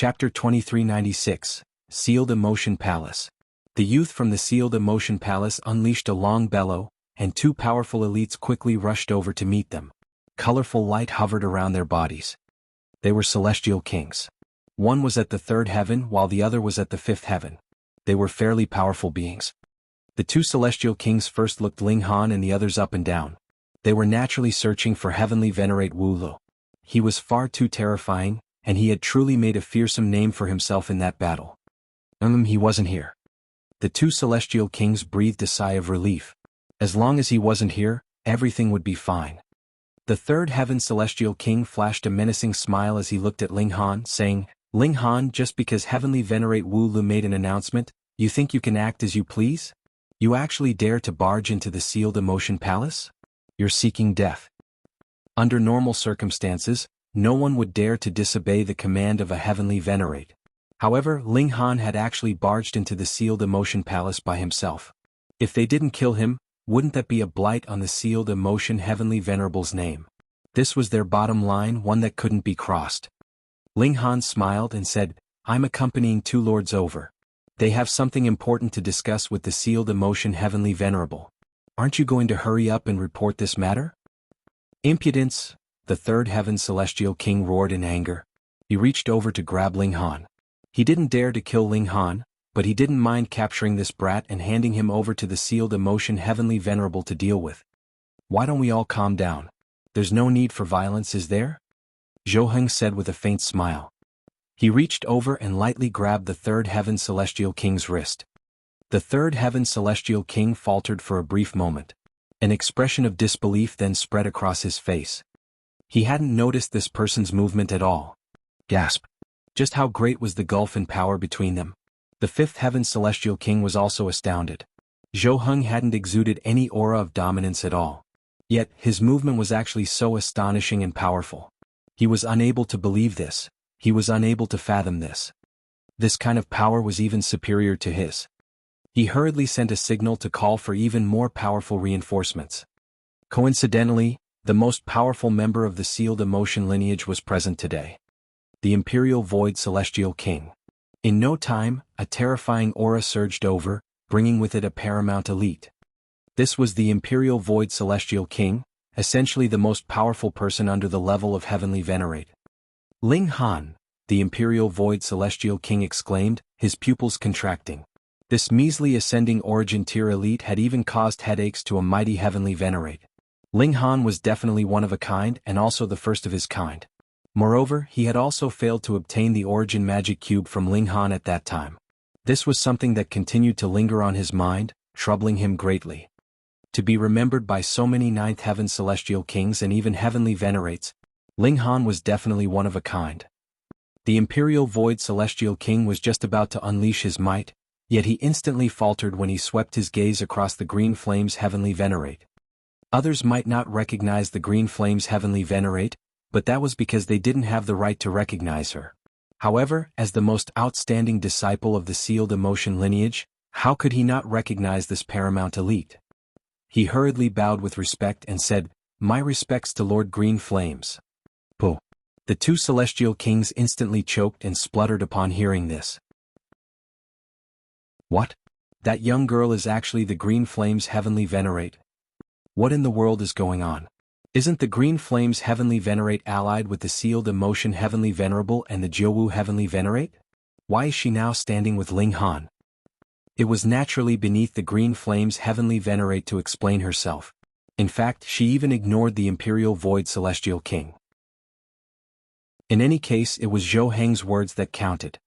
Chapter 2396, Sealed Emotion Palace. The youth from the Sealed Emotion Palace unleashed a long bellow, and two powerful elites quickly rushed over to meet them. Colorful light hovered around their bodies. They were celestial kings. One was at the third heaven while the other was at the fifth heaven. They were fairly powerful beings. The two celestial kings first looked Ling Han and the others up and down. They were naturally searching for heavenly venerate Wu Lu. He was far too terrifying, and he had truly made a fearsome name for himself in that battle. He wasn't here. The two celestial kings breathed a sigh of relief. As long as he wasn't here, everything would be fine. The third heaven celestial king flashed a menacing smile as he looked at Ling Han, saying, "Ling Han, just because heavenly venerate Wu Lu made an announcement, you think you can act as you please? You actually dare to barge into the Sealed Emotion Palace? You're seeking death." Under normal circumstances, no one would dare to disobey the command of a heavenly venerate. However, Ling Han had actually barged into the Sealed Emotion Palace by himself. If they didn't kill him, wouldn't that be a blight on the Sealed Emotion Heavenly Venerable's name? This was their bottom line, one that couldn't be crossed. Ling Han smiled and said, "I'm accompanying two lords over. They have something important to discuss with the Sealed Emotion Heavenly Venerable. Aren't you going to hurry up and report this matter?" "Impudence!" the third heaven celestial king roared in anger. He reached over to grab Ling Han. He didn't dare to kill Ling Han, but he didn't mind capturing this brat and handing him over to the Sealed Emotion Heavenly Venerable to deal with. "Why don't we all calm down? There's no need for violence, is there?" Jianghu said with a faint smile. He reached over and lightly grabbed the third heaven celestial king's wrist. The third heaven celestial king faltered for a brief moment. An expression of disbelief then spread across his face. He hadn't noticed this person's movement at all. Gasp! Just how great was the gulf in power between them? The fifth heaven celestial king was also astounded. Jianghu hadn't exuded any aura of dominance at all. Yet, his movement was actually so astonishing and powerful. He was unable to believe this. He was unable to fathom this. This kind of power was even superior to his. He hurriedly sent a signal to call for even more powerful reinforcements. Coincidentally, the most powerful member of the Sealed Emotion lineage was present today. The Imperial Void Celestial King. In no time, a terrifying aura surged over, bringing with it a paramount elite. This was the Imperial Void Celestial King, essentially the most powerful person under the level of Heavenly Venerate. "Ling Han," the Imperial Void Celestial King exclaimed, his pupils contracting. This measly ascending origin tier elite had even caused headaches to a mighty Heavenly Venerate. Ling Han was definitely one of a kind and also the first of his kind. Moreover, he had also failed to obtain the origin magic cube from Ling Han at that time. This was something that continued to linger on his mind, troubling him greatly. To be remembered by so many ninth heaven celestial kings and even heavenly venerates, Ling Han was definitely one of a kind. The Imperial Void Celestial King was just about to unleash his might, yet he instantly faltered when he swept his gaze across the Green Flame's Heavenly Venerate. Others might not recognize the Green Flame's Heavenly Venerate, but that was because they didn't have the right to recognize her. However, as the most outstanding disciple of the Sealed Emotion lineage, how could he not recognize this paramount elite? He hurriedly bowed with respect and said, "My respects to Lord Green Flames." Puh! The two celestial kings instantly choked and spluttered upon hearing this. "What? That young girl is actually the Green Flame's Heavenly Venerate? What in the world is going on? Isn't the Green Flame's Heavenly Venerate allied with the Sealed Emotion Heavenly Venerable and the Jianghu Heavenly Venerate? Why is she now standing with Ling Han?" It was naturally beneath the Green Flame's Heavenly Venerate to explain herself. In fact, she even ignored the Imperial Void Celestial King. In any case, it was Jianghu's words that counted.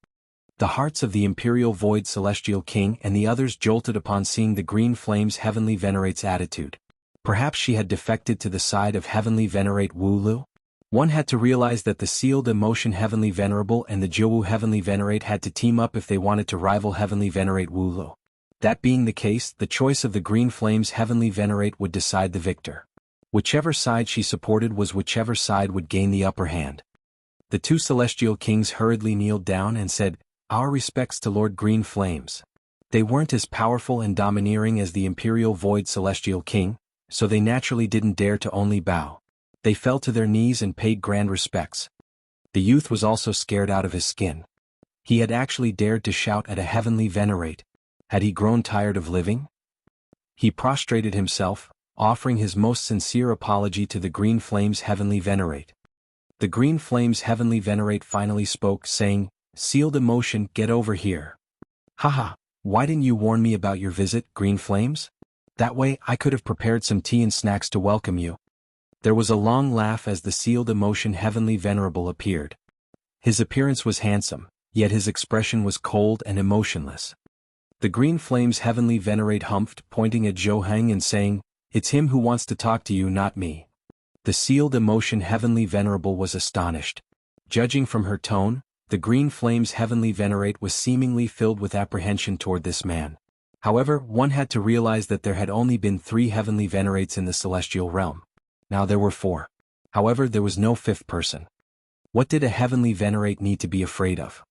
The hearts of the Imperial Void Celestial King and the others jolted upon seeing the Green Flame's Heavenly Venerate's attitude. Perhaps she had defected to the side of Heavenly Venerate Wu Lu? One had to realize that the Sealed Emotion Heavenly Venerable and the Jianghu Heavenly Venerate had to team up if they wanted to rival Heavenly Venerate Wu Lu. That being the case, the choice of the Green Flame's Heavenly Venerate would decide the victor. Whichever side she supported was whichever side would gain the upper hand. The two celestial kings hurriedly kneeled down and said, "Our respects to Lord Green Flames." They weren't as powerful and domineering as the Imperial Void Celestial King, so they naturally didn't dare to only bow. They fell to their knees and paid grand respects. The youth was also scared out of his skin. He had actually dared to shout at a heavenly venerate. Had he grown tired of living? He prostrated himself, offering his most sincere apology to the Green Flame's heavenly venerate. The Green Flame's heavenly venerate finally spoke, saying, "Sealed emotion, get over here." "Haha, why didn't you warn me about your visit, Green Flames? That way I could have prepared some tea and snacks to welcome you." There was a long laugh as the sealed emotion heavenly venerable appeared. His appearance was handsome, yet his expression was cold and emotionless. The Green Flame's heavenly venerate humphed, pointing at Zhou Heng and saying, "It's him who wants to talk to you, not me." The sealed emotion heavenly venerable was astonished. Judging from her tone, the Green Flame's heavenly venerate was seemingly filled with apprehension toward this man. However, one had to realize that there had only been 3 heavenly venerates in the celestial realm. Now there were 4. However, there was no 5th person. What did a heavenly venerate need to be afraid of?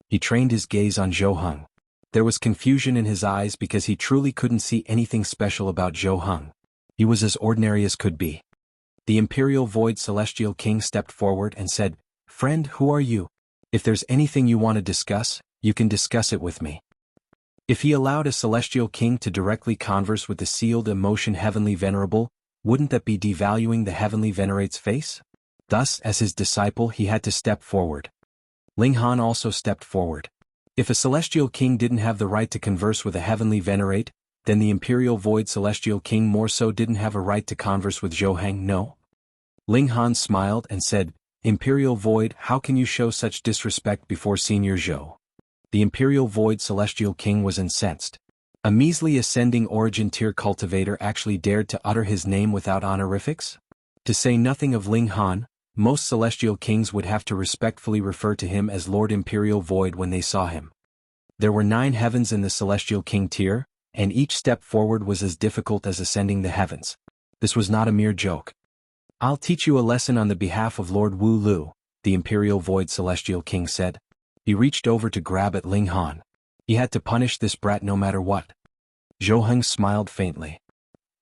He trained his gaze on Zhou Heng. There was confusion in his eyes because he truly couldn't see anything special about Zhou Heng. He was as ordinary as could be. The Imperial Void Celestial King stepped forward and said, "Friend, who are you? If there's anything you want to discuss, you can discuss it with me." If he allowed a Celestial King to directly converse with the sealed emotion heavenly venerable, wouldn't that be devaluing the heavenly venerate's face? Thus, as his disciple, he had to step forward. Ling Han also stepped forward. If a Celestial King didn't have the right to converse with a heavenly venerate, then the Imperial Void Celestial King more so didn't have a right to converse with Zhou Heng, no? Ling Han smiled and said, "Imperial Void, how can you show such disrespect before Senior Zhou?" The Imperial Void Celestial King was incensed. A measly ascending origin tier cultivator actually dared to utter his name without honorifics? To say nothing of Ling Han, most Celestial Kings would have to respectfully refer to him as Lord Imperial Void when they saw him. There were 9 heavens in the Celestial King tier, and each step forward was as difficult as ascending the heavens. This was not a mere joke. "I'll teach you a lesson on the behalf of Lord Wu Lu," the Imperial Void Celestial King said. He reached over to grab at Ling Han. He had to punish this brat no matter what. Zhou Heng smiled faintly.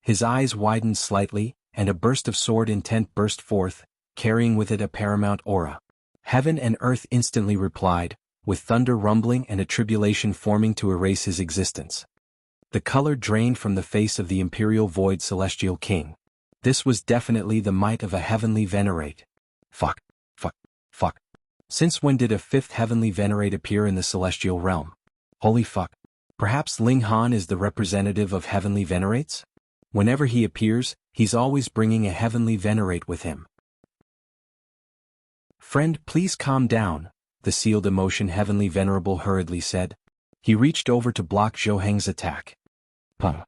His eyes widened slightly, and a burst of sword intent burst forth, carrying with it a paramount aura. Heaven and earth instantly replied, with thunder rumbling and a tribulation forming to erase his existence. The color drained from the face of the Imperial Void Celestial King. This was definitely the might of a heavenly venerate. Fuck. Since when did a 5th heavenly venerate appear in the celestial realm? Holy fuck. Perhaps Ling Han is the representative of heavenly venerates? Whenever he appears, he's always bringing a heavenly venerate with him. "Friend, please calm down," the sealed emotion heavenly venerable hurriedly said. He reached over to block Zhou Heng's attack. Pum.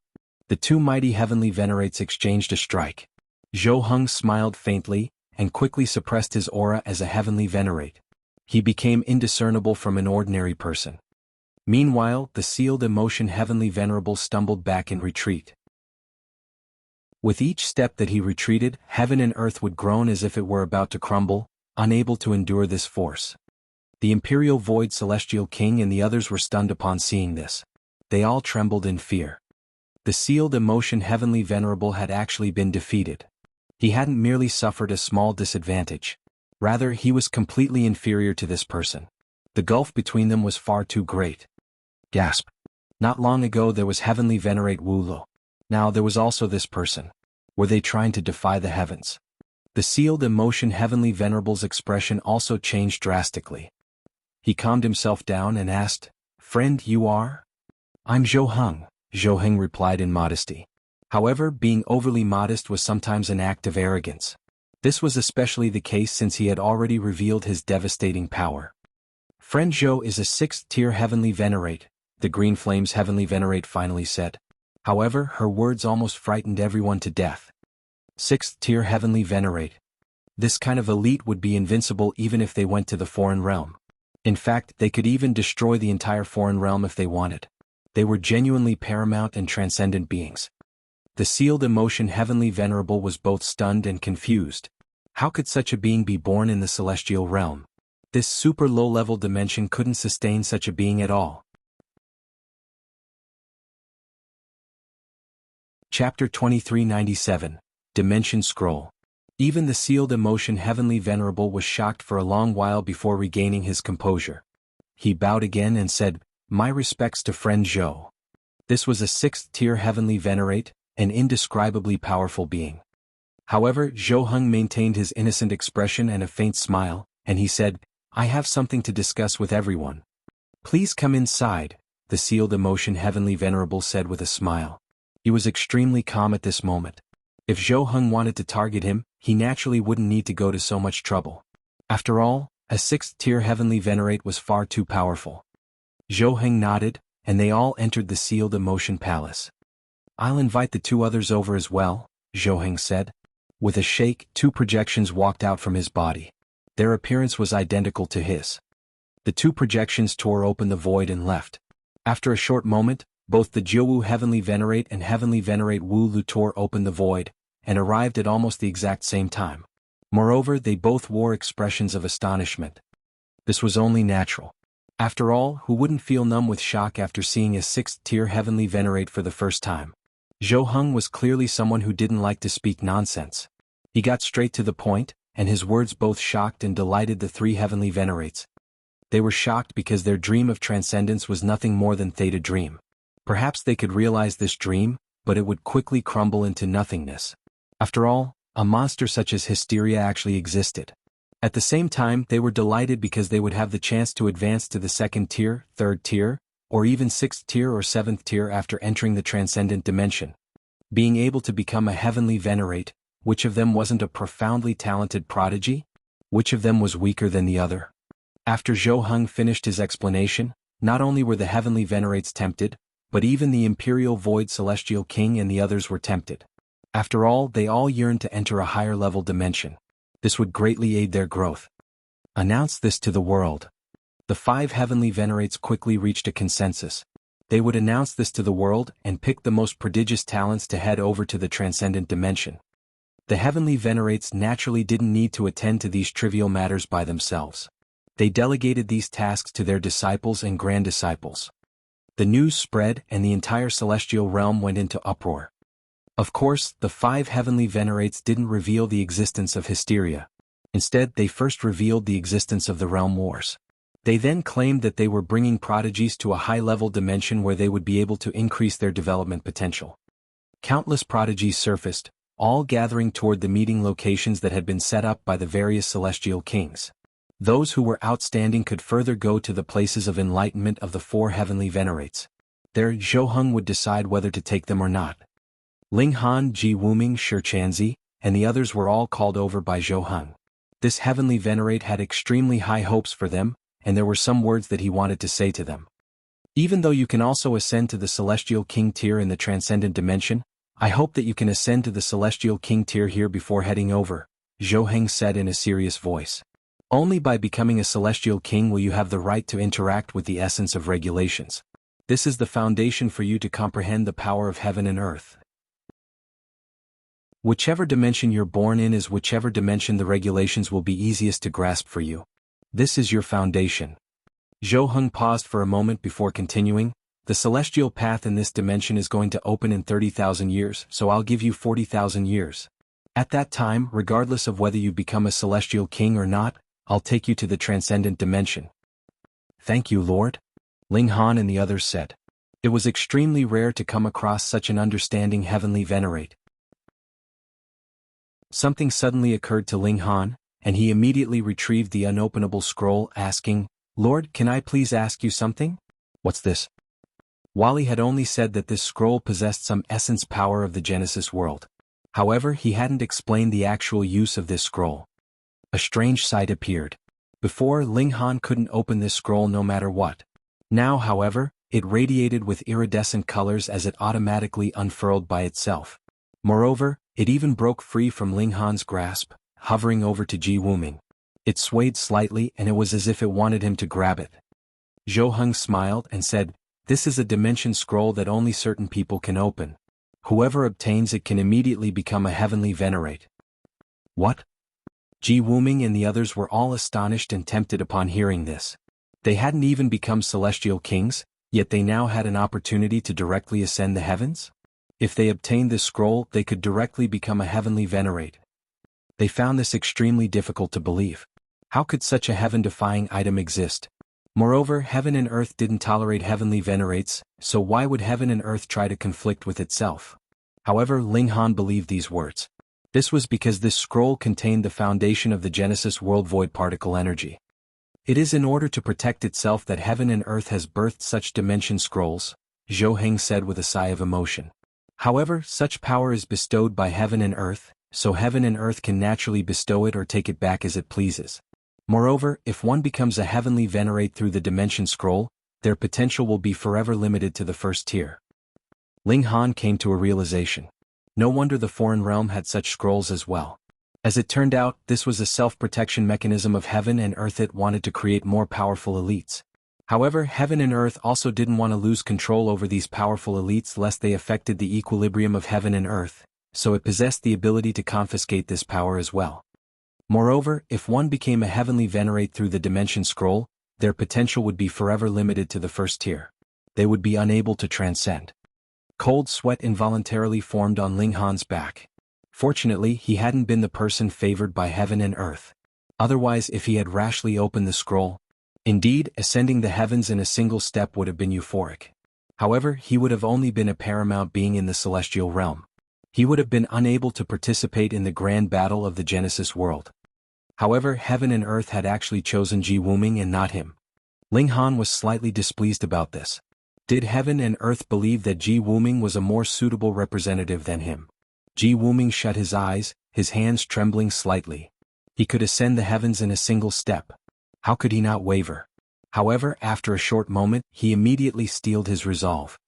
The 2 mighty heavenly venerates exchanged a strike. Zhou Heng smiled faintly, and quickly suppressed his aura as a heavenly venerate. He became indiscernible from an ordinary person. Meanwhile, the sealed emotion heavenly venerable stumbled back in retreat. With each step that he retreated, heaven and earth would groan as if it were about to crumble, unable to endure this force. The Imperial Void Celestial King and the others were stunned upon seeing this. They all trembled in fear. The sealed emotion heavenly venerable had actually been defeated. He hadn't merely suffered a small disadvantage. Rather, he was completely inferior to this person. The gulf between them was far too great. Gasp. Not long ago there was heavenly venerate Wu Lu. Now there was also this person. Were they trying to defy the heavens? The sealed emotion heavenly venerable's expression also changed drastically. He calmed himself down and asked, "Friend, you are?" "I'm Zhou Heng," Zhou Heng replied in modesty. However, being overly modest was sometimes an act of arrogance. This was especially the case since he had already revealed his devastating power. "Friend Zhou is a 6th-tier heavenly venerate," the Green Flame's heavenly venerate finally said. However, her words almost frightened everyone to death. 6th-tier heavenly venerate. This kind of elite would be invincible even if they went to the foreign realm. In fact, they could even destroy the entire foreign realm if they wanted. They were genuinely paramount and transcendent beings. The sealed emotion heavenly venerable was both stunned and confused. How could such a being be born in the celestial realm? This super low-level dimension couldn't sustain such a being at all. Chapter 2397, Dimension Scroll. Even the sealed emotion heavenly venerable was shocked for a long while before regaining his composure. he bowed again and said, "My respects to friend Zhou." This was a 6th-tier heavenly venerate, an indescribably powerful being. However, Zhou Heng maintained his innocent expression and a faint smile, and he said, "I have something to discuss with everyone." "Please come inside," the sealed emotion heavenly venerable said with a smile. He was extremely calm at this moment. If Zhou Heng wanted to target him, he naturally wouldn't need to go to so much trouble. After all, a 6th-tier heavenly venerate was far too powerful. Zhou Heng nodded, and they all entered the sealed emotion palace. "I'll invite the 2 others over as well," Zhou Heng said. With a shake, 2 projections walked out from his body. Their appearance was identical to his. The 2 projections tore open the void and left. After a short moment, both the Jianghu Heavenly Venerate and Heavenly Venerate Wu Lu tore open the void, and arrived at almost the exact same time. Moreover, they both wore expressions of astonishment. This was only natural. After all, who wouldn't feel numb with shock after seeing a 6th-tier Heavenly Venerate for the first time? Zhou Heng was clearly someone who didn't like to speak nonsense. He got straight to the point, and his words both shocked and delighted the 3 Heavenly Venerates. They were shocked because their dream of transcendence was nothing more than Theta dream. Perhaps they could realize this dream, but it would quickly crumble into nothingness. After all, a monster such as hysteria actually existed. At the same time, they were delighted because they would have the chance to advance to the 2nd tier, 3rd tier, or even 6th tier or 7th tier after entering the transcendent dimension. Being able to become a heavenly venerate, which of them wasn't a profoundly talented prodigy? Which of them was weaker than the other? After Zhou Heng finished his explanation, not only were the heavenly venerates tempted, but even the Imperial Void Celestial King and the others were tempted. After all, they all yearned to enter a higher level dimension. This would greatly aid their growth. Announce this to the world. The 5 heavenly venerates quickly reached a consensus. They would announce this to the world and pick the most prodigious talents to head over to the transcendent dimension. The heavenly venerates naturally didn't need to attend to these trivial matters by themselves. They delegated these tasks to their disciples and grand disciples. The news spread and the entire celestial realm went into uproar. Of course, the 5 heavenly venerates didn't reveal the existence of hysteria. Instead, they first revealed the existence of the realm wars. They then claimed that they were bringing prodigies to a high-level dimension where they would be able to increase their development potential. Countless prodigies surfaced, all gathering toward the meeting locations that had been set up by the various celestial kings. Those who were outstanding could further go to the places of enlightenment of the 4 heavenly venerates. There, Zhou Heng would decide whether to take them or not. Ling Han, Ji Wuming, Shi Chanzi, and the others were all called over by Zhou Heng. This heavenly venerate had extremely high hopes for them, and there were some words that he wanted to say to them. "Even though you can also ascend to the Celestial King tier in the Transcendent Dimension, I hope that you can ascend to the Celestial King tier here before heading over," Zhou Heng said in a serious voice. "Only by becoming a Celestial King will you have the right to interact with the essence of regulations. This is the foundation for you to comprehend the power of heaven and earth. Whichever dimension you're born in is whichever dimension the regulations will be easiest to grasp for you. This is your foundation." Zhou Heng paused for a moment before continuing. "The celestial path in this dimension is going to open in 30,000 years, so I'll give you 40,000 years. At that time, regardless of whether you become a celestial king or not, I'll take you to the transcendent dimension." "Thank you, Lord," Ling Han and the others said. It was extremely rare to come across such an understanding heavenly venerate. Something suddenly occurred to Ling Han, and he immediately retrieved the unopenable scroll, asking, "Lord, can I please ask you something?" "What's this?" Wally had only said that this scroll possessed some essence power of the Genesis world. However, he hadn't explained the actual use of this scroll. A strange sight appeared. Before, Ling Han couldn't open this scroll no matter what. Now, however, it radiated with iridescent colors as it automatically unfurled by itself. Moreover, it even broke free from Ling Han's grasp, hovering over to Ji Wuming. It swayed slightly and it was as if it wanted him to grab it. Zhou Heng smiled and said, "This is a dimension scroll that only certain people can open. Whoever obtains it can immediately become a heavenly venerate." "What?" Ji Wuming and the others were all astonished and tempted upon hearing this. They hadn't even become celestial kings, yet they now had an opportunity to directly ascend the heavens? If they obtained this scroll, they could directly become a heavenly venerate. They found this extremely difficult to believe. How could such a heaven-defying item exist? Moreover, heaven and earth didn't tolerate heavenly venerates, so why would heaven and earth try to conflict with itself? However, Ling Han believed these words. This was because this scroll contained the foundation of the Genesis world void particle energy. It is in order to protect itself that heaven and earth has birthed such dimension scrolls, Zhou Heng said with a sigh of emotion. However, such power is bestowed by heaven and earth, so heaven and earth can naturally bestow it or take it back as it pleases. Moreover, if one becomes a heavenly venerate through the dimension scroll, their potential will be forever limited to the first tier. Ling Han came to a realization. No wonder the foreign realm had such scrolls as well. As it turned out, this was a self-protection mechanism of heaven and earth. It wanted to create more powerful elites. However, heaven and earth also didn't want to lose control over these powerful elites lest they affected the equilibrium of heaven and earth, so it possessed the ability to confiscate this power as well. Moreover, if one became a heavenly venerate through the dimension scroll, their potential would be forever limited to the first tier. They would be unable to transcend. Cold sweat involuntarily formed on Ling Han's back. Fortunately, he hadn't been the person favored by heaven and earth. Otherwise, if he had rashly opened the scroll, indeed, ascending the heavens in a single step would have been euphoric. However, he would have only been a paramount being in the celestial realm. He would have been unable to participate in the grand battle of the Genesis world. However, heaven and earth had actually chosen Ji Wuming and not him. Ling Han was slightly displeased about this. Did heaven and earth believe that Ji Wuming was a more suitable representative than him? Ji Wuming shut his eyes, his hands trembling slightly. He could ascend the heavens in a single step. How could he not waver? However, after a short moment, he immediately steeled his resolve.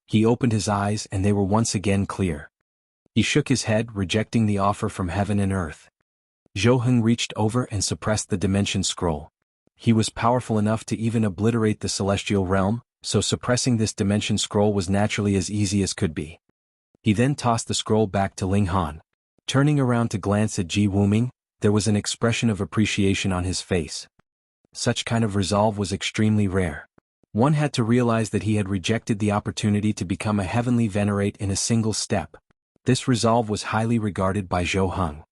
He opened his eyes and they were once again clear. He shook his head, rejecting the offer from heaven and earth. Zhou Heng reached over and suppressed the dimension scroll. He was powerful enough to even obliterate the celestial realm, so suppressing this dimension scroll was naturally as easy as could be. He then tossed the scroll back to Ling Han. Turning around to glance at Ji Wuming, there was an expression of appreciation on his face. Such kind of resolve was extremely rare. One had to realize that he had rejected the opportunity to become a heavenly venerate in a single step. This resolve was highly regarded by Zhou Heng.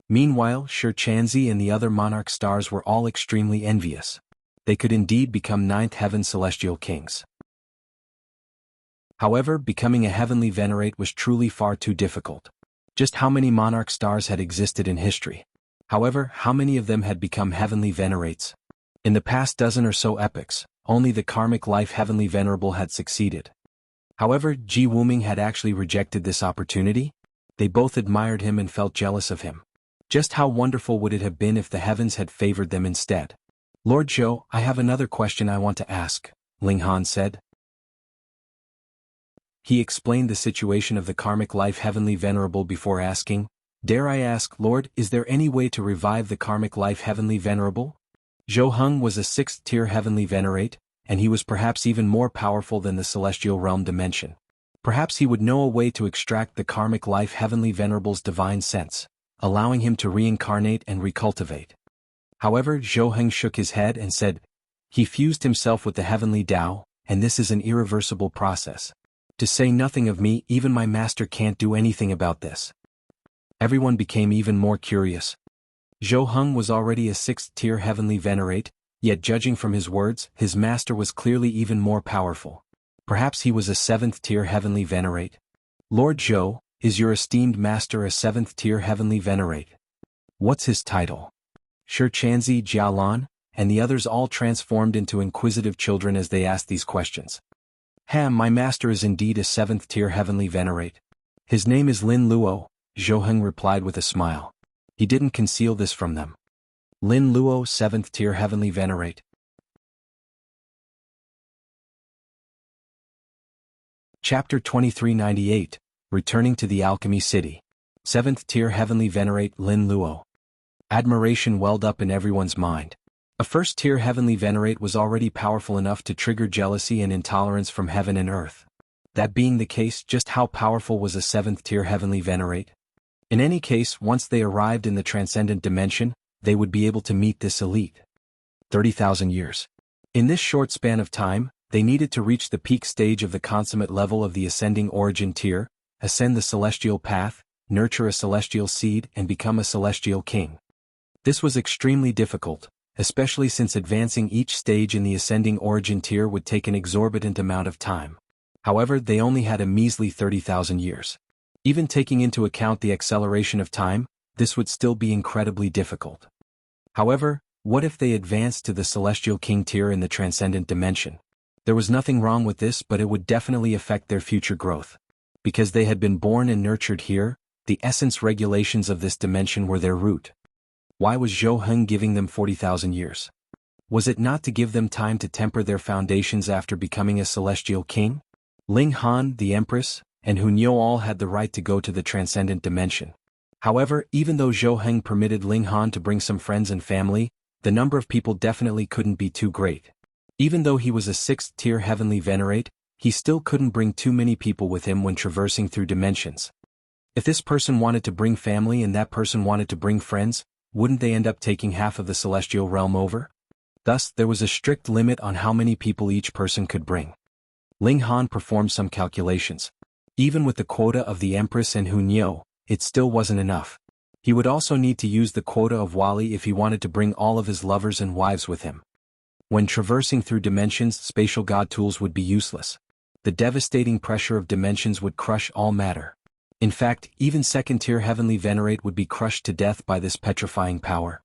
Meanwhile, Shi Chanzi and the other monarch stars were all extremely envious. They could indeed become ninth heaven celestial kings. However, becoming a heavenly venerate was truly far too difficult. Just how many monarch stars had existed in history? However, how many of them had become heavenly venerates? In the past dozen or so epochs, only the karmic life heavenly venerable had succeeded. However, Ji Wuming had actually rejected this opportunity. They both admired him and felt jealous of him. Just how wonderful would it have been if the heavens had favored them instead? Lord Zhou, I have another question I want to ask, Ling Han said. He explained the situation of the karmic life heavenly venerable before asking, "Dare I ask, Lord, is there any way to revive the karmic life heavenly venerable?" Zhou Heng was a 6th tier heavenly venerate, and he was perhaps even more powerful than the celestial realm dimension. Perhaps he would know a way to extract the karmic life heavenly venerable's divine sense, allowing him to reincarnate and recultivate. However, Zhou Heng shook his head and said, "He fused himself with the heavenly Tao, and this is an irreversible process. To say nothing of me, even my master can't do anything about this." Everyone became even more curious. Zhou Heng was already a 6th tier heavenly venerate, yet judging from his words, his master was clearly even more powerful. Perhaps he was a 7th tier heavenly venerate. Lord Zhou, is your esteemed master a 7th tier heavenly venerate? What's his title? Shi Chanzi, Jialan, and the others all transformed into inquisitive children as they asked these questions. My master is indeed a 7th tier heavenly venerate. His name is Lin Luo, Zhou Heng replied with a smile. He didn't conceal this from them. Lin Luo, 7th tier heavenly venerate. Chapter 2398, Returning to the Alchemy City. 7th tier heavenly venerate Lin Luo. Admiration welled up in everyone's mind. A 1st tier heavenly venerate was already powerful enough to trigger jealousy and intolerance from heaven and earth. That being the case, just how powerful was a 7th tier heavenly venerate? In any case, once they arrived in the transcendent dimension, they would be able to meet this elite. 30,000 years. In this short span of time, they needed to reach the peak stage of the consummate level of the ascending origin tier, ascend the celestial path, nurture a celestial seed and become a celestial king. This was extremely difficult, especially since advancing each stage in the ascending origin tier would take an exorbitant amount of time. However, they only had a measly 30,000 years. Even taking into account the acceleration of time, this would still be incredibly difficult. However, what if they advanced to the Celestial King tier in the Transcendent Dimension? There was nothing wrong with this, but it would definitely affect their future growth. Because they had been born and nurtured here, the essence regulations of this dimension were their root. Why was Zhou Heng giving them 40,000 years? Was it not to give them time to temper their foundations after becoming a Celestial King? Ling Han, the Empress, and Hunyou all had the right to go to the Transcendent Dimension. However, even though Zhou Heng permitted Ling Han to bring some friends and family, the number of people definitely couldn't be too great. Even though he was a 6th-tier Heavenly Venerate, he still couldn't bring too many people with him when traversing through dimensions. If this person wanted to bring family and that person wanted to bring friends, wouldn't they end up taking half of the celestial realm over? Thus, there was a strict limit on how many people each person could bring. Ling Han performed some calculations. Even with the quota of the Empress and Hunyou, it still wasn't enough. He would also need to use the quota of Wali if he wanted to bring all of his lovers and wives with him. When traversing through dimensions, spatial god tools would be useless. The devastating pressure of dimensions would crush all matter. In fact, even 2nd-tier Heavenly Venerate would be crushed to death by this petrifying power.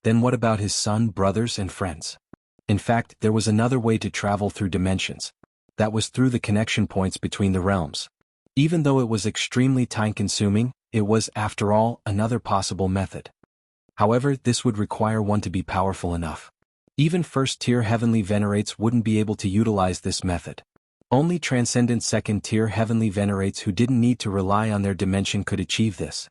Then what about his son, brothers, and friends? In fact, there was another way to travel through dimensions. That was through the connection points between the realms. Even though it was extremely time-consuming, it was, after all, another possible method. However, this would require one to be powerful enough. Even 1st-tier Heavenly Venerates wouldn't be able to utilize this method. Only transcendent 2nd-tier Heavenly Venerates who didn't need to rely on their dimension could achieve this.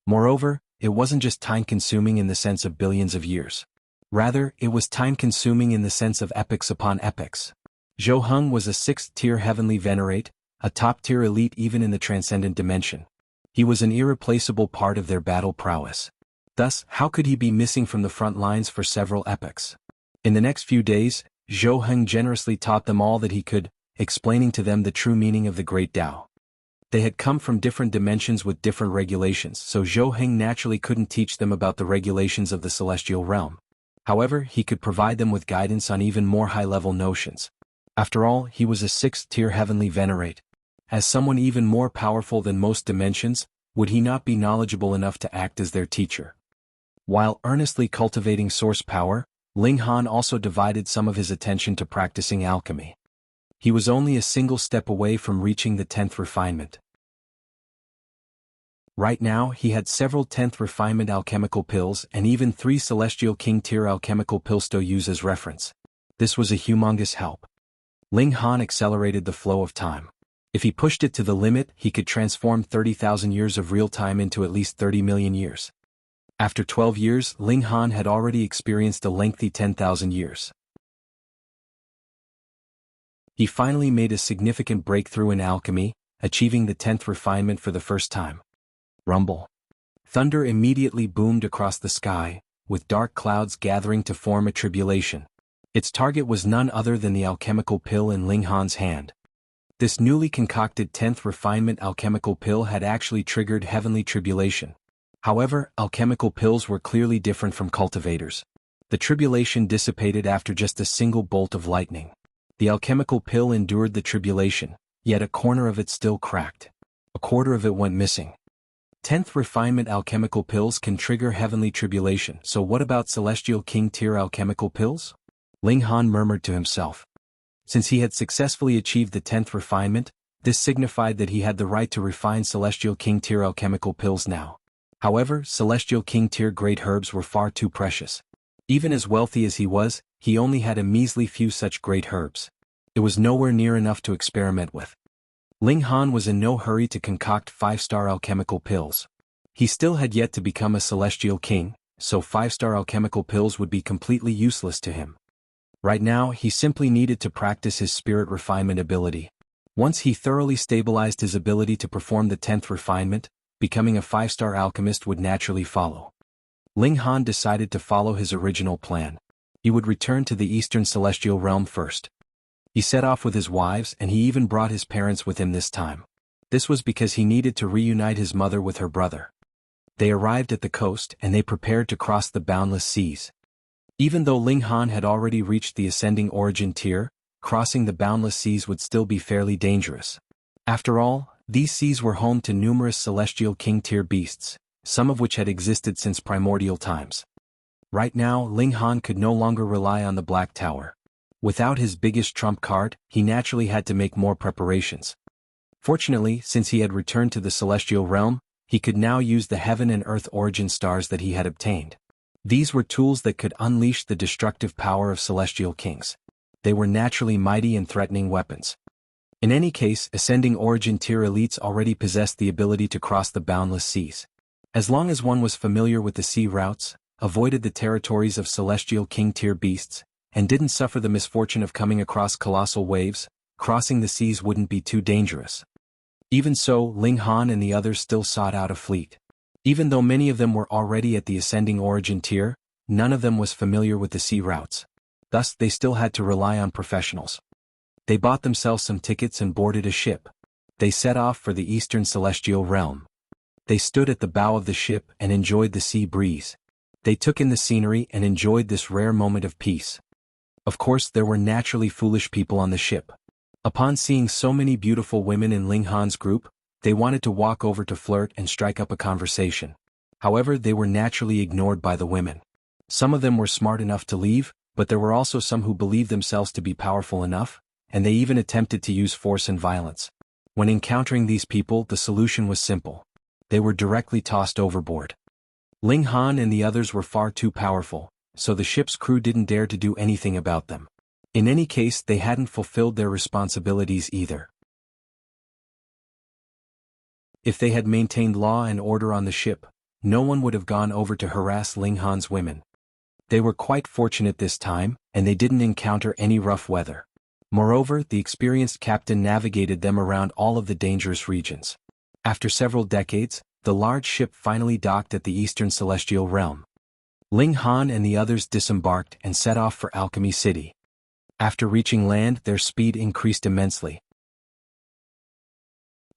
Moreover, it wasn't just time-consuming in the sense of billions of years. Rather, it was time-consuming in the sense of epochs upon epochs. Zhou Heng was a 6th-tier Heavenly Venerate, a top-tier elite even in the Transcendent Dimension. He was an irreplaceable part of their battle prowess. Thus, how could he be missing from the front lines for several epochs? In the next few days, Zhou Heng generously taught them all that he could, explaining to them the true meaning of the Great Tao. They had come from different dimensions with different regulations, so Zhou Heng naturally couldn't teach them about the regulations of the celestial realm. However, he could provide them with guidance on even more high-level notions. After all, he was a 6th-tier Heavenly Venerate. As someone even more powerful than most dimensions, would he not be knowledgeable enough to act as their teacher? While earnestly cultivating source power, Ling Han also divided some of his attention to practicing alchemy. He was only a single step away from reaching the 10th refinement. Right now, he had several 10th refinement alchemical pills and even 3 Celestial King tier alchemical pills to use as reference. This was a humongous help. Ling Han accelerated the flow of time. If he pushed it to the limit, he could transform 30,000 years of real time into at least 30 million years. After 12 years, Ling Han had already experienced a lengthy 10,000 years. He finally made a significant breakthrough in alchemy, achieving the 10th refinement for the first time. Rumble. Thunder immediately boomed across the sky, with dark clouds gathering to form a tribulation. Its target was none other than the alchemical pill in Ling Han's hand. This newly concocted 10th refinement alchemical pill had actually triggered heavenly tribulation. However, alchemical pills were clearly different from cultivators. The tribulation dissipated after just a single bolt of lightning. The alchemical pill endured the tribulation, yet a corner of it still cracked. A quarter of it went missing. 10th refinement alchemical pills can trigger heavenly tribulation, so what about Celestial King tier alchemical pills? Ling Han murmured to himself. Since he had successfully achieved the 10th refinement, this signified that he had the right to refine Celestial King tier alchemical pills now. However, Celestial King tier great herbs were far too precious. Even as wealthy as he was, he only had a measly few such great herbs. It was nowhere near enough to experiment with. Ling Han was in no hurry to concoct 5-star alchemical pills. He still had yet to become a Celestial King, so 5-star alchemical pills would be completely useless to him. Right now, he simply needed to practice his spirit refinement ability. Once he thoroughly stabilized his ability to perform the 10th refinement, becoming a 5-star alchemist would naturally follow. Ling Han decided to follow his original plan. He would return to the Eastern Celestial Realm first. He set off with his wives and he even brought his parents with him this time. This was because he needed to reunite his mother with her brother. They arrived at the coast and they prepared to cross the boundless seas. Even though Ling Han had already reached the ascending origin tier, crossing the boundless seas would still be fairly dangerous. After all, these seas were home to numerous celestial king-tier beasts, some of which had existed since primordial times. Right now, Ling Han could no longer rely on the Black Tower. Without his biggest trump card, he naturally had to make more preparations. Fortunately, since he had returned to the celestial realm, he could now use the heaven and earth origin stars that he had obtained. These were tools that could unleash the destructive power of celestial kings. They were naturally mighty and threatening weapons. In any case, ascending origin tier elites already possessed the ability to cross the boundless seas. As long as one was familiar with the sea routes, avoided the territories of celestial king-tier beasts, and didn't suffer the misfortune of coming across colossal waves, crossing the seas wouldn't be too dangerous. Even so, Ling Han and the others still sought out a fleet. Even though many of them were already at the ascending origin tier, none of them was familiar with the sea routes. Thus, they still had to rely on professionals. They bought themselves some tickets and boarded a ship. They set off for the eastern celestial realm. They stood at the bow of the ship and enjoyed the sea breeze. They took in the scenery and enjoyed this rare moment of peace. Of course, there were naturally foolish people on the ship. Upon seeing so many beautiful women in Ling Han's group, they wanted to walk over to flirt and strike up a conversation. However, they were naturally ignored by the women. Some of them were smart enough to leave, but there were also some who believed themselves to be powerful enough, and they even attempted to use force and violence. When encountering these people, the solution was simple. They were directly tossed overboard. Ling Han and the others were far too powerful, so the ship's crew didn't dare to do anything about them. In any case, they hadn't fulfilled their responsibilities either. If they had maintained law and order on the ship, no one would have gone over to harass Ling Han's women. They were quite fortunate this time, and they didn't encounter any rough weather. Moreover, the experienced captain navigated them around all of the dangerous regions. After several decades, the large ship finally docked at the eastern celestial realm. Ling Han and the others disembarked and set off for Alchemy City. After reaching land, their speed increased immensely.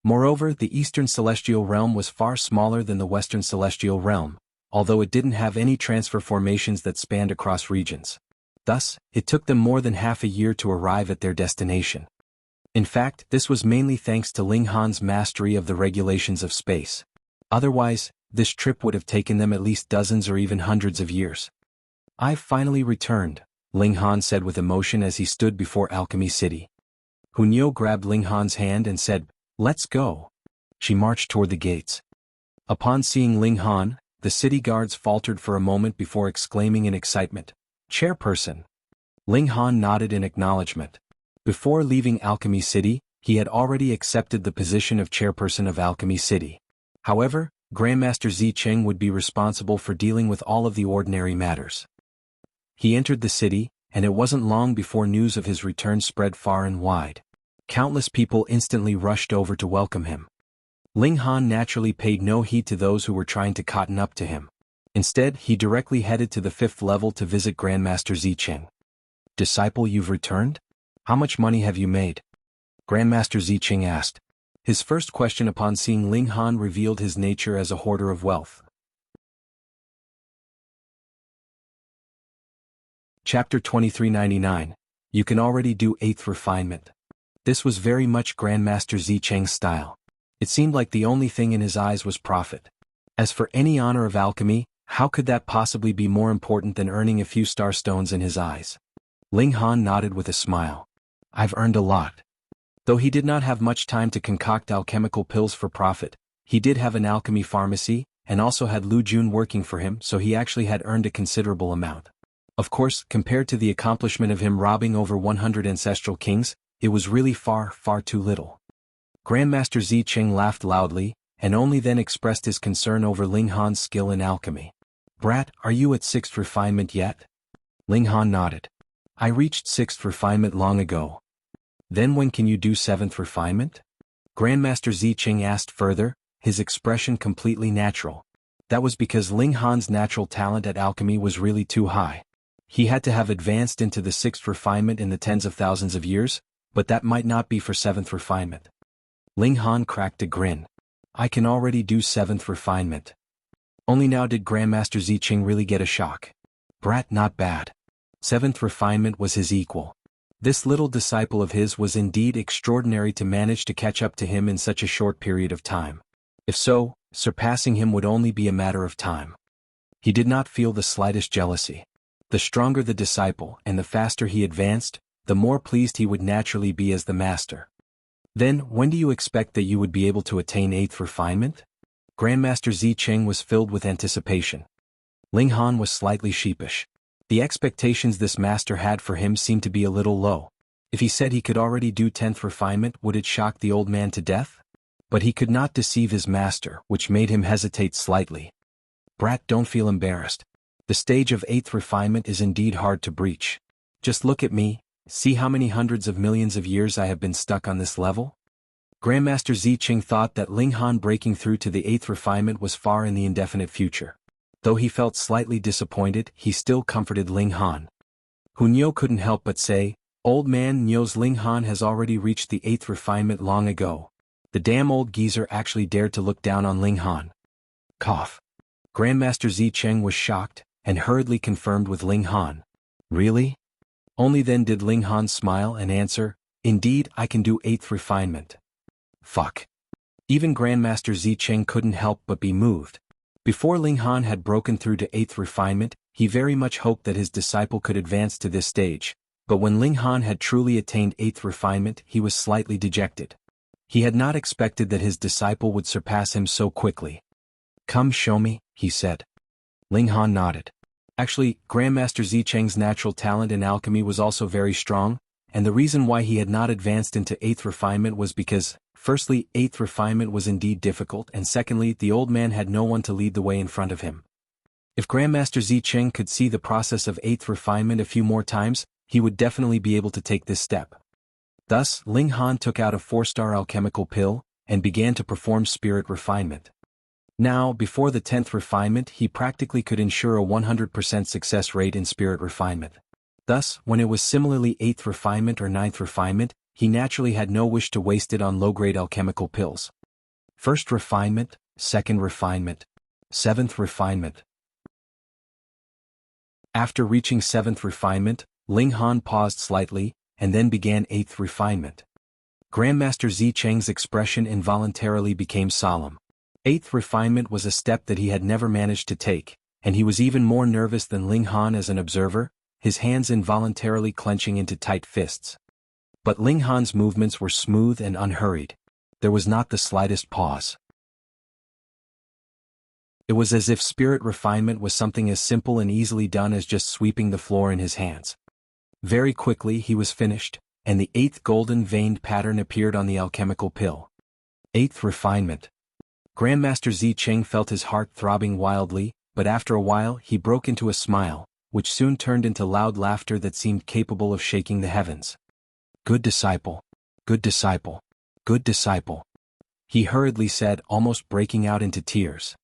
Moreover, the eastern celestial realm was far smaller than the western celestial realm, although it didn't have any transfer formations that spanned across regions. Thus, it took them more than half a year to arrive at their destination. In fact, this was mainly thanks to Ling Han's mastery of the regulations of space. Otherwise, this trip would have taken them at least dozens or even hundreds of years. "I've finally returned," Ling Han said with emotion as he stood before Alchemy City. Hunyo grabbed Ling Han's hand and said, "Let's go." She marched toward the gates. Upon seeing Ling Han, the city guards faltered for a moment before exclaiming in excitement, "Chairperson!" Ling Han nodded in acknowledgement. Before leaving Alchemy City, he had already accepted the position of chairperson of Alchemy City. However, Grandmaster Zicheng would be responsible for dealing with all of the ordinary matters. He entered the city, and it wasn't long before news of his return spread far and wide. Countless people instantly rushed over to welcome him. Ling Han naturally paid no heed to those who were trying to cotton up to him. Instead, he directly headed to the 5th level to visit Grandmaster Zicheng. "Disciple, you've returned? How much money have you made?" Grandmaster Zicheng asked. His first question upon seeing Ling Han revealed his nature as a hoarder of wealth. Chapter 2399. You can already do 8th refinement. This was very much Grandmaster Zicheng's style. It seemed like the only thing in his eyes was profit. As for any honor of alchemy, how could that possibly be more important than earning a few star stones in his eyes? Ling Han nodded with a smile. "I've earned a lot." Though he did not have much time to concoct alchemical pills for profit, he did have an alchemy pharmacy, and also had Lu Jun working for him, so he actually had earned a considerable amount. Of course, compared to the accomplishment of him robbing over 100 ancestral kings, it was really far, far too little. Grandmaster Zicheng laughed loudly, and only then expressed his concern over Ling Han's skill in alchemy. "Brat, are you at 6th refinement yet?" Ling Han nodded. "I reached 6th refinement long ago." "Then when can you do 7th refinement?" Grandmaster Zicheng asked further, his expression completely natural. That was because Ling Han's natural talent at alchemy was really too high. He had to have advanced into the 6th refinement in the tens of thousands of years, but that might not be for 7th refinement. Ling Han cracked a grin. "I can already do 7th refinement." Only now did Grandmaster Zicheng really get a shock. Brat not bad. Seventh refinement was his equal. This little disciple of his was indeed extraordinary to manage to catch up to him in such a short period of time. If so, surpassing him would only be a matter of time. He did not feel the slightest jealousy. The stronger the disciple and the faster he advanced, the more pleased he would naturally be as the master. Then, when do you expect that you would be able to attain 8th refinement? Grandmaster Zicheng was filled with anticipation. Ling Han was slightly sheepish. The expectations this master had for him seemed to be a little low. If he said he could already do 10th refinement, would it shock the old man to death? But he could not deceive his master, which made him hesitate slightly. Brat, don't feel embarrassed. The stage of 8th refinement is indeed hard to breach. Just look at me, see how many hundreds of millions of years I have been stuck on this level? Grandmaster Zicheng thought that Ling Han breaking through to the 8th refinement was far in the indefinite future. Though he felt slightly disappointed, he still comforted Ling Han. Hunyo couldn't help but say, "Old man Nyo's Ling Han has already reached the 8th refinement long ago." The damn old geezer actually dared to look down on Ling Han. Cough. Grandmaster Zicheng was shocked, and hurriedly confirmed with Ling Han. Really? Only then did Ling Han smile and answer, "Indeed, I can do 8th refinement." Fuck. Even Grandmaster Zicheng couldn't help but be moved. Before Ling Han had broken through to 8th refinement, he very much hoped that his disciple could advance to this stage, but when Ling Han had truly attained 8th refinement, he was slightly dejected. He had not expected that his disciple would surpass him so quickly. "Come show me," he said. Ling Han nodded. Actually, Grandmaster Zicheng's natural talent in alchemy was also very strong, and the reason why he had not advanced into 8th refinement was because, firstly, 8th refinement was indeed difficult, and secondly, the old man had no one to lead the way in front of him. If Grandmaster Zicheng could see the process of 8th refinement a few more times, he would definitely be able to take this step. Thus, Ling Han took out a 4-star alchemical pill, and began to perform spirit refinement. Now, before the 10th refinement, he practically could ensure a 100% success rate in spirit refinement. Thus, when it was similarly 8th refinement or 9th refinement, he naturally had no wish to waste it on low-grade alchemical pills. 1st refinement, 2nd refinement, 7th refinement. After reaching 7th refinement, Ling Han paused slightly, and then began 8th refinement. Grandmaster Zicheng's expression involuntarily became solemn. 8th refinement was a step that he had never managed to take, and he was even more nervous than Ling Han as an observer, his hands involuntarily clenching into tight fists. But Ling Han's movements were smooth and unhurried. There was not the slightest pause. It was as if spirit refinement was something as simple and easily done as just sweeping the floor in his hands. Very quickly he was finished, and the 8th golden veined pattern appeared on the alchemical pill. 8th refinement. Grandmaster Zicheng felt his heart throbbing wildly, but after a while he broke into a smile, which soon turned into loud laughter that seemed capable of shaking the heavens. "Good disciple. Good disciple. Good disciple," he hurriedly said, almost breaking out into tears.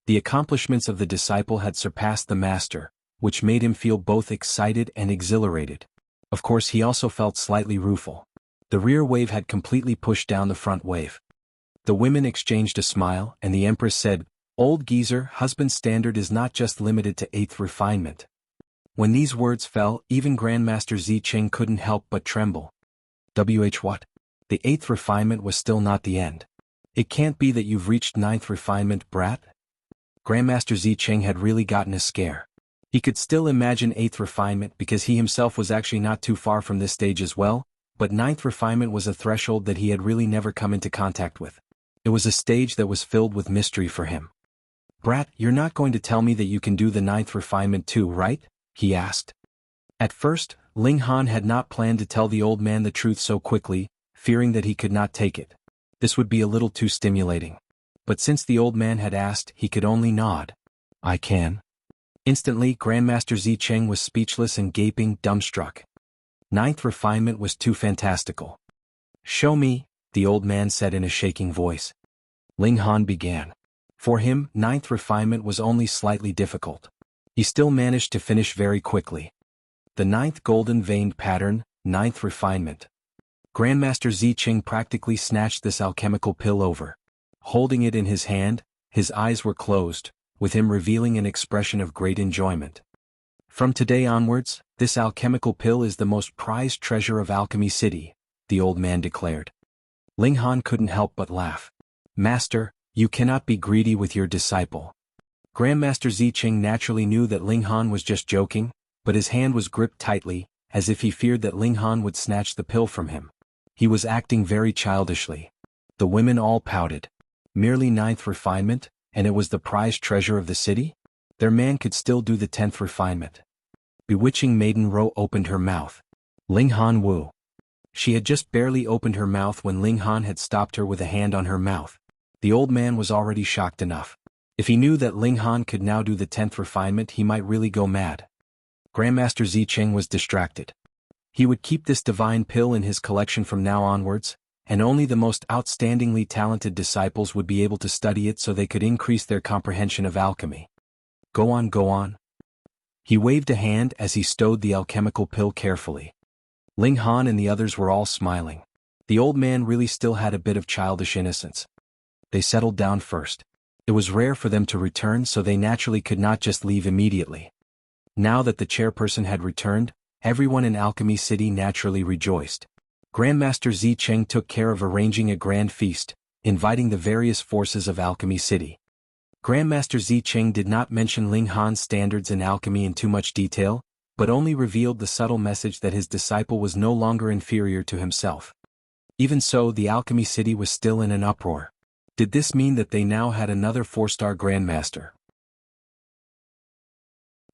The accomplishments of the disciple had surpassed the master, which made him feel both excited and exhilarated. Of course, he also felt slightly rueful. The rear wave had completely pushed down the front wave. The women exchanged a smile, and the Empress said, "Old geezer, husband's standard is not just limited to 8th refinement." When these words fell, even Grandmaster Zicheng couldn't help but tremble. What? The 8th refinement was still not the end. It can't be that you've reached 9th refinement, brat? Grandmaster Zicheng had really gotten a scare. He could still imagine 8th refinement because he himself was actually not too far from this stage as well, but 9th refinement was a threshold that he had really never come into contact with. It was a stage that was filled with mystery for him. "Brat, you're not going to tell me that you can do the 9th refinement too, right?" he asked. At first, Ling Han had not planned to tell the old man the truth so quickly, fearing that he could not take it. This would be a little too stimulating. But since the old man had asked, he could only nod. "I can." Instantly, Grandmaster Zicheng was speechless and gaping, dumbstruck. 9th refinement was too fantastical. "Show me," the old man said in a shaking voice. Ling Han began. For him, 9th refinement was only slightly difficult. He still managed to finish very quickly. The 9th golden veined pattern, 9th refinement. Grandmaster Zicheng practically snatched this alchemical pill over. Holding it in his hand, his eyes were closed, with him revealing an expression of great enjoyment. From today onwards, this alchemical pill is the most prized treasure of Alchemy City, the old man declared. Ling Han couldn't help but laugh. Master, you cannot be greedy with your disciple. Grandmaster Zicheng naturally knew that Ling Han was just joking, but his hand was gripped tightly, as if he feared that Ling Han would snatch the pill from him. He was acting very childishly. The women all pouted. Merely 9th refinement, and it was the prized treasure of the city? Their man could still do the 10th refinement. Bewitching Maiden Ro opened her mouth. Ling Han Wu. She had just barely opened her mouth when Ling Han had stopped her with a hand on her mouth. The old man was already shocked enough. If he knew that Ling Han could now do the 10th refinement, he might really go mad. Grandmaster Zicheng was distracted. He would keep this divine pill in his collection from now onwards, and only the most outstandingly talented disciples would be able to study it so they could increase their comprehension of alchemy. Go on, go on. He waved a hand as he stowed the alchemical pill carefully. Ling Han and the others were all smiling. The old man really still had a bit of childish innocence. They settled down first. It was rare for them to return, so they naturally could not just leave immediately. Now that the chairperson had returned, everyone in Alchemy City naturally rejoiced. Grandmaster Zicheng took care of arranging a grand feast, inviting the various forces of Alchemy City. Grandmaster Zicheng did not mention Ling Han's standards in alchemy in too much detail, but only revealed the subtle message that his disciple was no longer inferior to himself. Even so, the Alchemy City was still in an uproar. Did this mean that they now had another 4-star Grandmaster?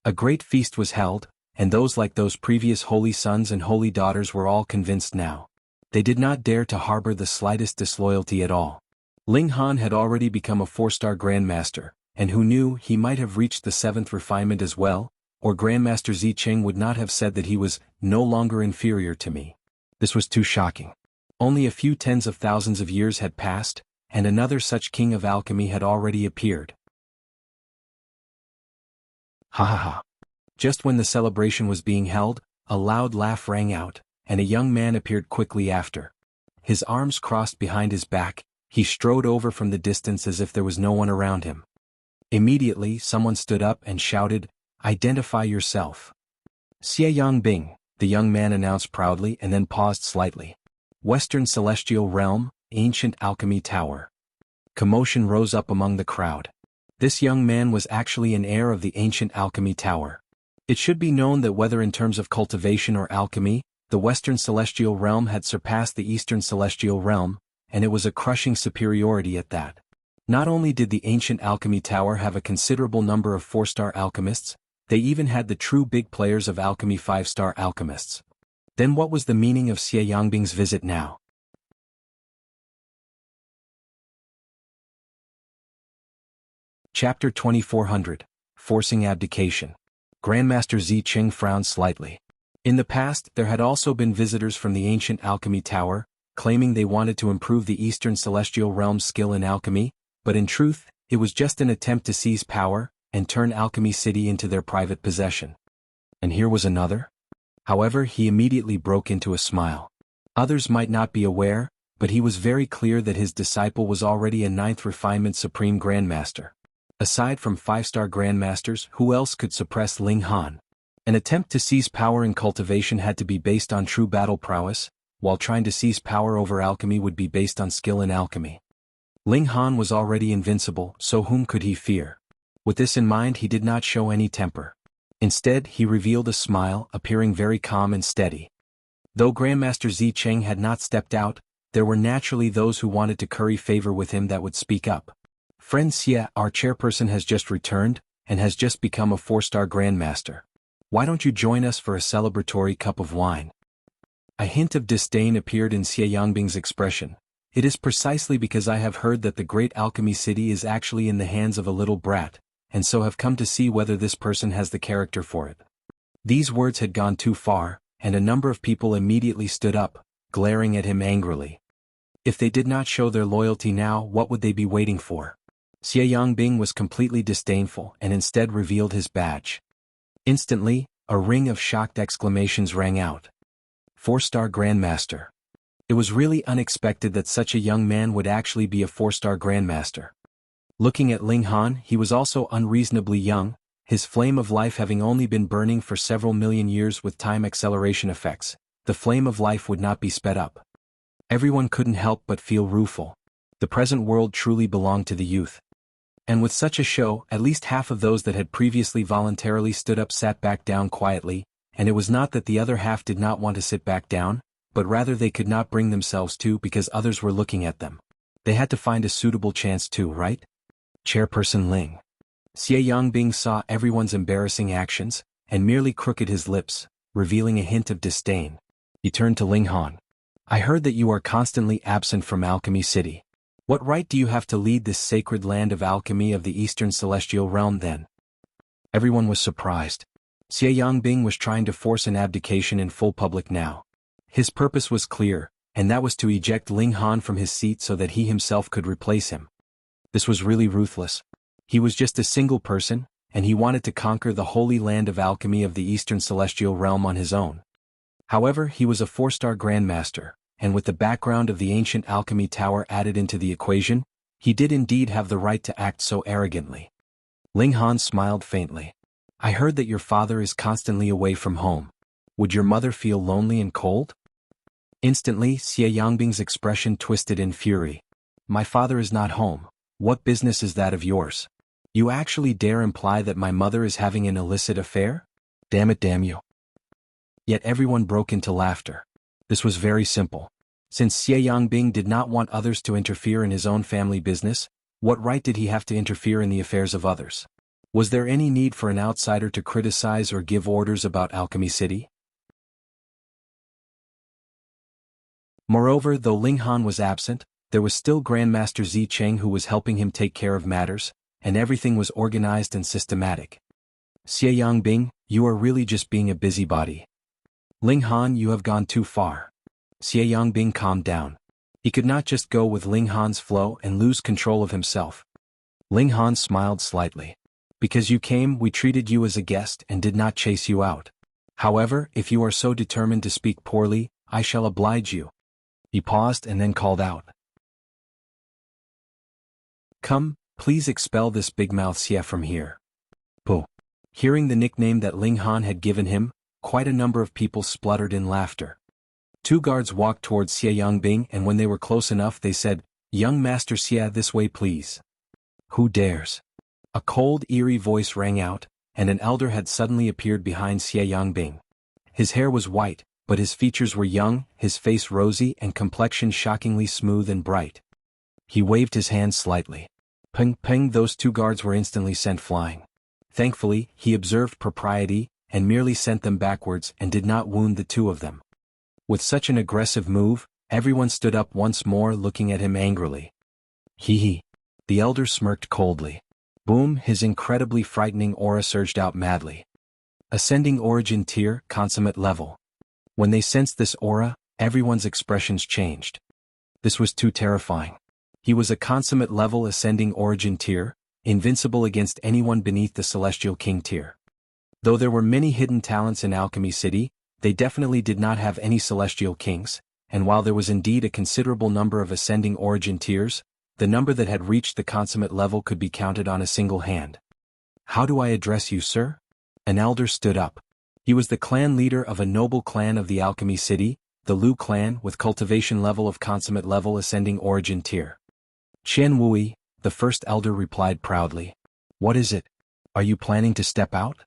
A great feast was held, and those like those previous holy sons and holy daughters were all convinced now. They did not dare to harbor the slightest disloyalty at all. Ling Han had already become a 4-star Grandmaster, and who knew, he might have reached the 7th refinement as well, or Grandmaster Zicheng would not have said that he was no longer inferior to me. This was too shocking. Only a few tens of thousands of years had passed, and another such king of alchemy had already appeared. Ha ha ha. Just when the celebration was being held, a loud laugh rang out, and a young man appeared quickly after. His arms crossed behind his back, he strode over from the distance as if there was no one around him. Immediately, someone stood up and shouted, "Identify yourself." "Xie Yangbing," the young man announced proudly and then paused slightly. "Western Celestial Realm, Ancient Alchemy Tower." Commotion rose up among the crowd. This young man was actually an heir of the Ancient Alchemy Tower. It should be known that whether in terms of cultivation or alchemy, the Western Celestial Realm had surpassed the Eastern Celestial Realm, and it was a crushing superiority at that. Not only did the Ancient Alchemy Tower have a considerable number of 4-star alchemists, they even had the true big players of alchemy 5-star alchemists. Then what was the meaning of Xie Yangbing's visit now? Chapter 2400, Forcing Abdication. Grandmaster Zicheng frowned slightly. In the past, there had also been visitors from the Ancient Alchemy Tower, claiming they wanted to improve the Eastern Celestial Realm's skill in alchemy, but in truth, it was just an attempt to seize power and turn Alchemy City into their private possession. And here was another? However, he immediately broke into a smile. Others might not be aware, but he was very clear that his disciple was already a 9th refinement Supreme Grandmaster. Aside from 5-star Grandmasters, who else could suppress Ling Han? An attempt to seize power in cultivation had to be based on true battle prowess, while trying to seize power over alchemy would be based on skill in alchemy. Ling Han was already invincible, so whom could he fear? With this in mind, he did not show any temper. Instead, he revealed a smile, appearing very calm and steady. Though Grandmaster Zicheng had not stepped out, there were naturally those who wanted to curry favor with him that would speak up. "Friend Xie, our chairperson has just returned, and has just become a 4-star Grandmaster. Why don't you join us for a celebratory cup of wine?" A hint of disdain appeared in Xie Yangbing's expression. "It is precisely because I have heard that the great Alchemy City is actually in the hands of a little brat, and so have come to see whether this person has the character for it." These words had gone too far, and a number of people immediately stood up, glaring at him angrily. If they did not show their loyalty now, what would they be waiting for? Xie Yangbing was completely disdainful and instead revealed his badge. Instantly, a ring of shocked exclamations rang out. 4-star Grandmaster. It was really unexpected that such a young man would actually be a 4-star Grandmaster. Looking at Ling Han, he was also unreasonably young, his flame of life having only been burning for several million years with time acceleration effects, the flame of life would not be sped up. Everyone couldn't help but feel rueful. The present world truly belonged to the youth. And with such a show, at least half of those that had previously voluntarily stood up sat back down quietly, and it was not that the other half did not want to sit back down, but rather they could not bring themselves to because others were looking at them. They had to find a suitable chance too, right? Chairperson Ling. Xie Yangbing saw everyone's embarrassing actions, and merely crooked his lips, revealing a hint of disdain. He turned to Ling Han. I heard that you are constantly absent from Alchemy City. What right do you have to lead this sacred land of alchemy of the Eastern Celestial Realm then? Everyone was surprised. Xie Yangbing was trying to force an abdication in full public now. His purpose was clear, and that was to eject Ling Han from his seat so that he himself could replace him. This was really ruthless. He was just a single person, and he wanted to conquer the holy land of alchemy of the Eastern Celestial Realm on his own. However, he was a 4-star Grandmaster, and with the background of the ancient alchemy tower added into the equation, he did indeed have the right to act so arrogantly. Ling Han smiled faintly. I heard that your father is constantly away from home. Would your mother feel lonely and cold? Instantly, Xie Yangbing's expression twisted in fury. My father is not home. What business is that of yours? You actually dare imply that my mother is having an illicit affair? Damn it, damn you. Yet everyone broke into laughter. This was very simple. Since Xie Yangbing did not want others to interfere in his own family business, what right did he have to interfere in the affairs of others? Was there any need for an outsider to criticize or give orders about Alchemy City? Moreover, though Ling Han was absent, there was still Grandmaster Zi Cheng who was helping him take care of matters, and everything was organized and systematic. Xie Yangbing, you are really just being a busybody. Ling Han, you have gone too far. Xie Yangbing calmed down. He could not just go with Ling Han's flow and lose control of himself. Ling Han smiled slightly. Because you came, we treated you as a guest and did not chase you out. However, if you are so determined to speak poorly, I shall oblige you. He paused and then called out. Come, please expel this big-mouth Xie from here. Pooh. Hearing the nickname that Ling Han had given him, quite a number of people spluttered in laughter. 2 guards walked towards Xie Yangbing, and when they were close enough they said, Young Master Xie, this way please. Who dares? A cold, eerie voice rang out, and an elder had suddenly appeared behind Xie Yangbing. His hair was white, but his features were young, his face rosy and complexion shockingly smooth and bright. He waved his hand slightly. Ping, ping, those 2 guards were instantly sent flying. Thankfully, he observed propriety, and merely sent them backwards and did not wound the 2 of them. With such an aggressive move, everyone stood up once more looking at him angrily. Hee hee. The elder smirked coldly. Boom, his incredibly frightening aura surged out madly. Ascending origin tier, consummate level. When they sensed this aura, everyone's expressions changed. This was too terrifying. He was a consummate level ascending origin tier, invincible against anyone beneath the Celestial King tier. Though there were many hidden talents in Alchemy City, they definitely did not have any Celestial Kings, and while there was indeed a considerable number of ascending origin tiers, the number that had reached the consummate level could be counted on a single hand. How do I address you, sir? An elder stood up. He was the clan leader of a noble clan of the Alchemy City, the Lu clan with cultivation level of consummate level ascending origin tier. Chen Wui, the first elder replied proudly. What is it? Are you planning to step out?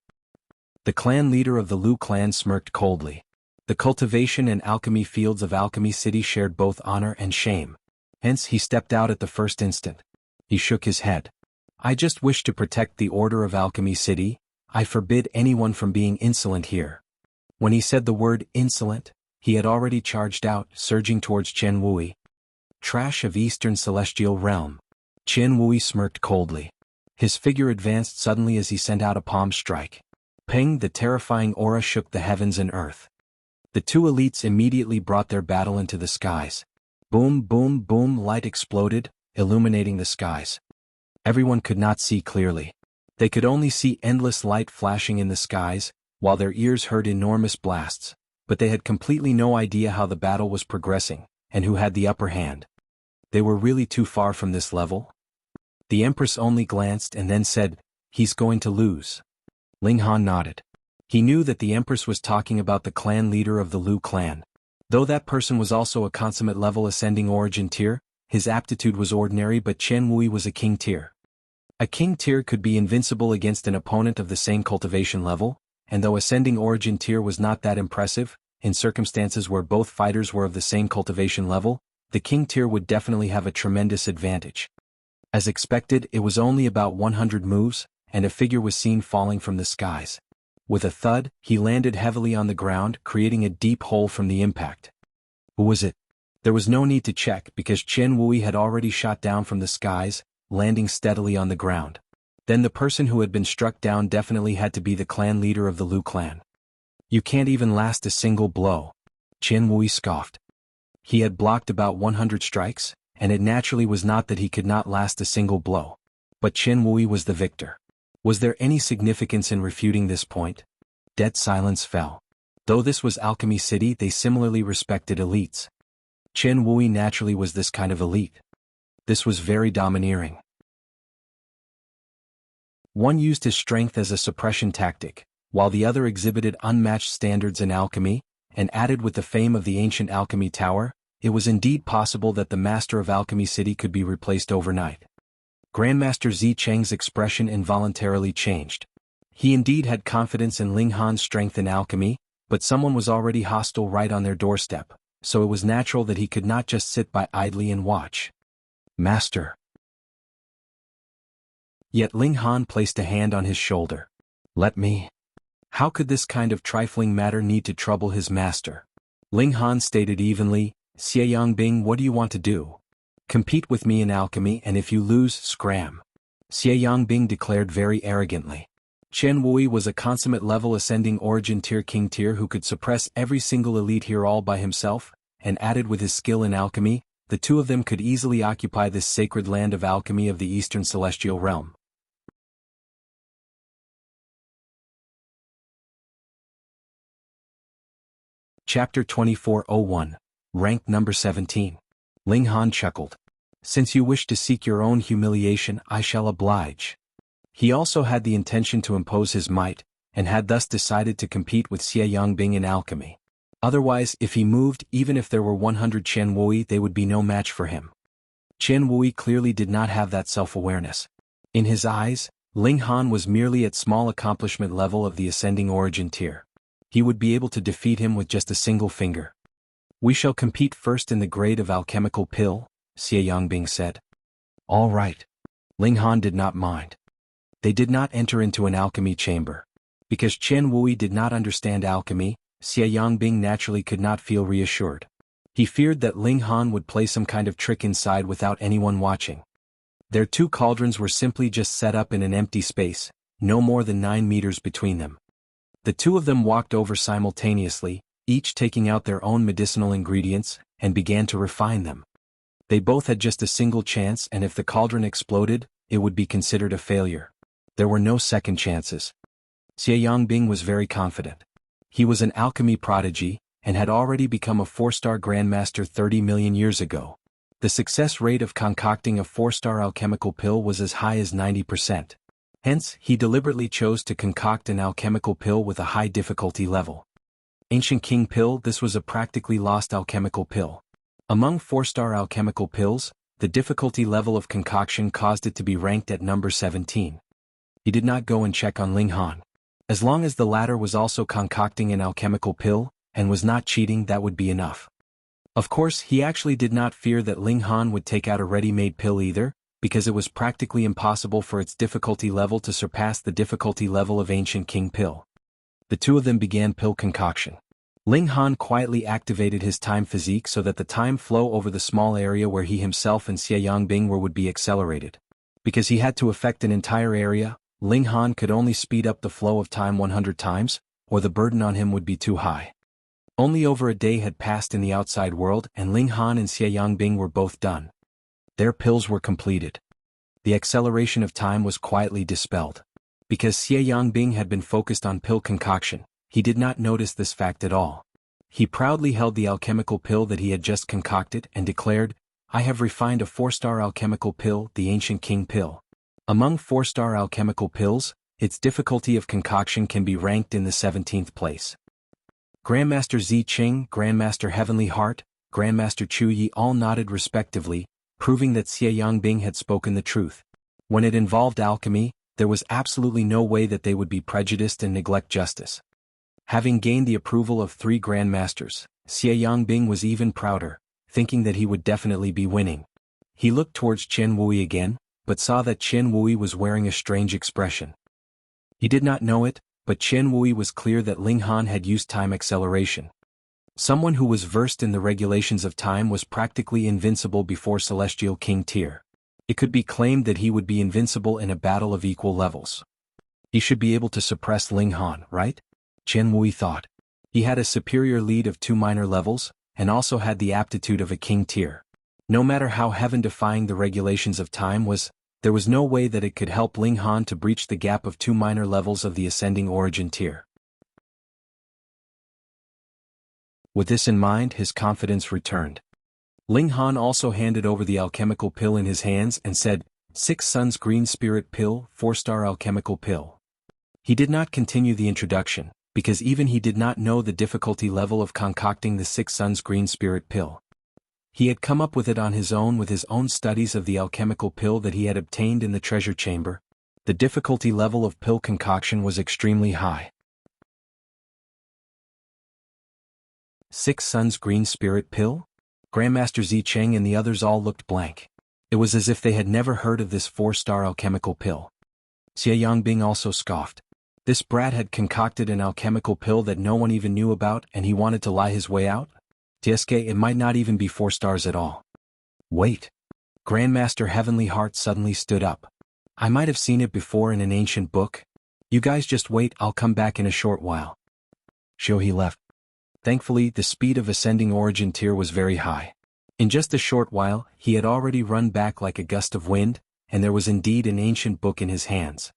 The clan leader of the Lu clan smirked coldly. The cultivation and alchemy fields of Alchemy City shared both honor and shame. Hence he stepped out at the first instant. He shook his head. I just wish to protect the order of Alchemy City. I forbid anyone from being insolent here. When he said the word insolent, he had already charged out, surging towards Chen Wui. Trash of Eastern Celestial Realm. Chen Wui smirked coldly. His figure advanced suddenly as he sent out a palm strike. Ping, the terrifying aura shook the heavens and earth. The 2 elites immediately brought their battle into the skies. Boom, boom, boom, light exploded, illuminating the skies. Everyone could not see clearly. They could only see endless light flashing in the skies, while their ears heard enormous blasts, but they had completely no idea how the battle was progressing, and who had the upper hand. They were really too far from this level? The Empress only glanced and then said, he's going to lose. Ling Han nodded. He knew that the Empress was talking about the clan leader of the Lu clan. Though that person was also a consummate level ascending origin tier, his aptitude was ordinary, but Chen Wui was a king tier. A king tier could be invincible against an opponent of the same cultivation level, and though ascending origin tier was not that impressive, in circumstances where both fighters were of the same cultivation level, the king tier would definitely have a tremendous advantage. As expected, it was only about 100 moves, and a figure was seen falling from the skies. With a thud, he landed heavily on the ground, creating a deep hole from the impact. Who was it? There was no need to check because Chen Wui had already shot down from the skies, landing steadily on the ground. Then the person who had been struck down definitely had to be the clan leader of the Lu clan. You can't even last a single blow. Chen Wui scoffed. He had blocked about 100 strikes, and it naturally was not that he could not last a single blow. But Chen Wui was the victor. Was there any significance in refuting this point? Dead silence fell. Though this was Alchemy City, they similarly respected elites. Chen Wui naturally was this kind of elite. This was very domineering. One used his strength as a suppression tactic, while the other exhibited unmatched standards in alchemy, and added with the fame of the ancient alchemy tower, it was indeed possible that the master of Alchemy City could be replaced overnight. Grandmaster Zi Cheng's expression involuntarily changed. He indeed had confidence in Ling Han's strength in alchemy, but someone was already hostile right on their doorstep, so it was natural that he could not just sit by idly and watch. Master. Yet Ling Han placed a hand on his shoulder. Let me. How could this kind of trifling matter need to trouble his master? Ling Han stated evenly, Xie Yangbing, what do you want to do? Compete with me in alchemy, and if you lose, scram. Xie Yangbing declared very arrogantly. Chen Wui was a consummate level ascending origin tier king tier who could suppress every single elite here all by himself, and added with his skill in alchemy, the two of them could easily occupy this sacred land of alchemy of the Eastern Celestial Realm. Chapter 2401. Rank number 17. Ling Han chuckled. Since you wish to seek your own humiliation, I shall oblige. He also had the intention to impose his might, and had thus decided to compete with Xie Yangbing in alchemy. Otherwise, if he moved, even if there were 100 Chen Wui, they would be no match for him. Chen Wui clearly did not have that self-awareness. In his eyes, Ling Han was merely at small accomplishment level of the ascending origin tier. He would be able to defeat him with just a single finger. We shall compete first in the grade of alchemical pill, Xie Yangbing said. All right. Ling Han did not mind. They did not enter into an alchemy chamber. Because Chen Wui did not understand alchemy, Xie Yangbing naturally could not feel reassured. He feared that Ling Han would play some kind of trick inside without anyone watching. Their two cauldrons were simply just set up in an empty space, no more than 9 meters between them. The two of them walked over simultaneously, each taking out their own medicinal ingredients, and began to refine them. They both had just a single chance, and if the cauldron exploded, it would be considered a failure. There were no second chances. Xie Yangbing was very confident. He was an alchemy prodigy, and had already become a 4-star grandmaster 30 million years ago. The success rate of concocting a 4-star alchemical pill was as high as 90%. Hence, he deliberately chose to concoct an alchemical pill with a high difficulty level. Ancient King Pill. This was a practically lost alchemical pill. Among 4-star alchemical pills, the difficulty level of concoction caused it to be ranked at number 17. He did not go and check on Ling Han. As long as the latter was also concocting an alchemical pill, and was not cheating, that would be enough. Of course, he actually did not fear that Ling Han would take out a ready-made pill either, because it was practically impossible for its difficulty level to surpass the difficulty level of Ancient King Pill. The two of them began pill concoction. Ling Han quietly activated his time physique so that the time flow over the small area where he himself and Xie Yangbing were would be accelerated. Because he had to affect an entire area, Ling Han could only speed up the flow of time 100 times, or the burden on him would be too high. Only over a day had passed in the outside world, and Ling Han and Xie Yangbing were both done. Their pills were completed. The acceleration of time was quietly dispelled. Because Xie Yangbing had been focused on pill concoction, he did not notice this fact at all. He proudly held the alchemical pill that he had just concocted and declared, I have refined a 4-star alchemical pill, the Ancient King Pill. Among 4-star alchemical pills, its difficulty of concoction can be ranked in the 17th place. Grandmaster Zi Qing, Grandmaster Heavenly Heart, Grandmaster Chu Yi all nodded respectively, proving that Xie Yangbing had spoken the truth. When it involved alchemy, there was absolutely no way that they would be prejudiced and neglect justice. Having gained the approval of 3 grandmasters, Xie Yangbing was even prouder, thinking that he would definitely be winning. He looked towards Chen Wui again, but saw that Chen Wui was wearing a strange expression. He did not know it, but Chen Wui was clear that Ling Han had used time acceleration. Someone who was versed in the regulations of time was practically invincible before Celestial King tier. It could be claimed that he would be invincible in a battle of equal levels. He should be able to suppress Ling Han, right? Chen Wui thought. He had a superior lead of 2 minor levels, and also had the aptitude of a king tier. No matter how heaven-defying the regulations of time was, there was no way that it could help Ling Han to breach the gap of 2 minor levels of the ascending origin tier. With this in mind, his confidence returned. Ling Han also handed over the alchemical pill in his hands and said, 6 Suns Green Spirit Pill, 4-star alchemical pill. He did not continue the introduction, because even he did not know the difficulty level of concocting the 6 Suns Green Spirit Pill. He had come up with it on his own with his own studies of the alchemical pill that he had obtained in the treasure chamber. The difficulty level of pill concoction was extremely high. 6 Suns Green Spirit Pill? Grandmaster Zi Cheng and the others all looked blank. It was as if they had never heard of this 4-star alchemical pill. Xie Yangbing also scoffed. This brat had concocted an alchemical pill that no one even knew about and he wanted to lie his way out? Tsk, it might not even be 4 stars at all. Wait. Grandmaster Heavenly Heart suddenly stood up. I might have seen it before in an ancient book. You guys just wait, I'll come back in a short while. He left. Thankfully, the speed of ascending origin tier was very high. In just a short while, he had already run back like a gust of wind, and there was indeed an ancient book in his hands.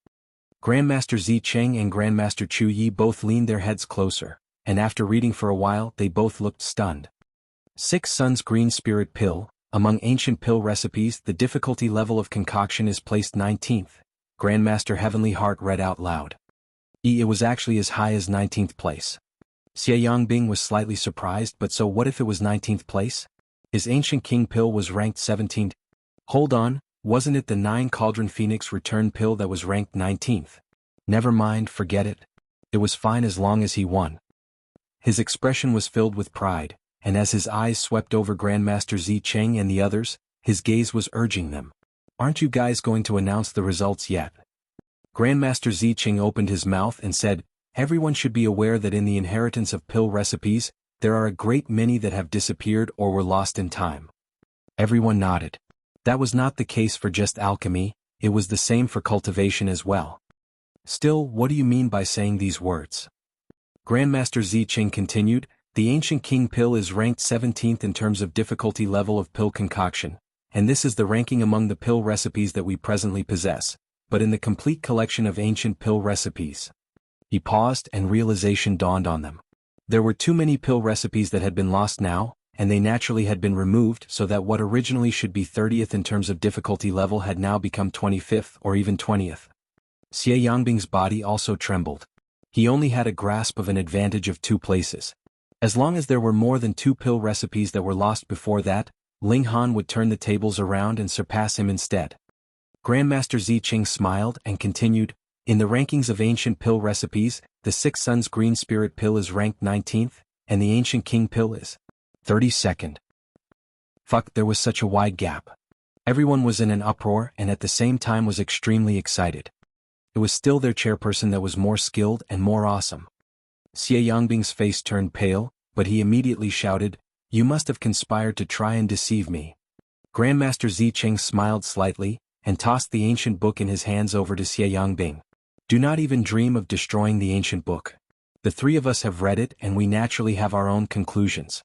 Grandmaster Zi Cheng and Grandmaster Chu Yi both leaned their heads closer, and after reading for a while, they both looked stunned. 6 Suns Green Spirit Pill. Among ancient pill recipes, the difficulty level of concoction is placed 19th. Grandmaster Heavenly Heart read out loud. It was actually as high as 19th place. Xie Yangbing was slightly surprised, but so what if it was 19th place? His ancient king pill was ranked 17th. Hold on, wasn't it the 9 Cauldron Phoenix return pill that was ranked 19th? Never mind, forget it. It was fine as long as he won. His expression was filled with pride, and as his eyes swept over Grandmaster Zi Cheng and the others, his gaze was urging them. Aren't you guys going to announce the results yet? Grandmaster Zi Cheng opened his mouth and said, everyone should be aware that in the inheritance of pill recipes, there are a great many that have disappeared or were lost in time. Everyone nodded. That was not the case for just alchemy, it was the same for cultivation as well. Still, what do you mean by saying these words? Grandmaster Zi Cheng continued, the ancient king pill is ranked 17th in terms of difficulty level of pill concoction, and this is the ranking among the pill recipes that we presently possess, but in the complete collection of ancient pill recipes. He paused and realization dawned on them. There were too many pill recipes that had been lost now, and they naturally had been removed so that what originally should be 30th in terms of difficulty level had now become 25th or even 20th. Xie Yangbing's body also trembled. He only had a grasp of an advantage of 2 places. As long as there were more than 2 pill recipes that were lost before that, Ling Han would turn the tables around and surpass him instead. Grandmaster Zi Qing smiled and continued, in the rankings of ancient pill recipes, the 6 Suns Green Spirit Pill is ranked 19th, and the ancient King Pill is 32nd. Fuck, there was such a wide gap. Everyone was in an uproar and at the same time was extremely excited. It was still their chairperson that was more skilled and more awesome. Xie Yangbing's face turned pale, but he immediately shouted, you must have conspired to try and deceive me. Grandmaster Zi Qing smiled slightly, and tossed the ancient book in his hands over to Xie Yangbing. Do not even dream of destroying the ancient book. The 3 of us have read it and we naturally have our own conclusions.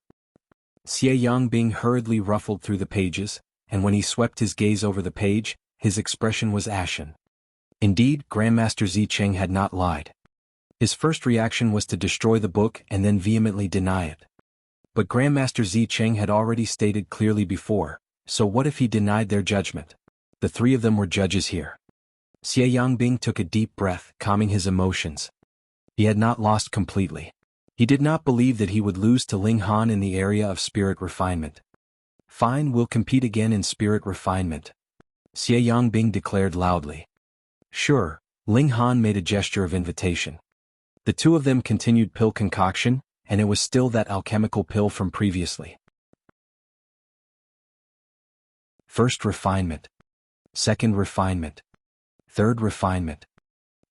Xie Yangbing hurriedly ruffled through the pages, and when he swept his gaze over the page, his expression was ashen. Indeed, Grandmaster Zi Cheng had not lied. His first reaction was to destroy the book and then vehemently deny it. But Grandmaster Zi Cheng had already stated clearly before, so what if he denied their judgment? The 3 of them were judges here. Xie Yangbing took a deep breath, calming his emotions. He had not lost completely. He did not believe that he would lose to Ling Han in the area of spirit refinement. Fine, we'll compete again in spirit refinement, Xie Yangbing declared loudly. Sure, Ling Han made a gesture of invitation. The two of them continued pill concoction, and it was still that alchemical pill from previously. First refinement. Second refinement. Third refinement.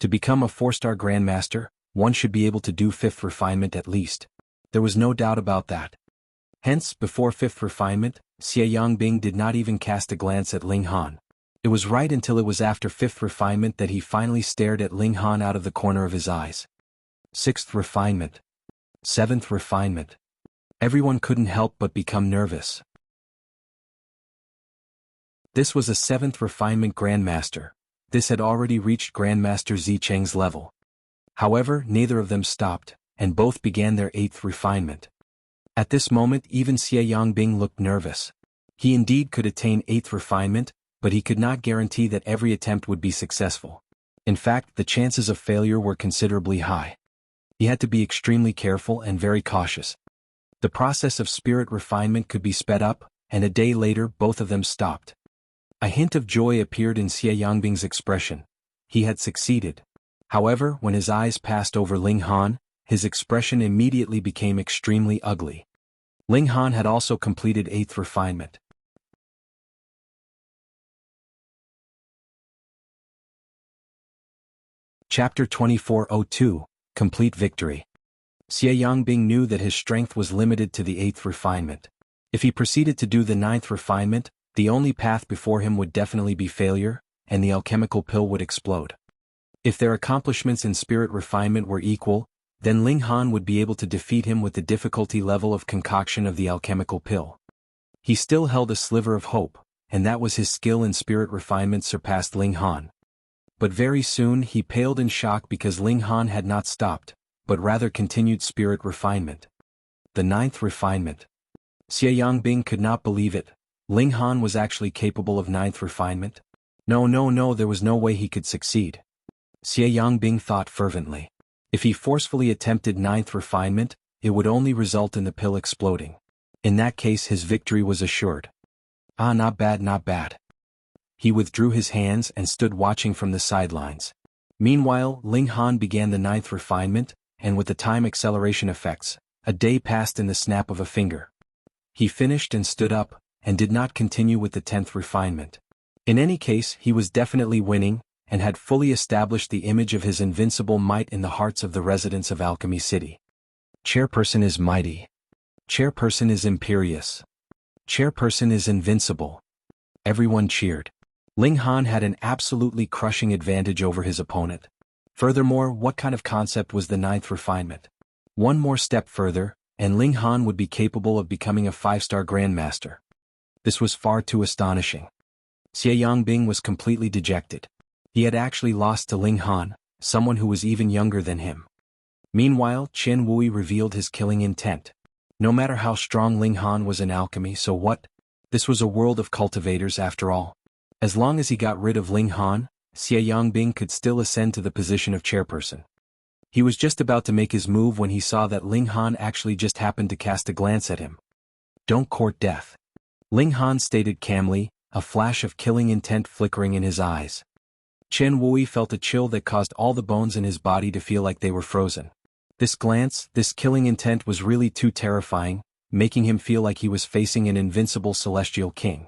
To become a 4-star Grandmaster, one should be able to do 5th refinement at least. There was no doubt about that. Hence, before 5th refinement, Xie Yangbing did not even cast a glance at Ling Han. It was right until it was after 5th refinement that he finally stared at Ling Han out of the corner of his eyes. 6th refinement. 7th refinement. Everyone couldn't help but become nervous. This was a 7th refinement Grandmaster. This had already reached Grandmaster Zicheng's level. However, neither of them stopped, and both began their 8th refinement. At this moment even Xie Yangbing looked nervous. He indeed could attain 8th refinement, but he could not guarantee that every attempt would be successful. In fact, the chances of failure were considerably high. He had to be extremely careful and very cautious. The process of spirit refinement could be sped up, and a day later both of them stopped. A hint of joy appeared in Xie Yangbing's expression. He had succeeded. However, when his eyes passed over Ling Han, his expression immediately became extremely ugly. Ling Han had also completed 8th refinement. Chapter 2402, Complete Victory. Xie Yangbing knew that his strength was limited to the 8th refinement. If he proceeded to do the 9th refinement, the only path before him would definitely be failure, and the alchemical pill would explode. If their accomplishments in spirit refinement were equal, then Ling Han would be able to defeat him with the difficulty level of concoction of the alchemical pill. He still held a sliver of hope, and that was his skill in spirit refinement surpassed Ling Han. But very soon he paled in shock because Ling Han had not stopped, but rather continued spirit refinement. The 9th refinement. Xie Yangbing could not believe it. Ling Han was actually capable of 9th refinement? No, there was no way he could succeed. Xie Yangbing thought fervently. If he forcefully attempted 9th refinement, it would only result in the pill exploding. In that case his victory was assured. Not bad. He withdrew his hands and stood watching from the sidelines. Meanwhile, Ling Han began the 9th refinement, and with the time acceleration effects, a day passed in the snap of a finger. He finished and stood up, and did not continue with the 10th refinement. In any case, he was definitely winning, and had fully established the image of his invincible might in the hearts of the residents of Alchemy City. Chairperson is mighty. Chairperson is imperious. Chairperson is invincible. Everyone cheered. Ling Han had an absolutely crushing advantage over his opponent. Furthermore, what kind of concept was the 9th refinement? One more step further, and Ling Han would be capable of becoming a 5-star Grandmaster. This was far too astonishing. Xie Yangbing was completely dejected. He had actually lost to Ling Han, someone who was even younger than him. Meanwhile, Chen Wui revealed his killing intent. No matter how strong Ling Han was in alchemy, so what? This was a world of cultivators after all. As long as he got rid of Ling Han, Xie Yangbing could still ascend to the position of chairperson. He was just about to make his move when he saw that Ling Han actually just happened to cast a glance at him. Don't court death. Ling Han stated calmly, a flash of killing intent flickering in his eyes. Chen Wui felt a chill that caused all the bones in his body to feel like they were frozen. This glance, this killing intent was really too terrifying, making him feel like he was facing an invincible celestial king.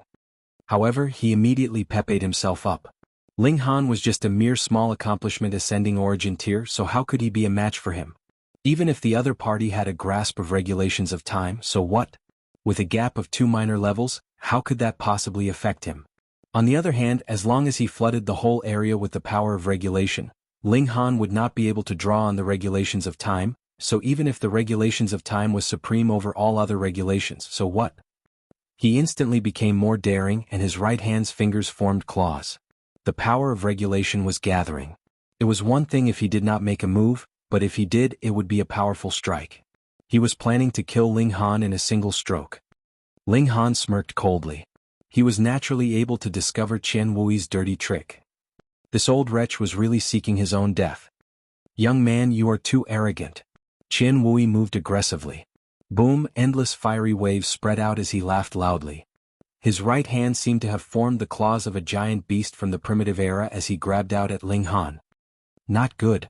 However, he immediately pepped himself up. Ling Han was just a mere small accomplishment ascending origin tier, so how could he be a match for him? Even if the other party had a grasp of regulations of time, so what? With a gap of 2 minor levels, how could that possibly affect him? On the other hand, as long as he flooded the whole area with the power of regulation, Ling Han would not be able to draw on the regulations of time, so even if the regulations of time was supreme over all other regulations, so what? He instantly became more daring and his right hand's fingers formed claws. The power of regulation was gathering. It was one thing if he did not make a move, but if he did, it would be a powerful strike. He was planning to kill Ling Han in a single stroke. Ling Han smirked coldly. He was naturally able to discover Chen Wui's dirty trick. This old wretch was really seeking his own death. Young man, you are too arrogant. Qian Wui moved aggressively. Boom, endless fiery waves spread out as he laughed loudly. His right hand seemed to have formed the claws of a giant beast from the primitive era as he grabbed out at Ling Han. Not good.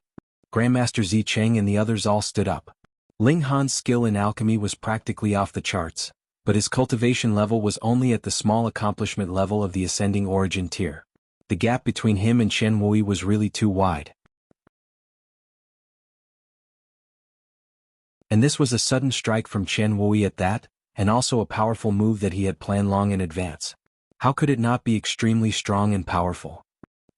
Grandmaster Zi Cheng and the others all stood up. Ling Han's skill in alchemy was practically off the charts, but his cultivation level was only at the small accomplishment level of the ascending origin tier. The gap between him and Qian Wui was really too wide. And this was a sudden strike from Qian Wui at that, and also a powerful move that he had planned long in advance. How could it not be extremely strong and powerful?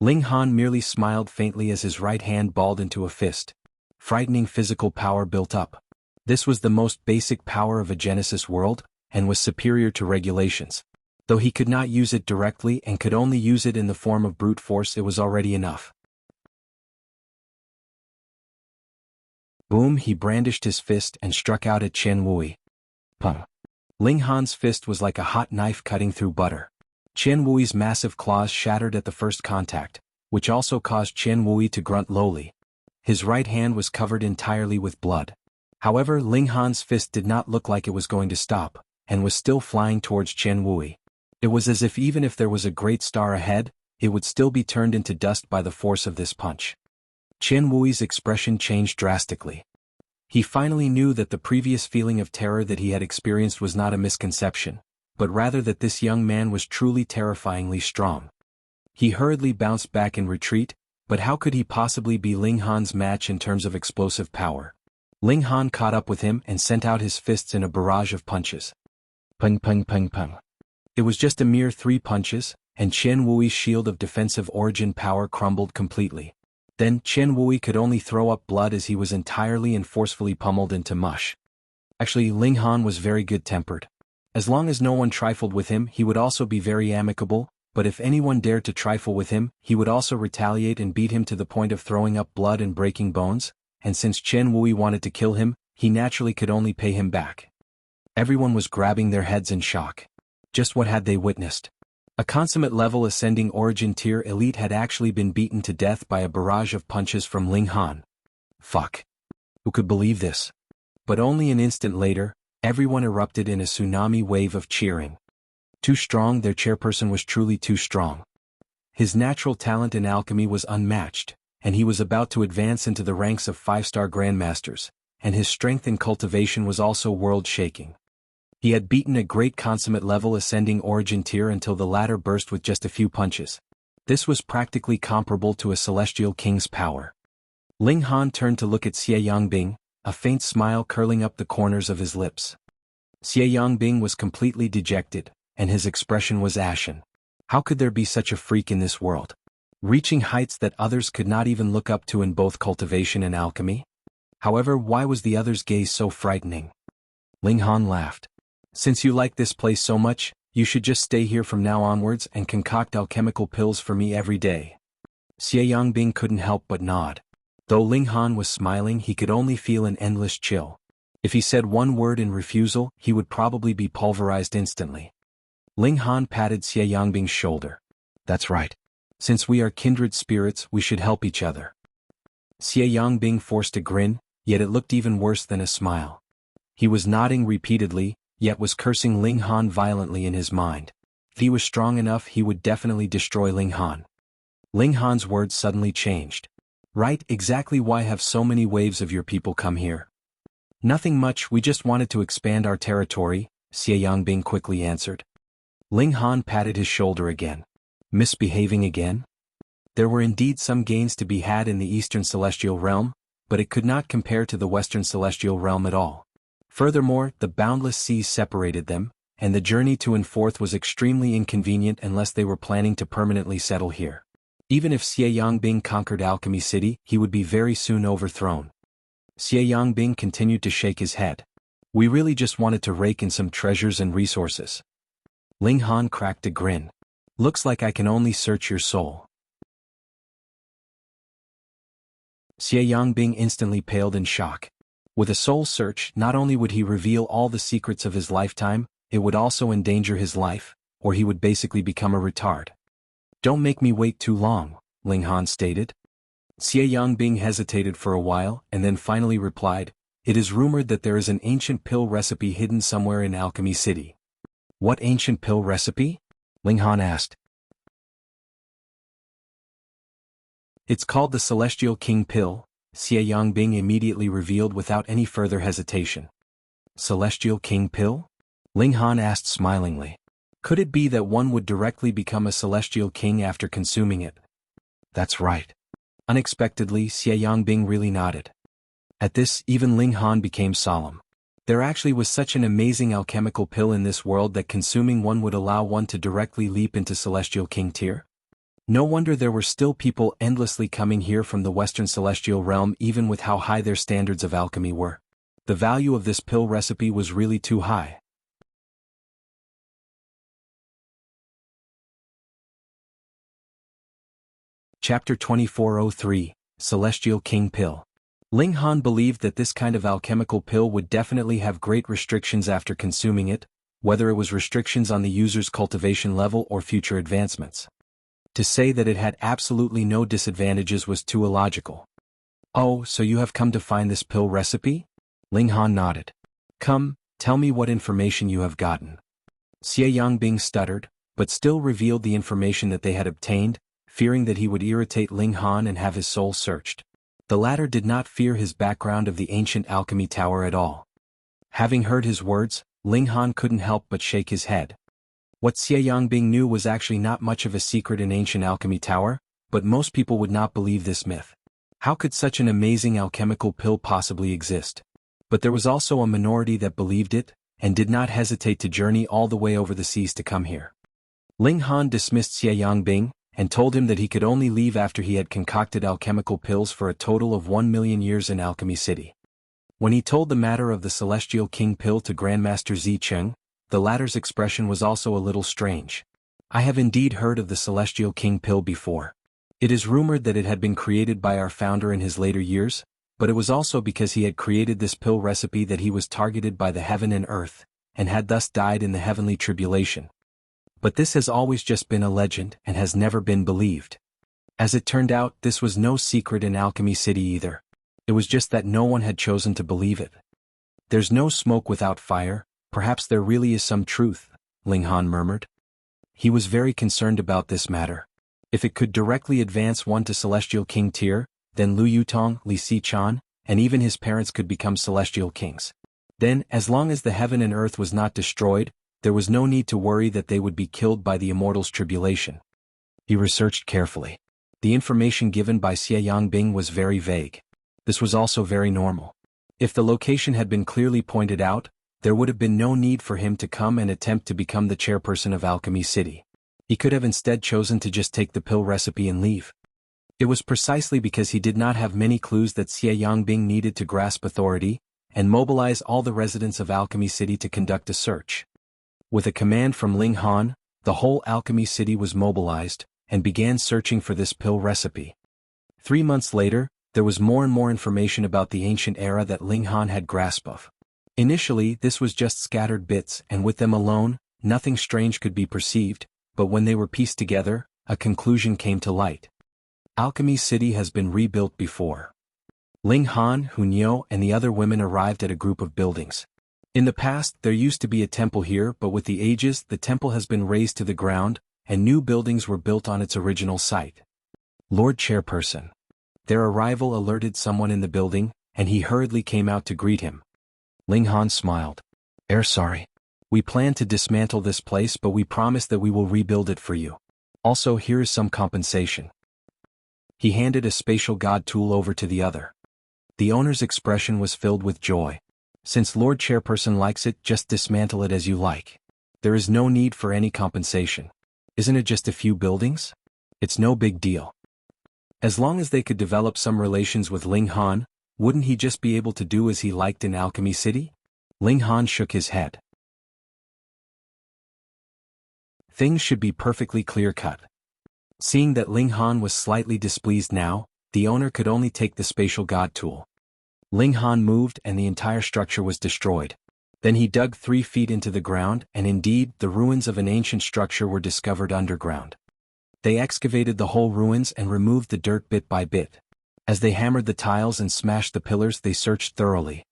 Ling Han merely smiled faintly as his right hand balled into a fist. Frightening physical power built up. This was the most basic power of a Genesis world, and was superior to regulations. Though he could not use it directly and could only use it in the form of brute force, it was already enough. Boom, he brandished his fist and struck out at Qian Wui. Pum. Ling Han's fist was like a hot knife cutting through butter. Qian Wui's massive claws shattered at the first contact, which also caused Qian Wui to grunt lowly. His right hand was covered entirely with blood. However, Ling Han's fist did not look like it was going to stop, and was still flying towards Qian Wui. It was as if even if there was a great star ahead, it would still be turned into dust by the force of this punch. Qian Wui's expression changed drastically. He finally knew that the previous feeling of terror that he had experienced was not a misconception, but rather that this young man was truly terrifyingly strong. He hurriedly bounced back in retreat, but how could he possibly be Ling Han's match in terms of explosive power? Ling Han caught up with him and sent out his fists in a barrage of punches. Pung pung pung pung. It was just a mere 3 punches, and Qian Wui's shield of defensive origin power crumbled completely. Then Qian Wui could only throw up blood as he was entirely and forcefully pummeled into mush. Actually, Ling Han was very good-tempered. As long as no one trifled with him, he would also be very amicable, but if anyone dared to trifle with him, he would also retaliate and beat him to the point of throwing up blood and breaking bones, and since Qian Wui wanted to kill him, he naturally could only pay him back. Everyone was grabbing their heads in shock. Just what had they witnessed? A consummate-level ascending origin tier elite had actually been beaten to death by a barrage of punches from Ling Han. Fuck. Who could believe this? But only an instant later, everyone erupted in a tsunami wave of cheering. Too strong, their chairperson was truly too strong. His natural talent in alchemy was unmatched, and he was about to advance into the ranks of 5-star grandmasters, and his strength in cultivation was also world-shaking. He had beaten a great consummate-level ascending origin tier until the latter burst with just a few punches. This was practically comparable to a celestial king's power. Ling Han turned to look at Xie Yangbing, a faint smile curling up the corners of his lips. Xie Yangbing was completely dejected, and his expression was ashen. How could there be such a freak in this world? Reaching heights that others could not even look up to in both cultivation and alchemy? However, why was the other's gaze so frightening? Ling Han laughed. Since you like this place so much, you should just stay here from now onwards and concoct alchemical pills for me every day. Xie Yangbing couldn't help but nod. Though Ling Han was smiling, he could only feel an endless chill. If he said one word in refusal, he would probably be pulverized instantly. Ling Han patted Xie Yangbing's shoulder. That's right. Since we are kindred spirits, we should help each other. Xie Yangbing forced a grin, yet it looked even worse than a smile. He was nodding repeatedly, yet was cursing Ling Han violently in his mind. If he was strong enough, he would definitely destroy Ling Han. Ling Han's words suddenly changed. Right, exactly. Why have so many waves of your people come here? Nothing much, we just wanted to expand our territory, Xie Yangbing quickly answered. Ling Han patted his shoulder again. Misbehaving again? There were indeed some gains to be had in the Eastern Celestial Realm, but it could not compare to the Western Celestial Realm at all. Furthermore, the boundless seas separated them, and the journey to and forth was extremely inconvenient unless they were planning to permanently settle here. Even if Xie Yangbing conquered Alchemy City, he would be very soon overthrown. Xie Yangbing continued to shake his head. We really just wanted to rake in some treasures and resources. Ling Han cracked a grin. Looks like I can only search your soul. Xie Yangbing instantly paled in shock. With a soul search, not only would he reveal all the secrets of his lifetime, it would also endanger his life, or he would basically become a retard. Don't make me wait too long, Ling Han stated. Xie Yangbing hesitated for a while and then finally replied, "It is rumored that there is an ancient pill recipe hidden somewhere in Alchemy City." "What ancient pill recipe?" Ling Han asked. "It's called the Celestial King Pill," Xie Yangbing immediately revealed without any further hesitation. "Celestial King Pill?" Ling Han asked smilingly. "Could it be that one would directly become a Celestial King after consuming it?" "That's right." Unexpectedly, Xie Yangbing really nodded. At this, even Ling Han became solemn. There actually was such an amazing alchemical pill in this world that consuming one would allow one to directly leap into Celestial King tier? No wonder there were still people endlessly coming here from the Western Celestial Realm even with how high their standards of alchemy were. The value of this pill recipe was really too high. Chapter 2403, Celestial King Pill. Ling Han believed that this kind of alchemical pill would definitely have great restrictions after consuming it, whether it was restrictions on the user's cultivation level or future advancements. To say that it had absolutely no disadvantages was too illogical. "Oh, so you have come to find this pill recipe?" Ling Han nodded. "Come, tell me what information you have gotten." Xie Yangbing stuttered, but still revealed the information that they had obtained, fearing that he would irritate Ling Han and have his soul searched. The latter did not fear his background of the ancient alchemy tower at all. Having heard his words, Ling Han couldn't help but shake his head. What Xie Yangbing knew was actually not much of a secret in ancient alchemy tower, but most people would not believe this myth. How could such an amazing alchemical pill possibly exist? But there was also a minority that believed it, and did not hesitate to journey all the way over the seas to come here. Ling Han dismissed Xie Yangbing, and told him that he could only leave after he had concocted alchemical pills for a total of 1 million years in Alchemy City. When he told the matter of the Celestial King Pill to Grandmaster Zicheng, the latter's expression was also a little strange. "I have indeed heard of the Celestial King Pill before. It is rumored that it had been created by our founder in his later years, but it was also because he had created this pill recipe that he was targeted by the heaven and earth, and had thus died in the heavenly tribulation. But this has always just been a legend and has never been believed. As it turned out, this was no secret in Alchemy City either. It was just that no one had chosen to believe it." "There's no smoke without fire, perhaps there really is some truth," Ling Han murmured. He was very concerned about this matter. If it could directly advance one to Celestial King tier, then Lu Yutong, Li Xichan, and even his parents could become Celestial Kings. Then, as long as the heaven and earth was not destroyed, there was no need to worry that they would be killed by the Immortals' tribulation. He researched carefully. The information given by Xie Yangbing was very vague. This was also very normal. If the location had been clearly pointed out, there would have been no need for him to come and attempt to become the chairperson of Alchemy City. He could have instead chosen to just take the pill recipe and leave. It was precisely because he did not have many clues that Xie Yangbing needed to grasp authority, and mobilize all the residents of Alchemy City to conduct a search. With a command from Ling Han, the whole Alchemy City was mobilized, and began searching for this pill recipe. 3 months later, there was more and more information about the ancient era that Ling Han had grasp of. Initially, this was just scattered bits, and with them alone, nothing strange could be perceived, but when they were pieced together, a conclusion came to light. Alchemy City has been rebuilt before. Ling Han, Hunyo, and the other women arrived at a group of buildings. In the past, there used to be a temple here, but with the ages, the temple has been razed to the ground, and new buildings were built on its original site. "Lord Chairperson." Their arrival alerted someone in the building, and he hurriedly came out to greet him. Ling Han smiled. Sorry. We plan to dismantle this place, but we promise that we will rebuild it for you. Also, here is some compensation." He handed a spatial god tool over to the other. The owner's expression was filled with joy. "Since Lord Chairperson likes it, just dismantle it as you like. There is no need for any compensation. Isn't it just a few buildings? It's no big deal." As long as they could develop some relations with Ling Han, wouldn't he just be able to do as he liked in Alchemy City? Ling Han shook his head. Things should be perfectly clear-cut. Seeing that Ling Han was slightly displeased now, the owner could only take the spatial god tool. Ling Han moved and the entire structure was destroyed. Then he dug 3 feet into the ground, and indeed, the ruins of an ancient structure were discovered underground. They excavated the whole ruins and removed the dirt bit by bit. As they hammered the tiles and smashed the pillars, they searched thoroughly.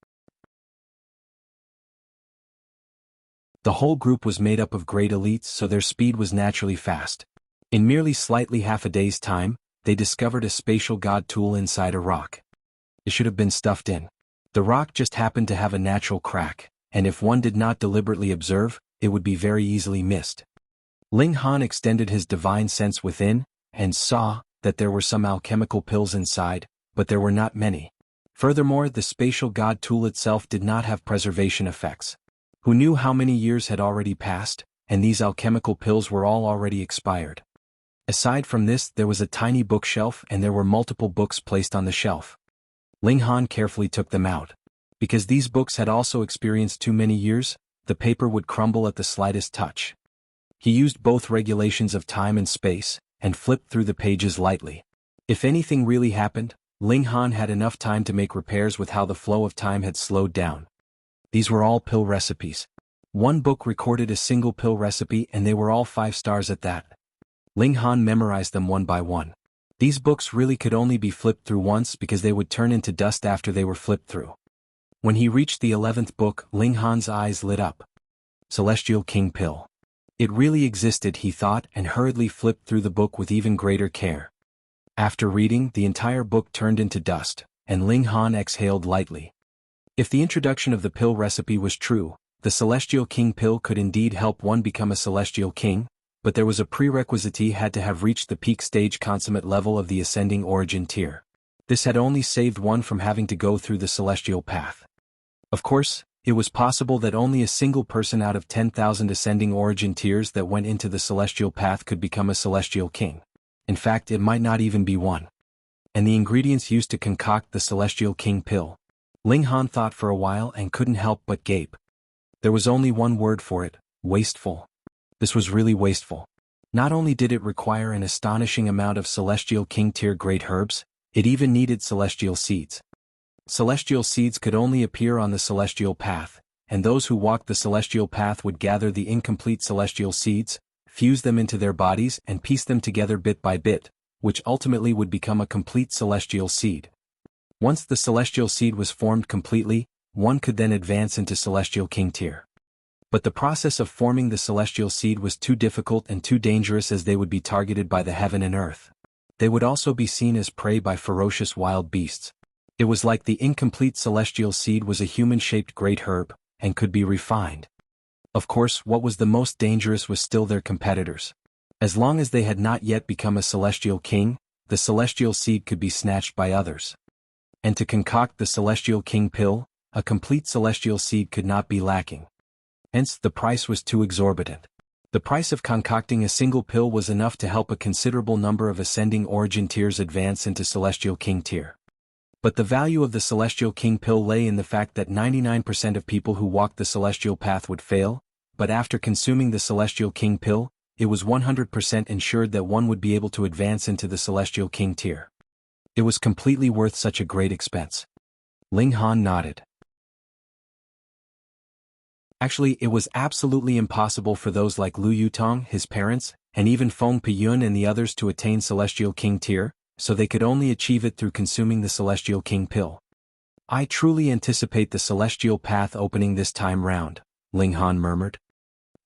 The whole group was made up of great elites, so their speed was naturally fast. In merely slightly half a day's time, they discovered a spatial god tool inside a rock. It should have been stuffed in. The rock just happened to have a natural crack, and if one did not deliberately observe, it would be very easily missed. Ling Han extended his divine sense within, and saw that there were some alchemical pills inside, but there were not many. Furthermore, the spatial god tool itself did not have preservation effects. Who knew how many years had already passed, and these alchemical pills were all already expired. Aside from this, there was a tiny bookshelf and there were multiple books placed on the shelf. Ling Han carefully took them out. Because these books had also experienced too many years, the paper would crumble at the slightest touch. He used both regulations of time and space, and flipped through the pages lightly. If anything really happened, Ling Han had enough time to make repairs with how the flow of time had slowed down. These were all pill recipes. One book recorded a single pill recipe and they were all 5 stars at that. Ling Han memorized them one by one. These books really could only be flipped through once because they would turn into dust after they were flipped through. When he reached the 11th book, Ling Han's eyes lit up. Celestial King Pill. It really existed, he thought, and hurriedly flipped through the book with even greater care. After reading, the entire book turned into dust, and Ling Han exhaled lightly. If the introduction of the pill recipe was true, the Celestial King Pill could indeed help one become a Celestial King, but there was a prerequisite: he had to have reached the peak stage consummate level of the ascending origin tier. This had only saved one from having to go through the celestial path. Of course, it was possible that only a single person out of 10,000 ascending origin tiers that went into the celestial path could become a Celestial King. In fact, it might not even be one. And the ingredients used to concoct the Celestial King Pill. Ling Han thought for a while and couldn't help but gape. There was only one word for it: wasteful. This was really wasteful. Not only did it require an astonishing amount of Celestial King tier great herbs, it even needed celestial seeds. Celestial seeds could only appear on the celestial path, and those who walked the celestial path would gather the incomplete celestial seeds, fuse them into their bodies and piece them together bit by bit, which ultimately would become a complete celestial seed. Once the celestial seed was formed completely, one could then advance into Celestial King tier. But the process of forming the celestial seed was too difficult and too dangerous, as they would be targeted by the heaven and earth. They would also be seen as prey by ferocious wild beasts. It was like the incomplete celestial seed was a human-shaped great herb, and could be refined. Of course, what was the most dangerous was still their competitors. As long as they had not yet become a Celestial King, the celestial seed could be snatched by others. And to concoct the Celestial King Pill, a complete celestial seed could not be lacking. Hence, the price was too exorbitant. The price of concocting a single pill was enough to help a considerable number of ascending origin tiers advance into Celestial King tier. But the value of the Celestial King Pill lay in the fact that 99% of people who walked the celestial path would fail, but after consuming the Celestial King Pill, it was 100% ensured that one would be able to advance into the Celestial King tier. It was completely worth such a great expense. Ling Han nodded. Actually, it was absolutely impossible for those like Lu Yutong, his parents, and even Feng Piyun and the others to attain Celestial King tier, so they could only achieve it through consuming the Celestial King Pill. I truly anticipate the celestial path opening this time round, Ling Han murmured.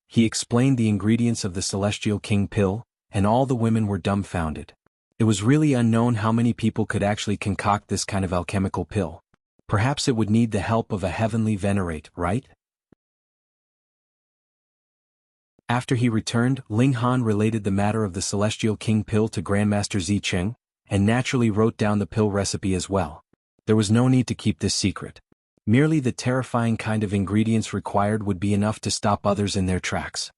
He explained the ingredients of the Celestial King Pill, and all the women were dumbfounded. It was really unknown how many people could actually concoct this kind of alchemical pill. Perhaps it would need the help of a heavenly venerate, right? After he returned, Ling Han related the matter of the Celestial King Pill to Grandmaster Zicheng, and naturally wrote down the pill recipe as well. There was no need to keep this secret. Merely the terrifying kind of ingredients required would be enough to stop others in their tracks.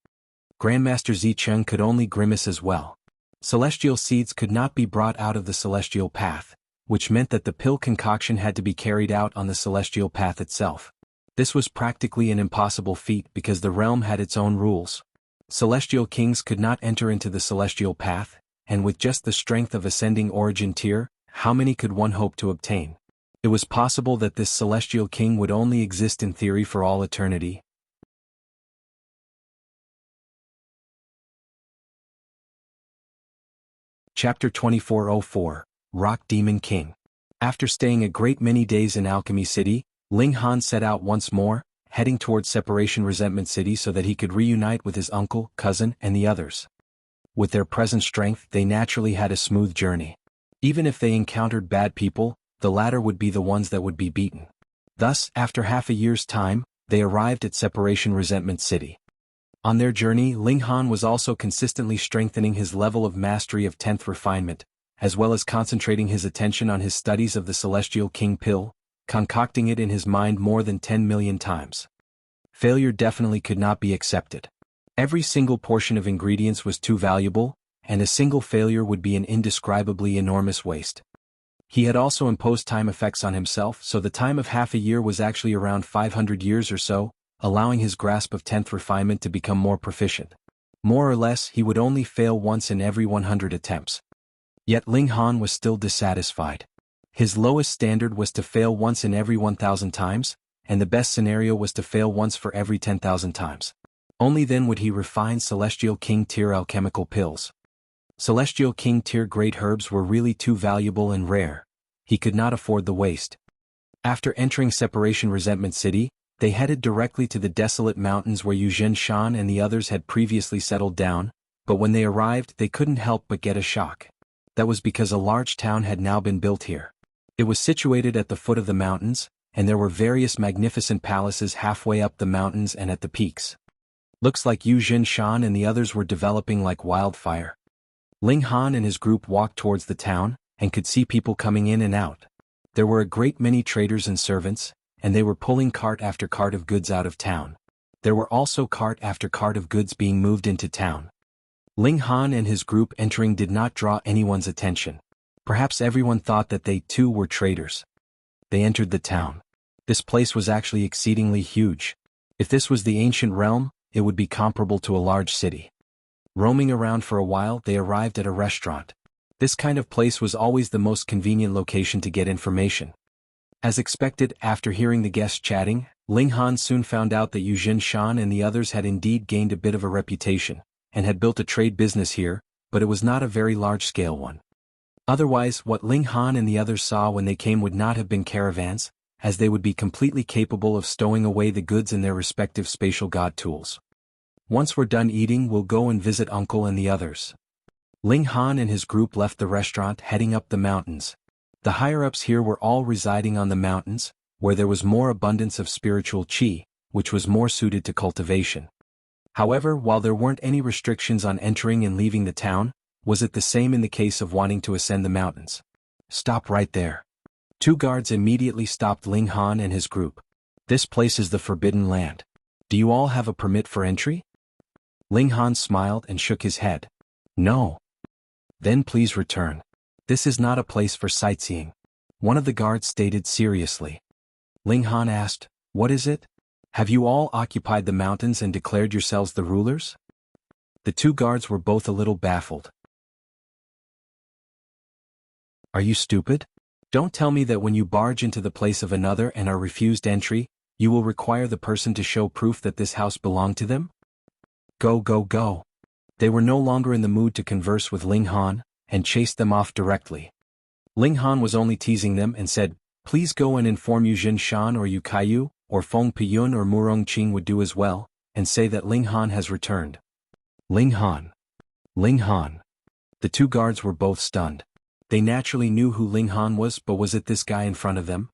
Grandmaster Zicheng could only grimace as well. Celestial seeds could not be brought out of the celestial path, which meant that the pill concoction had to be carried out on the celestial path itself. This was practically an impossible feat because the realm had its own rules. Celestial kings could not enter into the celestial path, and with just the strength of ascending origin tier, how many could one hope to obtain? It was possible that this celestial king would only exist in theory for all eternity, Chapter 2404, Rock Demon King. After staying a great many days in Alchemy City, Ling Han set out once more, heading towards Separation Resentment City so that he could reunite with his uncle, cousin, and the others. With their present strength, they naturally had a smooth journey. Even if they encountered bad people, the latter would be the ones that would be beaten. Thus, after half a year's time, they arrived at Separation Resentment City. On their journey, Ling Han was also consistently strengthening his level of mastery of 10th refinement, as well as concentrating his attention on his studies of the Celestial King Pill, concocting it in his mind more than 10 million times. Failure definitely could not be accepted. Every single portion of ingredients was too valuable, and a single failure would be an indescribably enormous waste. He had also imposed time effects on himself, so the time of half a year was actually around 500 years or so, allowing his grasp of 10th refinement to become more proficient. More or less, he would only fail once in every 100 attempts. Yet Ling Han was still dissatisfied. His lowest standard was to fail once in every 1,000 times, and the best scenario was to fail once for every 10,000 times. Only then would he refine Celestial King Tier alchemical pills. Celestial King Tier great herbs were really too valuable and rare. He could not afford the waste. After entering Separation Resentment City, they headed directly to the desolate mountains where Yuzhen Shan and the others had previously settled down, but when they arrived they couldn't help but get a shock. That was because a large town had now been built here. It was situated at the foot of the mountains, and there were various magnificent palaces halfway up the mountains and at the peaks. Looks like Yuzhen Shan and the others were developing like wildfire. Ling Han and his group walked towards the town, and could see people coming in and out. There were a great many traders and servants, and they were pulling cart after cart of goods out of town. There were also cart after cart of goods being moved into town. Ling Han and his group entering did not draw anyone's attention. Perhaps everyone thought that they too were traders. They entered the town. This place was actually exceedingly huge. If this was the ancient realm, it would be comparable to a large city. Roaming around for a while, they arrived at a restaurant. This kind of place was always the most convenient location to get information. As expected, after hearing the guests chatting, Ling Han soon found out that Yuzhen Shan and the others had indeed gained a bit of a reputation, and had built a trade business here, but it was not a very large-scale one. Otherwise, what Ling Han and the others saw when they came would not have been caravans, as they would be completely capable of stowing away the goods in their respective spatial god tools. Once we're done eating, we'll go and visit Uncle and the others. Ling Han and his group left the restaurant heading up the mountains. The higher-ups here were all residing on the mountains, where there was more abundance of spiritual qi, which was more suited to cultivation. However, while there weren't any restrictions on entering and leaving the town, was it the same in the case of wanting to ascend the mountains? Stop right there. Two guards immediately stopped Ling Han and his group. This place is the Forbidden Land. Do you all have a permit for entry? Ling Han smiled and shook his head. No. Then please return. This is not a place for sightseeing. One of the guards stated seriously. Ling Han asked, what is it? Have you all occupied the mountains and declared yourselves the rulers? The two guards were both a little baffled. Are you stupid? Don't tell me that when you barge into the place of another and are refused entry, you will require the person to show proof that this house belonged to them? Go, go, go. They were no longer in the mood to converse with Ling Han, and chased them off directly. Ling Han was only teasing them and said, please go and inform Yuzhen Shan or Yu Kaiyu, or Feng Piyun or Murong Qing would do as well, and say that Ling Han has returned. Ling Han. Ling Han. The two guards were both stunned. They naturally knew who Ling Han was, but was it this guy in front of them?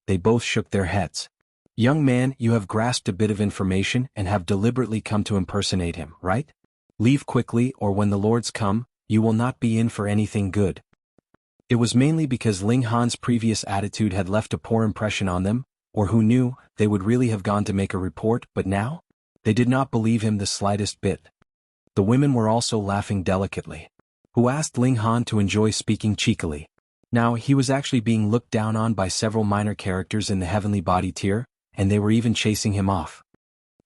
They both shook their heads. Young man, you have grasped a bit of information and have deliberately come to impersonate him, right? Leave quickly, or when the lords come, you will not be in for anything good. It was mainly because Ling Han's previous attitude had left a poor impression on them, or who knew, they would really have gone to make a report, but now? They did not believe him the slightest bit. The women were also laughing delicately. Who asked Ling Han to enjoy speaking cheekily? Now, he was actually being looked down on by several minor characters in the heavenly body tier, and they were even chasing him off.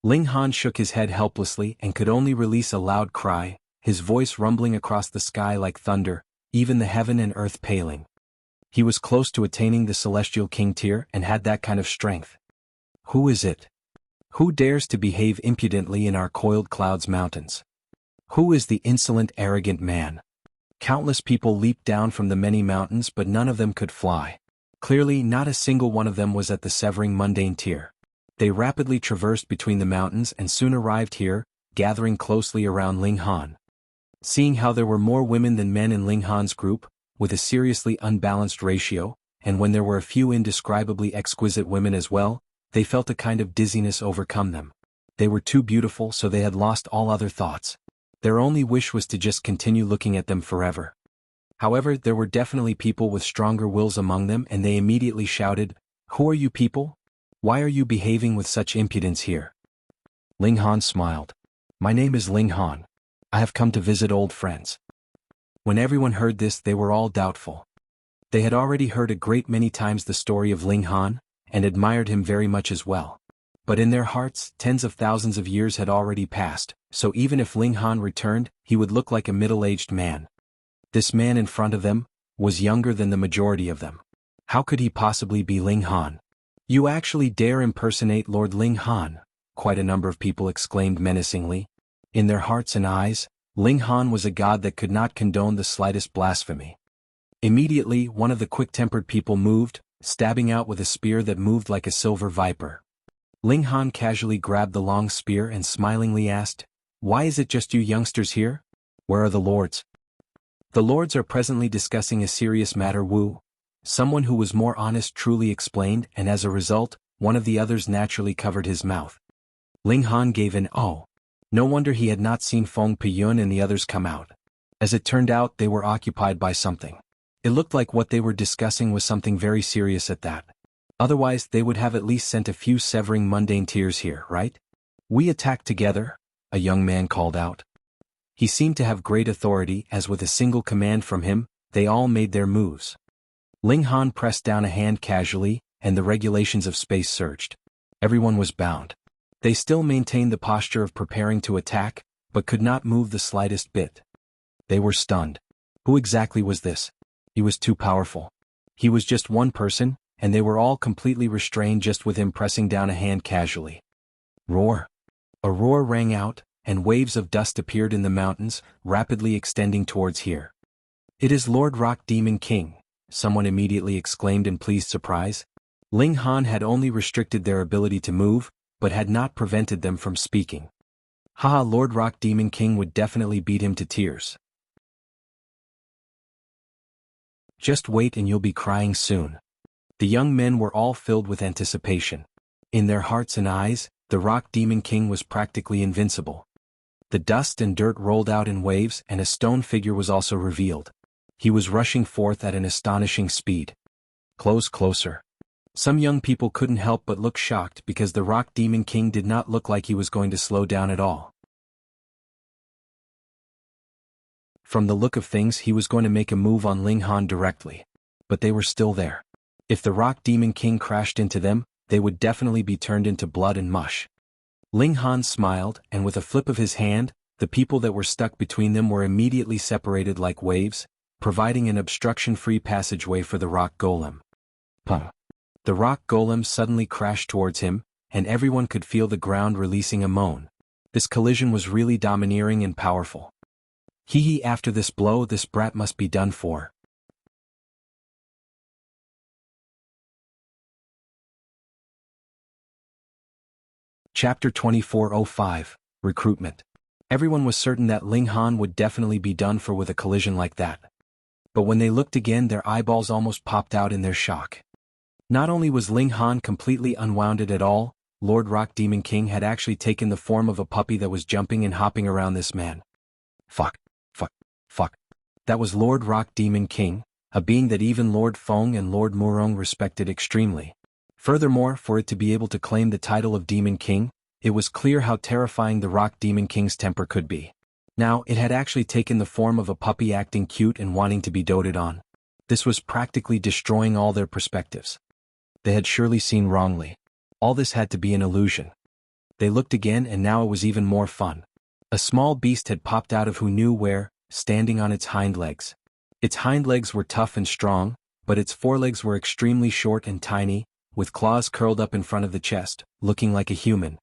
Ling Han shook his head helplessly and could only release a loud cry, his voice rumbling across the sky like thunder, even the heaven and earth paling. He was close to attaining the Celestial King tier and had that kind of strength. Who is it? Who dares to behave impudently in our coiled clouds mountains? Who is the insolent, arrogant man? Countless people leaped down from the many mountains, but none of them could fly. Clearly, not a single one of them was at the severing mundane tier. They rapidly traversed between the mountains and soon arrived here, gathering closely around Ling Han. Seeing how there were more women than men in Ling Han's group, with a seriously unbalanced ratio, and when there were a few indescribably exquisite women as well, they felt a kind of dizziness overcome them. They were too beautiful, so they had lost all other thoughts. Their only wish was to just continue looking at them forever. However, there were definitely people with stronger wills among them, and they immediately shouted, "Who are you people? Why are you behaving with such impudence here?" Ling Han smiled. "My name is Ling Han. I have come to visit old friends." When everyone heard this, they were all doubtful. They had already heard a great many times the story of Ling Han, and admired him very much as well. But in their hearts, tens of thousands of years had already passed, so even if Ling Han returned, he would look like a middle-aged man. This man in front of them was younger than the majority of them. How could he possibly be Ling Han? "You actually dare impersonate Lord Ling Han?" quite a number of people exclaimed menacingly. In their hearts and eyes, Ling Han was a god that could not condone the slightest blasphemy. Immediately, one of the quick-tempered people moved, stabbing out with a spear that moved like a silver viper. Ling Han casually grabbed the long spear and smilingly asked, "Why is it just you youngsters here? Where are the lords?" "The lords are presently discussing a serious matter," someone who was more honest truly explained, and as a result, one of the others naturally covered his mouth. Ling Han gave an "oh." No wonder he had not seen Feng Piyun and the others come out. As it turned out, they were occupied by something. It looked like what they were discussing was something very serious at that. Otherwise, they would have at least sent a few severing mundane tears here, right? "We attack together," a young man called out. He seemed to have great authority, as with a single command from him, they all made their moves. Ling Han pressed down a hand casually, and the regulations of space surged. Everyone was bound. They still maintained the posture of preparing to attack, but could not move the slightest bit. They were stunned. Who exactly was this? He was too powerful. He was just one person, and they were all completely restrained just with him pressing down a hand casually. Roar! A roar rang out, and waves of dust appeared in the mountains, rapidly extending towards here. "It is Lord Rock Demon King," someone immediately exclaimed in pleased surprise. Ling Han had only restricted their ability to move, but had not prevented them from speaking. Haha, Lord Rock Demon King would definitely beat him to tears. Just wait and you'll be crying soon. The young men were all filled with anticipation. In their hearts and eyes, the Rock Demon King was practically invincible. The dust and dirt rolled out in waves, and a stone figure was also revealed. He was rushing forth at an astonishing speed. Closer. Some young people couldn't help but look shocked because the Rock Demon King did not look like he was going to slow down at all. From the look of things, he was going to make a move on Ling Han directly. But they were still there. If the Rock Demon King crashed into them, they would definitely be turned into blood and mush. Ling Han smiled, and with a flip of his hand, the people that were stuck between them were immediately separated like waves, providing an obstruction-free passageway for the rock golem. Puh. The rock golem suddenly crashed towards him, and everyone could feel the ground releasing a moan. This collision was really domineering and powerful. Hee hee, after this blow, this brat must be done for. Chapter 2405, Recruitment. Everyone was certain that Ling Han would definitely be done for with a collision like that. But when they looked again, their eyeballs almost popped out in their shock. Not only was Ling Han completely unwounded at all, Lord Rock Demon King had actually taken the form of a puppy that was jumping and hopping around this man. Fuck. That was Lord Rock Demon King, a being that even Lord Feng and Lord Murong respected extremely. Furthermore, for it to be able to claim the title of Demon King, it was clear how terrifying the Rock Demon King's temper could be. Now, it had actually taken the form of a puppy acting cute and wanting to be doted on. This was practically destroying all their perspectives. They had surely seen wrongly. All this had to be an illusion. They looked again, and now it was even more fun. A small beast had popped out of who knew where, standing on its hind legs. Its hind legs were tough and strong, but its forelegs were extremely short and tiny, with claws curled up in front of the chest, looking like a human.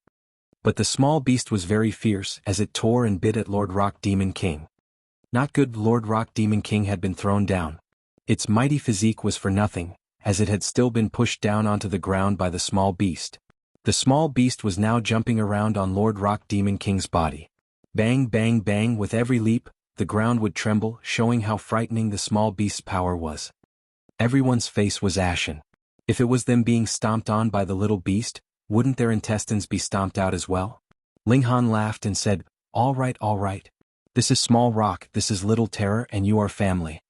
But the small beast was very fierce as it tore and bit at Lord Rock Demon King. Not good. Lord Rock Demon King had been thrown down. Its mighty physique was for nothing, as it had still been pushed down onto the ground by the small beast. The small beast was now jumping around on Lord Rock Demon King's body. Bang bang bang. With every leap, the ground would tremble, showing how frightening the small beast's power was. Everyone's face was ashen. If it was them being stomped on by the little beast, wouldn't their intestines be stomped out as well? Ling Han laughed and said, all right. This is Small Rock, this is Little Terror, and you are family.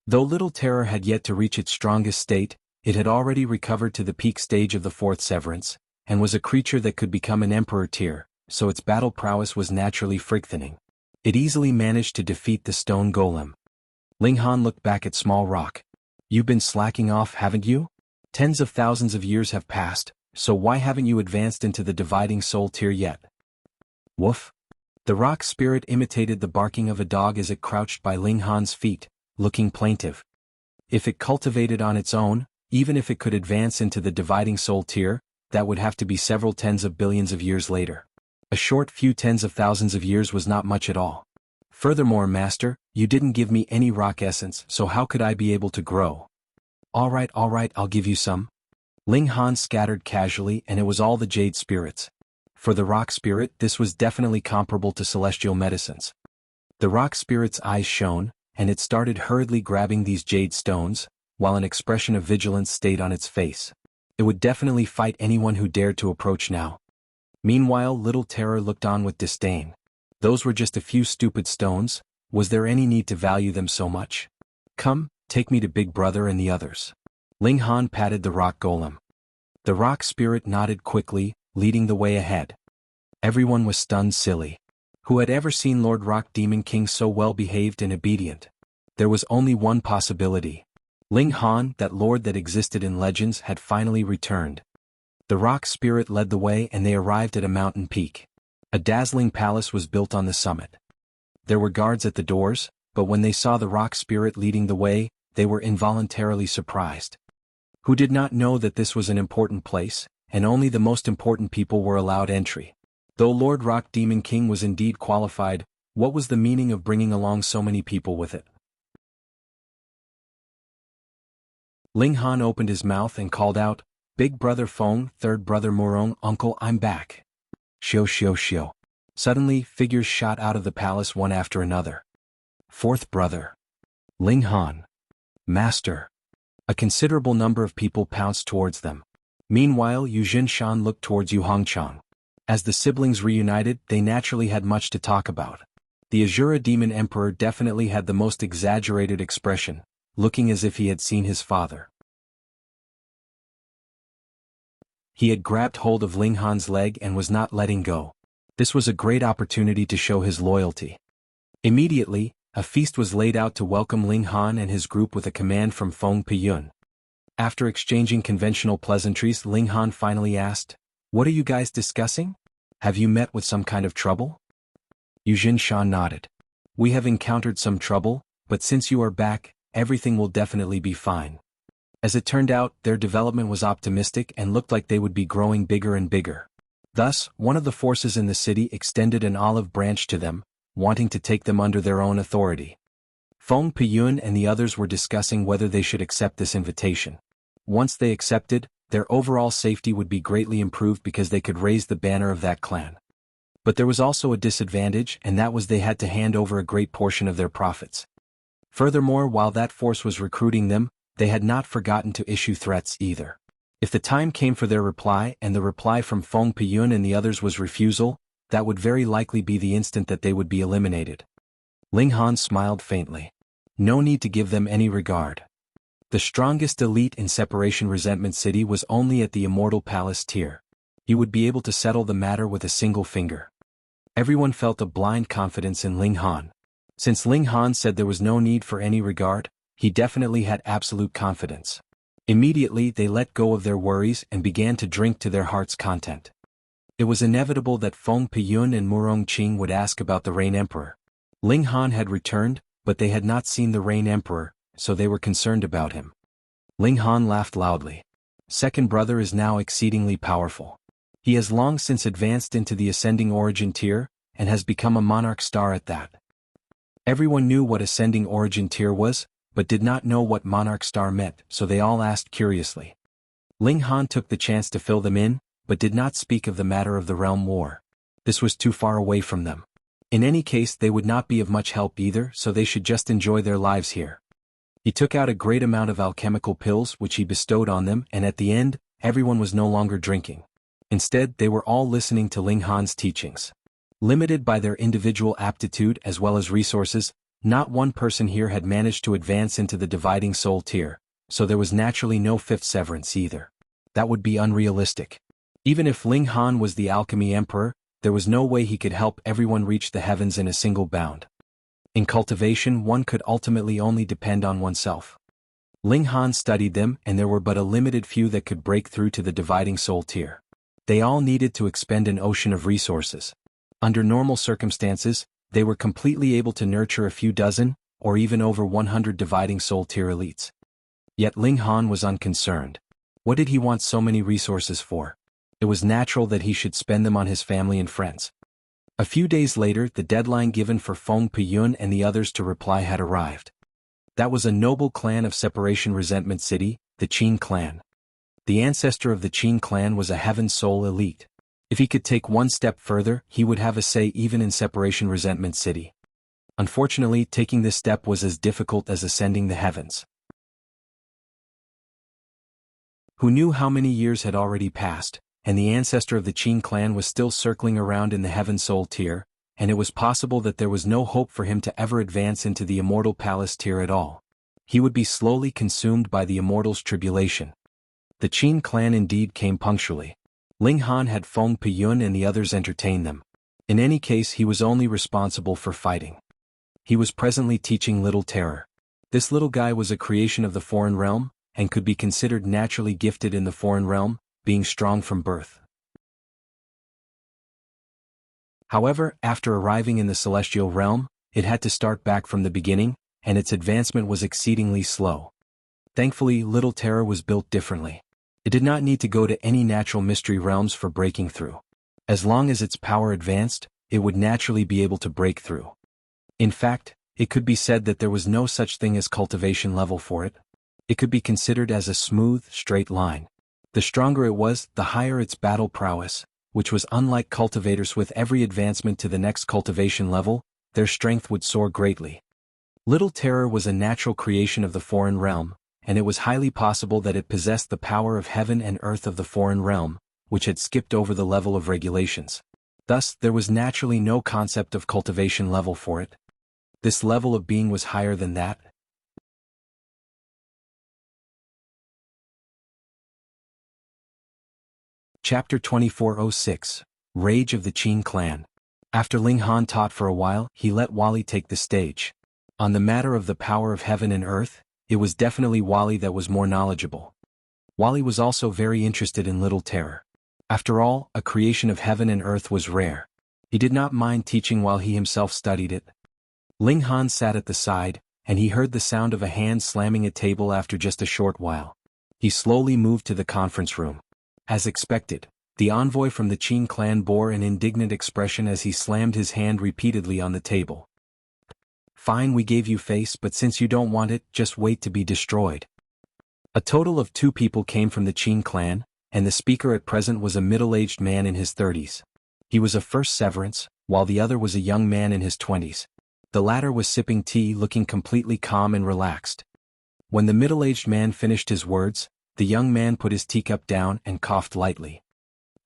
Though Little Terror had yet to reach its strongest state, it had already recovered to the peak stage of the fourth severance, and was a creature that could become an emperor tier, so its battle prowess was naturally frightening. It easily managed to defeat the stone golem. Ling Han looked back at Small Rock. You've been slacking off, haven't you? Tens of thousands of years have passed, so why haven't you advanced into the dividing soul tier yet? Woof. The rock spirit imitated the barking of a dog as it crouched by Ling Han's feet, looking plaintive. If it cultivated on its own, even if it could advance into the dividing soul tier, that would have to be several tens of billions of years later. A short few tens of thousands of years was not much at all. Furthermore, Master, you didn't give me any rock essence, so how could I be able to grow? All right, I'll give you some. Ling Han scattered casually, and it was all the jade spirits. For the rock spirit, this was definitely comparable to celestial medicines. The rock spirit's eyes shone, and it started hurriedly grabbing these jade stones, while an expression of vigilance stayed on its face. It would definitely fight anyone who dared to approach now. Meanwhile, Little Terror looked on with disdain. Those were just a few stupid stones. Was there any need to value them so much? Come, take me to Big Brother and the others. Ling Han patted the rock golem. The rock spirit nodded quickly, leading the way ahead. Everyone was stunned silly. Who had ever seen Lord Rock Demon King so well behaved and obedient? There was only one possibility. Ling Han, that lord that existed in legends, had finally returned. The rock spirit led the way and they arrived at a mountain peak. A dazzling palace was built on the summit. There were guards at the doors, but when they saw the rock spirit leading the way, they were involuntarily surprised. Who did not know that this was an important place, and only the most important people were allowed entry. Though Lord Rock Demon King was indeed qualified, what was the meaning of bringing along so many people with it? Ling Han opened his mouth and called out, Big Brother Feng, Third Brother Murong, Uncle, I'm back. Shio. Suddenly, figures shot out of the palace one after another. Fourth brother. Ling Han. Master. A considerable number of people pounced towards them. Meanwhile, Yu Jinshan looked towards Yu Hongchang. As the siblings reunited, they naturally had much to talk about. The Azura Demon Emperor definitely had the most exaggerated expression, looking as if he had seen his father. He had grabbed hold of Ling Han's leg and was not letting go. This was a great opportunity to show his loyalty. Immediately, a feast was laid out to welcome Ling Han and his group with a command from Feng Piyun. After exchanging conventional pleasantries, Ling Han finally asked, What are you guys discussing? Have you met with some kind of trouble? Yu Jinshan nodded. We have encountered some trouble, but since you are back, everything will definitely be fine. As it turned out, their development was optimistic and looked like they would be growing bigger and bigger. Thus, one of the forces in the city extended an olive branch to them, wanting to take them under their own authority. Feng Piyun and the others were discussing whether they should accept this invitation. Once they accepted, their overall safety would be greatly improved because they could raise the banner of that clan. But there was also a disadvantage, and that was they had to hand over a great portion of their profits. Furthermore, while that force was recruiting them, they had not forgotten to issue threats either. If the time came for their reply and the reply from Feng Piyun and the others was refusal, that would very likely be the instant that they would be eliminated. Ling Han smiled faintly. No need to give them any regard. The strongest elite in Separation Resentment City was only at the Immortal Palace tier. He would be able to settle the matter with a single finger. Everyone felt a blind confidence in Ling Han. Since Ling Han said there was no need for any regard, he definitely had absolute confidence. Immediately they let go of their worries and began to drink to their heart's content. It was inevitable that Feng Piyun and Murong Qing would ask about the Rain Emperor. Ling Han had returned, but they had not seen the Rain Emperor, so they were concerned about him. Ling Han laughed loudly. Second brother is now exceedingly powerful. He has long since advanced into the ascending origin tier, and has become a monarch star at that. Everyone knew what ascending origin tier was, but did not know what monarch star meant, so they all asked curiously. Ling Han took the chance to fill them in, but did not speak of the matter of the realm war. This was too far away from them. In any case, they would not be of much help either, so they should just enjoy their lives here. He took out a great amount of alchemical pills which he bestowed on them, and at the end, everyone was no longer drinking. Instead, they were all listening to Ling Han's teachings. Limited by their individual aptitude as well as resources, not one person here had managed to advance into the dividing soul tier, so there was naturally no fifth severance either. That would be unrealistic. Even if Ling Han was the alchemy emperor, there was no way he could help everyone reach the heavens in a single bound. In cultivation, one could ultimately only depend on oneself. Ling Han studied them, and there were but a limited few that could break through to the dividing soul tier. They all needed to expend an ocean of resources. Under normal circumstances, they were completely able to nurture a few dozen, or even over 100 dividing soul tier elites. Yet Ling Han was unconcerned. What did he want so many resources for? It was natural that he should spend them on his family and friends. A few days later, the deadline given for Feng Piyun and the others to reply had arrived. That was a noble clan of Separation Resentment City, the Qin clan. The ancestor of the Qin clan was a Heaven Soul elite. If he could take one step further, he would have a say even in Separation Resentment City. Unfortunately, taking this step was as difficult as ascending the heavens. Who knew how many years had already passed, and the ancestor of the Qin clan was still circling around in the Heaven Soul tier, and it was possible that there was no hope for him to ever advance into the Immortal Palace tier at all. He would be slowly consumed by the Immortal's tribulation. The Qin clan indeed came punctually. Ling Han had Feng Piyun and the others entertain them. In any case, he was only responsible for fighting. He was presently teaching Little Terror. This little guy was a creation of the foreign realm, and could be considered naturally gifted in the foreign realm, being strong from birth. However, after arriving in the celestial realm, it had to start back from the beginning, and its advancement was exceedingly slow. Thankfully, Little Terror was built differently. It did not need to go to any natural mystery realms for breaking through. As long as its power advanced, it would naturally be able to break through. In fact, it could be said that there was no such thing as cultivation level for it. It could be considered as a smooth, straight line. The stronger it was, the higher its battle prowess, which was unlike cultivators. With every advancement to the next cultivation level, their strength would soar greatly. Little Terror was a natural creation of the foreign realm, and it was highly possible that it possessed the power of heaven and earth of the foreign realm, which had skipped over the level of regulations. Thus, there was naturally no concept of cultivation level for it. This level of being was higher than that. Chapter 2406, Rage of the Qin Clan. After Ling Han taught for a while, he let Wally take the stage. On the matter of the power of heaven and earth, it was definitely Wally that was more knowledgeable. Wally was also very interested in Little Terror. After all, a creation of heaven and earth was rare. He did not mind teaching while he himself studied it. Ling Han sat at the side, and he heard the sound of a hand slamming a table after just a short while. He slowly moved to the conference room. As expected, the envoy from the Qin clan bore an indignant expression as he slammed his hand repeatedly on the table. Fine, we gave you face, but since you don't want it, just wait to be destroyed. A total of 2 people came from the Qin clan, and the speaker at present was a middle-aged man in his 30s. He was a first severance, while the other was a young man in his 20s. The latter was sipping tea, looking completely calm and relaxed. When the middle-aged man finished his words, the young man put his teacup down and coughed lightly.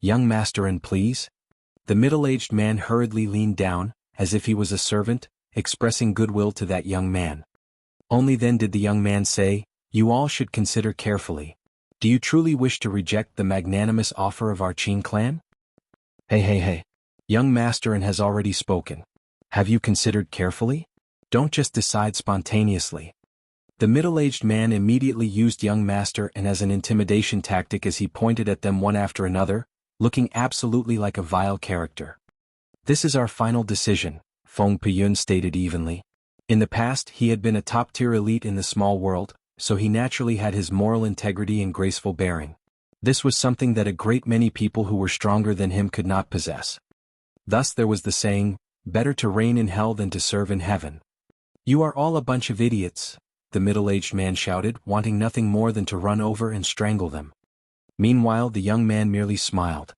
Young master, and please? The middle-aged man hurriedly leaned down, as if he was a servant, expressing goodwill to that young man. Only then did the young man say, "You all should consider carefully. Do you truly wish to reject the magnanimous offer of our Qin clan?" Hey. Young master and has already spoken. Have you considered carefully? Don't just decide spontaneously. The middle-aged man immediately used young master and as an intimidation tactic as he pointed at them one after another, looking absolutely like a vile character. This is our final decision, Feng Piyun stated evenly. In the past, he had been a top-tier elite in the small world, so he naturally had his moral integrity and graceful bearing. This was something that a great many people who were stronger than him could not possess. Thus there was the saying, better to reign in hell than to serve in heaven. You are all a bunch of idiots, the middle-aged man shouted, wanting nothing more than to run over and strangle them. Meanwhile the young man merely smiled.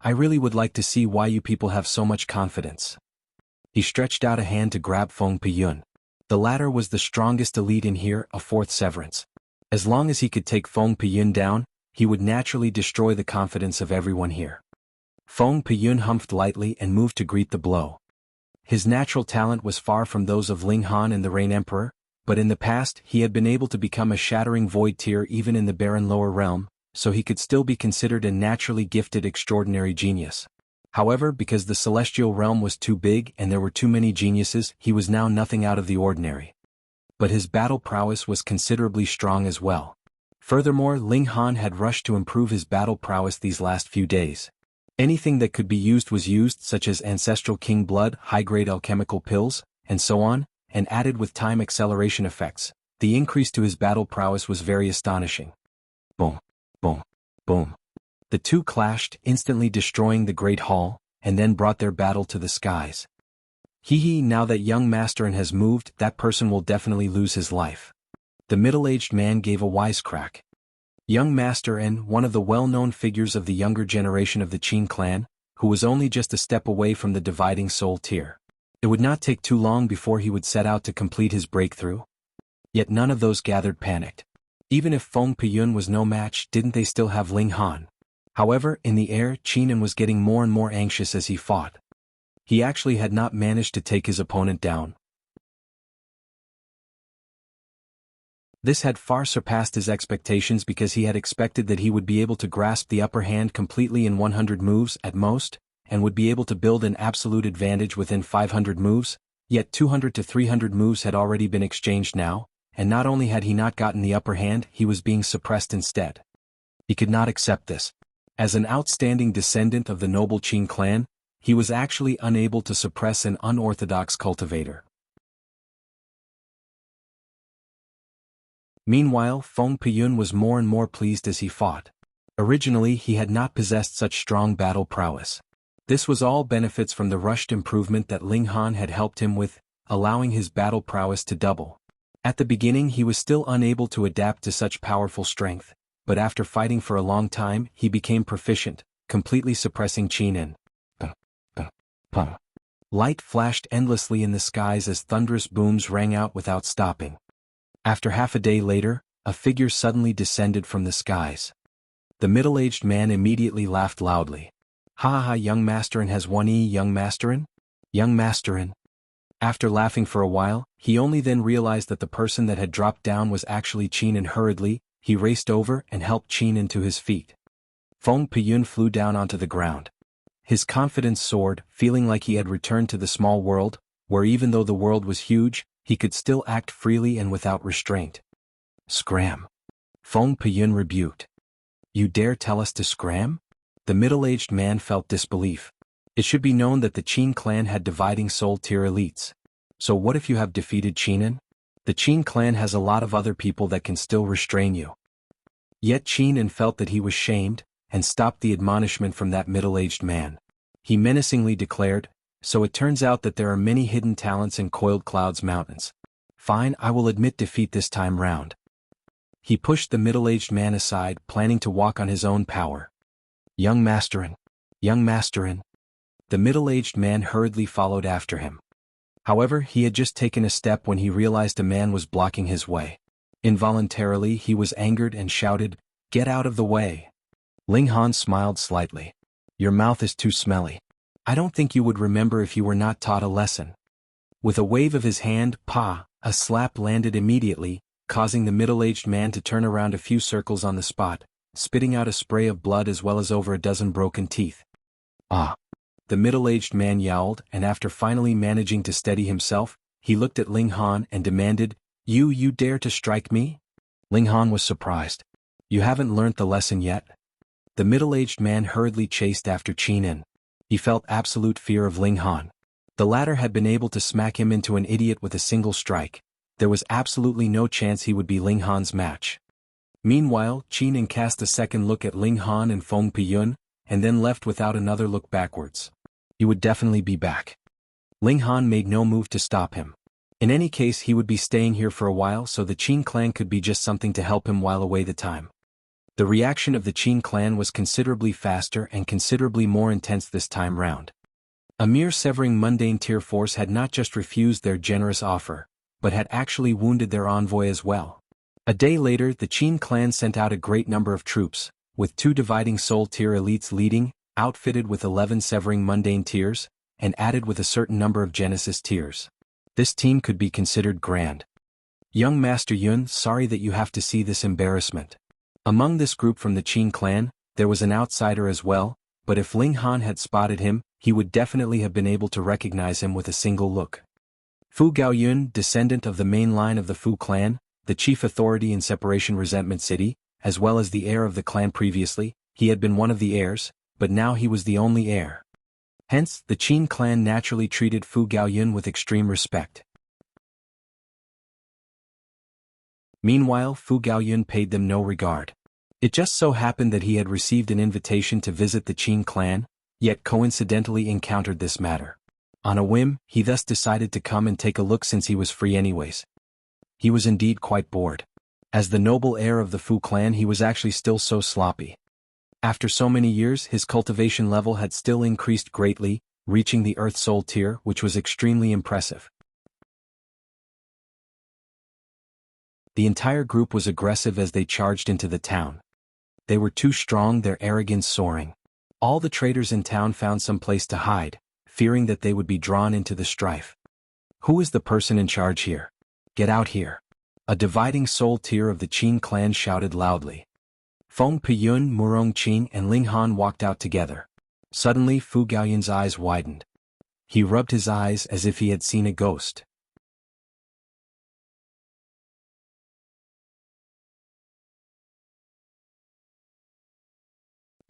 I really would like to see why you people have so much confidence. He stretched out a hand to grab Feng Piyun. The latter was the strongest elite in here, a fourth severance. As long as he could take Feng Piyun down, he would naturally destroy the confidence of everyone here. Feng Piyun humphed lightly and moved to greet the blow. His natural talent was far from those of Ling Han and the Rain Emperor, but in the past he had been able to become a shattering void tier even in the barren lower realm, so he could still be considered a naturally gifted extraordinary genius. However, because the celestial realm was too big and there were too many geniuses, he was now nothing out of the ordinary. But his battle prowess was considerably strong as well. Furthermore, Ling Han had rushed to improve his battle prowess these last few days. Anything that could be used was used, such as ancestral king blood, high-grade alchemical pills, and so on, and added with time acceleration effects. The increase to his battle prowess was very astonishing. Boom, boom, boom. The two clashed, instantly destroying the great hall, and then brought their battle to the skies. Now that young Masterin has moved, that person will definitely lose his life. The middle-aged man gave a wisecrack. Young Masterin, one of the well-known figures of the younger generation of the Qin clan, who was only just a step away from the dividing soul tier. It would not take too long before he would set out to complete his breakthrough. Yet none of those gathered panicked. Even if Feng Piyun was no match, didn't they still have Ling Han? However, in the air, Qinan was getting more and more anxious as he fought. He actually had not managed to take his opponent down. This had far surpassed his expectations because he had expected that he would be able to grasp the upper hand completely in 100 moves at most, and would be able to build an absolute advantage within 500 moves, yet 200 to 300 moves had already been exchanged now, and not only had he not gotten the upper hand, he was being suppressed instead. He could not accept this. As an outstanding descendant of the noble Qin clan, he was actually unable to suppress an unorthodox cultivator. Meanwhile, Feng Piyun was more and more pleased as he fought. Originally he had not possessed such strong battle prowess. This was all benefits from the rushed improvement that Ling Han had helped him with, allowing his battle prowess to double. At the beginning he was still unable to adapt to such powerful strength, but after fighting for a long time he became proficient, completely suppressing Qinan. Light flashed endlessly in the skies as thunderous booms rang out without stopping. After half a day later, a figure suddenly descended from the skies. The middle-aged man immediately laughed loudly. Ha ha, young Masterin has won. Young Masterin? Young Masterin. After laughing for a while, he only then realized that the person that had dropped down was actually Qinan. Hurriedly, he raced over and helped Qinan to his feet. Feng Piyun flew down onto the ground. His confidence soared, feeling like he had returned to the small world, where even though the world was huge, he could still act freely and without restraint. Scram! Feng Piyun rebuked. You dare tell us to scram? The middle-aged man felt disbelief. It should be known that the Qin clan had dividing soul tier elites. So what if you have defeated Qinan? The Qin clan has a lot of other people that can still restrain you. Yet Qinan felt that he was shamed, and stopped the admonishment from that middle-aged man. He menacingly declared, so it turns out that there are many hidden talents in Coiled Clouds Mountains. Fine, I will admit defeat this time round. He pushed the middle-aged man aside, planning to walk on his own power. Young Masterin. Young Masterin. The middle-aged man hurriedly followed after him. However, he had just taken a step when he realized a man was blocking his way. Involuntarily he was angered and shouted, "Get out of the way!" Ling Han smiled slightly. Your mouth is too smelly. I don't think you would remember if you were not taught a lesson. With a wave of his hand, a slap landed immediately, causing the middle-aged man to turn around a few circles on the spot, spitting out a spray of blood as well as over a dozen broken teeth. Ah! The middle-aged man yowled, and after finally managing to steady himself, he looked at Ling Han and demanded, You dare to strike me? Ling Han was surprised. You haven't learnt the lesson yet? The middle-aged man hurriedly chased after Qinan. He felt absolute fear of Ling Han. The latter had been able to smack him into an idiot with a single strike. There was absolutely no chance he would be Ling Han's match. Meanwhile, Qin cast a second look at Ling Han and Feng Piyun, and then left without another look backwards. He would definitely be back. Ling Han made no move to stop him. In any case, he would be staying here for a while, so the Qin clan could be just something to help him while away the time. The reaction of the Qin clan was considerably faster and considerably more intense this time round. A mere severing mundane tier force had not just refused their generous offer, but had actually wounded their envoy as well. A day later, the Qin clan sent out a great number of troops, with 2 dividing soul tier elites leading, outfitted with 11 severing mundane tiers, and added with a certain number of Genesis tiers. This team could be considered grand. Young Master Yun, sorry that you have to see this embarrassment. Among this group from the Qin clan, there was an outsider as well, but if Ling Han had spotted him, he would definitely have been able to recognize him with a single look. Fu Gaoyun, descendant of the main line of the Fu clan, the chief authority in Separation Resentment City, as well as the heir of the clan previously, he had been one of the heirs, but now he was the only heir. Hence, the Qin clan naturally treated Fu Gaoyun with extreme respect. Meanwhile, Fu Gaoyun paid them no regard. It just so happened that he had received an invitation to visit the Qin clan, yet coincidentally encountered this matter. On a whim, he thus decided to come and take a look since he was free anyways. He was indeed quite bored. As the noble heir of the Fu clan, he was actually still so sloppy. After so many years, his cultivation level had still increased greatly, reaching the Earth Soul tier, which was extremely impressive. The entire group was aggressive as they charged into the town. They were too strong, their arrogance soaring. All the traders in town found some place to hide, fearing that they would be drawn into the strife. Who is the person in charge here? Get out here. A dividing soul tier of the Qin clan shouted loudly. Feng Piyun, Murong Qin and Ling Han walked out together. Suddenly Fu Gaoyun's eyes widened. He rubbed his eyes as if he had seen a ghost.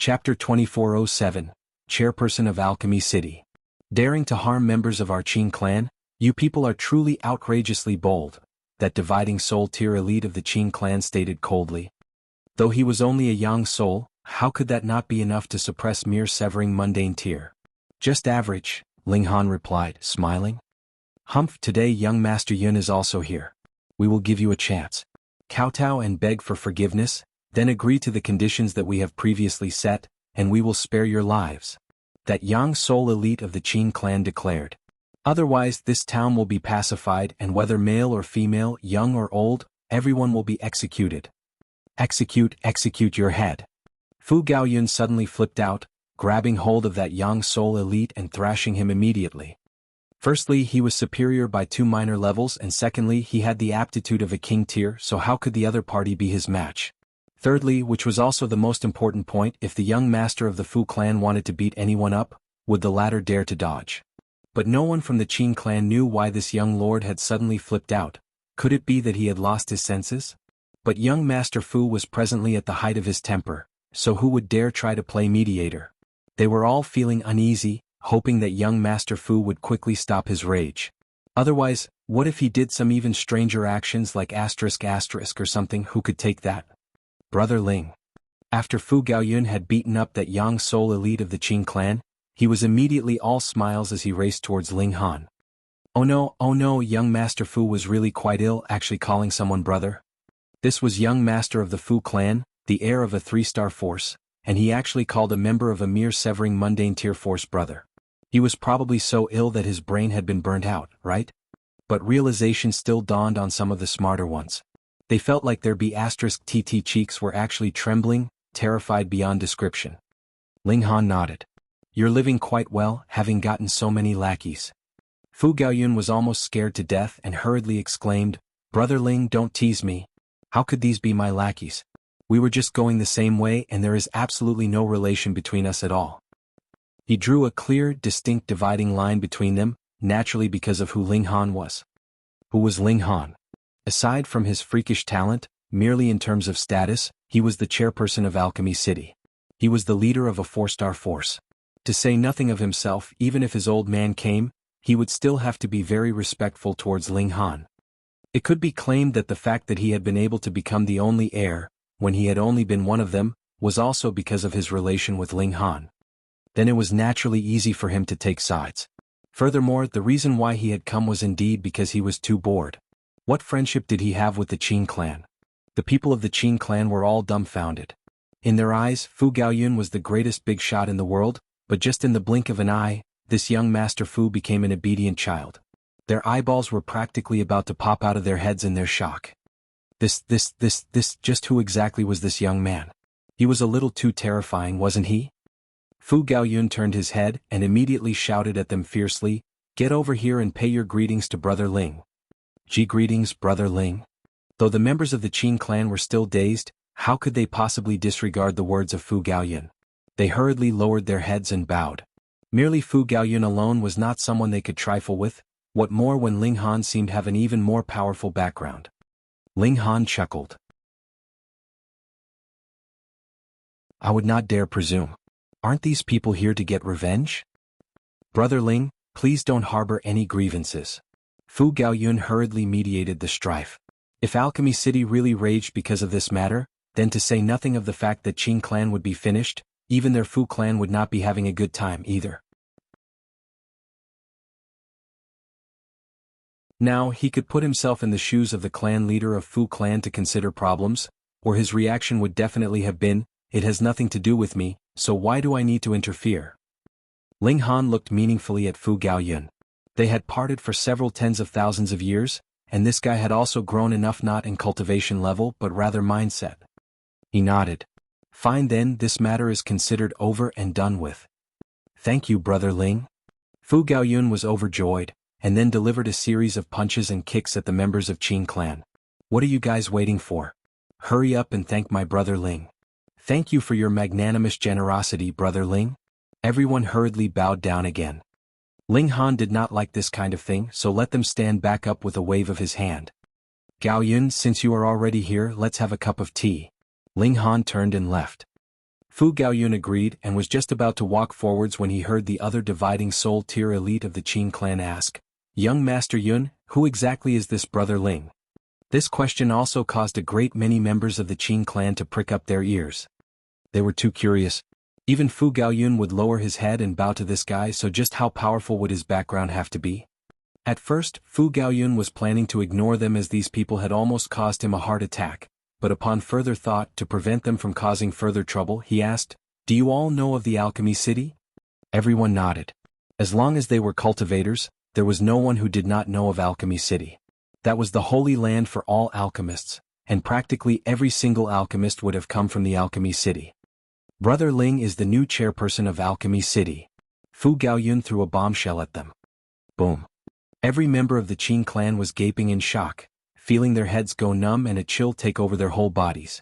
Chapter 2407, Chairperson of Alchemy City. Daring to harm members of our Qin clan? You people are truly outrageously bold, that dividing soul tier elite of the Qin clan stated coldly. Though he was only a young soul, how could that not be enough to suppress mere severing mundane tier? Just average, Ling Han replied, smiling. Humph, today young Master Yun is also here. We will give you a chance. Kowtow and beg for forgiveness, then agree to the conditions that we have previously set, and we will spare your lives. That young soul elite of the Qin clan declared. Otherwise, this town will be pacified, and whether male or female, young or old, everyone will be executed. Execute your head. Fu Gaoyun suddenly flipped out, grabbing hold of that young soul elite and thrashing him immediately. Firstly, he was superior by 2 minor levels, and secondly, he had the aptitude of a king tier, so how could the other party be his match? Thirdly, which was also the most important point, if the young master of the Fu clan wanted to beat anyone up, would the latter dare to dodge? But no one from the Qin clan knew why this young lord had suddenly flipped out. Could it be that he had lost his senses? But young Master Fu was presently at the height of his temper, so who would dare try to play mediator? They were all feeling uneasy, hoping that young Master Fu would quickly stop his rage. Otherwise, what if he did some even stranger actions like asterisk or something? Who could take that? Brother Ling. After Fu Gaoyun had beaten up that young soul elite of the Qin clan, he was immediately all smiles as he raced towards Ling Han. Oh no, young Master Fu was really quite ill, actually calling someone brother. This was young master of the Fu clan, the heir of a 3-star force, and he actually called a member of a mere severing mundane tier force brother. He was probably so ill that his brain had been burnt out, right? But realization still dawned on some of the smarter ones. They felt like their B*TT cheeks were actually trembling, terrified beyond description. Ling Han nodded. You're living quite well, having gotten so many lackeys. Fu Gaoyun was almost scared to death and hurriedly exclaimed, Brother Ling, don't tease me. How could these be my lackeys? We were just going the same way and there is absolutely no relation between us at all. He drew a clear, distinct dividing line between them, naturally because of who Ling Han was. Who was Ling Han? Aside from his freakish talent, merely in terms of status, he was the chairperson of Alchemy City. He was the leader of a 4-star force. To say nothing of himself, even if his old man came, he would still have to be very respectful towards Ling Han. It could be claimed that the fact that he had been able to become the only heir, when he had only been one of them, was also because of his relation with Ling Han. Then it was naturally easy for him to take sides. Furthermore, the reason why he had come was indeed because he was too bored. What friendship did he have with the Qin clan? The people of the Qin clan were all dumbfounded. In their eyes, Fu Gaoyun was the greatest big shot in the world, but just in the blink of an eye, this young Master Fu became an obedient child. Their eyeballs were practically about to pop out of their heads in their shock. Just who exactly was this young man? He was a little too terrifying, wasn't he? Fu Gaoyun turned his head and immediately shouted at them fiercely, "Get over here and pay your greetings to Brother Ling." Greetings, Brother Ling. Though the members of the Qin clan were still dazed, how could they possibly disregard the words of Fu Gaoyun? They hurriedly lowered their heads and bowed. Merely Fu Gaoyun alone was not someone they could trifle with, what more when Ling Han seemed to have an even more powerful background. Ling Han chuckled. "I would not dare presume. Aren't these people here to get revenge? Brother Ling, please don't harbor any grievances." Fu Gaoyun hurriedly mediated the strife. If Alchemy City really raged because of this matter, then to say nothing of the fact that Qin clan would be finished, even their Fu clan would not be having a good time either. Now, he could put himself in the shoes of the clan leader of Fu clan to consider problems, or his reaction would definitely have been, "It has nothing to do with me, so why do I need to interfere?" Ling Han looked meaningfully at Fu Gaoyun. They had parted for several tens of thousands of years, and this guy had also grown enough not in cultivation level but rather mindset. He nodded. "Fine then, this matter is considered over and done with." "Thank you, Brother Ling." Fu Gaoyun was overjoyed, and then delivered a series of punches and kicks at the members of Qin clan. "What are you guys waiting for? Hurry up and thank my Brother Ling." "Thank you for your magnanimous generosity, Brother Ling." Everyone hurriedly bowed down again. Ling Han did not like this kind of thing, so let them stand back up with a wave of his hand. "Gaoyun, since you are already here, let's have a cup of tea." Ling Han turned and left. Fu Gaoyun agreed and was just about to walk forwards when he heard the other dividing soul tier elite of the Qin clan ask, "Young Master Yun, who exactly is this Brother Ling?" This question also caused a great many members of the Qin clan to prick up their ears. They were too curious. Even Fu Gaoyun would lower his head and bow to this guy, so just how powerful would his background have to be? At first, Fu Gaoyun was planning to ignore them as these people had almost caused him a heart attack, but upon further thought to prevent them from causing further trouble, he asked, "Do you all know of the Alchemy City?" Everyone nodded. As long as they were cultivators, there was no one who did not know of Alchemy City. That was the holy land for all alchemists, and practically every single alchemist would have come from the Alchemy City. "Brother Ling is the new chairperson of Alchemy City." Fu Gaoyun threw a bombshell at them. Boom. Every member of the Qin clan was gaping in shock, feeling their heads go numb and a chill take over their whole bodies.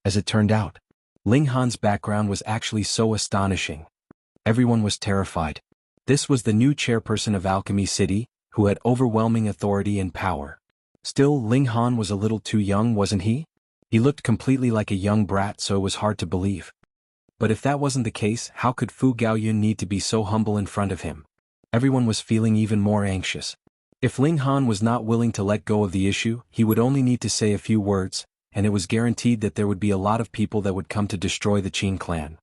As it turned out, Ling Han's background was actually so astonishing. Everyone was terrified. This was the new chairperson of Alchemy City, who had overwhelming authority and power. Still, Ling Han was a little too young, wasn't he? He looked completely like a young brat, so it was hard to believe. But if that wasn't the case, how could Fu Gaoyun need to be so humble in front of him? Everyone was feeling even more anxious. If Ling Han was not willing to let go of the issue, he would only need to say a few words, and it was guaranteed that there would be a lot of people that would come to destroy the Qin clan.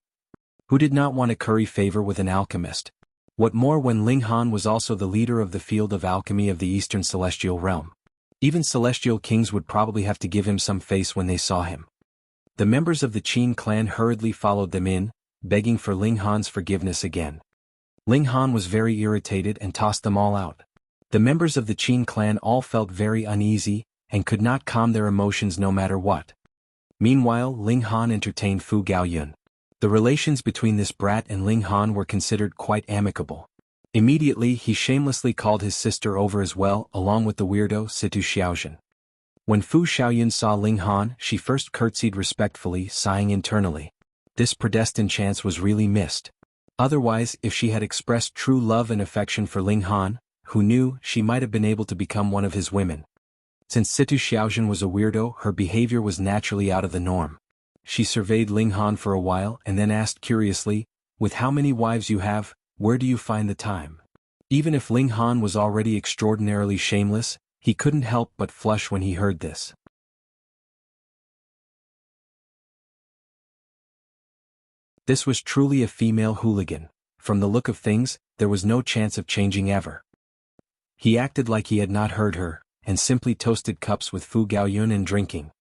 Who did not want to curry favor with an alchemist? What more when Ling Han was also the leader of the field of alchemy of the Eastern Celestial Realm? Even celestial kings would probably have to give him some face when they saw him. The members of the Qin clan hurriedly followed them in, begging for Ling Han's forgiveness again. Ling Han was very irritated and tossed them all out. The members of the Qin clan all felt very uneasy, and could not calm their emotions no matter what. Meanwhile, Ling Han entertained Fu Gaoyun. The relations between this brat and Ling Han were considered quite amicable. Immediately he shamelessly called his sister over as well, along with the weirdo Situ Xiaojun. When Fu Xiaoyun saw Ling Han, she first curtsied respectfully, sighing internally. This predestined chance was really missed. Otherwise, if she had expressed true love and affection for Ling Han, who knew, she might have been able to become one of his women. Since Situ Xiaojun was a weirdo, her behavior was naturally out of the norm. She surveyed Ling Han for a while and then asked curiously, "With how many wives you have, where do you find the time?" Even if Ling Han was already extraordinarily shameless, he couldn't help but flush when he heard this. This was truly a female hooligan. From the look of things, there was no chance of changing ever. He acted like he had not heard her, and simply toasted cups with Fu Gaoyun and drinking.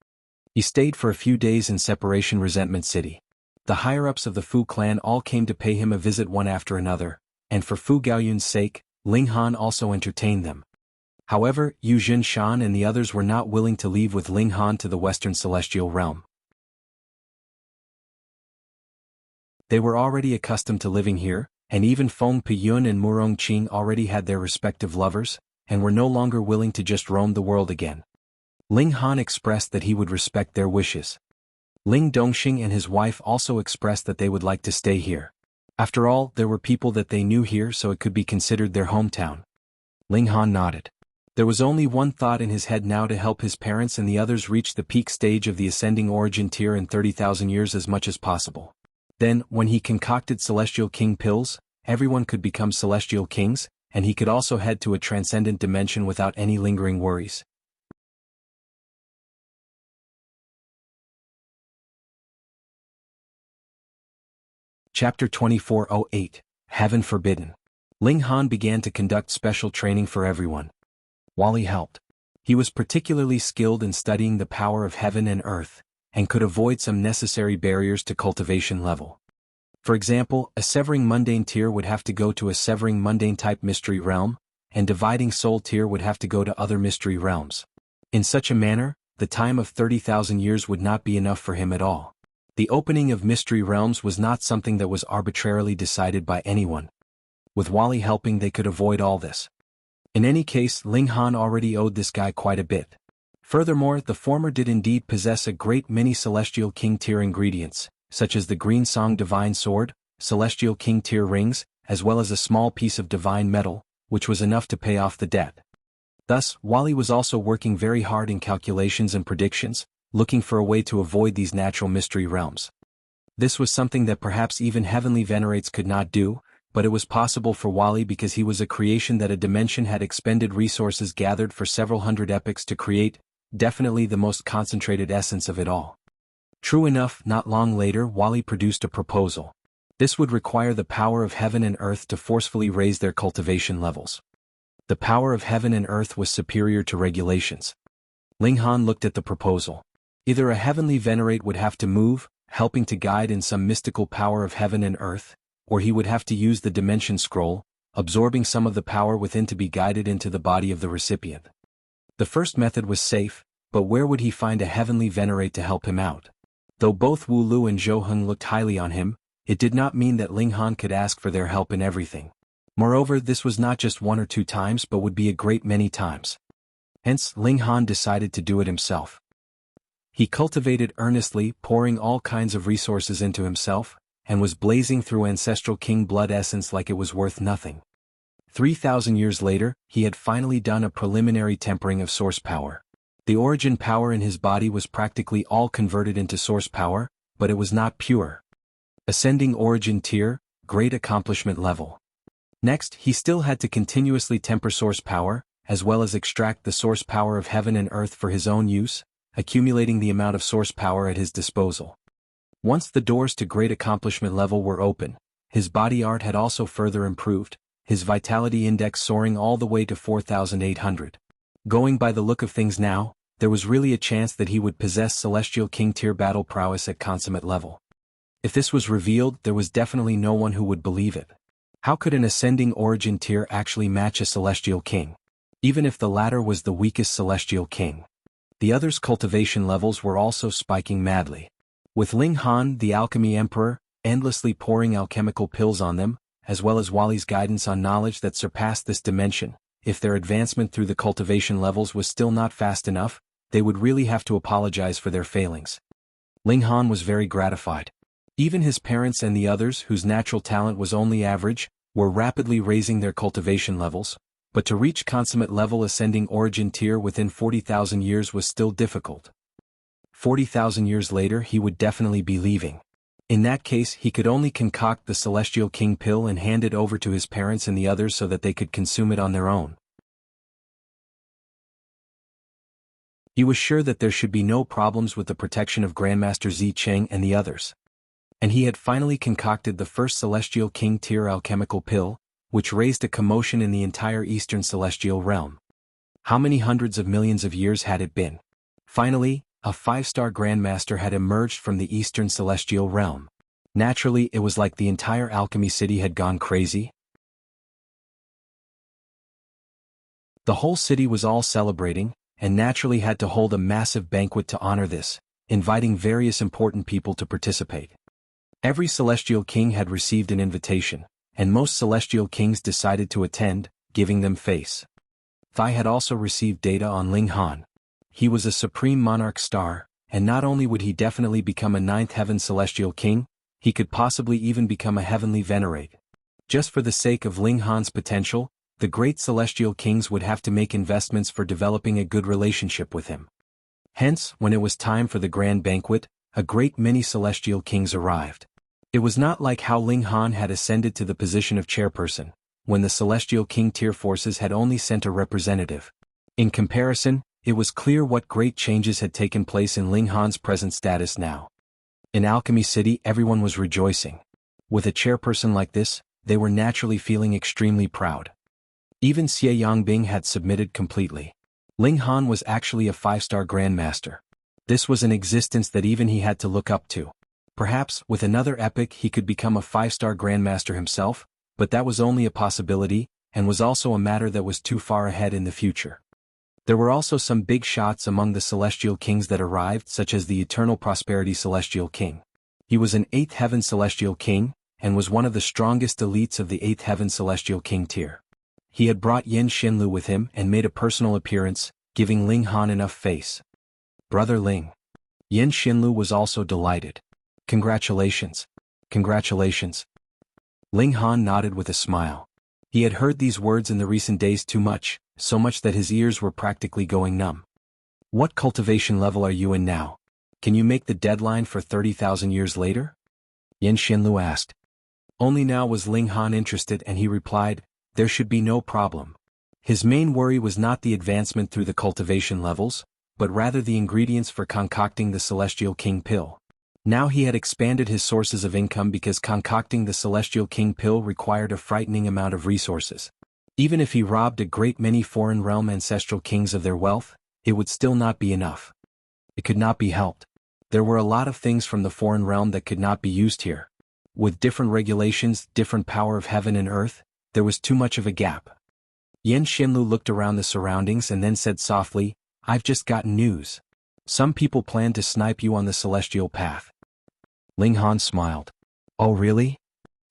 He stayed for a few days in Separation Resentment City. The higher-ups of the Fu clan all came to pay him a visit one after another, and for Fu Gaoyun's sake, Ling Han also entertained them. However, Yu Shan and the others were not willing to leave with Ling Han to the Western Celestial Realm. They were already accustomed to living here, and even Feng Piyun and Murong Qing already had their respective lovers, and were no longer willing to just roam the world again. Ling Han expressed that he would respect their wishes. Ling Dongxing and his wife also expressed that they would like to stay here. After all, there were people that they knew here, so it could be considered their hometown. Ling Han nodded. There was only one thought in his head now: to help his parents and the others reach the peak stage of the ascending origin tier in 30,000 years as much as possible. Then, when he concocted Celestial King pills, everyone could become Celestial Kings, and he could also head to a transcendent dimension without any lingering worries. Chapter 2408, Heaven Forbidden. Ling Han began to conduct special training for everyone. Wally helped. He was particularly skilled in studying the power of heaven and earth, and could avoid some necessary barriers to cultivation level. For example, a severing mundane tier would have to go to a severing mundane type mystery realm, and dividing soul tier would have to go to other mystery realms. In such a manner, the time of 30,000 years would not be enough for him at all. The opening of mystery realms was not something that was arbitrarily decided by anyone. With Wally helping, they could avoid all this. In any case, Ling Han already owed this guy quite a bit. Furthermore, the former did indeed possess a great many Celestial King tier ingredients, such as the Green Song Divine Sword, Celestial King tier rings, as well as a small piece of divine metal, which was enough to pay off the debt. Thus, Wally was also working very hard in calculations and predictions, looking for a way to avoid these natural mystery realms. This was something that perhaps even heavenly venerates could not do, but it was possible for Wally because he was a creation that a dimension had expended resources gathered for several hundred epochs to create, definitely the most concentrated essence of it all. True enough, not long later Wally produced a proposal. This would require the power of heaven and earth to forcefully raise their cultivation levels. The power of heaven and earth was superior to regulations. Ling Han looked at the proposal. Either a heavenly venerate would have to move, helping to guide in some mystical power of heaven and earth, or he would have to use the dimension scroll, absorbing some of the power within to be guided into the body of the recipient. The first method was safe, but where would he find a heavenly venerate to help him out? Though both Wu Lu and Zhou Heng looked highly on him, it did not mean that Ling Han could ask for their help in everything. Moreover, this was not just one or two times but would be a great many times. Hence, Ling Han decided to do it himself. He cultivated earnestly, pouring all kinds of resources into himself, and was blazing through ancestral king blood essence like it was worth nothing. 3,000 years later, he had finally done a preliminary tempering of source power. The origin power in his body was practically all converted into source power, but it was not pure. Ascending origin tier, great accomplishment level. Next, he still had to continuously temper source power, as well as extract the source power of heaven and earth for his own use, accumulating the amount of source power at his disposal. Once the doors to great accomplishment level were open, his body art had also further improved, his vitality index soaring all the way to 4,800. Going by the look of things now, there was really a chance that he would possess Celestial King tier battle prowess at consummate level. If this was revealed, there was definitely no one who would believe it. How could an ascending origin tier actually match a Celestial King? Even if the latter was the weakest Celestial King. The others' cultivation levels were also spiking madly. With Ling Han, the Alchemy Emperor, endlessly pouring alchemical pills on them, as well as Wally's guidance on knowledge that surpassed this dimension, if their advancement through the cultivation levels was still not fast enough, they would really have to apologize for their failings. Ling Han was very gratified. Even his parents and the others, whose natural talent was only average, were rapidly raising their cultivation levels, but to reach consummate level ascending origin tier within 40,000 years was still difficult. 40,000 years later he would definitely be leaving. In that case he could only concoct the Celestial King pill and hand it over to his parents and the others so that they could consume it on their own. He was sure that there should be no problems with the protection of Grandmaster Zi Cheng and the others. And he had finally concocted the first Celestial King tier alchemical pill, which raised a commotion in the entire Eastern Celestial realm. How many hundreds of millions of years had it been? Finally, a 5-star Grandmaster had emerged from the Eastern Celestial realm. Naturally, it was like the entire Alchemy city had gone crazy. The whole city was all celebrating, and naturally had to hold a massive banquet to honor this, inviting various important people to participate. Every Celestial King had received an invitation, and most Celestial Kings decided to attend, giving them face. Thai had also received data on Ling Han. He was a Supreme Monarch star, and not only would he definitely become a 9th Heaven Celestial King, he could possibly even become a Heavenly Venerate. Just for the sake of Ling Han's potential, the great Celestial Kings would have to make investments for developing a good relationship with him. Hence, when it was time for the grand banquet, a great many Celestial Kings arrived. It was not like how Ling Han had ascended to the position of chairperson, when the Celestial King tier forces had only sent a representative. In comparison, it was clear what great changes had taken place in Ling Han's present status now. In Alchemy City, everyone was rejoicing. With a chairperson like this, they were naturally feeling extremely proud. Even Xie Yangbing had submitted completely. Ling Han was actually a 5-star Grandmaster. This was an existence that even he had to look up to. Perhaps, with another epoch he could become a 5-star Grandmaster himself, but that was only a possibility, and was also a matter that was too far ahead in the future. There were also some big shots among the Celestial Kings that arrived, such as the Eternal Prosperity Celestial King. He was an 8th Heaven Celestial King, and was one of the strongest elites of the 8th Heaven Celestial King tier. He had brought Yin Xinlu with him and made a personal appearance, giving Ling Han enough face. Brother Ling. Yin Xinlu was also delighted. Congratulations. Congratulations. Ling Han nodded with a smile. He had heard these words in the recent days too much, so much that his ears were practically going numb. What cultivation level are you in now? Can you make the deadline for 30,000 years later? Yin Xinlu asked. Only now was Ling Han interested, and he replied, there should be no problem. His main worry was not the advancement through the cultivation levels, but rather the ingredients for concocting the Celestial King pill. Now he had expanded his sources of income because concocting the Celestial King pill required a frightening amount of resources. Even if he robbed a great many foreign realm ancestral kings of their wealth, it would still not be enough. It could not be helped. There were a lot of things from the foreign realm that could not be used here. With different regulations, different power of heaven and earth, there was too much of a gap. Yin Xinlu looked around the surroundings and then said softly, I've just gotten news. Some people plan to snipe you on the celestial path. Ling Han smiled. Oh really?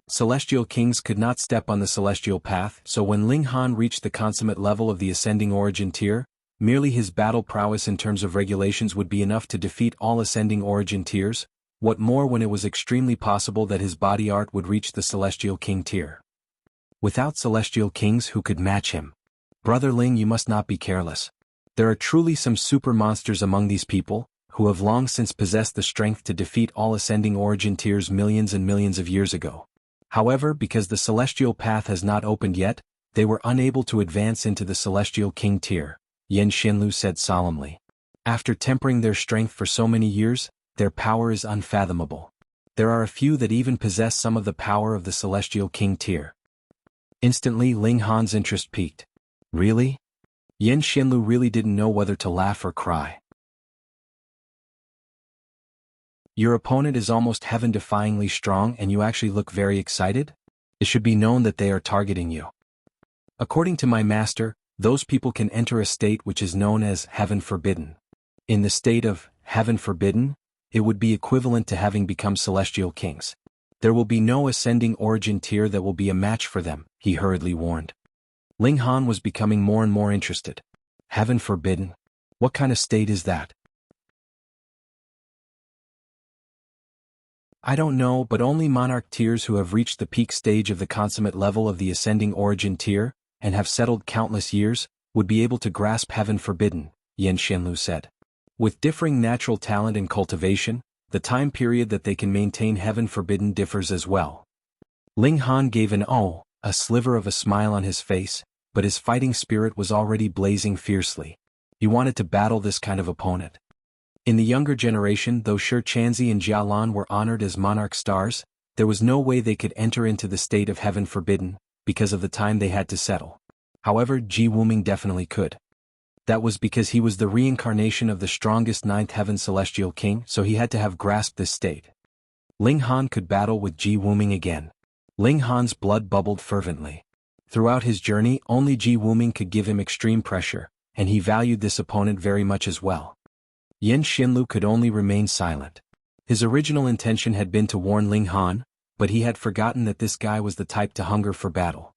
Celestial kings could not step on the celestial path, so when Ling Han reached the consummate level of the ascending origin tier, merely his battle prowess in terms of regulations would be enough to defeat all ascending origin tiers, what more when it was extremely possible that his body art would reach the Celestial King tier. Without Celestial Kings who could match him. Brother Ling, you must not be careless. There are truly some super monsters among these people, who have long since possessed the strength to defeat all ascending origin tiers millions and millions of years ago. However, because the Celestial Path has not opened yet, they were unable to advance into the Celestial King tier, Yin Xinlu said solemnly. After tempering their strength for so many years, their power is unfathomable. There are a few that even possess some of the power of the Celestial King tier. Instantly Ling Han's interest piqued. Really? Yin Xinlu really didn't know whether to laugh or cry. Your opponent is almost heaven-defyingly strong and you actually look very excited? It should be known that they are targeting you. According to my master, those people can enter a state which is known as Heaven Forbidden. In the state of Heaven Forbidden, it would be equivalent to having become Celestial Kings. There will be no ascending origin tier that will be a match for them, he hurriedly warned. Ling Han was becoming more and more interested. Heaven Forbidden? What kind of state is that? I don't know, but only monarch tiers who have reached the peak stage of the consummate level of the ascending origin tier, and have settled countless years, would be able to grasp Heaven Forbidden, Yin Xinlu said. With differing natural talent and cultivation, the time period that they can maintain Heaven Forbidden differs as well. Ling Han gave a sliver of a smile on his face, but his fighting spirit was already blazing fiercely. He wanted to battle this kind of opponent. In the younger generation, though Shi Chanzi and Jia Lan were honored as monarch stars, there was no way they could enter into the state of heaven forbidden, because of the time they had to settle. However, Ji Wuming definitely could. That was because he was the reincarnation of the strongest ninth heaven celestial king, so he had to have grasped this state. Ling Han could battle with Ji Wuming again. Ling Han's blood bubbled fervently. Throughout his journey, only Ji Wuming could give him extreme pressure, and he valued this opponent very much as well. Yin Xinlu could only remain silent. His original intention had been to warn Ling Han, but he had forgotten that this guy was the type to hunger for battle.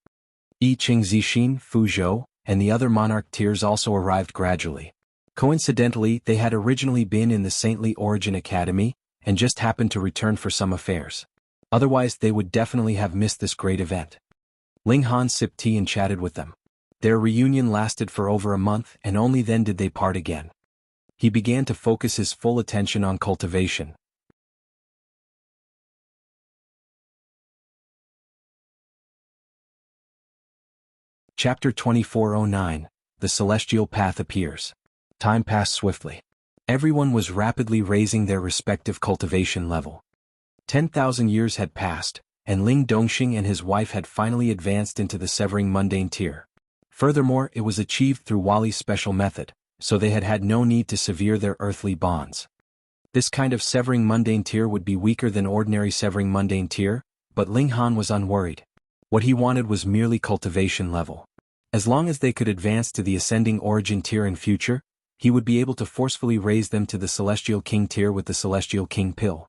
Yi Qing Zixin, Fu Zhou, and the other monarch tiers also arrived gradually. Coincidentally, they had originally been in the Saintly Origin Academy, and just happened to return for some affairs. Otherwise they would definitely have missed this great event. Ling Han sipped tea and chatted with them. Their reunion lasted for over a month, and only then did they part again. He began to focus his full attention on cultivation. Chapter 2409, The Celestial Path Appears. Time passed swiftly. Everyone was rapidly raising their respective cultivation level. 10,000 years had passed, and Ling Dongxing and his wife had finally advanced into the Severing Mundane tier. Furthermore, it was achieved through Wali's special method, so they had had no need to sever their earthly bonds. This kind of Severing Mundane tier would be weaker than ordinary Severing Mundane tier, but Ling Han was unworried. What he wanted was merely cultivation level. As long as they could advance to the Ascending Origin tier in future, he would be able to forcefully raise them to the Celestial King tier with the Celestial King pill.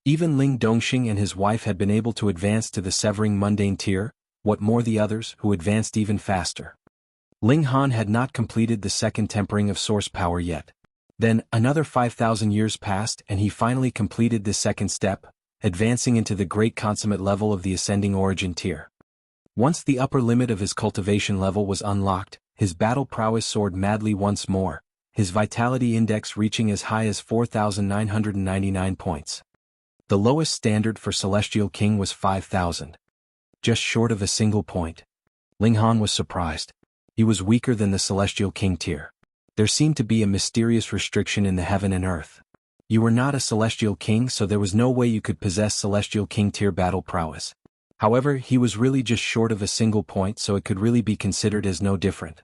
Even Ling Dongxing and his wife had been able to advance to the Severing Mundane tier, what more the others, who advanced even faster. Ling Han had not completed the second tempering of source power yet. Then, another 5,000 years passed and he finally completed this second step, advancing into the great consummate level of the Ascending Origin tier. Once the upper limit of his cultivation level was unlocked, his battle prowess soared madly once more, his vitality index reaching as high as 4,999 points. The lowest standard for Celestial King was 5,000. Just short of a single point. Ling Han was surprised. He was weaker than the Celestial King tier. There seemed to be a mysterious restriction in the heaven and earth. You were not a Celestial King, so there was no way you could possess Celestial King tier battle prowess. However, he was really just short of a single point, so it could really be considered as no different.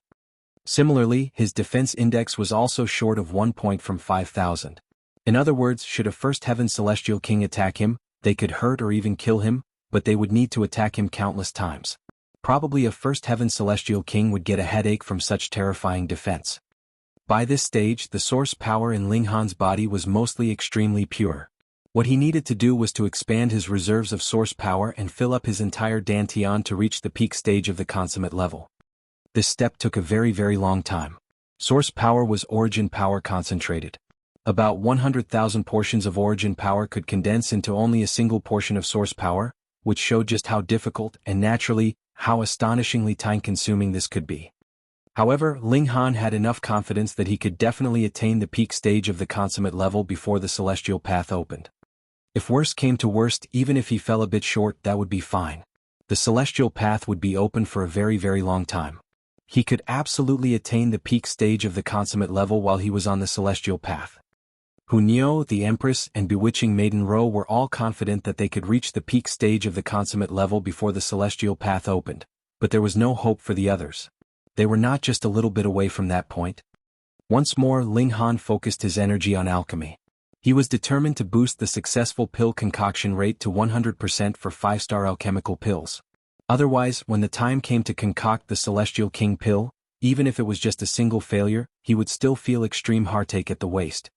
Similarly, his defense index was also short of 1 point from 5,000. In other words, should a First Heaven Celestial King attack him, they could hurt or even kill him, but they would need to attack him countless times. Probably a First Heaven Celestial King would get a headache from such terrifying defense. By this stage, the source power in Ling Han's body was mostly extremely pure. What he needed to do was to expand his reserves of source power and fill up his entire dantian to reach the peak stage of the consummate level. This step took a very long time. Source power was origin power concentrated. About 100,000 portions of origin power could condense into only a single portion of source power, which showed just how difficult and naturally, how astonishingly time-consuming this could be. However, Ling Han had enough confidence that he could definitely attain the peak stage of the consummate level before the celestial path opened. If worst came to worst, even if he fell a bit short, that would be fine. The celestial path would be open for a very long time. He could absolutely attain the peak stage of the consummate level while he was on the celestial path. Hunyo, the Empress, and Bewitching Maiden Ro were all confident that they could reach the peak stage of the consummate level before the celestial path opened, but there was no hope for the others. They were not just a little bit away from that point. Once more, Ling Han focused his energy on alchemy. He was determined to boost the successful pill concoction rate to 100% for 5-star alchemical pills. Otherwise, when the time came to concoct the Celestial King pill, even if it was just a single failure, he would still feel extreme heartache at the waist.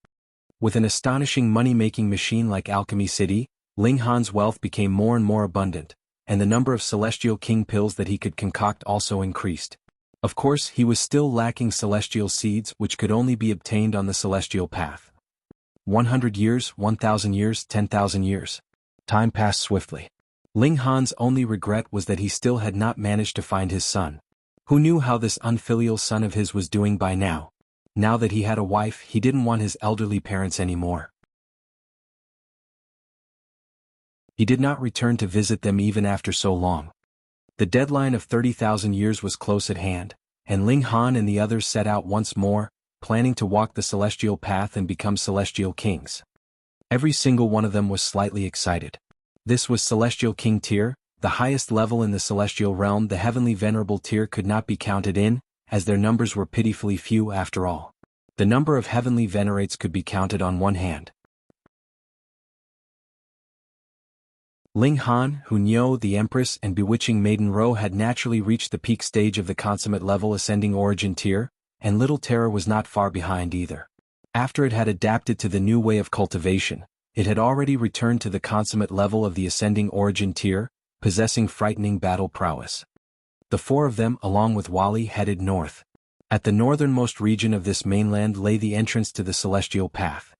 With an astonishing money-making machine like Alchemy City, Ling Han's wealth became more and more abundant, and the number of Celestial King pills that he could concoct also increased. Of course, he was still lacking celestial seeds, which could only be obtained on the celestial path. 100 years, 1,000 years, 10,000 years. Time passed swiftly. Ling Han's only regret was that he still had not managed to find his son. Who knew how this unfilial son of his was doing by now? Now that he had a wife, he didn't want his elderly parents anymore. He did not return to visit them even after so long. The deadline of 30,000 years was close at hand, and Ling Han and the others set out once more, planning to walk the celestial path and become celestial kings. Every single one of them was slightly excited. This was Celestial King tier, the highest level in the celestial realm. The heavenly venerable tier could not be counted in, as their numbers were pitifully few after all. The number of heavenly venerates could be counted on one hand. Ling Han, Hunyo, the Empress, and bewitching Maiden Ro had naturally reached the peak stage of the consummate level ascending origin tier, and Little Terror was not far behind either. After it had adapted to the new way of cultivation, it had already returned to the consummate level of the ascending origin tier, possessing frightening battle prowess. The four of them, along with Wally, headed north. At the northernmost region of this mainland lay the entrance to the Celestial Path.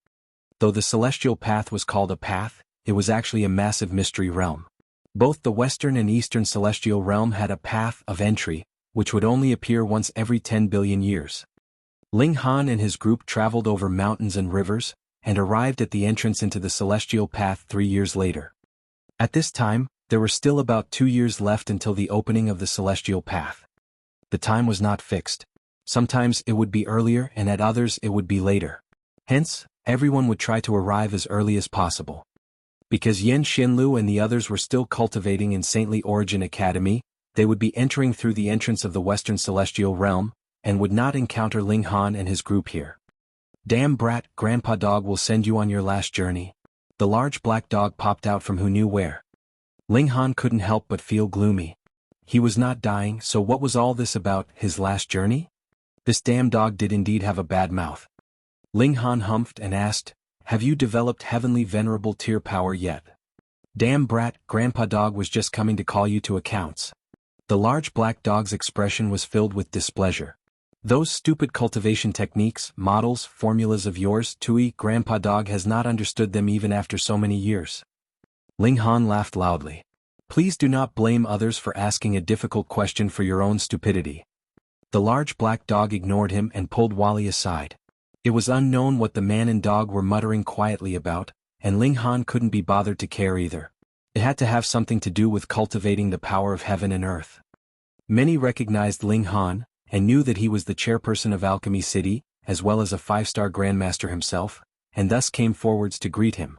Though the Celestial Path was called a path, it was actually a massive mystery realm. Both the western and eastern celestial realm had a path of entry, which would only appear once every 10 billion years. Ling Han and his group traveled over mountains and rivers, and arrived at the entrance into the Celestial Path 3 years later. At this time, there were still about 2 years left until the opening of the Celestial Path. The time was not fixed. Sometimes it would be earlier and at others it would be later. Hence, everyone would try to arrive as early as possible. Because Yen Xinlu and the others were still cultivating in Saintly Origin Academy, they would be entering through the entrance of the Western Celestial Realm, and would not encounter Ling Han and his group here. Damn brat, Grandpa Dog will send you on your last journey. The large black dog popped out from who knew where. Ling Han couldn't help but feel gloomy. He was not dying, so what was all this about, his last journey? This damn dog did indeed have a bad mouth. Ling Han humphed and asked, "Have you developed heavenly venerable tier power yet?" Damn brat, Grandpa Dog was just coming to call you to accounts. The large black dog's expression was filled with displeasure. Those stupid cultivation techniques, models, formulas of yours, Tui, Grandpa Dog has not understood them even after so many years. Ling Han laughed loudly. Please do not blame others for asking a difficult question for your own stupidity. The large black dog ignored him and pulled Wally aside. It was unknown what the man and dog were muttering quietly about, and Ling Han couldn't be bothered to care either. It had to have something to do with cultivating the power of heaven and earth. Many recognized Ling Han, and knew that he was the chairperson of Alchemy City, as well as a 5-star grandmaster himself, and thus came forwards to greet him.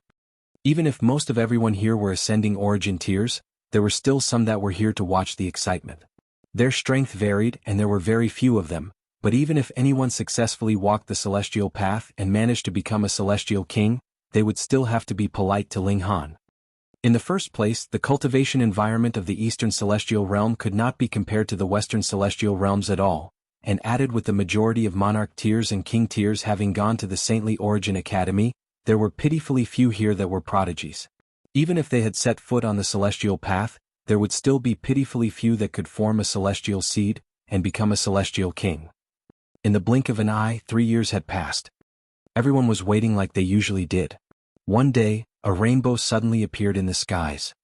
Even if most of everyone here were ascending origin tiers, there were still some that were here to watch the excitement. Their strength varied and there were very few of them, but even if anyone successfully walked the celestial path and managed to become a celestial king, they would still have to be polite to Ling Han. In the first place, the cultivation environment of the Eastern Celestial Realm could not be compared to the Western Celestial Realms at all, and added with the majority of Monarch tiers and King tiers having gone to the Saintly Origin Academy, there were pitifully few here that were prodigies. Even if they had set foot on the celestial path, there would still be pitifully few that could form a celestial seed, and become a celestial king. In the blink of an eye, 3 years had passed. Everyone was waiting like they usually did. One day, a rainbow suddenly appeared in the skies.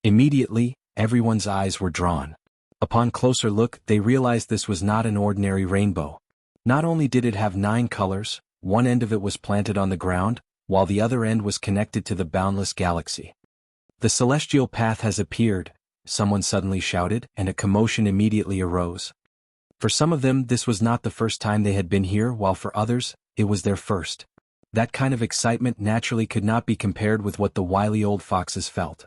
Immediately, everyone's eyes were drawn. Upon closer look, they realized this was not an ordinary rainbow. Not only did it have 9 colors, one end of it was planted on the ground, while the other end was connected to the boundless galaxy. The celestial path has appeared, someone suddenly shouted, and a commotion immediately arose. For some of them, this was not the first time they had been here, while for others, it was their first. That kind of excitement naturally could not be compared with what the wily old foxes felt.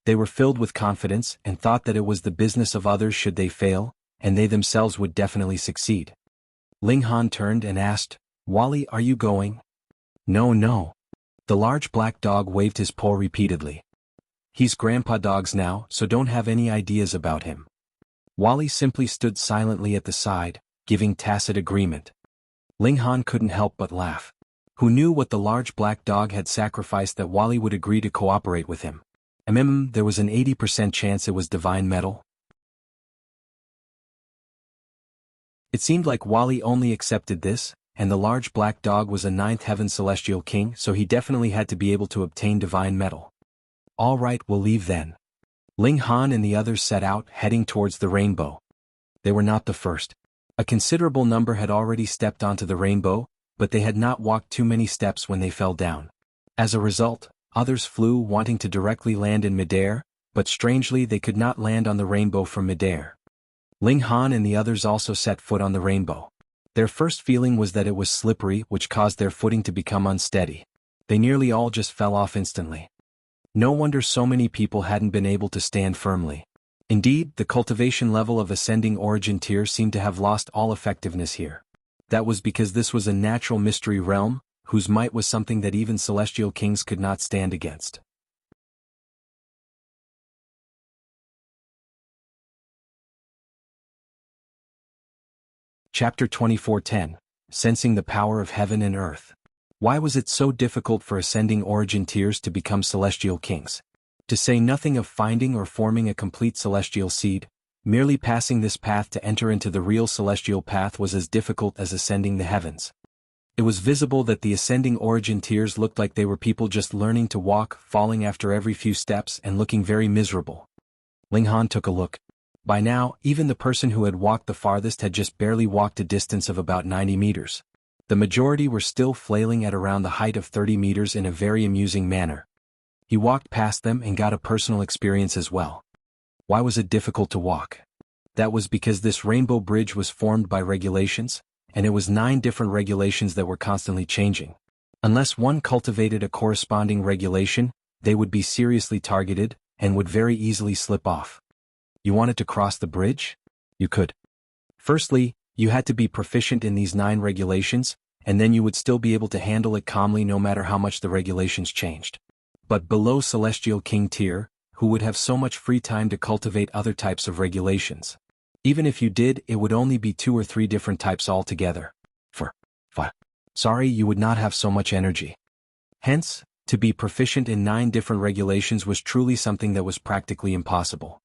They were filled with confidence and thought that it was the business of others should they fail, and they themselves would definitely succeed. Ling Han turned and asked, "Wally, are you going?" "No, no." The large black dog waved his paw repeatedly. "He's Grandpa Dog's now, so don't have any ideas about him." Wally simply stood silently at the side, giving tacit agreement. Ling Han couldn't help but laugh. Who knew what the large black dog had sacrificed that Wally would agree to cooperate with him? There was an 80% chance it was divine metal. It seemed like Wally only accepted this, and the large black dog was a 9th heaven celestial king, so he definitely had to be able to obtain divine metal. All right, we'll leave then. Ling Han and the others set out, heading towards the rainbow. They were not the first. A considerable number had already stepped onto the rainbow, but they had not walked too many steps when they fell down. As a result, others flew wanting to directly land in midair, but strangely they could not land on the rainbow from midair. Ling Han and the others also set foot on the rainbow. Their first feeling was that it was slippery, which caused their footing to become unsteady. They nearly all just fell off instantly. No wonder so many people hadn't been able to stand firmly. Indeed, the cultivation level of ascending origin tier seemed to have lost all effectiveness here. That was because this was a natural mystery realm, whose might was something that even celestial kings could not stand against. Chapter 24:10, Sensing the Power of Heaven and Earth. Why was it so difficult for ascending origin tiers to become celestial kings? To say nothing of finding or forming a complete celestial seed, merely passing this path to enter into the real celestial path was as difficult as ascending the heavens. It was visible that the ascending origin tiers looked like they were people just learning to walk, falling after every few steps and looking very miserable. Ling Han took a look. By now, even the person who had walked the farthest had just barely walked a distance of about 90 meters. The majority were still flailing at around the height of 30 meters in a very amusing manner. He walked past them and got a personal experience as well. Why was it difficult to walk? That was because this rainbow bridge was formed by regulations, and it was 9 different regulations that were constantly changing. Unless one cultivated a corresponding regulation, they would be seriously targeted, and would very easily slip off. You wanted to cross the bridge? You could. Firstly, you had to be proficient in these 9 regulations, and then you would still be able to handle it calmly no matter how much the regulations changed. But below Celestial King tier, who would have so much free time to cultivate other types of regulations? Even if you did, it would only be 2 or 3 different types altogether. Sorry, you would not have so much energy. Hence, to be proficient in 9 different regulations was truly something that was practically impossible.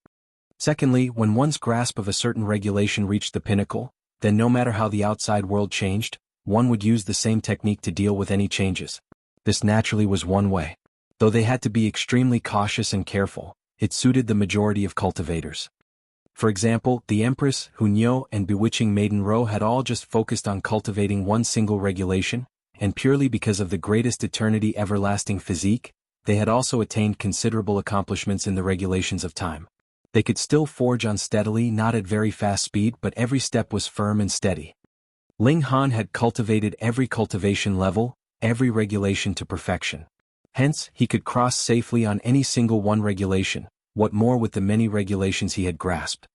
Secondly, when one's grasp of a certain regulation reached the pinnacle, then no matter how the outside world changed, one would use the same technique to deal with any changes. This naturally was one way. Though they had to be extremely cautious and careful, it suited the majority of cultivators. For example, the Empress, Hunyo, and Bewitching Maiden Ro had all just focused on cultivating one single regulation, and purely because of the greatest eternity everlasting physique, they had also attained considerable accomplishments in the regulations of time. They could still forge on steadily, not at very fast speed, but every step was firm and steady. Ling Han had cultivated every cultivation level, every regulation to perfection. Hence, he could cross safely on any single one regulation, what more with the many regulations he had grasped.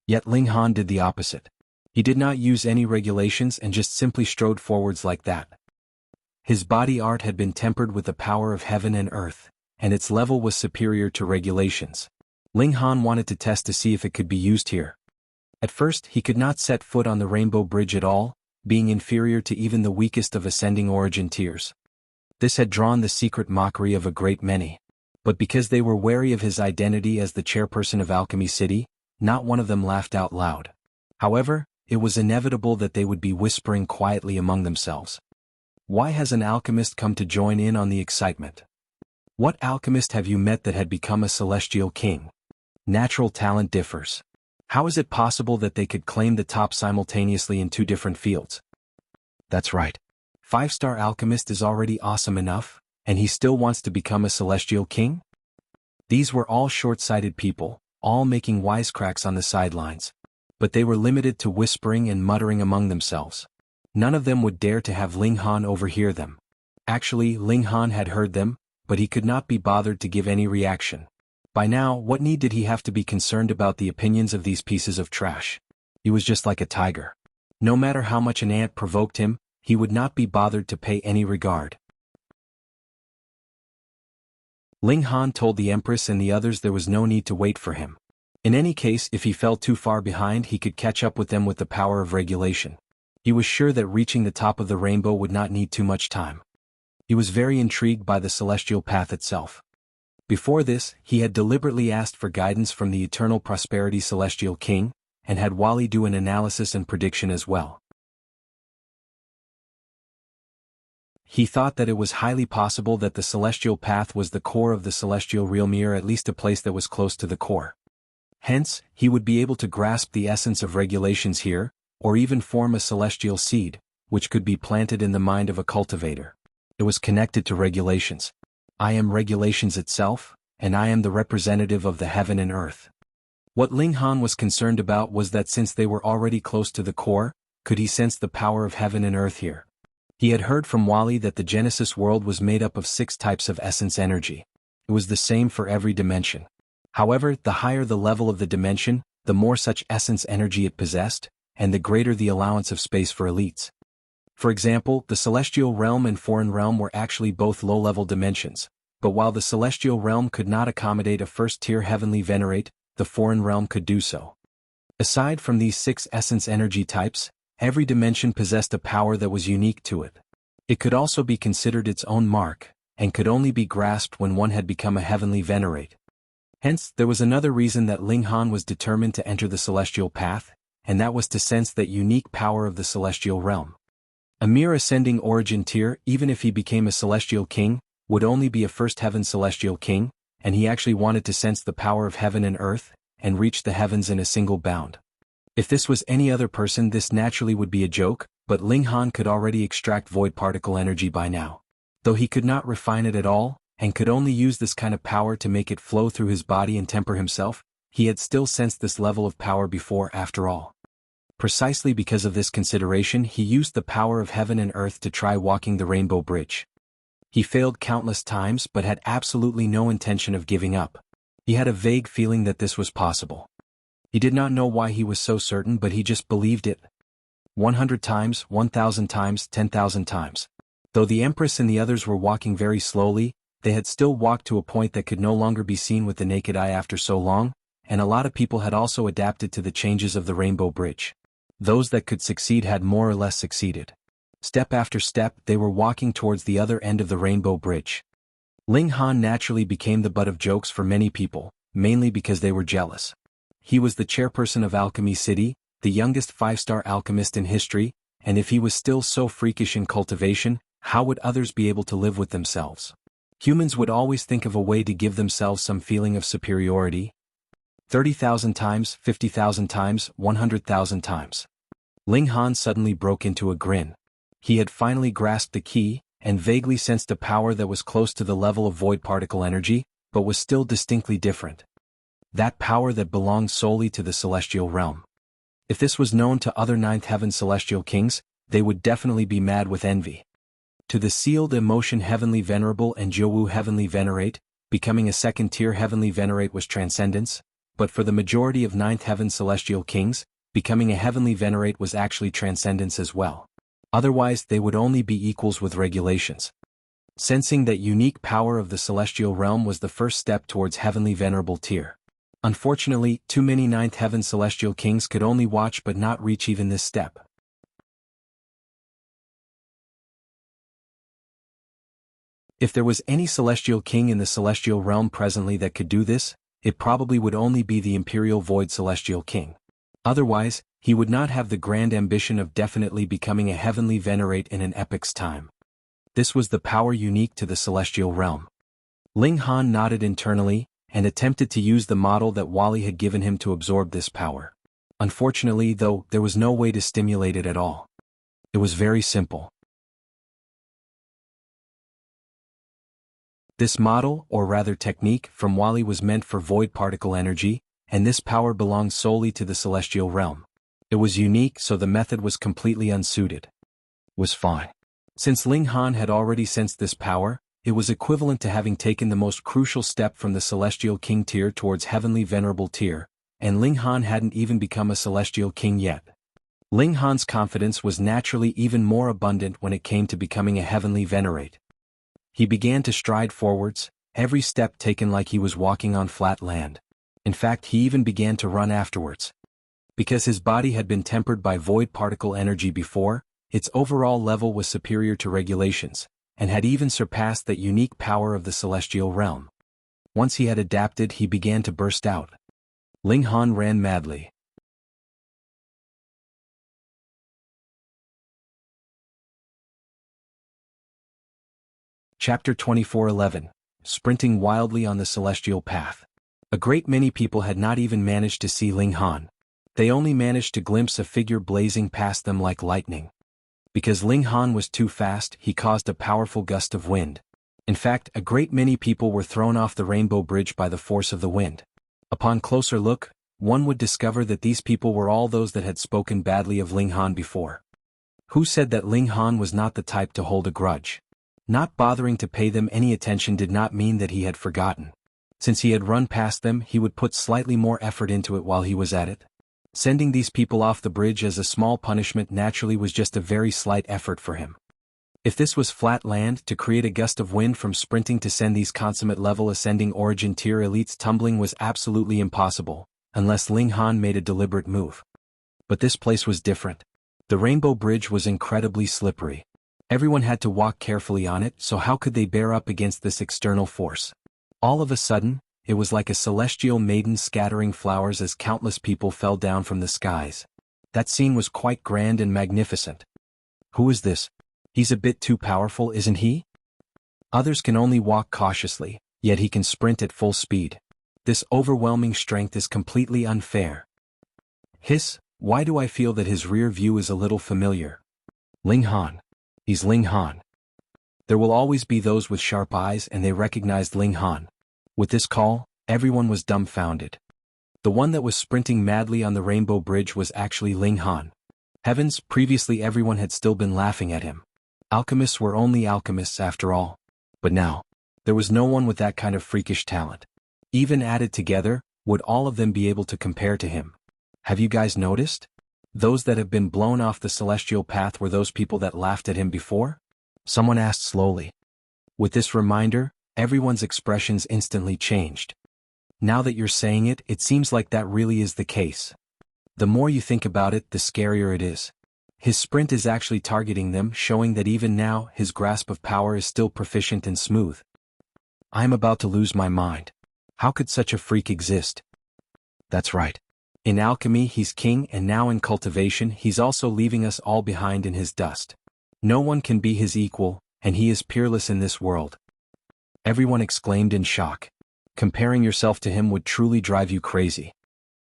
Yet Ling Han did the opposite. He did not use any regulations and just simply strode forwards like that. His body art had been tempered with the power of heaven and earth, and its level was superior to regulations. Ling Han wanted to test to see if it could be used here. At first, he could not set foot on the rainbow bridge at all, being inferior to even the weakest of ascending origin tiers. This had drawn the secret mockery of a great many. But because they were wary of his identity as the chairperson of Alchemy City, not one of them laughed out loud. However, it was inevitable that they would be whispering quietly among themselves. Why has an alchemist come to join in on the excitement? What alchemist have you met that had become a celestial king? Natural talent differs. How is it possible that they could claim the top simultaneously in 2 different fields? That's right. 5-star alchemist is already awesome enough, and he still wants to become a celestial king? These were all short-sighted people, all making wisecracks on the sidelines. But they were limited to whispering and muttering among themselves. None of them would dare to have Ling Han overhear them. Actually, Ling Han had heard them, but he could not be bothered to give any reaction. By now, what need did he have to be concerned about the opinions of these pieces of trash? He was just like a tiger. No matter how much an ant provoked him, he would not be bothered to pay any regard. Ling Han told the Empress and the others there was no need to wait for him. In any case, if he fell too far behind, he could catch up with them with the power of regulation. He was sure that reaching the top of the rainbow would not need too much time. He was very intrigued by the celestial path itself. Before this, he had deliberately asked for guidance from the Eternal Prosperity Celestial King, and had Wally do an analysis and prediction as well. He thought that it was highly possible that the celestial path was the core of the celestial realm, or at least a place that was close to the core. Hence, he would be able to grasp the essence of regulations here, or even form a celestial seed, which could be planted in the mind of a cultivator. It was connected to regulations. I am regulations itself, and I am the representative of the heaven and earth. What Ling Han was concerned about was that since they were already close to the core, could he sense the power of heaven and earth here? He had heard from Wally that the Genesis world was made up of 6 types of essence energy. It was the same for every dimension. However, the higher the level of the dimension, the more such essence energy it possessed, and the greater the allowance of space for elites. For example, the celestial realm and foreign realm were actually both low-level dimensions, but while the celestial realm could not accommodate a first-tier heavenly venerate, the foreign realm could do so. Aside from these 6 essence energy types, every dimension possessed a power that was unique to it. It could also be considered its own mark, and could only be grasped when one had become a heavenly venerate. Hence, there was another reason that Ling Han was determined to enter the celestial path, and that was to sense that unique power of the celestial realm. A mere ascending origin tier, even if he became a celestial king, would only be a first heaven celestial king, and he actually wanted to sense the power of heaven and earth, and reach the heavens in a single bound. If this was any other person, this naturally would be a joke, but Ling Han could already extract void particle energy by now. Though he could not refine it at all, and could only use this kind of power to make it flow through his body and temper himself, he had still sensed this level of power before after all. Precisely because of this consideration, he used the power of heaven and earth to try walking the Rainbow Bridge. He failed countless times but had absolutely no intention of giving up. He had a vague feeling that this was possible. He did not know why he was so certain, but he just believed it. 100 times, 1,000 times, 10,000 times. Though the Empress and the others were walking very slowly, they had still walked to a point that could no longer be seen with the naked eye after so long, and a lot of people had also adapted to the changes of the Rainbow Bridge. Those that could succeed had more or less succeeded. Step after step, they were walking towards the other end of the Rainbow Bridge. Ling Han naturally became the butt of jokes for many people, mainly because they were jealous. He was the chairperson of Alchemy City, the youngest 5-star alchemist in history, and if he was still so freakish in cultivation, how would others be able to live with themselves? Humans would always think of a way to give themselves some feeling of superiority. 30,000 times, 50,000 times, 100,000 times. Ling Han suddenly broke into a grin. He had finally grasped the key, and vaguely sensed a power that was close to the level of void particle energy, but was still distinctly different. That power that belonged solely to the celestial realm. If this was known to other 9th heaven celestial kings, they would definitely be mad with envy. To the sealed emotion heavenly venerable and Jianghu heavenly venerate, becoming a second-tier heavenly venerate was transcendence, but for the majority of 9th heaven celestial kings, becoming a heavenly venerate was actually transcendence as well. Otherwise they would only be equals with regulations. Sensing that unique power of the celestial realm was the first step towards heavenly venerable tier. Unfortunately, too many 9th heaven celestial kings could only watch but not reach even this step. If there was any celestial king in the celestial realm presently that could do this, it probably would only be the imperial void celestial king. Otherwise, he would not have the grand ambition of definitely becoming a heavenly venerate in an epoch's time. This was the power unique to the celestial realm. Ling Han nodded internally, and attempted to use the model that Wally had given him to absorb this power. Unfortunately, though, there was no way to stimulate it at all. It was very simple. This model, or rather technique, from Wally was meant for void particle energy, and this power belonged solely to the celestial realm. It was unique, so the method was completely unsuited. Was fine. Since Ling Han had already sensed this power, it was equivalent to having taken the most crucial step from the celestial king tier towards heavenly venerable tier, and Ling Han hadn't even become a celestial king yet. Ling Han's confidence was naturally even more abundant when it came to becoming a heavenly venerate. He began to stride forwards, every step taken like he was walking on flat land. In fact, he even began to run afterwards. Because his body had been tempered by void particle energy before, its overall level was superior to regulations, and had even surpassed that unique power of the celestial realm. Once he had adapted, he began to burst out. Ling Han ran madly. Chapter 24:11. Sprinting wildly on the celestial path. A great many people had not even managed to see Ling Han. They only managed to glimpse a figure blazing past them like lightning. Because Ling Han was too fast, he caused a powerful gust of wind. In fact, a great many people were thrown off the Rainbow Bridge by the force of the wind. Upon closer look, one would discover that these people were all those that had spoken badly of Ling Han before. Who said that Ling Han was not the type to hold a grudge? Not bothering to pay them any attention did not mean that he had forgotten. Since he had run past them, he would put slightly more effort into it while he was at it. Sending these people off the bridge as a small punishment naturally was just a very slight effort for him. If this was flat land, to create a gust of wind from sprinting to send these consummate level ascending origin tier elites tumbling was absolutely impossible, unless Ling Han made a deliberate move. But this place was different. The Rainbow Bridge was incredibly slippery. Everyone had to walk carefully on it, so how could they bear up against this external force? All of a sudden, it was like a celestial maiden scattering flowers as countless people fell down from the skies. That scene was quite grand and magnificent. Who is this? He's a bit too powerful, isn't he? Others can only walk cautiously, yet he can sprint at full speed. This overwhelming strength is completely unfair. Hiss, why do I feel that his rear view is a little familiar? Ling Han. He's Ling Han. There will always be those with sharp eyes, and they recognized Ling Han. With this call, everyone was dumbfounded. The one that was sprinting madly on the Rainbow Bridge was actually Ling Han. Heavens, previously everyone had still been laughing at him. Alchemists were only alchemists after all. But now, there was no one with that kind of freakish talent. Even added together, would all of them be able to compare to him? Have you guys noticed? Those that have been blown off the celestial path were those people that laughed at him before? Someone asked slowly. With this reminder, everyone's expressions instantly changed. Now that you're saying it, it seems like that really is the case. The more you think about it, the scarier it is. His sprint is actually targeting them, showing that even now, his grasp of power is still proficient and smooth. I am about to lose my mind. How could such a freak exist? That's right. In alchemy he's king, and now in cultivation he's also leaving us all behind in his dust. No one can be his equal, and he is peerless in this world. Everyone exclaimed in shock. Comparing yourself to him would truly drive you crazy.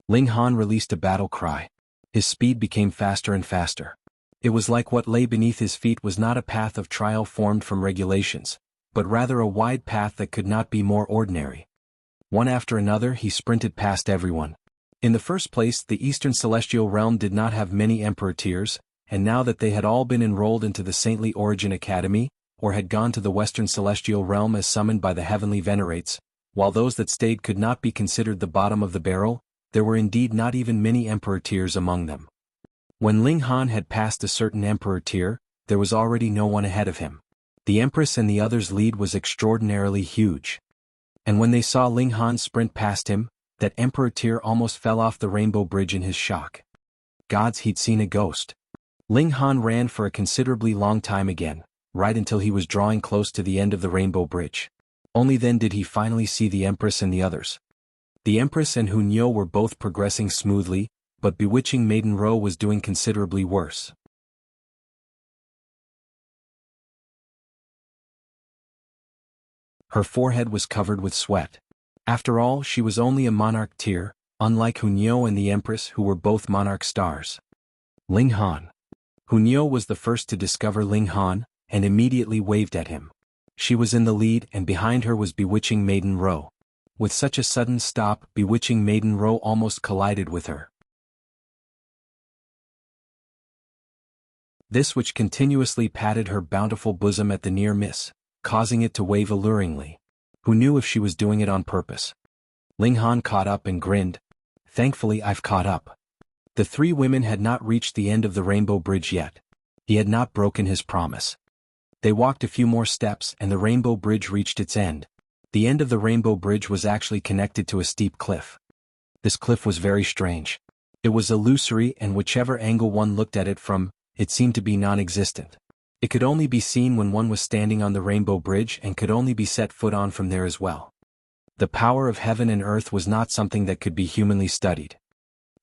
Ling Han released a battle cry. His speed became faster and faster. It was like what lay beneath his feet was not a path of trial formed from regulations, but rather a wide path that could not be more ordinary. One after another he sprinted past everyone. In the first place, the Eastern Celestial Realm did not have many Emperor tiers, and now that they had all been enrolled into the Saintly Origin Academy, or had gone to the Western Celestial Realm as summoned by the Heavenly Venerates, while those that stayed could not be considered the bottom of the barrel, there were indeed not even many Emperor tiers among them. When Ling Han had passed a certain Emperor tier, there was already no one ahead of him. The Empress and the others' lead was extraordinarily huge. And when they saw Ling Han sprint past him, that Emperor tier almost fell off the Rainbow Bridge in his shock. Gods, he'd seen a ghost. Ling Han ran for a considerably long time again, right until he was drawing close to the end of the Rainbow Bridge. Only then did he finally see the Empress and the others. The Empress and Hunyo were both progressing smoothly, but bewitching Maiden Ro was doing considerably worse. Her forehead was covered with sweat. After all, she was only a monarch tier, unlike Hunyo and the Empress who were both monarch stars. Ling Han. Hunyo was the first to discover Ling Han, and immediately waved at him. She was in the lead, and behind her was bewitching Maiden Ro. With such a sudden stop, bewitching Maiden Ro almost collided with her. This which continuously patted her bountiful bosom at the near miss, causing it to wave alluringly. Who knew if she was doing it on purpose? Ling Han caught up and grinned. Thankfully I've caught up. The three women had not reached the end of the Rainbow Bridge yet. He had not broken his promise. They walked a few more steps and the Rainbow Bridge reached its end. The end of the Rainbow Bridge was actually connected to a steep cliff. This cliff was very strange. It was illusory, and whichever angle one looked at it from, it seemed to be non-existent. It could only be seen when one was standing on the Rainbow Bridge and could only be set foot on from there as well. The power of heaven and earth was not something that could be humanly studied.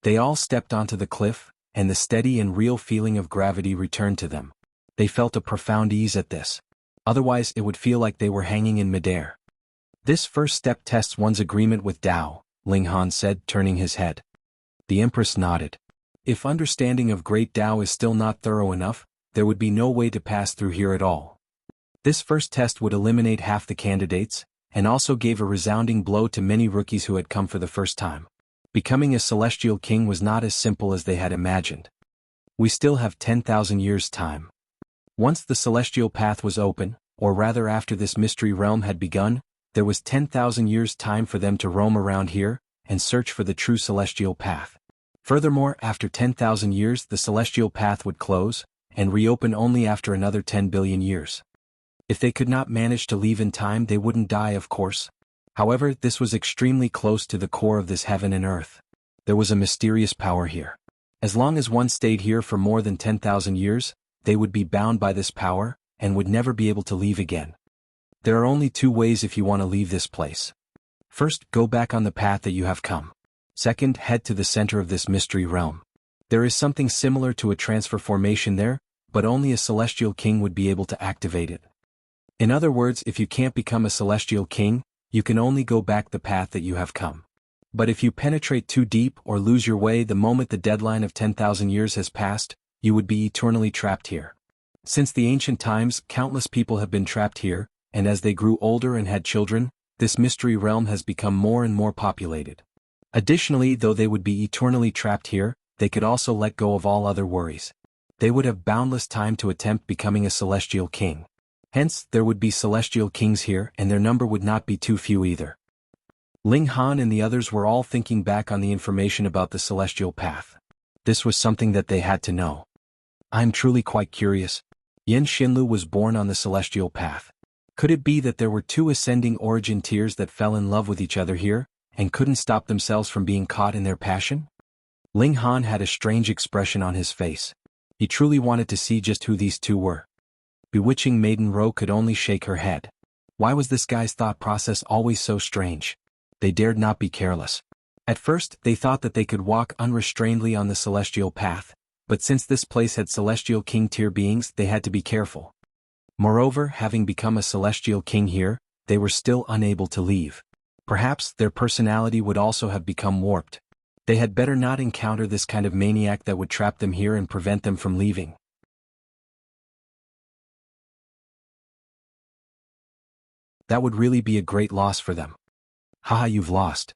They all stepped onto the cliff, and the steady and real feeling of gravity returned to them. They felt a profound ease at this. Otherwise it would feel like they were hanging in midair. This first step tests one's agreement with Tao, Ling Han said, turning his head. The Empress nodded. If understanding of great Tao is still not thorough enough, there would be no way to pass through here at all. This first test would eliminate half the candidates, and also gave a resounding blow to many rookies who had come for the first time. Becoming a celestial king was not as simple as they had imagined. We still have 10,000 years' time. Once the celestial path was open, or rather after this mystery realm had begun, there was 10,000 years' time for them to roam around here and search for the true celestial path. Furthermore, after 10,000 years the celestial path would close, and reopen only after another 10 billion years. If they could not manage to leave in time they wouldn't die, of course. However, this was extremely close to the core of this heaven and earth. There was a mysterious power here. As long as one stayed here for more than 10,000 years, they would be bound by this power, and would never be able to leave again. There are only two ways if you want to leave this place. First, go back on the path that you have come. Second, head to the center of this mystery realm. There is something similar to a transfer formation there, but only a celestial king would be able to activate it. In other words, if you can't become a celestial king, you can only go back the path that you have come. But if you penetrate too deep or lose your way the moment the deadline of 10,000 years has passed, you would be eternally trapped here. Since the ancient times, countless people have been trapped here, and as they grew older and had children, this mystery realm has become more and more populated. Additionally, though they would be eternally trapped here, they could also let go of all other worries. They would have boundless time to attempt becoming a celestial king. Hence, there would be celestial kings here, and their number would not be too few either. Ling Han and the others were all thinking back on the information about the celestial path. This was something that they had to know. I'm truly quite curious. Yin Xinlu was born on the celestial path. Could it be that there were two ascending origin tiers that fell in love with each other here, and couldn't stop themselves from being caught in their passion? Ling Han had a strange expression on his face. He truly wanted to see just who these two were. Bewitching Maiden Ro could only shake her head. Why was this guy's thought process always so strange? They dared not be careless. At first, they thought that they could walk unrestrainedly on the celestial path, but since this place had celestial king tier beings, they had to be careful. Moreover, having become a celestial king here, they were still unable to leave. Perhaps their personality would also have become warped. They had better not encounter this kind of maniac that would trap them here and prevent them from leaving. That would really be a great loss for them. Haha, you've lost.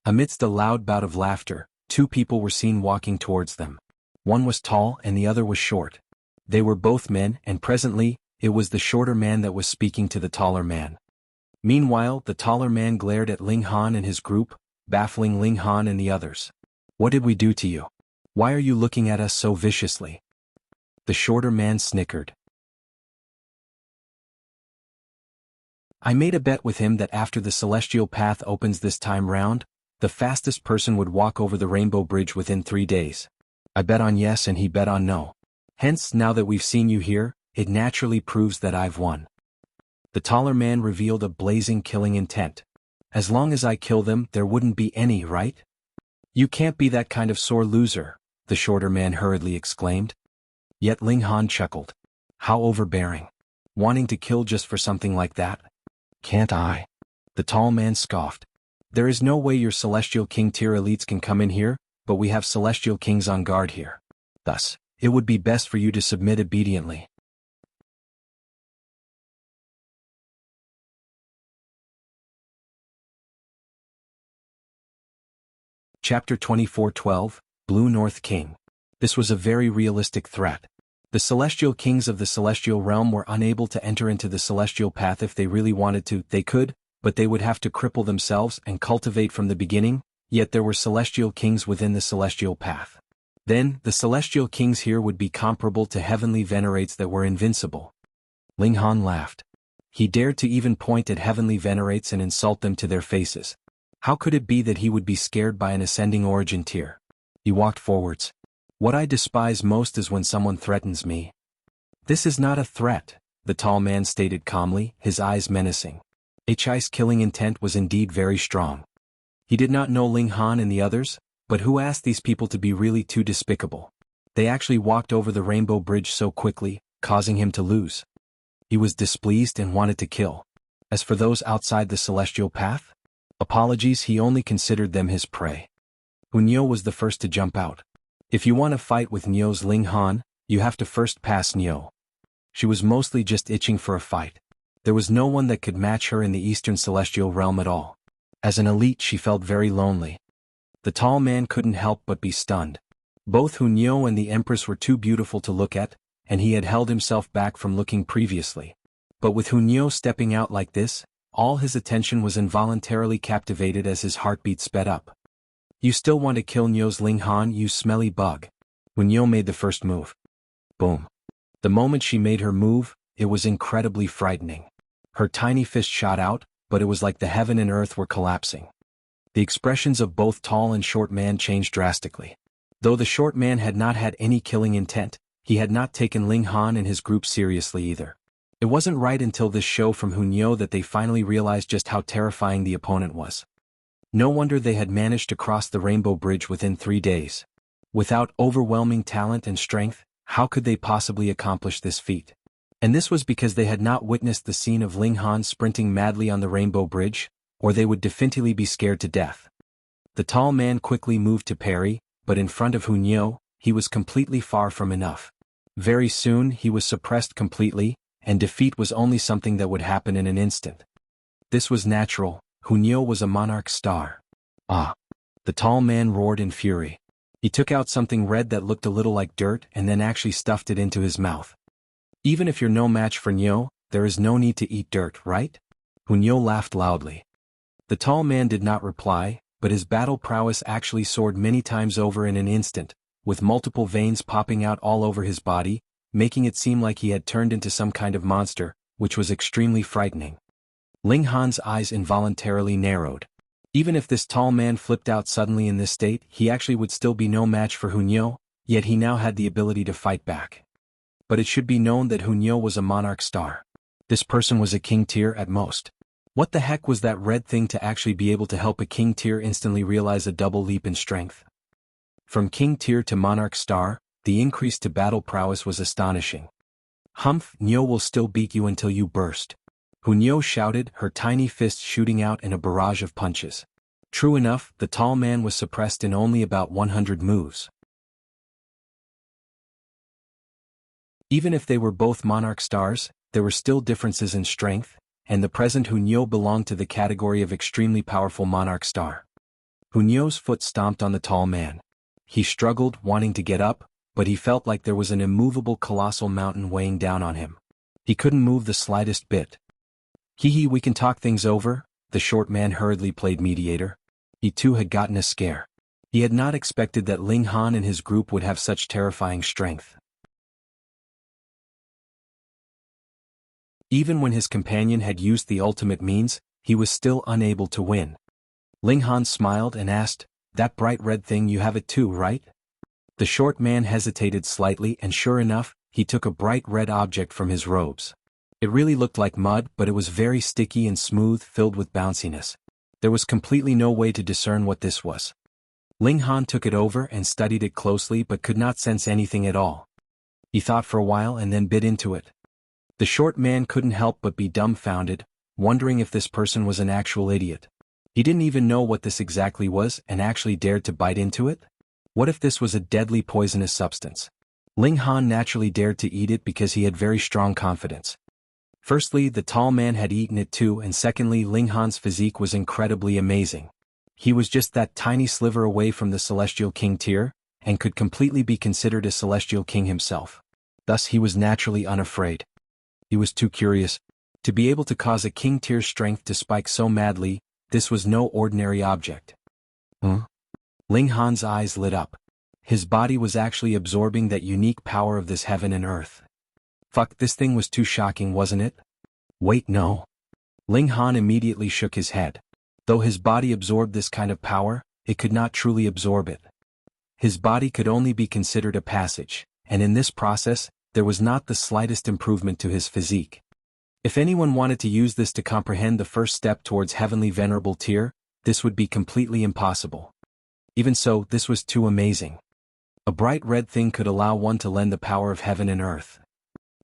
Amidst a loud bout of laughter, two people were seen walking towards them. One was tall and the other was short. They were both men, and presently, it was the shorter man that was speaking to the taller man. Meanwhile, the taller man glared at Ling Han and his group, baffling Ling Han and the others. What did we do to you? Why are you looking at us so viciously? The shorter man snickered. I made a bet with him that after the celestial path opens this time round, the fastest person would walk over the rainbow bridge within 3 days. I bet on yes and he bet on no. Hence, now that we've seen you here, it naturally proves that I've won. The taller man revealed a blazing killing intent. As long as I kill them, there wouldn't be any, right? You can't be that kind of sore loser, the shorter man hurriedly exclaimed. Yet Ling Han chuckled. How overbearing. Wanting to kill just for something like that? Can't I? The tall man scoffed. There is no way your celestial king tier elites can come in here, but we have celestial kings on guard here. Thus, it would be best for you to submit obediently. Chapter 24:12, Blue North King. This was a very realistic threat. The celestial kings of the celestial realm were unable to enter into the celestial path. If they really wanted to, they could, but they would have to cripple themselves and cultivate from the beginning, yet there were celestial kings within the celestial path. Then, the celestial kings here would be comparable to heavenly venerates that were invincible. Ling Han laughed. He dared to even point at heavenly venerates and insult them to their faces. How could it be that he would be scared by an ascending origin tier? He walked forwards. What I despise most is when someone threatens me. This is not a threat, the tall man stated calmly, his eyes menacing. Hi's killing intent was indeed very strong. He did not know Ling Han and the others, but who asked these people to be really too despicable? They actually walked over the rainbow bridge so quickly, causing him to lose. He was displeased and wanted to kill. As for those outside the celestial path? Apologies, he only considered them his prey. Hunyo was the first to jump out. If you want to fight with Nyo's Ling Han, you have to first pass Nyo. She was mostly just itching for a fight. There was no one that could match her in the Eastern Celestial Realm at all. As an elite, she felt very lonely. The tall man couldn't help but be stunned. Both Hunyo and the Empress were too beautiful to look at, and he had held himself back from looking previously. But with Hunyo stepping out like this, all his attention was involuntarily captivated as his heartbeat sped up. "You still want to kill Nyo's Linghan, you smelly bug." Hunyo made the first move. Boom. The moment she made her move, it was incredibly frightening. Her tiny fist shot out, but it was like the heaven and earth were collapsing. The expressions of both tall and short man changed drastically. Though the short man had not had any killing intent, he had not taken Ling Han and his group seriously either. It wasn't right until this show from Hunyo that they finally realized just how terrifying the opponent was. No wonder they had managed to cross the Rainbow Bridge within 3 days. Without overwhelming talent and strength, how could they possibly accomplish this feat? And this was because they had not witnessed the scene of Ling Han sprinting madly on the Rainbow Bridge, or they would definitely be scared to death. The tall man quickly moved to parry, but in front of Hunyo, he was completely far from enough. Very soon he was suppressed completely, and defeat was only something that would happen in an instant. This was natural. Hunyo was a monarch star. Ah! The tall man roared in fury. He took out something red that looked a little like dirt and then actually stuffed it into his mouth. "Even if you're no match for Nyo, there is no need to eat dirt, right?" Hunyo laughed loudly. The tall man did not reply, but his battle prowess actually soared many times over in an instant, with multiple veins popping out all over his body, making it seem like he had turned into some kind of monster, which was extremely frightening. Ling Han's eyes involuntarily narrowed. Even if this tall man flipped out suddenly in this state, he actually would still be no match for Hunyo, yet he now had the ability to fight back. But it should be known that Hunyo was a monarch star. This person was a king tier at most. What the heck was that red thing to actually be able to help a king tier instantly realize a double leap in strength? From king tier to monarch star, the increase to battle prowess was astonishing. "Humph, Nyo will still beat you until you burst." Hunyo shouted, her tiny fist shooting out in a barrage of punches. True enough, the tall man was suppressed in only about 100 moves. Even if they were both monarch stars, there were still differences in strength, and the present Hunyo belonged to the category of extremely powerful monarch star. Hunyo's foot stomped on the tall man. He struggled, wanting to get up, but he felt like there was an immovable colossal mountain weighing down on him. He couldn't move the slightest bit. "Hee, we can talk things over," the short man hurriedly played mediator. He too had gotten a scare. He had not expected that Ling Han and his group would have such terrifying strength. Even when his companion had used the ultimate means, he was still unable to win. Ling Han smiled and asked, "That bright red thing, you have it too, right?" The short man hesitated slightly, and sure enough, he took a bright red object from his robes. It really looked like mud, but it was very sticky and smooth, filled with bounciness. There was completely no way to discern what this was. Ling Han took it over and studied it closely but could not sense anything at all. He thought for a while and then bit into it. The short man couldn't help but be dumbfounded, wondering if this person was an actual idiot. He didn't even know what this exactly was and actually dared to bite into it? What if this was a deadly poisonous substance? Ling Han naturally dared to eat it because he had very strong confidence. Firstly, the tall man had eaten it too, and secondly, Ling Han's physique was incredibly amazing. He was just that tiny sliver away from the Celestial King tier, and could completely be considered a Celestial King himself. Thus he was naturally unafraid. He was too curious. To be able to cause a king tier strength to spike so madly, this was no ordinary object. Ling Han's eyes lit up. His body was actually absorbing that unique power of this heaven and earth. Fuck, this thing was too shocking, wasn't it? Wait, no. Ling Han immediately shook his head. Though his body absorbed this kind of power, it could not truly absorb it. His body could only be considered a passage, and in this process, there was not the slightest improvement to his physique. If anyone wanted to use this to comprehend the first step towards heavenly venerable tier, this would be completely impossible. Even so, this was too amazing. A bright red thing could allow one to lend the power of heaven and earth.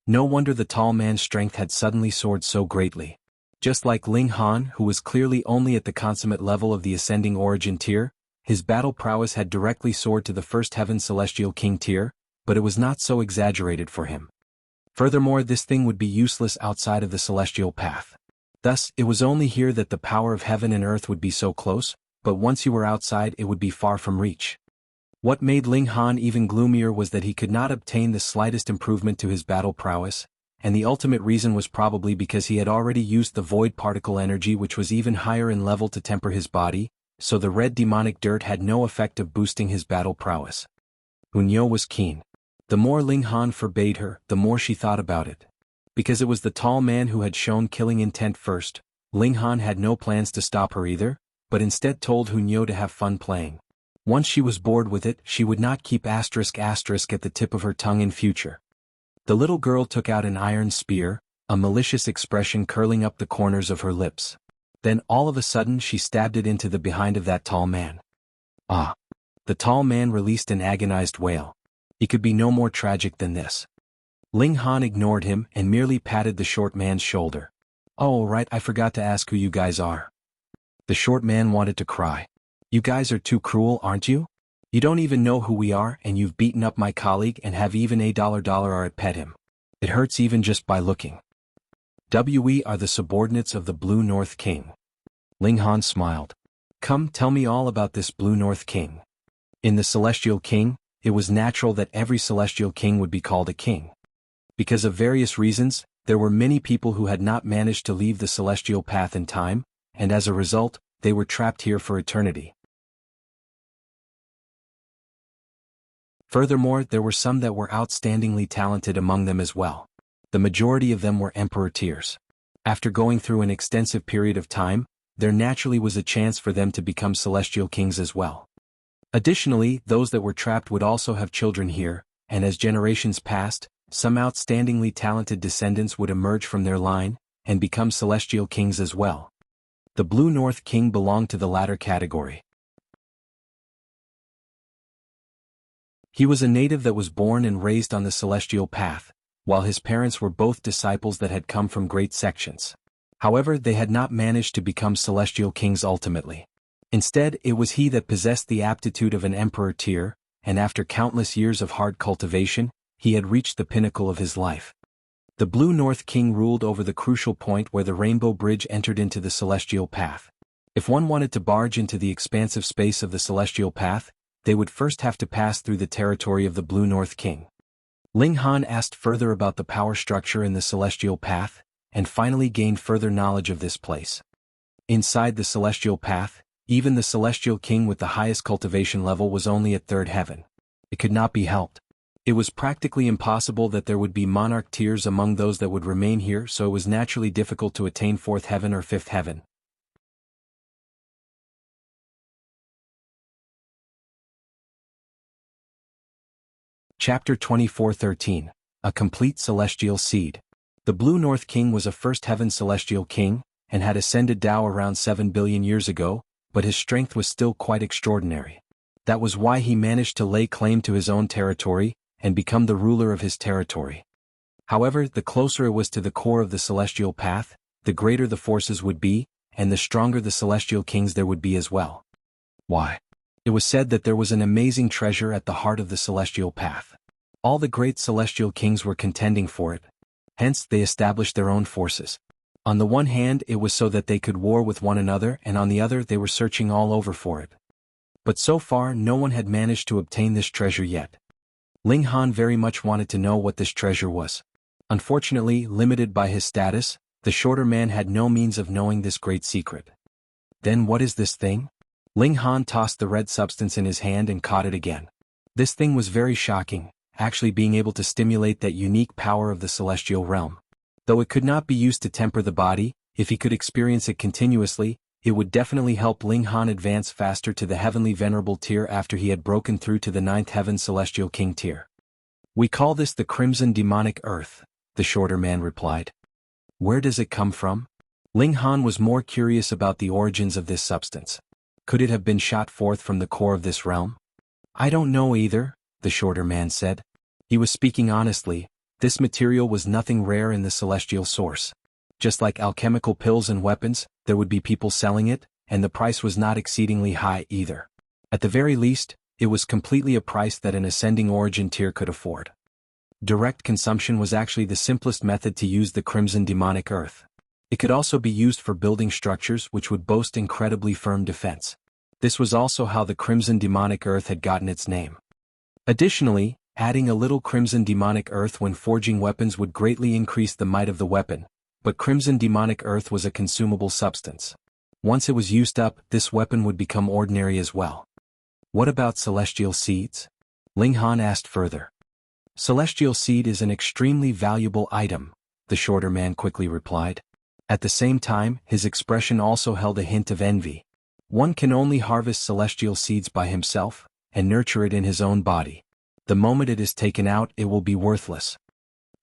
No wonder the tall man's strength had suddenly soared so greatly. Just like Ling Han, who was clearly only at the consummate level of the ascending origin tier, his battle prowess had directly soared to the first heaven celestial king tier, but it was not so exaggerated for him. Furthermore, this thing would be useless outside of the celestial path. Thus, it was only here that the power of heaven and earth would be so close, but once you were outside it would be far from reach. What made Ling Han even gloomier was that he could not obtain the slightest improvement to his battle prowess, and the ultimate reason was probably because he had already used the void particle energy, which was even higher in level, to temper his body, so the red demonic dirt had no effect of boosting his battle prowess. Hunyo was keen. The more Ling Han forbade her, the more she thought about it. Because it was the tall man who had shown killing intent first, Ling Han had no plans to stop her either, but instead told Hunyo to have fun playing. Once she was bored with it, she would not keep *** at the tip of her tongue in future. The little girl took out an iron spear, a malicious expression curling up the corners of her lips. Then all of a sudden she stabbed it into the behind of that tall man. Ah! The tall man released an agonized wail. He could be no more tragic than this. Ling Han ignored him and merely patted the short man's shoulder. Oh right, I forgot to ask who you guys are. The short man wanted to cry. You guys are too cruel, aren't you? You don't even know who we are, and you've beaten up my colleague and have even a $1 at pet him. It hurts even just by looking. We are the subordinates of the Blue North King. Ling Han smiled. Come, tell me all about this Blue North King. In the Celestial King, it was natural that every Celestial King would be called a king. Because of various reasons, there were many people who had not managed to leave the Celestial Path in time, and as a result, they were trapped here for eternity. Furthermore, there were some that were outstandingly talented among them as well. The majority of them were Emperor tiers. After going through an extensive period of time, there naturally was a chance for them to become Celestial Kings as well. Additionally, those that were trapped would also have children here, and as generations passed, some outstandingly talented descendants would emerge from their line, and become Celestial Kings as well. The Blue North King belonged to the latter category. He was a native that was born and raised on the Celestial Path, while his parents were both disciples that had come from great sections. However, they had not managed to become Celestial Kings ultimately. Instead, it was he that possessed the aptitude of an Emperor tier, and after countless years of hard cultivation, he had reached the pinnacle of his life. The Blue North King ruled over the crucial point where the Rainbow Bridge entered into the Celestial Path. If one wanted to barge into the expansive space of the Celestial Path, they would first have to pass through the territory of the Blue North King. Ling Han asked further about the power structure in the Celestial Path, and finally gained further knowledge of this place. Inside the Celestial Path, even the Celestial King with the highest cultivation level was only at 3rd heaven. It could not be helped. It was practically impossible that there would be monarch tiers among those that would remain here, so it was naturally difficult to attain 4th heaven or 5th heaven. Chapter 24:13. A Complete Celestial Seed. The Blue North King was a 1st heaven Celestial King, and had ascended Tao around 7 billion years ago, but his strength was still quite extraordinary. That was why he managed to lay claim to his own territory, and become the ruler of his territory. However, the closer it was to the core of the Celestial Path, the greater the forces would be, and the stronger the Celestial Kings there would be as well. Why? It was said that there was an amazing treasure at the heart of the Celestial Path. All the great Celestial Kings were contending for it. Hence, they established their own forces. On the one hand, it was so that they could war with one another, and on the other, they were searching all over for it. But so far, no one had managed to obtain this treasure yet. Ling Han very much wanted to know what this treasure was. Unfortunately, limited by his status, the shorter man had no means of knowing this great secret. Then what is this thing? Ling Han tossed the red substance in his hand and caught it again. This thing was very shocking, actually being able to stimulate that unique power of the celestial realm. Though it could not be used to temper the body, if he could experience it continuously, it would definitely help Ling Han advance faster to the heavenly venerable tier after he had broken through to the 9th heaven celestial king tier. We call this the Crimson Demonic Earth, the shorter man replied. Where does it come from? Ling Han was more curious about the origins of this substance. Could it have been shot forth from the core of this realm? I don't know either, the shorter man said. He was speaking honestly. This material was nothing rare in the celestial source. Just like alchemical pills and weapons, there would be people selling it, and the price was not exceedingly high either. At the very least, it was completely a price that an ascending origin tier could afford. Direct consumption was actually the simplest method to use the Crimson Demonic Earth. It could also be used for building structures which would boast incredibly firm defense. This was also how the Crimson Demonic Earth had gotten its name. Additionally, adding a little Crimson Demonic Earth when forging weapons would greatly increase the might of the weapon, but Crimson Demonic Earth was a consumable substance. Once it was used up, this weapon would become ordinary as well. What about celestial seeds? Ling Han asked further. Celestial seed is an extremely valuable item, the shorter man quickly replied. At the same time, his expression also held a hint of envy. One can only harvest celestial seeds by himself, and nurture it in his own body. The moment it is taken out, it will be worthless.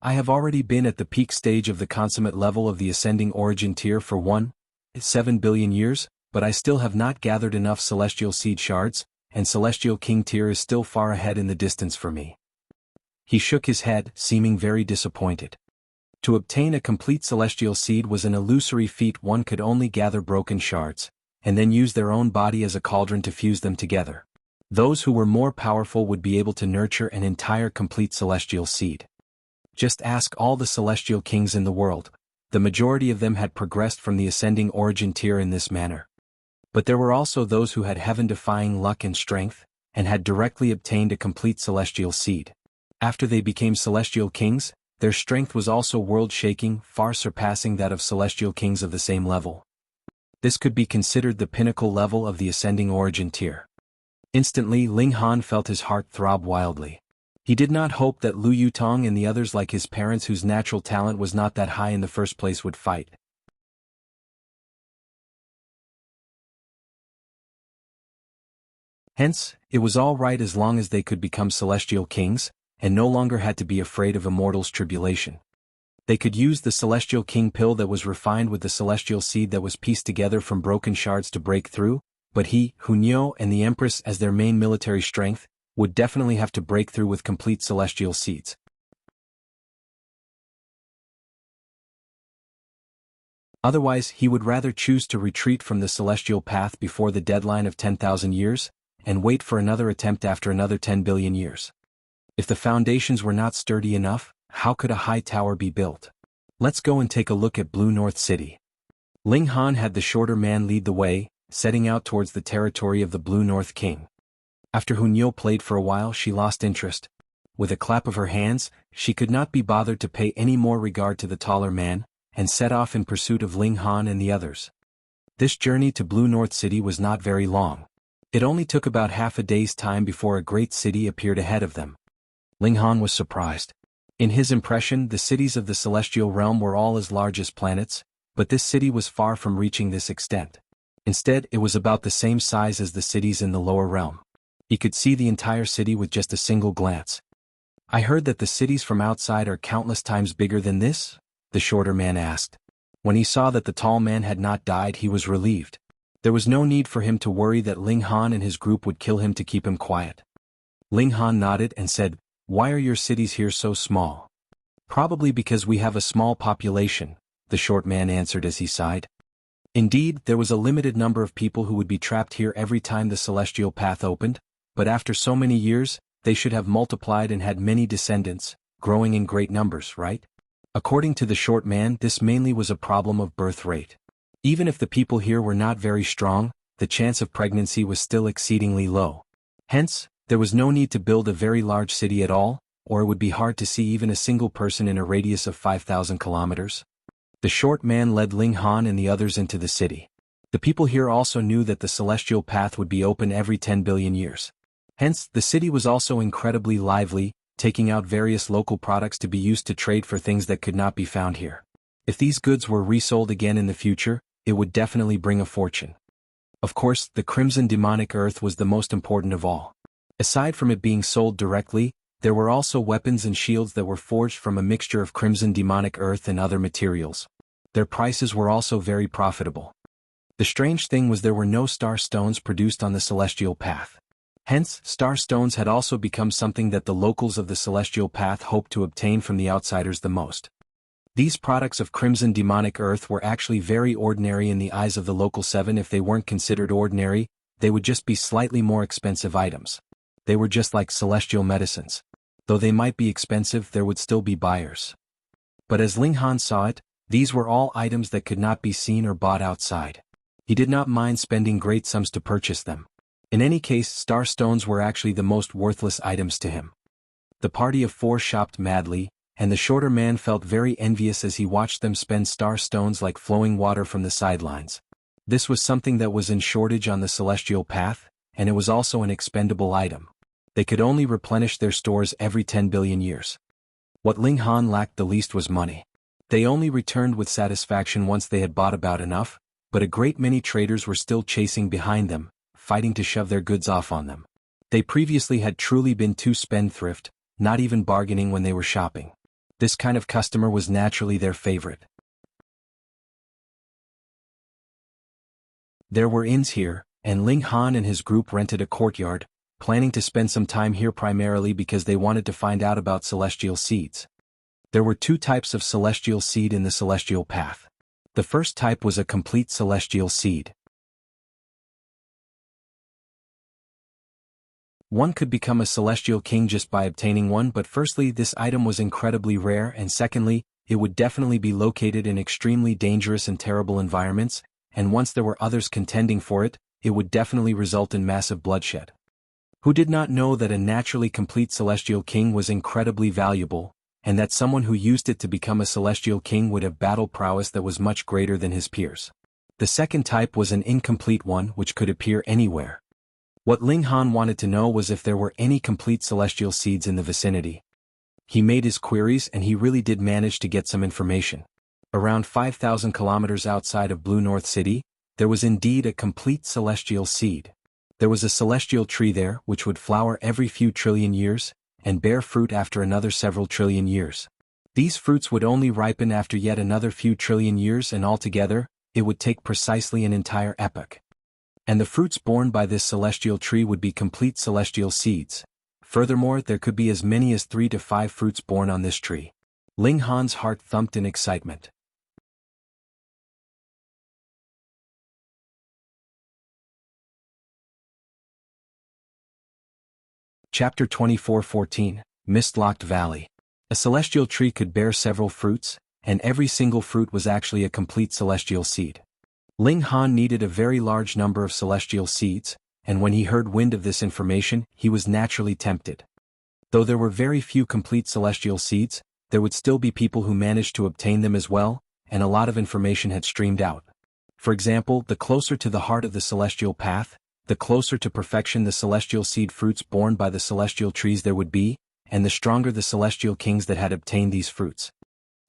I have already been at the peak stage of the consummate level of the ascending origin tier for 7 billion years, but I still have not gathered enough celestial seed shards, and celestial king tier is still far ahead in the distance for me. He shook his head, seeming very disappointed. To obtain a complete celestial seed was an illusory feat. One could only gather broken shards, and then use their own body as a cauldron to fuse them together. Those who were more powerful would be able to nurture an entire complete celestial seed. Just ask all the celestial kings in the world. The majority of them had progressed from the ascending origin tier in this manner. But there were also those who had heaven-defying luck and strength, and had directly obtained a complete celestial seed. After they became celestial kings, their strength was also world-shaking, far surpassing that of celestial kings of the same level. This could be considered the pinnacle level of the ascending origin tier. Instantly, Ling Han felt his heart throb wildly. He did not hope that Lu Yutong and the others, like his parents whose natural talent was not that high in the first place, would fight. Hence, it was all right as long as they could become celestial kings, and no longer had to be afraid of immortals' tribulation. They could use the celestial king pill that was refined with the celestial seed that was pieced together from broken shards to break through, but he, Hunyo, and the Empress as their main military strength, would definitely have to break through with complete celestial seeds. Otherwise, he would rather choose to retreat from the celestial path before the deadline of 10,000 years, and wait for another attempt after another 10 billion years. If the foundations were not sturdy enough, how could a high tower be built? Let's go and take a look at Blue North City. Ling Han had the shorter man lead the way, setting out towards the territory of the Blue North King. After Hunyo played for a while, she lost interest. With a clap of her hands, she could not be bothered to pay any more regard to the taller man, and set off in pursuit of Ling Han and the others. This journey to Blue North City was not very long. It only took about half a day's time before a great city appeared ahead of them. Ling Han was surprised. In his impression, the cities of the celestial realm were all as large as planets, but this city was far from reaching this extent. Instead, it was about the same size as the cities in the lower realm. He could see the entire city with just a single glance. I heard that the cities from outside are countless times bigger than this? The shorter man asked. When he saw that the tall man had not died, he was relieved. There was no need for him to worry that Ling Han and his group would kill him to keep him quiet. Ling Han nodded and said, "Why are your cities here so small?" "Probably because we have a small population," the short man answered as he sighed. Indeed, there was a limited number of people who would be trapped here every time the celestial path opened, but after so many years, they should have multiplied and had many descendants, growing in great numbers, right? According to the short man, this mainly was a problem of birth rate. Even if the people here were not very strong, the chance of pregnancy was still exceedingly low. Hence, there was no need to build a very large city at all, or it would be hard to see even a single person in a radius of 5,000 kilometers. The short man led Ling Han and the others into the city. The people here also knew that the celestial path would be open every 10 billion years. Hence, the city was also incredibly lively, taking out various local products to be used to trade for things that could not be found here. If these goods were resold again in the future, it would definitely bring a fortune. Of course, the Crimson Demonic Earth was the most important of all. Aside from it being sold directly, there were also weapons and shields that were forged from a mixture of Crimson Demonic Earth and other materials. Their prices were also very profitable. The strange thing was there were no star stones produced on the celestial path. Hence, star stones had also become something that the locals of the celestial path hoped to obtain from the outsiders the most. These products of Crimson Demonic Earth were actually very ordinary in the eyes of the local seven. If they weren't considered ordinary, they would just be slightly more expensive items. They were just like celestial medicines. Though they might be expensive, there would still be buyers. But as Ling Han saw it, these were all items that could not be seen or bought outside. He did not mind spending great sums to purchase them. In any case, star stones were actually the most worthless items to him. The party of 4 shopped madly, and the shorter man felt very envious as he watched them spend star stones like flowing water from the sidelines. This was something that was in shortage on the celestial path, and it was also an expendable item. They could only replenish their stores every 10 billion years. What Ling Han lacked the least was money. They only returned with satisfaction once they had bought about enough, but a great many traders were still chasing behind them, fighting to shove their goods off on them. They previously had truly been too spendthrift, not even bargaining when they were shopping. This kind of customer was naturally their favorite. There were inns here, and Ling Han and his group rented a courtyard, planning to spend some time here primarily because they wanted to find out about celestial seeds. There were 2 types of celestial seed in the celestial path. The first type was a complete celestial seed. One could become a celestial king just by obtaining one, but firstly, this item was incredibly rare, and secondly, it would definitely be located in extremely dangerous and terrible environments, and once there were others contending for it, it would definitely result in massive bloodshed. Who did not know that a naturally complete celestial king was incredibly valuable, and that someone who used it to become a celestial king would have battle prowess that was much greater than his peers? The second type was an incomplete one which could appear anywhere. What Ling Han wanted to know was if there were any complete celestial seeds in the vicinity. He made his queries and he really did manage to get some information. Around 5,000 kilometers outside of Blue North City, there was indeed a complete celestial seed. There was a celestial tree there which would flower every few trillion years, and bear fruit after another several trillion years. These fruits would only ripen after yet another few trillion years, and altogether, it would take precisely an entire epoch. And the fruits borne by this celestial tree would be complete celestial seeds. Furthermore, there could be as many as 3 to 5 fruits borne on this tree. Ling Han's heart thumped in excitement. Chapter 24:14, Mist-Locked Valley. A celestial tree could bear several fruits, and every single fruit was actually a complete celestial seed. Ling Han needed a very large number of celestial seeds, and when he heard wind of this information, he was naturally tempted. Though there were very few complete celestial seeds, there would still be people who managed to obtain them as well, and a lot of information had streamed out. For example, the closer to the heart of the celestial path, the closer to perfection the celestial seed fruits borne by the celestial trees there would be, and the stronger the celestial kings that had obtained these fruits.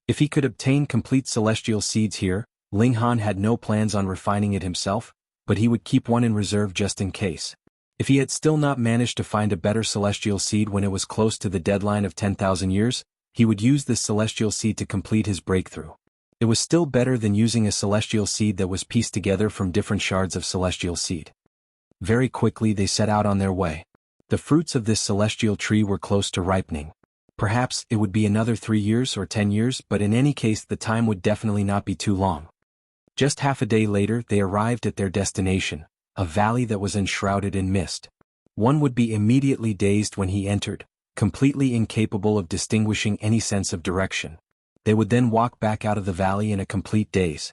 If he could obtain complete celestial seeds here, Ling Han had no plans on refining it himself, but he would keep one in reserve just in case. If he had still not managed to find a better celestial seed when it was close to the deadline of 10,000 years, he would use this celestial seed to complete his breakthrough. It was still better than using a celestial seed that was pieced together from different shards of celestial seed. Very quickly they set out on their way. The fruits of this celestial tree were close to ripening. Perhaps it would be another 3 years or 10 years, but in any case the time would definitely not be too long. Just half a day later they arrived at their destination, a valley that was enshrouded in mist. One would be immediately dazed when he entered, completely incapable of distinguishing any sense of direction. They would then walk back out of the valley in a complete daze.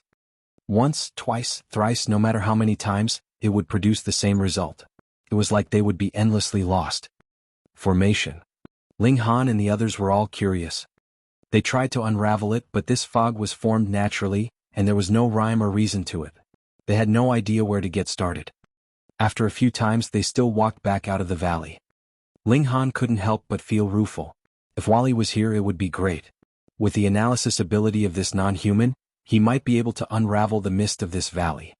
Once, twice, thrice, no matter how many times, it would produce the same result. It was like they would be endlessly lost. Formation. Ling Han and the others were all curious. They tried to unravel it, but this fog was formed naturally, and there was no rhyme or reason to it. They had no idea where to get started. After a few times they still walked back out of the valley. Ling Han couldn't help but feel rueful. If Wally was here it would be great. With the analysis ability of this non-human, he might be able to unravel the mist of this valley.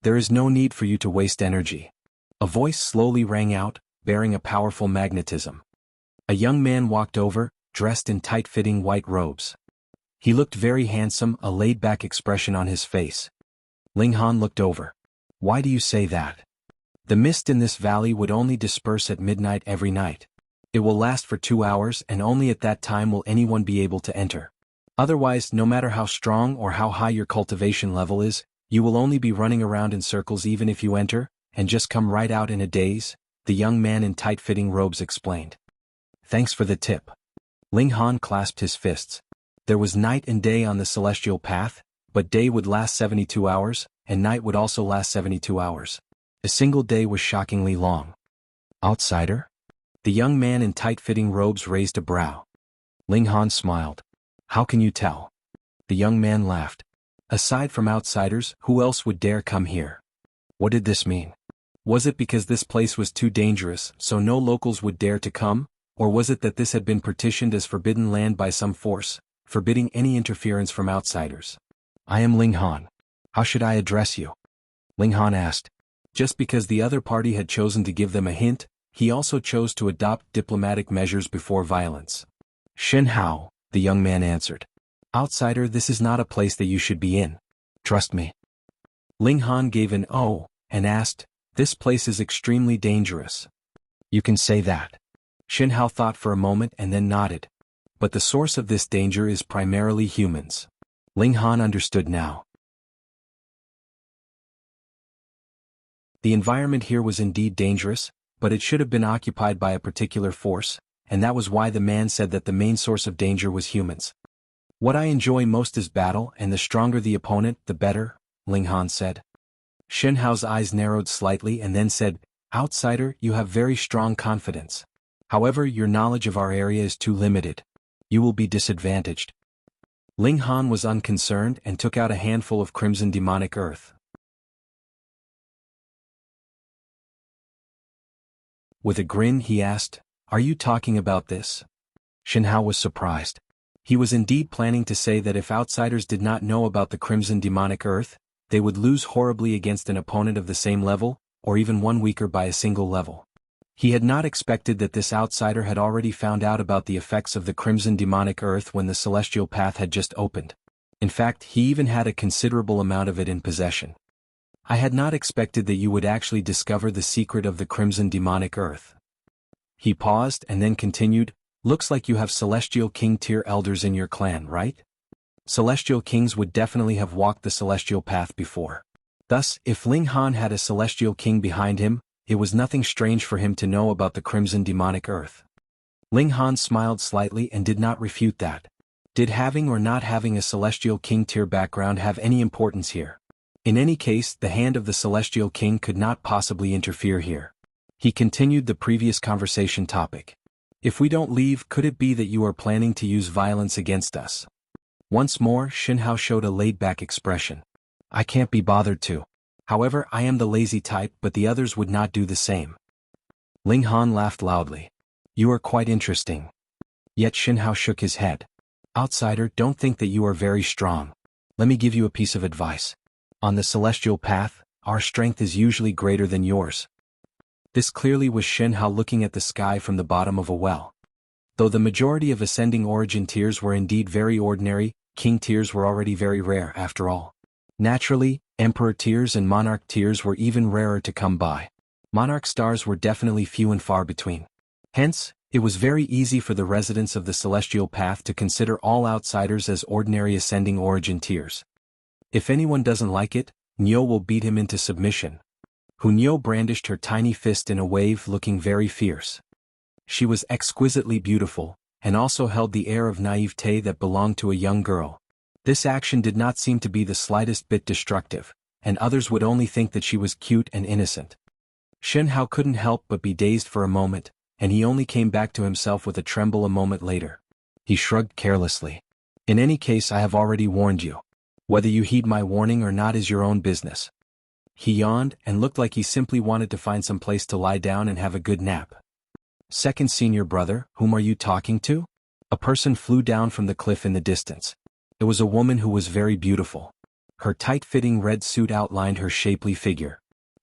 There is no need for you to waste energy. A voice slowly rang out, bearing a powerful magnetism. A young man walked over, dressed in tight-fitting white robes. He looked very handsome, a laid-back expression on his face. Ling Han looked over. Why do you say that? The mist in this valley would only disperse at midnight every night. It will last for 2 hours, and only at that time will anyone be able to enter. Otherwise, no matter how strong or how high your cultivation level is, you will only be running around in circles even if you enter, and just come right out in a daze, the young man in tight-fitting robes explained. Thanks for the tip. Ling Han clasped his fists. There was night and day on the celestial path, but day would last 72 hours, and night would also last 72 hours. A single day was shockingly long. Outsider? The young man in tight-fitting robes raised a brow. Ling Han smiled. How can you tell? The young man laughed. Aside from outsiders, who else would dare come here? What did this mean? Was it because this place was too dangerous, so no locals would dare to come? Or was it that this had been partitioned as forbidden land by some force, forbidding any interference from outsiders? I am Ling Han. How should I address you? Ling Han asked. Just because the other party had chosen to give them a hint, he also chose to adopt diplomatic measures before violence. Shen Hao, the young man answered. Outsider, this is not a place that you should be in. Trust me. Ling Han gave an "oh" and asked, This place is extremely dangerous. You can say that. Shen Hao thought for a moment and then nodded. But the source of this danger is primarily humans. Ling Han understood now. The environment here was indeed dangerous, but it should have been occupied by a particular force, and that was why the man said that the main source of danger was humans. What I enjoy most is battle, and the stronger the opponent, the better, Ling Han said. Shen Hao's eyes narrowed slightly and then said, Outsider, you have very strong confidence. However, your knowledge of our area is too limited. You will be disadvantaged. Ling Han was unconcerned and took out a handful of crimson demonic earth. With a grin he asked, Are you talking about this? Shen Hao was surprised. He was indeed planning to say that if outsiders did not know about the crimson demonic earth, they would lose horribly against an opponent of the same level, or even one weaker by a single level. He had not expected that this outsider had already found out about the effects of the crimson demonic earth when the celestial path had just opened. In fact, he even had a considerable amount of it in possession. I had not expected that you would actually discover the secret of the crimson demonic earth. He paused and then continued, Looks like you have Celestial King tier elders in your clan, right? Celestial Kings would definitely have walked the celestial path before. Thus, if Ling Han had a Celestial King behind him, it was nothing strange for him to know about the crimson demonic earth. Ling Han smiled slightly and did not refute that. Did having or not having a Celestial King tier background have any importance here? In any case, the hand of the Celestial King could not possibly interfere here. He continued the previous conversation topic. If we don't leave, could it be that you are planning to use violence against us? Once more, Shen Hao showed a laid-back expression. I can't be bothered to. However, I am the lazy type, but the others would not do the same. Ling Han laughed loudly. You are quite interesting. Yet Shen Hao shook his head. Outsider, don't think that you are very strong. Let me give you a piece of advice. On the celestial path, our strength is usually greater than yours. This clearly was Shen Hao looking at the sky from the bottom of a well. Though the majority of ascending origin tiers were indeed very ordinary, king tiers were already very rare after all. Naturally, emperor tiers and monarch tiers were even rarer to come by. Monarch stars were definitely few and far between. Hence, it was very easy for the residents of the celestial path to consider all outsiders as ordinary ascending origin tiers. If anyone doesn't like it, Niu will beat him into submission. Niu brandished her tiny fist in a wave, looking very fierce. She was exquisitely beautiful, and also held the air of naivete that belonged to a young girl. This action did not seem to be the slightest bit destructive, and others would only think that she was cute and innocent. Shen Hao couldn't help but be dazed for a moment, and he only came back to himself with a tremble a moment later. He shrugged carelessly. In any case, I have already warned you. Whether you heed my warning or not is your own business. He yawned and looked like he simply wanted to find some place to lie down and have a good nap. Second senior brother, whom are you talking to? A person flew down from the cliff in the distance. It was a woman who was very beautiful. Her tight-fitting red suit outlined her shapely figure.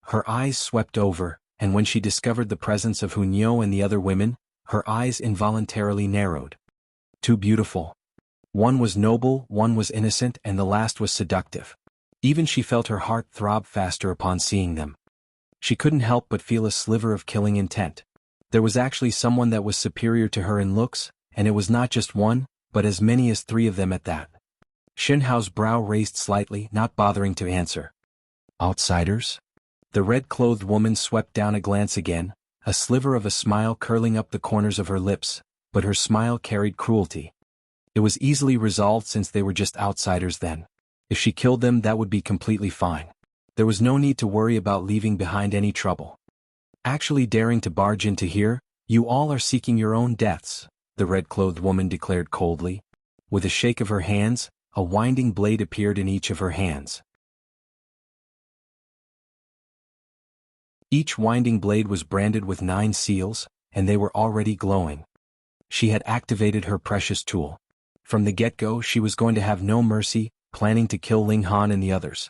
Her eyes swept over, and when she discovered the presence of Niu and the other women, her eyes involuntarily narrowed. Too beautiful. One was noble, one was innocent, and the last was seductive. Even she felt her heart throb faster upon seeing them. She couldn't help but feel a sliver of killing intent. There was actually someone that was superior to her in looks, and it was not just one, but as many as 3 of them at that. Shen Hao's brow raised slightly, not bothering to answer. Outsiders? The red-clothed woman swept down a glance again, a sliver of a smile curling up the corners of her lips, but her smile carried cruelty. It was easily resolved since they were just outsiders then. If she killed them, that would be completely fine. There was no need to worry about leaving behind any trouble. Actually daring to barge into here, you all are seeking your own deaths, the red-clothed woman declared coldly. With a shake of her hands, a winding blade appeared in each of her hands. Each winding blade was branded with 9 seals, and they were already glowing. She had activated her precious tool. From the get-go, she was going to have no mercy, planning to kill Ling Han and the others.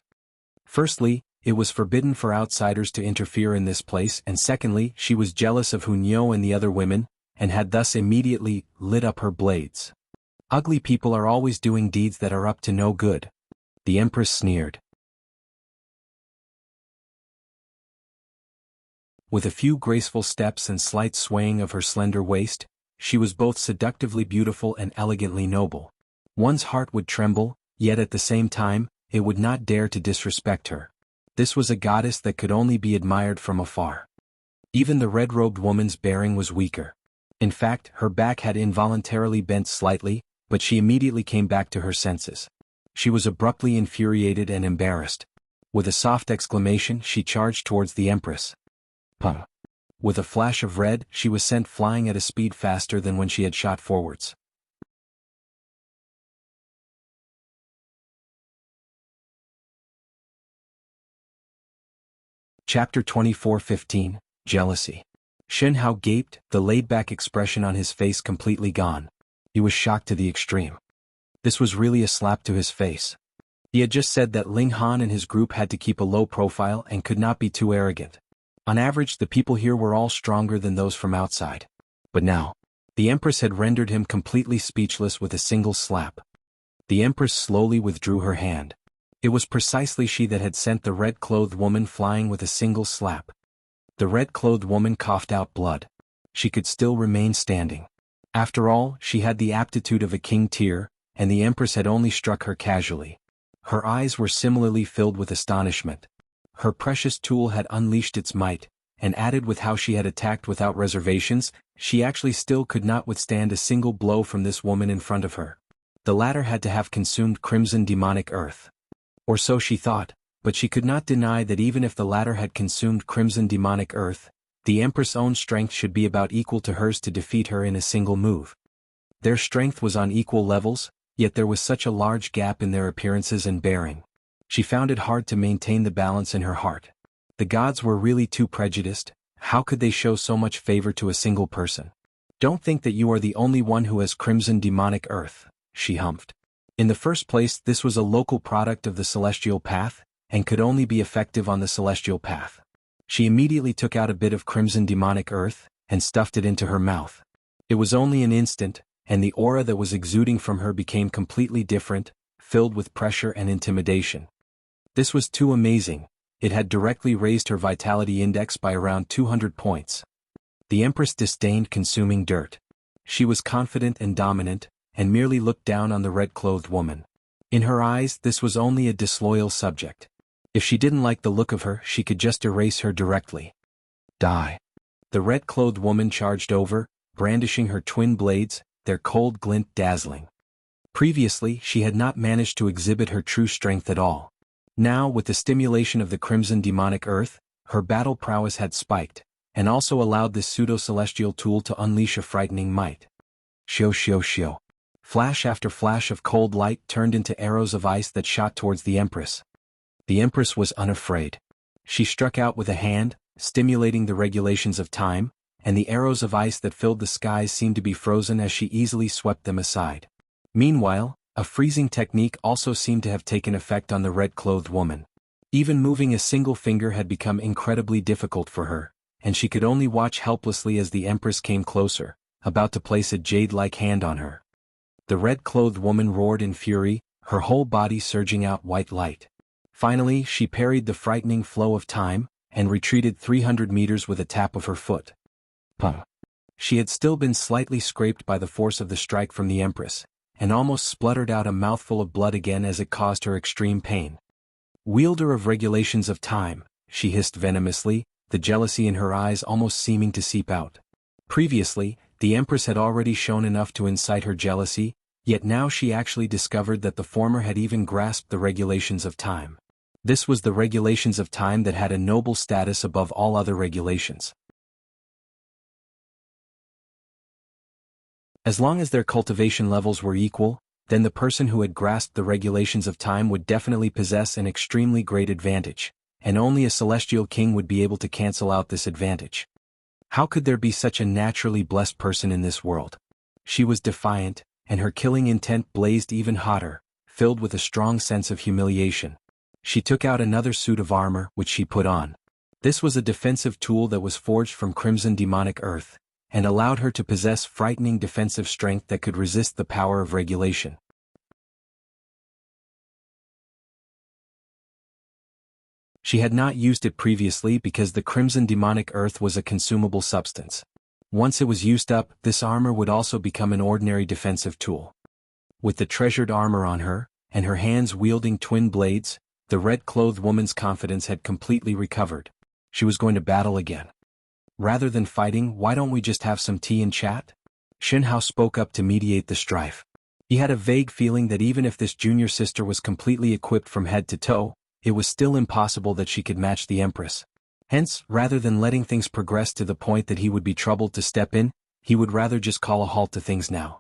Firstly, it was forbidden for outsiders to interfere in this place, and secondly, she was jealous of Hunyo and the other women, and had thus immediately lit up her blades. Ugly people are always doing deeds that are up to no good. The Empress sneered. With a few graceful steps and slight swaying of her slender waist, she was both seductively beautiful and elegantly noble. One's heart would tremble, yet at the same time, it would not dare to disrespect her. This was a goddess that could only be admired from afar. Even the red-robed woman's bearing was weaker. In fact, her back had involuntarily bent slightly, but she immediately came back to her senses. She was abruptly infuriated and embarrassed. With a soft exclamation, she charged towards the Empress. Puh! With a flash of red, she was sent flying at a speed faster than when she had shot forwards. Chapter 24:15, Jealousy. Shen Hao gaped, the laid-back expression on his face completely gone. He was shocked to the extreme. This was really a slap to his face. He had just said that Ling Han and his group had to keep a low profile and could not be too arrogant. On average, the people here were all stronger than those from outside. But now, the Empress had rendered him completely speechless with a single slap. The Empress slowly withdrew her hand. It was precisely she that had sent the red-clothed woman flying with a single slap. The red-clothed woman coughed out blood. She could still remain standing. After all, she had the aptitude of a king tier, and the Empress had only struck her casually. Her eyes were similarly filled with astonishment. Her precious tool had unleashed its might, and added with how she had attacked without reservations, she actually still could not withstand a single blow from this woman in front of her. The latter had to have consumed crimson demonic earth. Or so she thought, but she could not deny that even if the latter had consumed crimson demonic earth, the Empress' own strength should be about equal to hers to defeat her in a single move. Their strength was on equal levels, yet there was such a large gap in their appearances and bearing. She found it hard to maintain the balance in her heart. The gods were really too prejudiced. How could they show so much favor to a single person? Don't think that you are the only one who has crimson demonic earth, she humphed. In the first place, this was a local product of the celestial path, and could only be effective on the celestial path. She immediately took out a bit of crimson demonic earth, and stuffed it into her mouth. It was only an instant, and the aura that was exuding from her became completely different, filled with pressure and intimidation. This was too amazing. It had directly raised her vitality index by around 200 points. The Empress disdained consuming dirt. She was confident and dominant, and merely looked down on the red-clothed woman. In her eyes, this was only a disloyal subject. If she didn't like the look of her, she could just erase her directly. Die. The red-clothed woman charged over, brandishing her twin blades, their cold glint dazzling. Previously, she had not managed to exhibit her true strength at all. Now, with the stimulation of the crimson demonic earth, her battle prowess had spiked, and also allowed this pseudo-celestial tool to unleash a frightening might. Shio shio shio. Flash after flash of cold light turned into arrows of ice that shot towards the Empress. The Empress was unafraid. She struck out with a hand, stimulating the regulations of time, and the arrows of ice that filled the skies seemed to be frozen as she easily swept them aside. Meanwhile, a freezing technique also seemed to have taken effect on the red-clothed woman. Even moving a single finger had become incredibly difficult for her, and she could only watch helplessly as the Empress came closer, about to place a jade-like hand on her. The red-clothed woman roared in fury, her whole body surging out white light. Finally, she parried the frightening flow of time, and retreated 300 meters with a tap of her foot. Puh! She had still been slightly scraped by the force of the strike from the Empress, and almost spluttered out a mouthful of blood again as it caused her extreme pain. Wielder of regulations of time, she hissed venomously, the jealousy in her eyes almost seeming to seep out. Previously, the Empress had already shown enough to incite her jealousy, yet now she actually discovered that the former had even grasped the regulations of time. This was the regulations of time that had a noble status above all other regulations. As long as their cultivation levels were equal, then the person who had grasped the regulations of time would definitely possess an extremely great advantage, and only a celestial king would be able to cancel out this advantage. How could there be such a naturally blessed person in this world? She was defiant, and her killing intent blazed even hotter, filled with a strong sense of humiliation. She took out another suit of armor, which she put on. This was a defensive tool that was forged from crimson demonic earth, and allowed her to possess frightening defensive strength that could resist the power of regulation. She had not used it previously because the crimson demonic earth was a consumable substance. Once it was used up, this armor would also become an ordinary defensive tool. With the treasured armor on her, and her hands wielding twin blades, the red-clothed woman's confidence had completely recovered. She was going to battle again. Rather than fighting, why don't we just have some tea and chat? Shinhao spoke up to mediate the strife. He had a vague feeling that even if this junior sister was completely equipped from head to toe, it was still impossible that she could match the Empress. Hence, rather than letting things progress to the point that he would be troubled to step in, he would rather just call a halt to things now.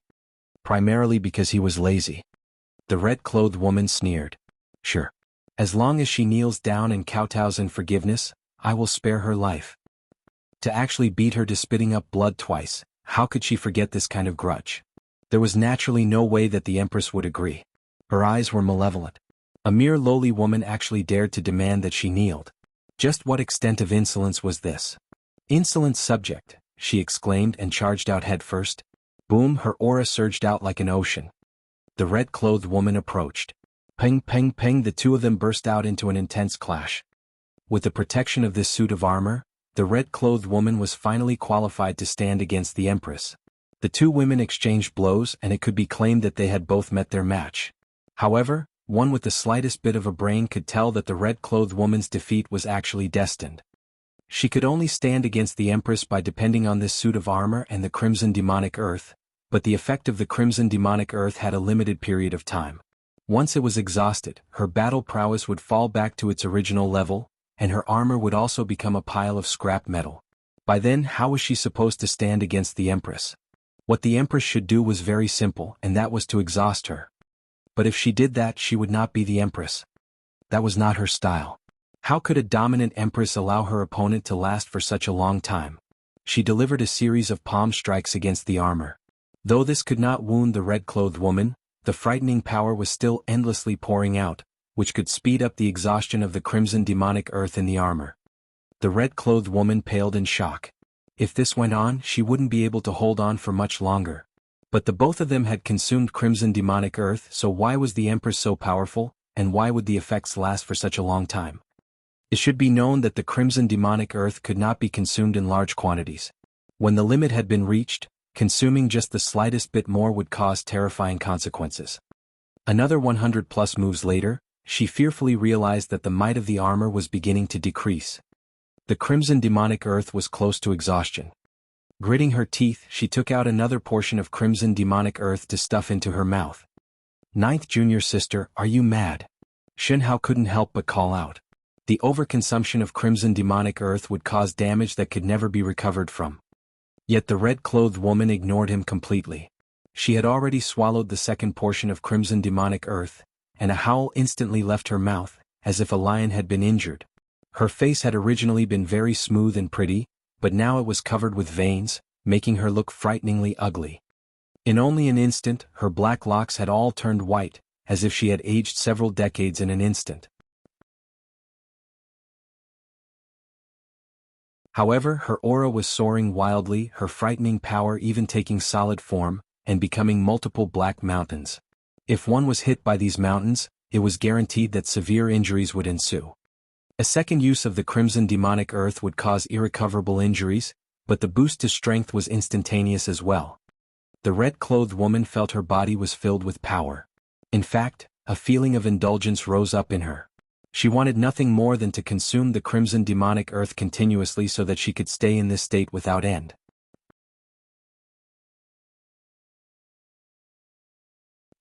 Primarily because he was lazy. The red-clothed woman sneered. Sure. As long as she kneels down and kowtows in forgiveness, I will spare her life. To actually beat her to spitting up blood twice, how could she forget this kind of grudge? There was naturally no way that the Empress would agree. Her eyes were malevolent. A mere lowly woman actually dared to demand that she kneeled. Just what extent of insolence was this? Insolent subject, she exclaimed and charged out headfirst. Boom, her aura surged out like an ocean. The red-clothed woman approached. Peng, peng, peng, the two of them burst out into an intense clash. With the protection of this suit of armor, the red-clothed woman was finally qualified to stand against the Empress. The two women exchanged blows and it could be claimed that they had both met their match. However, one with the slightest bit of a brain could tell that the red-clothed woman's defeat was actually destined. She could only stand against the Empress by depending on this suit of armor and the crimson demonic earth, but the effect of the crimson demonic earth had a limited period of time. Once it was exhausted, her battle prowess would fall back to its original level, and her armor would also become a pile of scrap metal. By then, how was she supposed to stand against the Empress? What the Empress should do was very simple, and that was to exhaust her. But if she did that, she would not be the Empress. That was not her style. How could a dominant Empress allow her opponent to last for such a long time? She delivered a series of palm strikes against the armor. Though this could not wound the red-clothed woman, the frightening power was still endlessly pouring out, which could speed up the exhaustion of the crimson demonic earth in the armor. The red-clothed woman paled in shock. If this went on, she wouldn't be able to hold on for much longer. But the both of them had consumed crimson demonic earth, so why was the Empress so powerful, and why would the effects last for such a long time? It should be known that the crimson demonic earth could not be consumed in large quantities. When the limit had been reached, consuming just the slightest bit more would cause terrifying consequences. Another 100+ moves later, she fearfully realized that the might of the armor was beginning to decrease. The crimson demonic earth was close to exhaustion. Gritting her teeth, she took out another portion of crimson demonic earth to stuff into her mouth. Ninth junior sister, are you mad? Shinhao couldn't help but call out. The overconsumption of crimson demonic earth would cause damage that could never be recovered from. Yet the red-clothed woman ignored him completely. She had already swallowed the second portion of crimson demonic earth, and a howl instantly left her mouth, as if a lion had been injured. Her face had originally been very smooth and pretty, but now it was covered with veins, making her look frighteningly ugly. In only an instant, her black locks had all turned white, as if she had aged several decades in an instant. However, her aura was soaring wildly, her frightening power even taking solid form, and becoming multiple black mountains. If one was hit by these mountains, it was guaranteed that severe injuries would ensue. A second use of the crimson demonic earth would cause irrecoverable injuries, but the boost to strength was instantaneous as well. The red-clothed woman felt her body was filled with power. In fact, a feeling of indulgence rose up in her. She wanted nothing more than to consume the crimson demonic earth continuously so that she could stay in this state without end.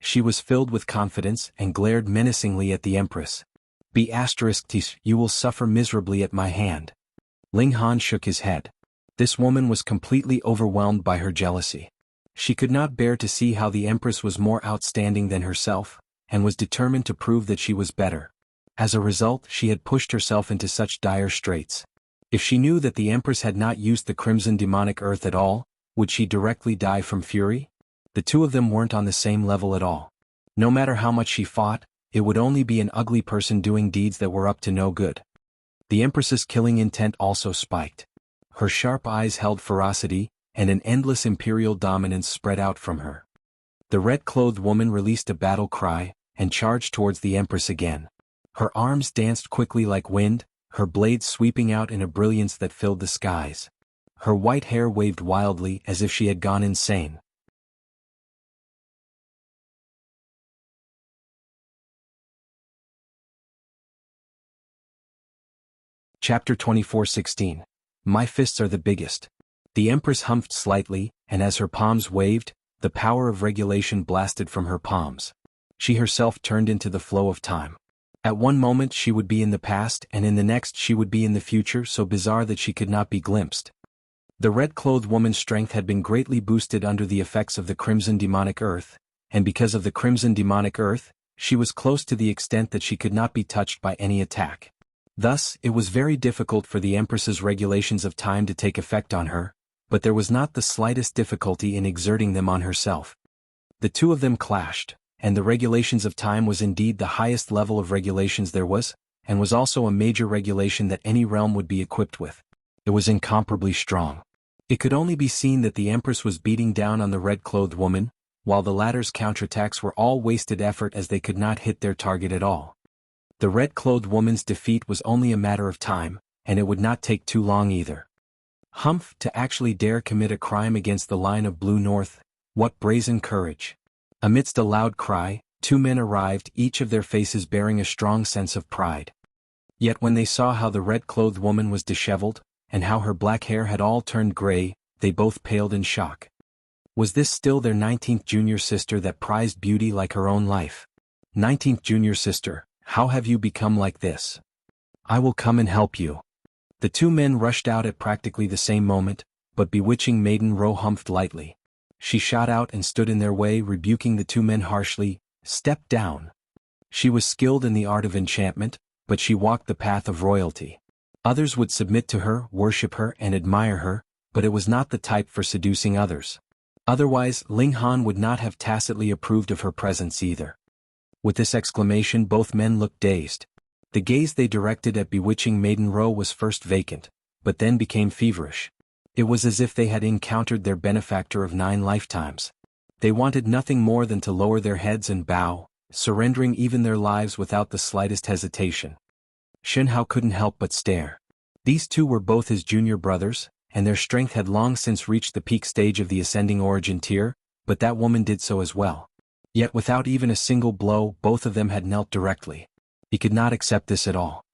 She was filled with confidence and glared menacingly at the Empress. You will suffer miserably at my hand. Ling Han shook his head. This woman was completely overwhelmed by her jealousy. She could not bear to see how the Empress was more outstanding than herself, and was determined to prove that she was better. As a result, she had pushed herself into such dire straits. If she knew that the Empress had not used the crimson demonic earth at all, would she directly die from fury? The two of them weren't on the same level at all. No matter how much she fought, it would only be an ugly person doing deeds that were up to no good. The Empress's killing intent also spiked. Her sharp eyes held ferocity, and an endless imperial dominance spread out from her. The red-clothed woman released a battle cry, and charged towards the Empress again. Her arms danced quickly like wind, her blades sweeping out in a brilliance that filled the skies. Her white hair waved wildly as if she had gone insane. Chapter 24:16. My fists are the biggest. The Empress humphed slightly, and as her palms waved, the power of regulation blasted from her palms. She herself turned into the flow of time. At one moment she would be in the past and in the next she would be in the future, so bizarre that she could not be glimpsed. The red-clothed woman's strength had been greatly boosted under the effects of the crimson demonic earth, and because of the crimson demonic earth, she was close to the extent that she could not be touched by any attack. Thus, it was very difficult for the Empress's regulations of time to take effect on her, but there was not the slightest difficulty in exerting them on herself. The two of them clashed, and the regulations of time was indeed the highest level of regulations there was, and was also a major regulation that any realm would be equipped with. It was incomparably strong. It could only be seen that the Empress was beating down on the red-clothed woman, while the latter's counterattacks were all wasted effort as they could not hit their target at all. The red-clothed woman's defeat was only a matter of time, and it would not take too long either. Humph, to actually dare commit a crime against the line of Blue North, what brazen courage! Amidst a loud cry, two men arrived, each of their faces bearing a strong sense of pride. Yet when they saw how the red-clothed woman was disheveled, and how her black hair had all turned gray, they both paled in shock. Was this still their 19th junior sister that prized beauty like her own life? 19th junior sister, how have you become like this? I will come and help you. The two men rushed out at practically the same moment, but bewitching Maiden Ro humphed lightly. She shot out and stood in their way, rebuking the two men harshly. Step down. She was skilled in the art of enchantment, but she walked the path of royalty. Others would submit to her, worship her, and admire her, but it was not the type for seducing others. Otherwise, Ling Han would not have tacitly approved of her presence either. With this exclamation, both men looked dazed. The gaze they directed at bewitching Maiden Ro was first vacant, but then became feverish. It was as if they had encountered their benefactor of 9 lifetimes. They wanted nothing more than to lower their heads and bow, surrendering even their lives without the slightest hesitation. Shen Hao couldn't help but stare. These two were both his junior brothers, and their strength had long since reached the peak stage of the ascending origin tier, but that woman did so as well. Yet without even a single blow, both of them had knelt directly. He could not accept this at all.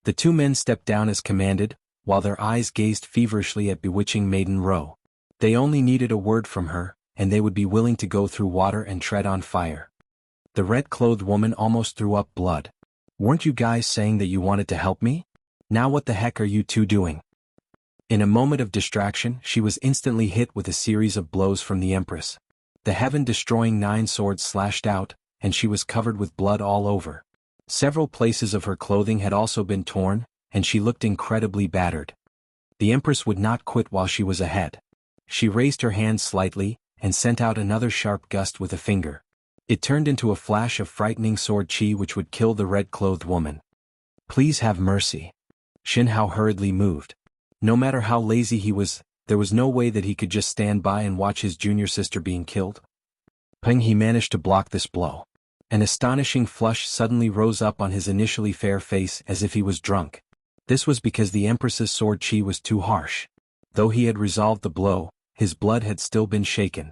The two men stepped down as commanded, while their eyes gazed feverishly at bewitching Maiden Ro. They only needed a word from her, and they would be willing to go through water and tread on fire. The red-clothed woman almost threw up blood. Weren't you guys saying that you wanted to help me? Now what the heck are you two doing? In a moment of distraction, she was instantly hit with a series of blows from the Empress. The heaven-destroying 9 swords slashed out, and she was covered with blood all over. Several places of her clothing had also been torn, and she looked incredibly battered. The Empress would not quit while she was ahead. She raised her hand slightly, and sent out another sharp gust with a finger. It turned into a flash of frightening sword chi which would kill the red-clothed woman. Please have mercy. Shen Hao hurriedly moved. No matter how lazy he was, there was no way that he could just stand by and watch his junior sister being killed. He managed to block this blow. An astonishing flush suddenly rose up on his initially fair face as if he was drunk. This was because the Empress's sword chi was too harsh. Though he had resolved the blow, his blood had still been shaken.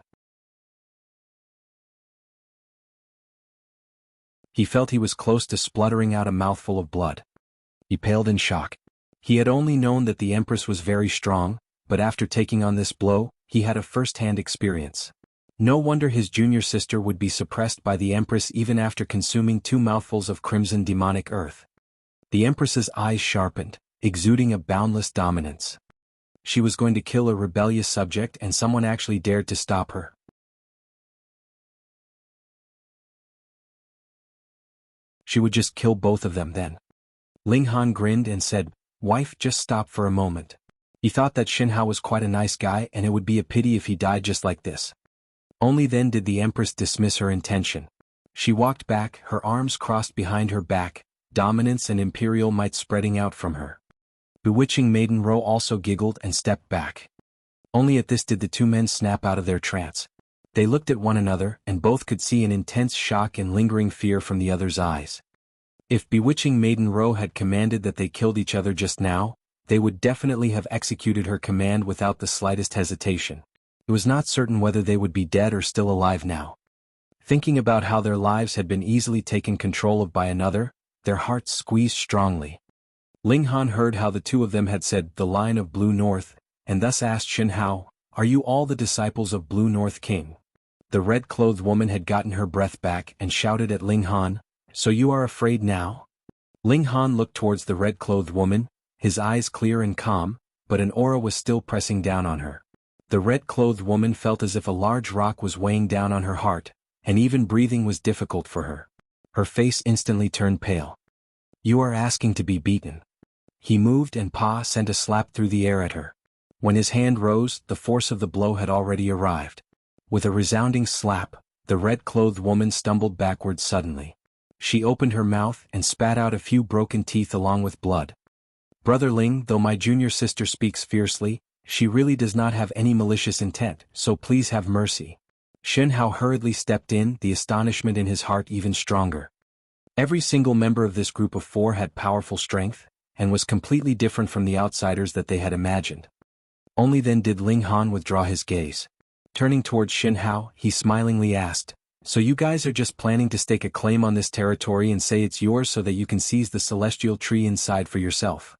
He felt he was close to spluttering out a mouthful of blood. He paled in shock. He had only known that the Empress was very strong, but after taking on this blow, he had a first-hand experience. No wonder his junior sister would be suppressed by the Empress even after consuming 2 mouthfuls of crimson demonic earth. The Empress's eyes sharpened, exuding a boundless dominance. She was going to kill a rebellious subject and someone actually dared to stop her. She would just kill both of them then. Ling Han grinned and said, "Wife, just stop for a moment." He thought that Xin Hao was quite a nice guy and it would be a pity if he died just like this. Only then did the Empress dismiss her intention. She walked back, her arms crossed behind her back, dominance and imperial might spreading out from her. Bewitching Maiden Ro also giggled and stepped back. Only at this did the two men snap out of their trance. They looked at one another and both could see an intense shock and lingering fear from the other's eyes. If Bewitching Maiden Ro had commanded that they killed each other just now, they would definitely have executed her command without the slightest hesitation. It was not certain whether they would be dead or still alive now. Thinking about how their lives had been easily taken control of by another, their hearts squeezed strongly. Ling Han heard how the two of them had said, "the line of Blue North," and thus asked Xin Hao, "Are you all the disciples of Blue North King?" The red-clothed woman had gotten her breath back and shouted at Ling Han, "So you are afraid now?" Ling Han looked towards the red-clothed woman, his eyes clear and calm, but an aura was still pressing down on her. The red-clothed woman felt as if a large rock was weighing down on her heart, and even breathing was difficult for her. Her face instantly turned pale. "You are asking to be beaten." He moved and Pa sent a slap through the air at her. When his hand rose, the force of the blow had already arrived. With a resounding slap, the red-clothed woman stumbled backwards suddenly. She opened her mouth and spat out a few broken teeth along with blood. "Brother Ling, though my junior sister speaks fiercely, she really does not have any malicious intent, so please have mercy." Xin Hao hurriedly stepped in, the astonishment in his heart even stronger. Every single member of this group of four had powerful strength, and was completely different from the outsiders that they had imagined. Only then did Ling Han withdraw his gaze. Turning towards Xin Hao, he smilingly asked, "So you guys are just planning to stake a claim on this territory and say it's yours so that you can seize the celestial tree inside for yourself?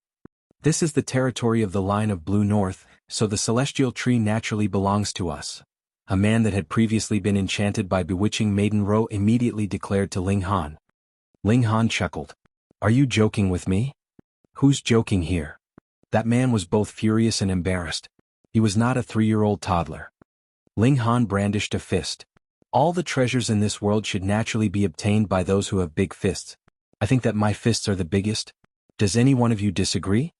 This is the territory of the line of Blue North, so the celestial tree naturally belongs to us." A man that had previously been enchanted by Bewitching Maiden Ro immediately declared to Ling Han. Ling Han chuckled. "Are you joking with me? Who's joking here?" That man was both furious and embarrassed. He was not a 3-year-old toddler. Ling Han brandished a fist. "All the treasures in this world should naturally be obtained by those who have big fists. I think that my fists are the biggest. Does any one of you disagree?"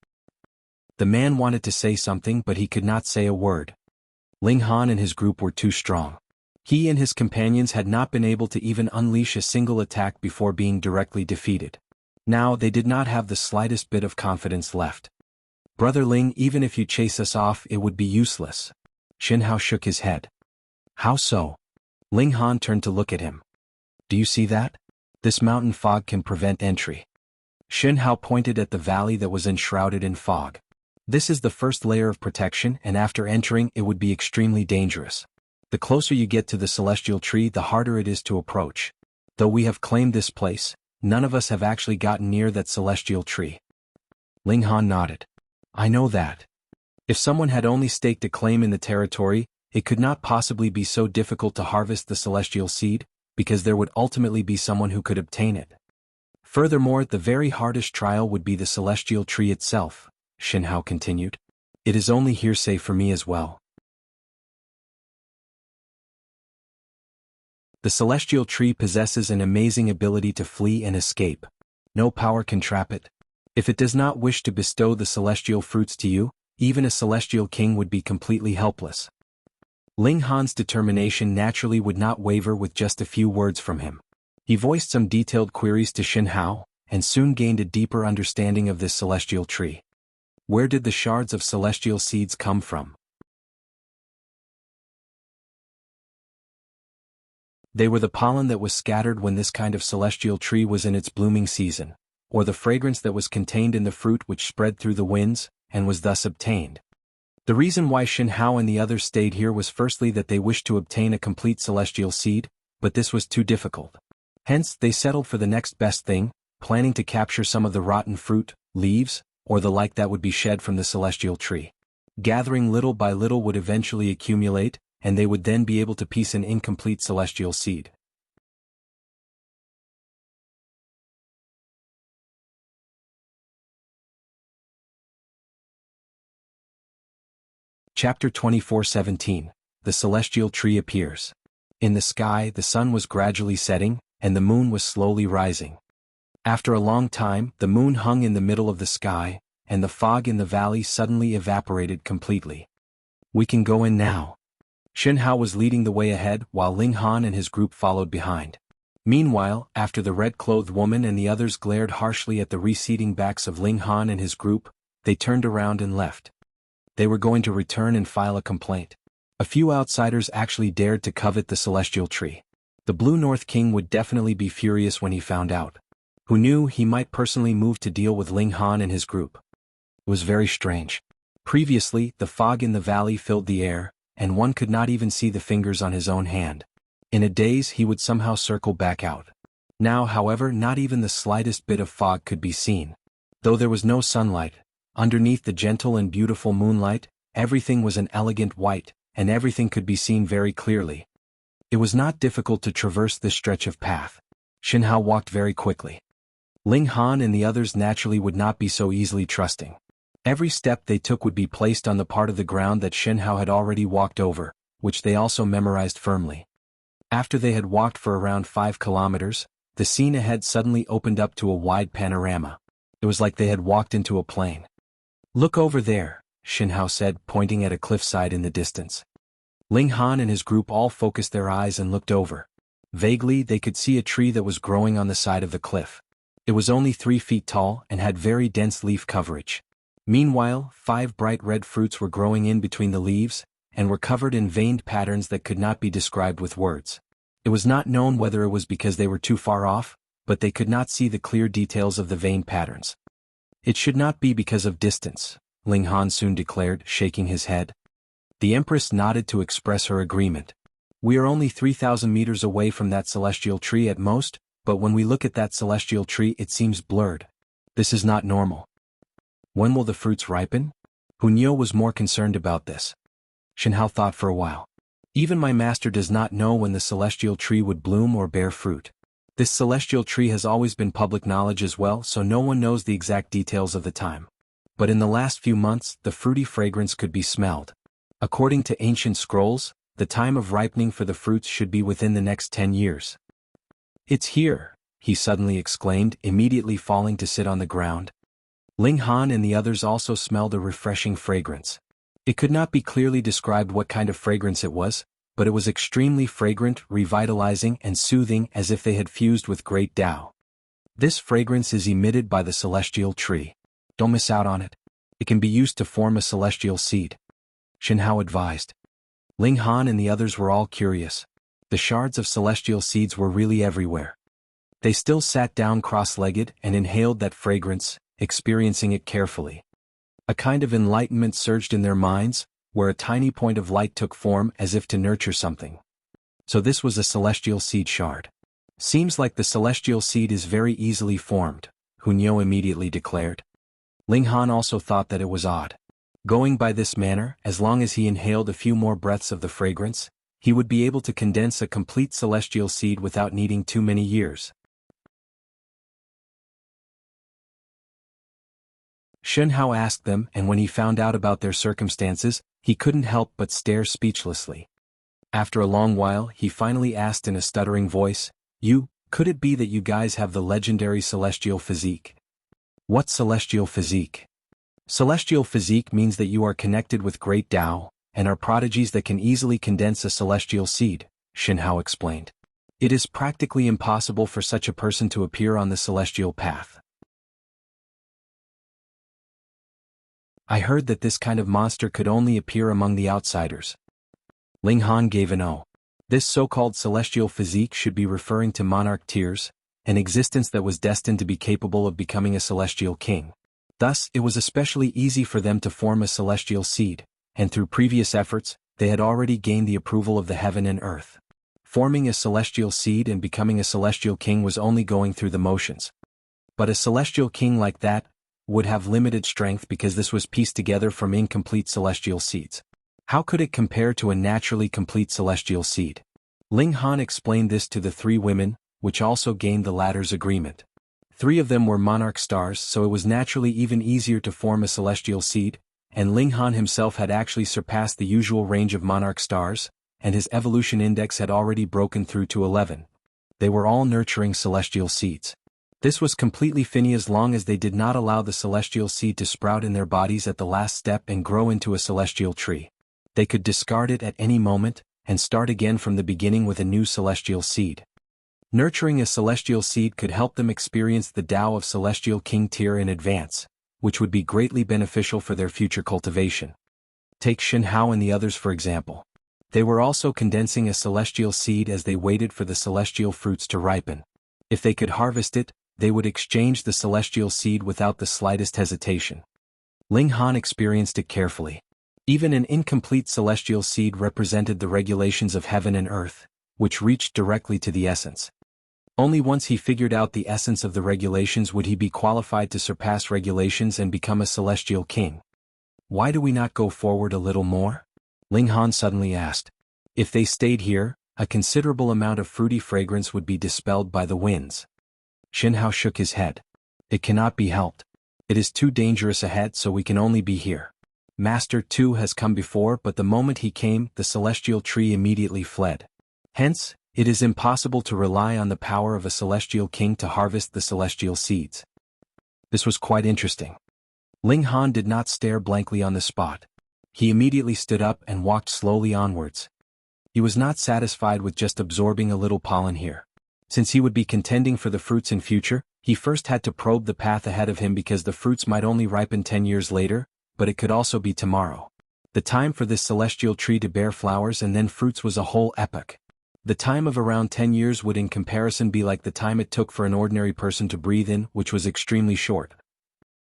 The man wanted to say something but he could not say a word. Ling Han and his group were too strong. He and his companions had not been able to even unleash a single attack before being directly defeated. Now they did not have the slightest bit of confidence left. "Brother Ling, even if you chase us off it would be useless." Xin Hao shook his head. "How so?" Ling Han turned to look at him. "Do you see that? This mountain fog can prevent entry." Xin Hao pointed at the valley that was enshrouded in fog. "This is the first layer of protection and after entering it would be extremely dangerous. The closer you get to the celestial tree the harder it is to approach. Though we have claimed this place, none of us have actually gotten near that celestial tree." Ling Han nodded. "I know that. If someone had only staked a claim in the territory, it could not possibly be so difficult to harvest the celestial seed, because there would ultimately be someone who could obtain it. Furthermore, the very hardest trial would be the celestial tree itself," Xin Hao continued. "It is only hearsay for me as well. The celestial tree possesses an amazing ability to flee and escape. No power can trap it. If it does not wish to bestow the celestial fruits to you, even a celestial king would be completely helpless." Ling Han's determination naturally would not waver with just a few words from him. He voiced some detailed queries to Xin Hao, and soon gained a deeper understanding of this celestial tree. Where did the shards of celestial seeds come from? They were the pollen that was scattered when this kind of celestial tree was in its blooming season, or the fragrance that was contained in the fruit which spread through the winds, and was thus obtained. The reason why Xin Hao and the others stayed here was firstly that they wished to obtain a complete celestial seed, but this was too difficult. Hence, they settled for the next best thing, planning to capture some of the rotten fruit, leaves, or the like that would be shed from the celestial tree. Gathering little by little would eventually accumulate, and they would then be able to piece an incomplete celestial seed. Chapter 24:17. The Celestial Tree Appears. In the sky, the sun was gradually setting, and the moon was slowly rising. After a long time, the moon hung in the middle of the sky, and the fog in the valley suddenly evaporated completely. We can go in now. Shen Hao was leading the way ahead, while Ling Han and his group followed behind. Meanwhile, after the red-clothed woman and the others glared harshly at the receding backs of Ling Han and his group, they turned around and left. They were going to return and file a complaint. A few outsiders actually dared to covet the celestial tree. The Blue North King would definitely be furious when he found out. Who knew he might personally move to deal with Ling Han and his group? It was very strange. Previously, the fog in the valley filled the air, and one could not even see the fingers on his own hand. In a daze he would somehow circle back out. Now, however, not even the slightest bit of fog could be seen. Though there was no sunlight, underneath the gentle and beautiful moonlight, everything was an elegant white, and everything could be seen very clearly. It was not difficult to traverse this stretch of path. Shen Hao walked very quickly. Ling Han and the others naturally would not be so easily trusting. Every step they took would be placed on the part of the ground that Shen Hao had already walked over, which they also memorized firmly. After they had walked for around 5 kilometers, the scene ahead suddenly opened up to a wide panorama. It was like they had walked into a plain. "Look over there," Shen Hao said, pointing at a cliffside in the distance. Ling Han and his group all focused their eyes and looked over. Vaguely, they could see a tree that was growing on the side of the cliff. It was only 3 feet tall and had very dense leaf coverage. Meanwhile, 5 bright red fruits were growing in between the leaves, and were covered in veined patterns that could not be described with words. It was not known whether it was because they were too far off, but they could not see the clear details of the veined patterns. "It should not be because of distance," Ling Han soon declared, shaking his head. The Empress nodded to express her agreement. "We are only 3,000 meters away from that celestial tree at most, but when we look at that celestial tree it seems blurred. This is not normal." "When will the fruits ripen?" Hunyo was more concerned about this. Shen Hao thought for a while. "Even my master does not know when the celestial tree would bloom or bear fruit. This celestial tree has always been public knowledge as well, so no one knows the exact details of the time. But in the last few months, the fruity fragrance could be smelled. According to ancient scrolls, the time of ripening for the fruits should be within the next 10 years. "It's here," he suddenly exclaimed, immediately falling to sit on the ground. Ling Han and the others also smelled a refreshing fragrance. It could not be clearly described what kind of fragrance it was, but it was extremely fragrant, revitalizing, and soothing, as if they had fused with great Tao. "This fragrance is emitted by the celestial tree. Don't miss out on it. It can be used to form a celestial seed," Shen Hao advised. Ling Han and the others were all curious. The shards of celestial seeds were really everywhere. They still sat down cross-legged and inhaled that fragrance, experiencing it carefully. A kind of enlightenment surged in their minds, where a tiny point of light took form as if to nurture something. So this was a celestial seed shard. "Seems like the celestial seed is very easily formed," Hunyo immediately declared. Ling Han also thought that it was odd. Going by this manner, as long as he inhaled a few more breaths of the fragrance, he would be able to condense a complete celestial seed without needing too many years. Shen Hao asked them, and when he found out about their circumstances, he couldn't help but stare speechlessly. After a long while, he finally asked in a stuttering voice, Could it be that you guys have the legendary celestial physique?" "What celestial physique?" "Celestial physique means that you are connected with great Tao, and are prodigies that can easily condense a celestial seed," Shen Hao explained. "It is practically impossible for such a person to appear on the celestial path. I heard that this kind of monster could only appear among the outsiders." Ling Han gave an "oh." This so-called celestial physique should be referring to monarch tears, an existence that was destined to be capable of becoming a celestial king. Thus, it was especially easy for them to form a celestial seed, and through previous efforts, they had already gained the approval of the heaven and earth. Forming a celestial seed and becoming a celestial king was only going through the motions. But a celestial king like that would have limited strength because this was pieced together from incomplete celestial seeds. How could it compare to a naturally complete celestial seed? Ling Han explained this to the 3 women, which also gained the latter's agreement. 3 of them were monarch stars, so it was naturally even easier to form a celestial seed, and Ling Han himself had actually surpassed the usual range of monarch stars, and his evolution index had already broken through to 11. They were all nurturing celestial seeds. This was completely fine as long as they did not allow the celestial seed to sprout in their bodies at the last step and grow into a celestial tree. They could discard it at any moment, and start again from the beginning with a new celestial seed. Nurturing a celestial seed could help them experience the Tao of Celestial King tier in advance, which would be greatly beneficial for their future cultivation. Take Xin Hao and the others for example. They were also condensing a celestial seed as they waited for the celestial fruits to ripen. If they could harvest it, they would exchange the celestial seed without the slightest hesitation. Ling Han experienced it carefully. Even an incomplete celestial seed represented the regulations of heaven and earth, which reached directly to the essence. Only once he figured out the essence of the regulations would he be qualified to surpass regulations and become a celestial king. Why do we not go forward a little more? Ling Han suddenly asked. If they stayed here, a considerable amount of fruity fragrance would be dispelled by the winds. Xin Hao shook his head. It cannot be helped. It is too dangerous ahead, so we can only be here. Master 2 has come before, but the moment he came, the celestial tree immediately fled. Hence, it is impossible to rely on the power of a celestial king to harvest the celestial seeds. This was quite interesting. Ling Han did not stare blankly on the spot. He immediately stood up and walked slowly onwards. He was not satisfied with just absorbing a little pollen here. Since he would be contending for the fruits in future, he first had to probe the path ahead of him because the fruits might only ripen 10 years later, but it could also be tomorrow. The time for this celestial tree to bear flowers and then fruits was a whole epoch. The time of around 10 years would in comparison be like the time it took for an ordinary person to breathe in, which was extremely short.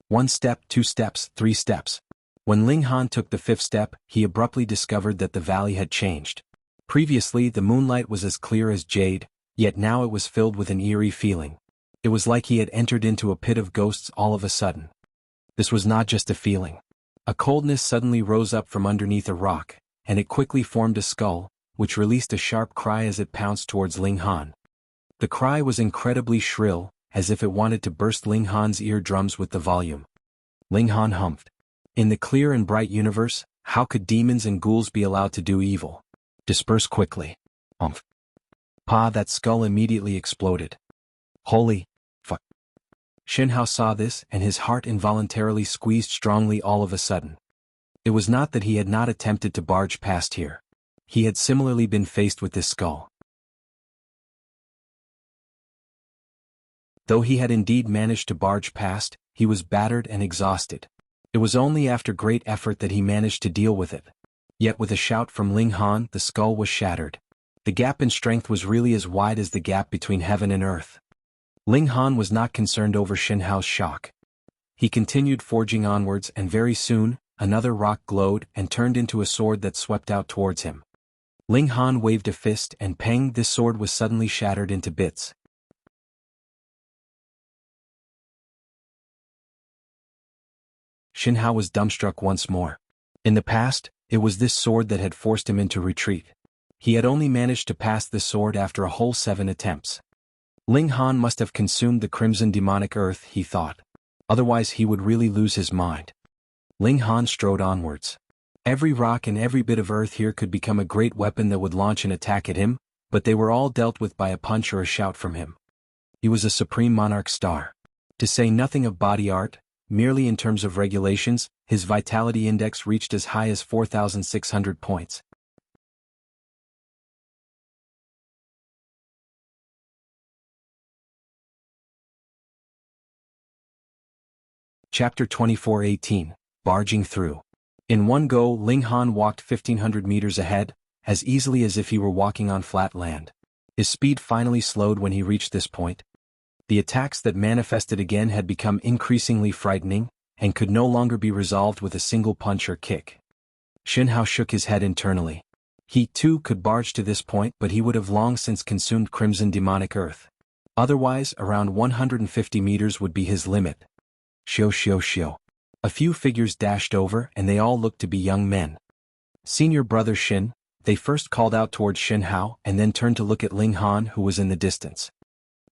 1 step, 2 steps, 3 steps. When Ling Han took the 5th step, he abruptly discovered that the valley had changed. Previously the moonlight was as clear as jade, yet now it was filled with an eerie feeling. It was like he had entered into a pit of ghosts all of a sudden. This was not just a feeling. A coldness suddenly rose up from underneath a rock, and it quickly formed a skull, which released a sharp cry as it pounced towards Ling Han. The cry was incredibly shrill, as if it wanted to burst Ling Han's eardrums with the volume. Ling Han humphed. In the clear and bright universe, how could demons and ghouls be allowed to do evil? Disperse quickly. Humph. Pa, that skull immediately exploded. Holy fuck. Xin Hao saw this and his heart involuntarily squeezed strongly all of a sudden. It was not that he had not attempted to barge past here. He had similarly been faced with this skull. Though he had indeed managed to barge past, he was battered and exhausted. It was only after great effort that he managed to deal with it. Yet with a shout from Ling Han, the skull was shattered. The gap in strength was really as wide as the gap between heaven and earth. Ling Han was not concerned over Xin Hao's shock. He continued forging onwards and very soon, another rock glowed and turned into a sword that swept out towards him. Ling Han waved a fist and pang, this sword was suddenly shattered into bits. Xin Hao was dumbstruck once more. In the past, it was this sword that had forced him into retreat. He had only managed to pass this sword after a whole 7 attempts. Ling Han must have consumed the crimson demonic earth, he thought. Otherwise he would really lose his mind. Ling Han strode onwards. Every rock and every bit of earth here could become a great weapon that would launch an attack at him, but they were all dealt with by a punch or a shout from him. He was a supreme monarch star. To say nothing of body art, merely in terms of regulations, his vitality index reached as high as 4,600 points. Chapter 24:18, Barging Through. In one go, Ling Han walked 1,500 meters ahead, as easily as if he were walking on flat land. His speed finally slowed when he reached this point. The attacks that manifested again had become increasingly frightening, and could no longer be resolved with a single punch or kick. Xin Hao shook his head internally. He too could barge to this point, but he would have long since consumed crimson demonic earth. Otherwise, around 150 meters would be his limit. Shio. A few figures dashed over and they all looked to be young men. Senior brother Xin, they first called out towards Xin Hao and then turned to look at Ling Han who was in the distance.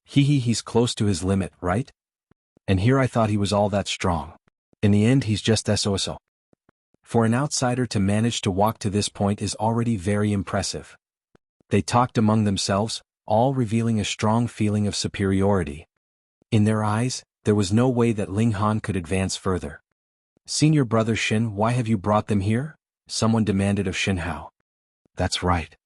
He's close to his limit, right? And here I thought he was all that strong. In the end he's just SOSO. For an outsider to manage to walk to this point is already very impressive. They talked among themselves, all revealing a strong feeling of superiority. In their eyes, there was no way that Ling Han could advance further. "Senior brother Shin, why have you brought them here?" someone demanded of Shin Hao. "That's right."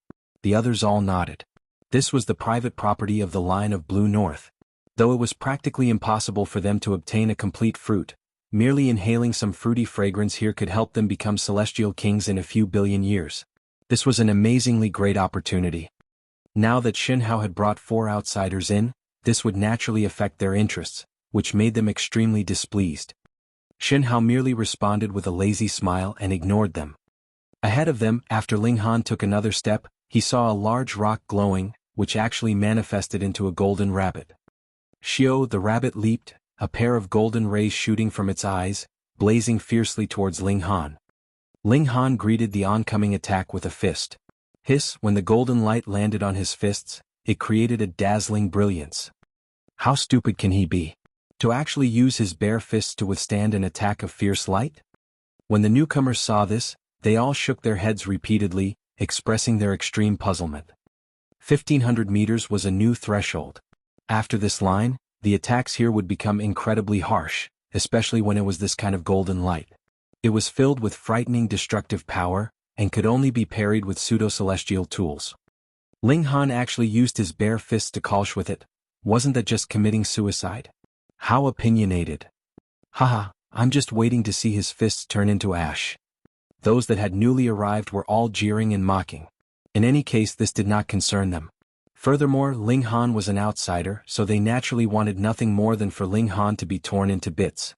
The others all nodded. This was the private property of the line of Blue North. Though it was practically impossible for them to obtain a complete fruit, merely inhaling some fruity fragrance here could help them become celestial kings in a few billion years. This was an amazingly great opportunity. Now that Shin Hao had brought 4 outsiders in, this would naturally affect their interests, which made them extremely displeased. Shin Hao merely responded with a lazy smile and ignored them. Ahead of them, after Ling Han took another step, he saw a large rock glowing, which actually manifested into a golden rabbit. Xiao the rabbit leaped, a pair of golden rays shooting from its eyes, blazing fiercely towards Ling Han. Ling Han greeted the oncoming attack with a fist. Hiss, when the golden light landed on his fists, it created a dazzling brilliance. How stupid can he be? To actually use his bare fists to withstand an attack of fierce light? When the newcomers saw this, they all shook their heads repeatedly, expressing their extreme puzzlement. 1,500 meters was a new threshold. After this line, the attacks here would become incredibly harsh, especially when it was this kind of golden light. It was filled with frightening destructive power, and could only be parried with pseudo-celestial tools. Ling Han actually used his bare fists to clash with it. Wasn't that just committing suicide? How opinionated. Haha, I'm just waiting to see his fists turn into ash. Those that had newly arrived were all jeering and mocking. In any case, this did not concern them. Furthermore, Ling Han was an outsider, so they naturally wanted nothing more than for Ling Han to be torn into bits.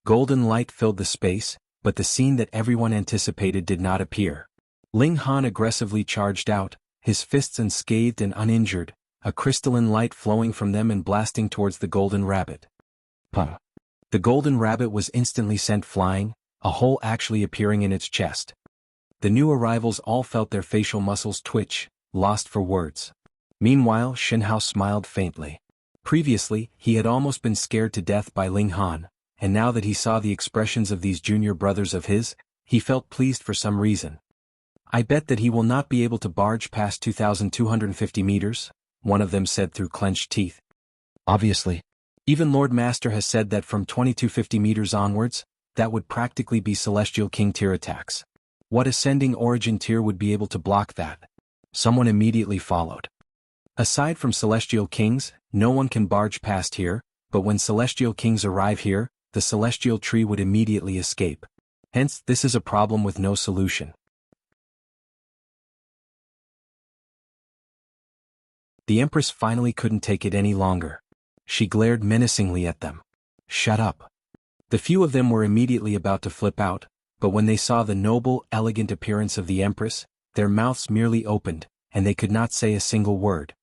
Golden light filled the space, but the scene that everyone anticipated did not appear. Ling Han aggressively charged out, his fists unscathed and uninjured, a crystalline light flowing from them and blasting towards the golden rabbit. Puh. The golden rabbit was instantly sent flying, a hole actually appearing in its chest. The new arrivals all felt their facial muscles twitch, lost for words. Meanwhile, Shin Hao smiled faintly. Previously, he had almost been scared to death by Ling Han, and now that he saw the expressions of these junior brothers of his, he felt pleased for some reason. "I bet that he will not be able to barge past 2,250 meters, one of them said through clenched teeth. Obviously. Even Lord Master has said that from 2250 meters onwards, that would practically be Celestial King tier attacks. What ascending origin tier would be able to block that?" Someone immediately followed. "Aside from Celestial Kings, no one can barge past here, but when Celestial Kings arrive here, the Celestial Tree would immediately escape. Hence, this is a problem with no solution." The Empress finally couldn't take it any longer. She glared menacingly at them. "Shut up." The few of them were immediately about to flip out, but when they saw the noble, elegant appearance of the Empress, their mouths merely opened, and they could not say a single word.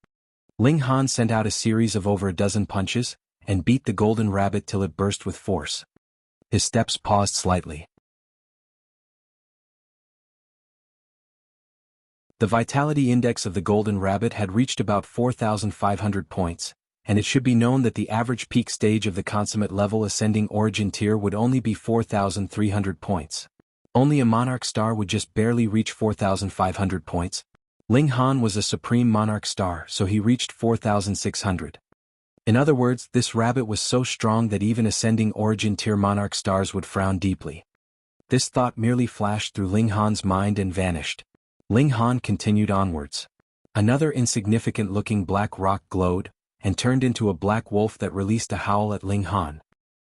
Ling Han sent out a series of over a dozen punches, and beat the golden rabbit till it burst with force. His steps paused slightly. The vitality index of the golden rabbit had reached about 4,500 points, and it should be known that the average peak stage of the consummate level ascending origin tier would only be 4,300 points. Only a monarch star would just barely reach 4,500 points. Ling Han was a supreme monarch star, so he reached 4,600. In other words, this rabbit was so strong that even ascending origin tier monarch stars would frown deeply. This thought merely flashed through Ling Han's mind and vanished. Ling Han continued onwards. Another insignificant-looking black rock glowed, and turned into a black wolf that released a howl at Ling Han.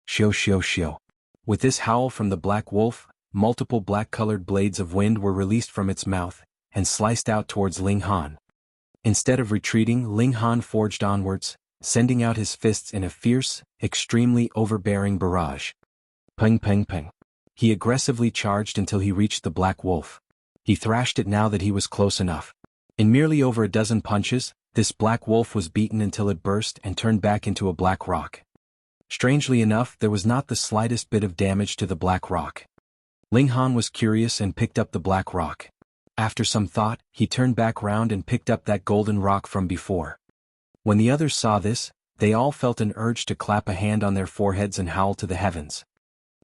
Shio shio shio. With this howl from the black wolf, multiple black-colored blades of wind were released from its mouth, and sliced out towards Ling Han. Instead of retreating, Ling Han forged onwards, sending out his fists in a fierce, extremely overbearing barrage. Peng peng peng. He aggressively charged until he reached the black wolf. He thrashed it now that he was close enough. In merely over a dozen punches, this black wolf was beaten until it burst and turned back into a black rock. Strangely enough, there was not the slightest bit of damage to the black rock. Ling Han was curious and picked up the black rock. After some thought, he turned back round and picked up that golden rock from before. When the others saw this, they all felt an urge to clap a hand on their foreheads and howl to the heavens.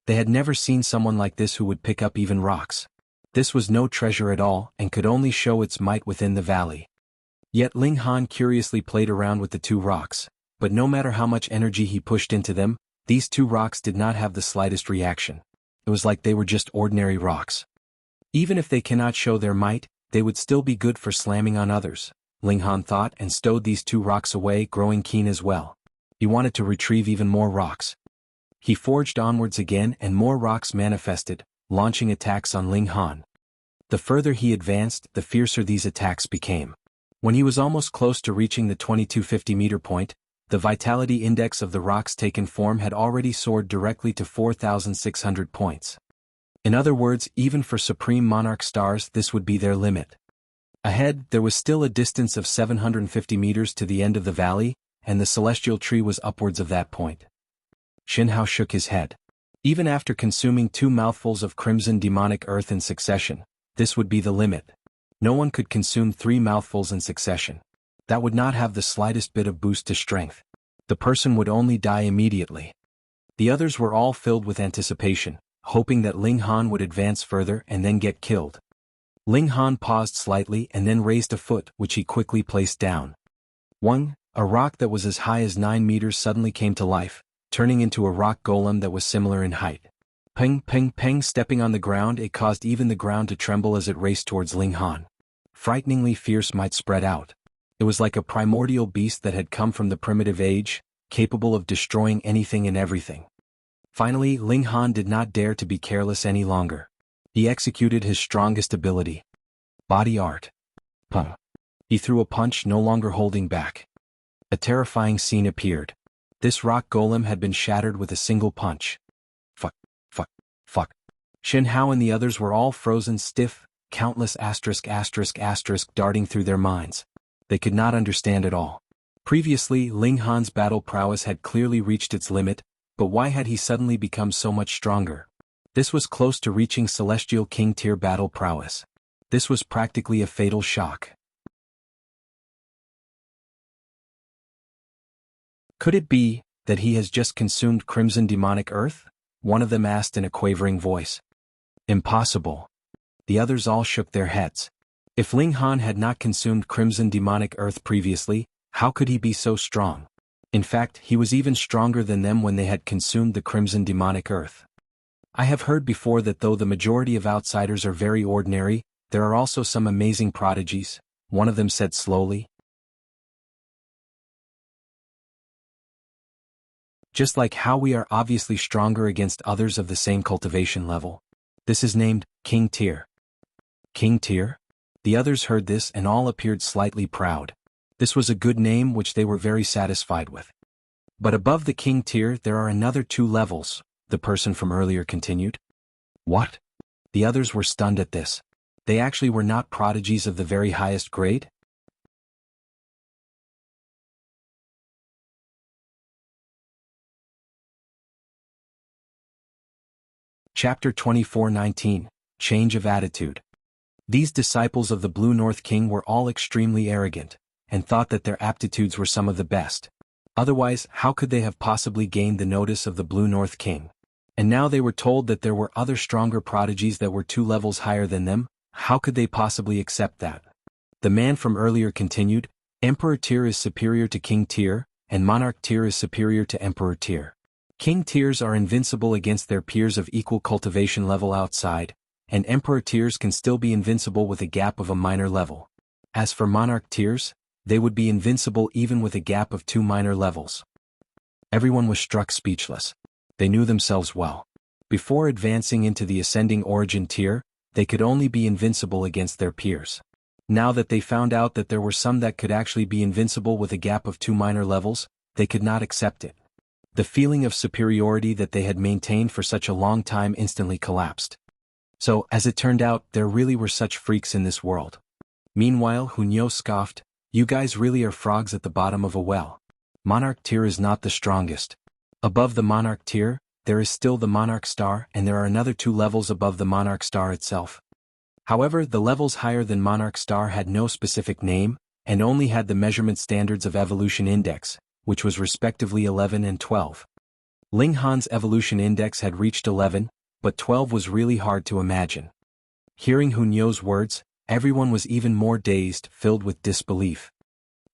They had never seen someone like this who would pick up even rocks. This was no treasure at all and could only show its might within the valley. Yet Ling Han curiously played around with the two rocks, but no matter how much energy he pushed into them, these two rocks did not have the slightest reaction. It was like they were just ordinary rocks. Even if they cannot show their might, they would still be good for slamming on others, Ling Han thought, and stowed these two rocks away, growing keen as well. He wanted to retrieve even more rocks. He forged onwards again and more rocks manifested, launching attacks on Ling Han. The further he advanced, the fiercer these attacks became. When he was almost close to reaching the 2250-meter point, the vitality index of the rocks taken form had already soared directly to 4,600 points. In other words, even for Supreme Monarch stars, this would be their limit. Ahead, there was still a distance of 750 meters to the end of the valley, and the celestial tree was upwards of that point. Xin Hao shook his head. Even after consuming 2 mouthfuls of crimson demonic earth in succession, this would be the limit. No one could consume 3 mouthfuls in succession. That would not have the slightest bit of boost to strength. The person would only die immediately. The others were all filled with anticipation, hoping that Ling Han would advance further and then get killed. Ling Han paused slightly and then raised a foot, which he quickly placed down. A rock that was as high as 9 meters suddenly came to life, turning into a rock golem that was similar in height. Peng, peng, peng. Stepping on the ground, it caused even the ground to tremble as it raced towards Ling Han. Frighteningly fierce might spread out. It was like a primordial beast that had come from the primitive age, capable of destroying anything and everything. Finally, Ling Han did not dare to be careless any longer. He executed his strongest ability. Body art. Puh. He threw a punch, no longer holding back. A terrifying scene appeared. This rock golem had been shattered with a single punch. Fuck. Xin Hao and the others were all frozen stiff, countless asterisk darting through their minds. They could not understand at all. Previously, Ling Han's battle prowess had clearly reached its limit, but why had he suddenly become so much stronger? This was close to reaching Celestial King tier battle prowess. This was practically a fatal shock. Could it be that he has just consumed crimson demonic earth? One of them asked in a quavering voice. Impossible. The others all shook their heads. If Ling Han had not consumed crimson demonic earth previously, how could he be so strong? In fact, he was even stronger than them when they had consumed the crimson demonic earth. I have heard before that though the majority of outsiders are very ordinary, there are also some amazing prodigies, one of them said slowly. Just like how we are obviously stronger against others of the same cultivation level. This is named King Tier. King Tier? The others heard this and all appeared slightly proud. This was a good name which they were very satisfied with. But above the King Tier there are another 2 levels, the person from earlier continued. What? The others were stunned at this. They actually were not prodigies of the very highest grade? Chapter 24:19, Change of Attitude. These disciples of the Blue North King were all extremely arrogant, and thought that their aptitudes were some of the best. Otherwise, how could they have possibly gained the notice of the Blue North King? And now they were told that there were other stronger prodigies that were 2 levels higher than them. How could they possibly accept that? The man from earlier continued, Emperor Tier is superior to King Tier, and Monarch Tier is superior to Emperor Tier. King Tiers are invincible against their peers of equal cultivation level outside, and Emperor Tiers can still be invincible with a gap of a minor level. As for Monarch Tiers, they would be invincible even with a gap of 2 minor levels. Everyone was struck speechless. They knew themselves well. Before advancing into the ascending origin tier, they could only be invincible against their peers. Now that they found out that there were some that could actually be invincible with a gap of 2 minor levels, they could not accept it. The feeling of superiority that they had maintained for such a long time instantly collapsed. So, as it turned out, there really were such freaks in this world. Meanwhile, Hunyo scoffed, you guys really are frogs at the bottom of a well. Monarch Tier is not the strongest. Above the Monarch Tier, there is still the Monarch Star, and there are another 2 levels above the Monarch Star itself. However, the levels higher than Monarch Star had no specific name, and only had the measurement standards of Evolution Index, which was respectively 11 and 12. Ling Han's evolution index had reached 11, but 12 was really hard to imagine. Hearing Hunyou's words, everyone was even more dazed, filled with disbelief.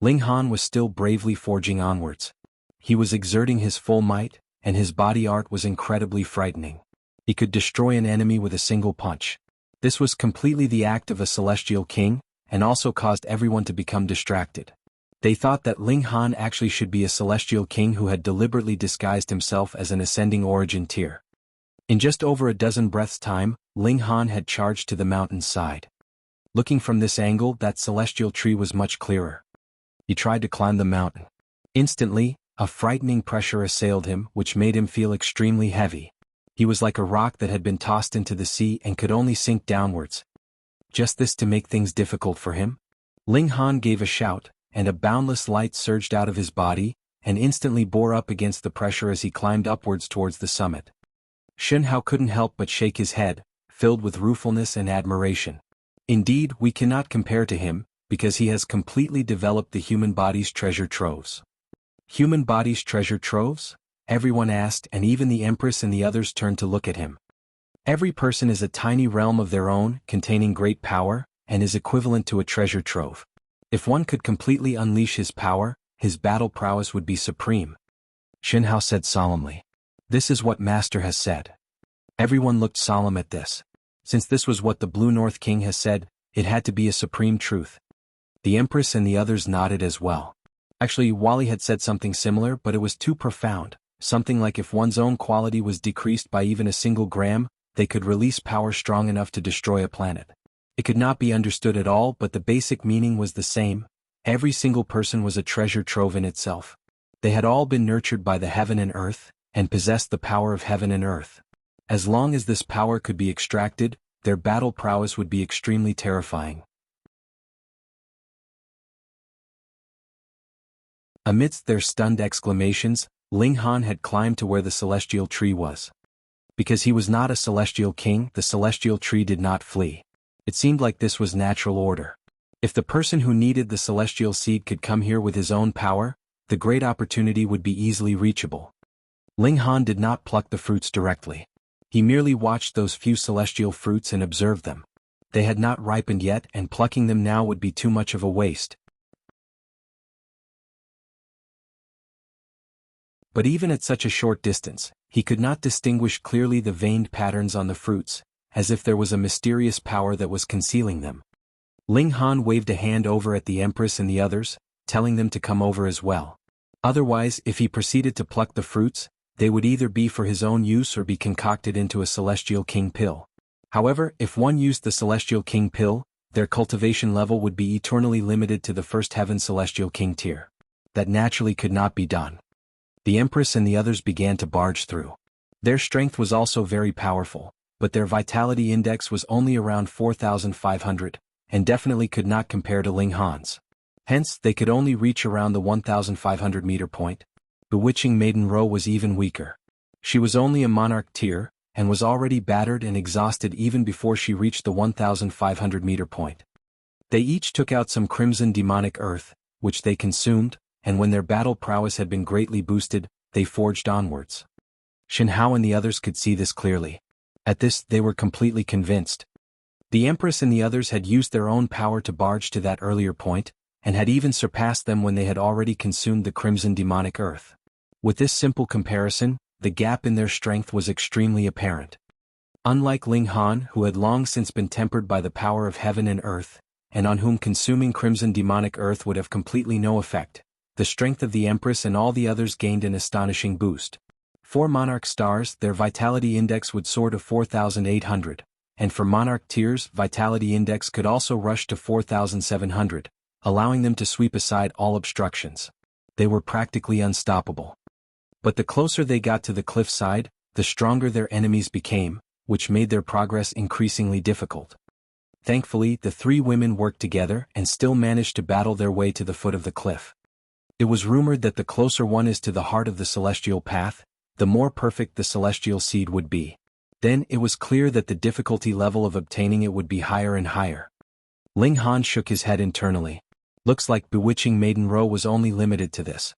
Ling Han was still bravely forging onwards. He was exerting his full might, and his body art was incredibly frightening. He could destroy an enemy with a single punch. This was completely the act of a celestial king, and also caused everyone to become distracted. They thought that Ling Han actually should be a celestial king who had deliberately disguised himself as an ascending origin tier. In just over a dozen breaths' time, Ling Han had charged to the mountain's side. Looking from this angle, that celestial tree was much clearer. He tried to climb the mountain. Instantly, a frightening pressure assailed him, which made him feel extremely heavy. He was like a rock that had been tossed into the sea and could only sink downwards. Just this to make things difficult for him? Ling Han gave a shout, and a boundless light surged out of his body, and instantly bore up against the pressure as he climbed upwards towards the summit. Shen Hao couldn't help but shake his head, filled with ruefulness and admiration. Indeed, we cannot compare to him, because he has completely developed the human body's treasure troves. Human body's treasure troves? Everyone asked, and even the Empress and the others turned to look at him. Every person is a tiny realm of their own, containing great power, and is equivalent to a treasure trove. If one could completely unleash his power, his battle prowess would be supreme. Shen Hao said solemnly. This is what Master has said. Everyone looked solemn at this. Since this was what the Blue North King has said, it had to be a supreme truth. The Empress and the others nodded as well. Actually, Wally had said something similar, but it was too profound, something like if one's own quality was decreased by even a single gram, they could release power strong enough to destroy a planet. It could not be understood at all, but the basic meaning was the same. Every single person was a treasure trove in itself. They had all been nurtured by the heaven and earth, and possessed the power of heaven and earth. As long as this power could be extracted, their battle prowess would be extremely terrifying. Amidst their stunned exclamations, Ling Han had climbed to where the celestial tree was. Because he was not a celestial king, the celestial tree did not flee. It seemed like this was natural order. If the person who needed the celestial seed could come here with his own power, the great opportunity would be easily reachable. Ling Han did not pluck the fruits directly. He merely watched those few celestial fruits and observed them. They had not ripened yet, and plucking them now would be too much of a waste. But even at such a short distance, he could not distinguish clearly the veined patterns on the fruits, as if there was a mysterious power that was concealing them. Ling Han waved a hand over at the Empress and the others, telling them to come over as well. Otherwise, if he proceeded to pluck the fruits, they would either be for his own use or be concocted into a Celestial King pill. However, if one used the Celestial King pill, their cultivation level would be eternally limited to the First Heaven Celestial King tier. That naturally could not be done. The Empress and the others began to barge through. Their strength was also very powerful, but their vitality index was only around 4,500, and definitely could not compare to Ling Han's. Hence, they could only reach around the 1,500 meter point. Bewitching Maiden Row was even weaker. She was only a monarch tier, and was already battered and exhausted even before she reached the 1,500 meter point. They each took out some crimson demonic earth, which they consumed, and when their battle prowess had been greatly boosted, they forged onwards. Shen Hao and the others could see this clearly. At this, they were completely convinced. The Empress and the others had used their own power to barge to that earlier point, and had even surpassed them when they had already consumed the crimson demonic earth. With this simple comparison, the gap in their strength was extremely apparent. Unlike Ling Han, who had long since been tempered by the power of heaven and earth, and on whom consuming crimson demonic earth would have completely no effect, the strength of the Empress and all the others gained an astonishing boost. 4 Monarch stars, their vitality index would soar to 4,800, and for Monarch tiers, vitality index could also rush to 4,700, allowing them to sweep aside all obstructions. They were practically unstoppable. But the closer they got to the cliffside, the stronger their enemies became, which made their progress increasingly difficult. Thankfully, the 3 women worked together and still managed to battle their way to the foot of the cliff. It was rumored that the closer one is to the heart of the celestial path, the more perfect the celestial seed would be. Then it was clear that the difficulty level of obtaining it would be higher and higher. Ling Han shook his head internally. Looks like Bewitching Maiden Row was only limited to this.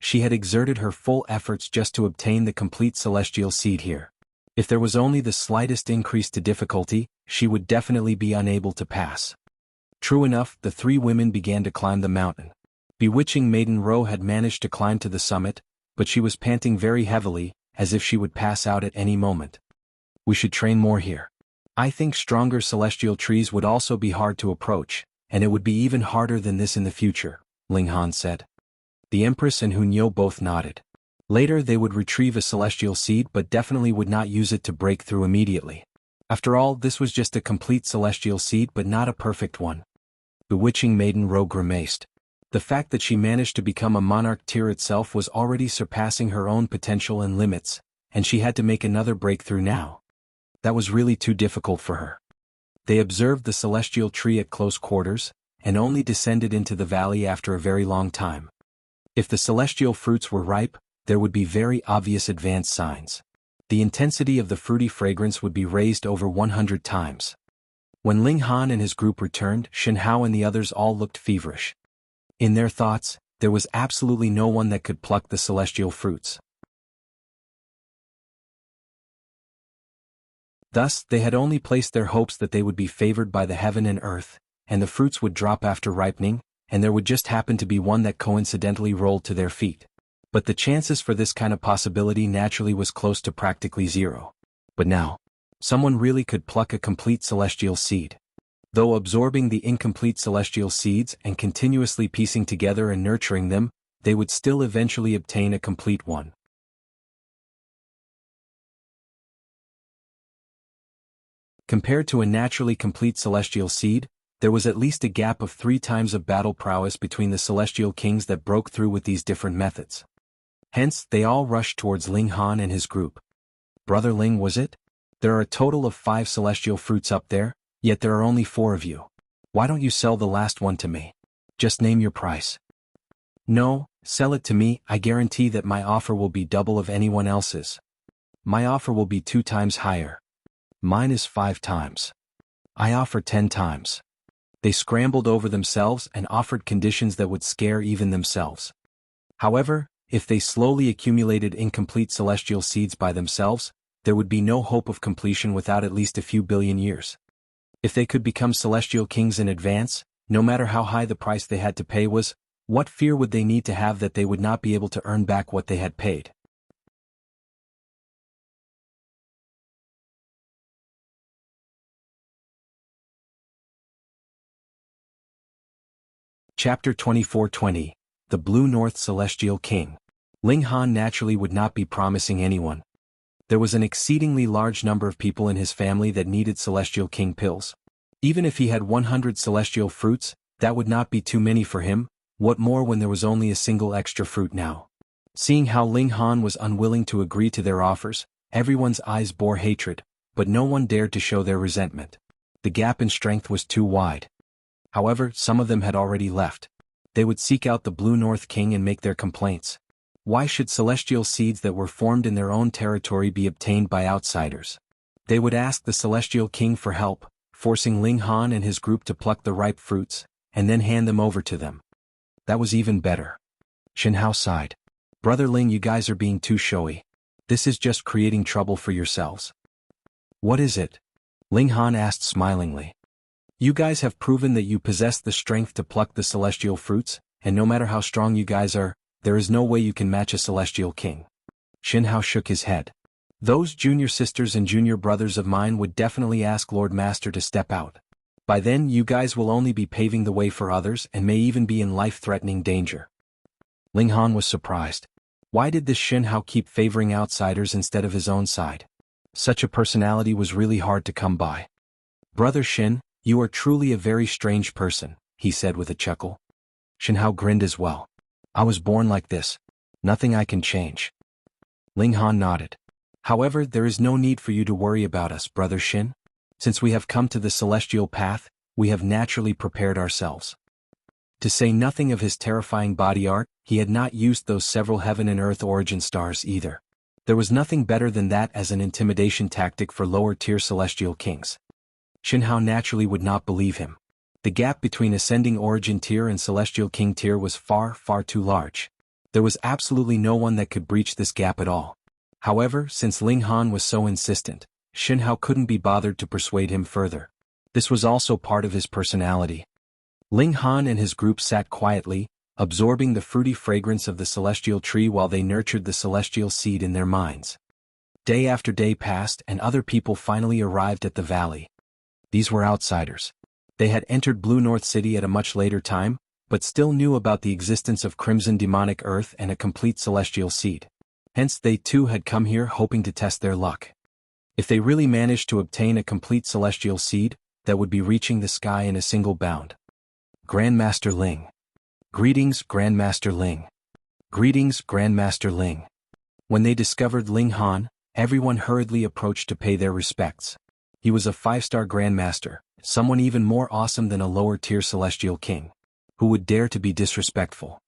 She had exerted her full efforts just to obtain the complete celestial seed here. If there was only the slightest increase to difficulty, she would definitely be unable to pass. True enough, the three women began to climb the mountain. Bewitching Maiden Ro had managed to climb to the summit, but she was panting very heavily, as if she would pass out at any moment. We should train more here. I think stronger celestial trees would also be hard to approach, and it would be even harder than this in the future, Ling Han said. The Empress and Hunyo both nodded. Later they would retrieve a celestial seed but definitely would not use it to break through immediately. After all, this was just a complete celestial seed but not a perfect one. Bewitching Maiden Ro grimaced. The fact that she managed to become a monarch tier itself was already surpassing her own potential and limits, and she had to make another breakthrough now. That was really too difficult for her. They observed the celestial tree at close quarters, and only descended into the valley after a very long time. If the celestial fruits were ripe, there would be very obvious advance signs. The intensity of the fruity fragrance would be raised over 100 times. When Ling Han and his group returned, Shen Hao and the others all looked feverish. In their thoughts, there was absolutely no one that could pluck the celestial fruits. Thus, they had only placed their hopes that they would be favored by the heaven and earth, and the fruits would drop after ripening, and there would just happen to be one that coincidentally rolled to their feet. But the chances for this kind of possibility naturally was close to practically zero. But now, someone really could pluck a complete celestial seed. Though absorbing the incomplete celestial seeds and continuously piecing together and nurturing them, they would still eventually obtain a complete one. Compared to a naturally complete celestial seed, there was at least a gap of 3 times of battle prowess between the celestial kings that broke through with these different methods. Hence, they all rushed towards Ling Han and his group. Brother Ling, was it? There are a total of 5 celestial fruits up there, yet there are only 4 of you. Why don't you sell the last one to me? Just name your price. No, sell it to me, I guarantee that my offer will be double of anyone else's. My offer will be 2 times higher. Mine is 5 times. I offer 10 times. They scrambled over themselves and offered conditions that would scare even themselves. However, if they slowly accumulated incomplete celestial seeds by themselves, there would be no hope of completion without at least a few billion years. If they could become celestial kings in advance, no matter how high the price they had to pay was, what fear would they need to have that they would not be able to earn back what they had paid? Chapter 2420, The Blue North Celestial King. Ling Han naturally would not be promising anyone. There was an exceedingly large number of people in his family that needed Celestial King pills. Even if he had 100 celestial fruits, that would not be too many for him, what more when there was only a single extra fruit now. Seeing how Ling Han was unwilling to agree to their offers, everyone's eyes bore hatred, but no one dared to show their resentment. The gap in strength was too wide. However, some of them had already left. They would seek out the Blue North King and make their complaints. Why should celestial seeds that were formed in their own territory be obtained by outsiders? They would ask the Celestial King for help, forcing Ling Han and his group to pluck the ripe fruits, and then hand them over to them. That was even better. Shen Hao sighed. Brother Ling, you guys are being too showy. This is just creating trouble for yourselves. What is it? Ling Han asked smilingly. You guys have proven that you possess the strength to pluck the celestial fruits, and no matter how strong you guys are, there is no way you can match a celestial king. Shen Hao shook his head. Those junior sisters and junior brothers of mine would definitely ask Lord Master to step out. By then you guys will only be paving the way for others and may even be in life-threatening danger. Ling Han was surprised. Why did this Shen Hao keep favoring outsiders instead of his own side? Such a personality was really hard to come by. Brother Shen, you are truly a very strange person, he said with a chuckle. Shen Hao grinned as well. I was born like this. Nothing I can change. Ling Han nodded. However, there is no need for you to worry about us, Brother Shen. Since we have come to the celestial path, we have naturally prepared ourselves. To say nothing of his terrifying body art, he had not used those several heaven and earth origin stars either. There was nothing better than that as an intimidation tactic for lower-tier celestial kings. Shen Hao naturally would not believe him. The gap between ascending origin tier and celestial king tier was far, far too large. There was absolutely no one that could breach this gap at all. However, since Ling Han was so insistent, Shen Hao couldn't be bothered to persuade him further. This was also part of his personality. Ling Han and his group sat quietly, absorbing the fruity fragrance of the celestial tree while they nurtured the celestial seed in their minds. Day after day passed and other people finally arrived at the valley. These were outsiders. They had entered Blue North City at a much later time, but still knew about the existence of Crimson Demonic Earth and a complete celestial seed. Hence they too had come here hoping to test their luck. If they really managed to obtain a complete celestial seed, that would be reaching the sky in a single bound. Grandmaster Ling. Greetings, Grandmaster Ling. Greetings, Grandmaster Ling. When they discovered Ling Han, everyone hurriedly approached to pay their respects. He was a 5-star Grandmaster, someone even more awesome than a lower-tier celestial king. Who would dare to be disrespectful?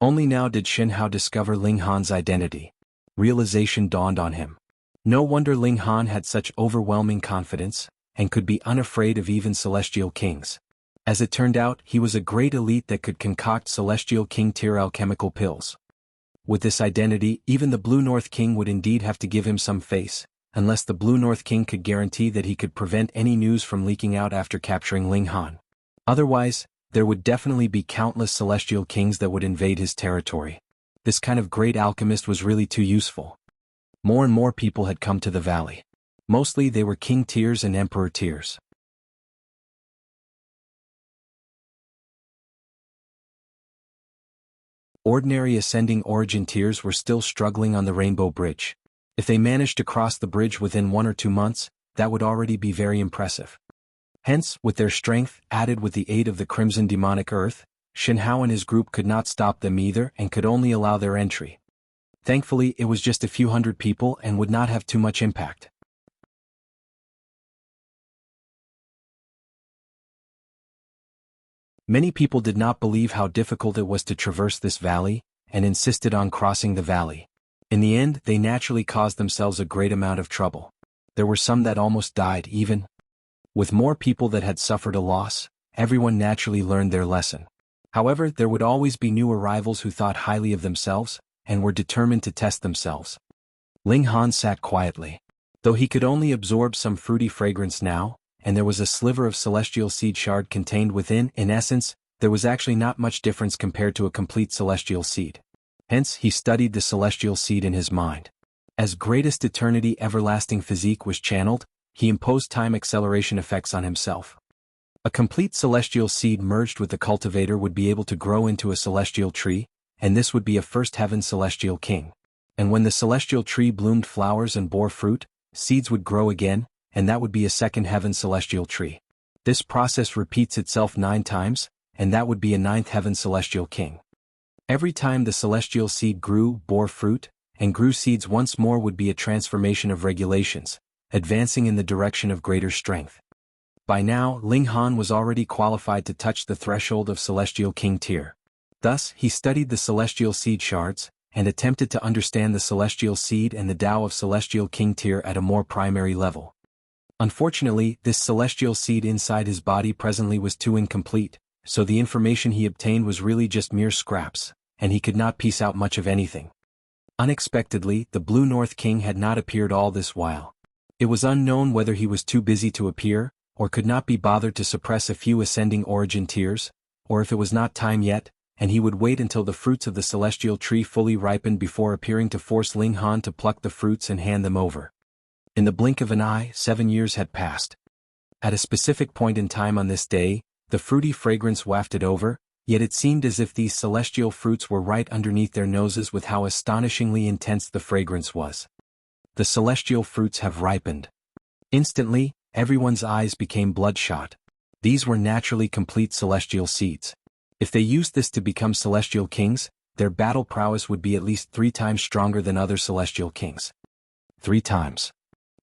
Only now did Shen Hao discover Ling Han's identity. Realization dawned on him. No wonder Ling Han had such overwhelming confidence, and could be unafraid of even celestial kings. As it turned out, he was a great elite that could concoct celestial king-tier alchemical pills. With this identity, even the Blue North King would indeed have to give him some face, unless the Blue North King could guarantee that he could prevent any news from leaking out after capturing Ling Han. Otherwise, there would definitely be countless celestial kings that would invade his territory. This kind of great alchemist was really too useful. More and more people had come to the valley. Mostly they were king tiers and emperor tiers. Ordinary ascending origin tiers were still struggling on the Rainbow Bridge. If they managed to cross the bridge within 1 or 2 months, that would already be very impressive. Hence, with their strength added with the aid of the Crimson Demonic Earth, Shen Hao and his group could not stop them either and could only allow their entry. Thankfully, it was just a few hundred people and would not have too much impact. Many people did not believe how difficult it was to traverse this valley, and insisted on crossing the valley. In the end, they naturally caused themselves a great amount of trouble. There were some that almost died even. With more people that had suffered a loss, everyone naturally learned their lesson. However, there would always be new arrivals who thought highly of themselves, and were determined to test themselves. Ling Han sat quietly. Though he could only absorb some fruity fragrance now, and there was a sliver of celestial seed shard contained within, in essence, there was actually not much difference compared to a complete celestial seed. Hence, he studied the celestial seed in his mind. As greatest eternity everlasting physique was channeled, he imposed time acceleration effects on himself. A complete celestial seed merged with the cultivator would be able to grow into a celestial tree, and this would be a first heaven celestial king. And when the celestial tree bloomed flowers and bore fruit, seeds would grow again, and that would be a second heaven celestial tree. This process repeats itself 9 times, and that would be a 9th heaven celestial king. Every time the celestial seed grew, bore fruit, and grew seeds once more would be a transformation of regulations, advancing in the direction of greater strength. By now, Ling Han was already qualified to touch the threshold of celestial king tier. Thus, he studied the celestial seed shards, and attempted to understand the celestial seed and the Tao of celestial king tier at a more primary level. Unfortunately, this celestial seed inside his body presently was too incomplete, so the information he obtained was really just mere scraps, and he could not piece out much of anything. Unexpectedly, the Blue North King had not appeared all this while. It was unknown whether he was too busy to appear, or could not be bothered to suppress a few ascending origin tiers, or if it was not time yet, and he would wait until the fruits of the celestial tree fully ripened before appearing to force Ling Han to pluck the fruits and hand them over. In the blink of an eye, 7 years had passed. At a specific point in time on this day, the fruity fragrance wafted over, yet it seemed as if these celestial fruits were right underneath their noses with how astonishingly intense the fragrance was. The celestial fruits have ripened. Instantly, everyone's eyes became bloodshot. These were naturally complete celestial seeds. If they used this to become celestial kings, their battle prowess would be at least 3 times stronger than other celestial kings. 3 times.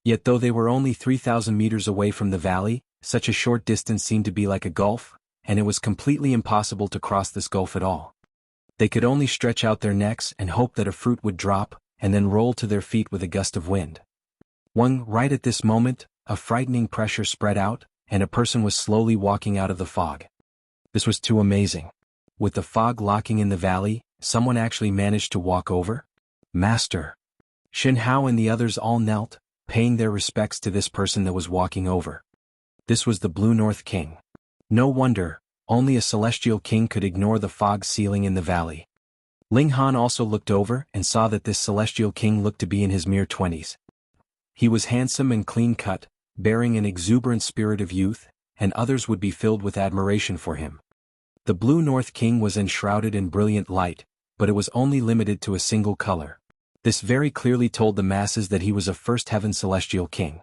Yet though they were only 3,000 meters away from the valley, such a short distance seemed to be like a gulf, and it was completely impossible to cross this gulf at all. They could only stretch out their necks and hope that a fruit would drop, and then roll to their feet with a gust of wind. Right at this moment, a frightening pressure spread out, and a person was slowly walking out of the fog. This was too amazing. With the fog locking in the valley, Someone actually managed to walk over? Master. Shen Hao and the others all knelt, paying their respects to this person that was walking over. This was the Blue North King. No wonder, only a celestial king could ignore the fog ceiling in the valley. Ling Han also looked over and saw that this celestial king looked to be in his mere 20s. He was handsome and clean-cut, bearing an exuberant spirit of youth, and others would be filled with admiration for him. The Blue North King was enshrouded in brilliant light, but it was only limited to a single color. This very clearly told the masses that he was a first heaven celestial king.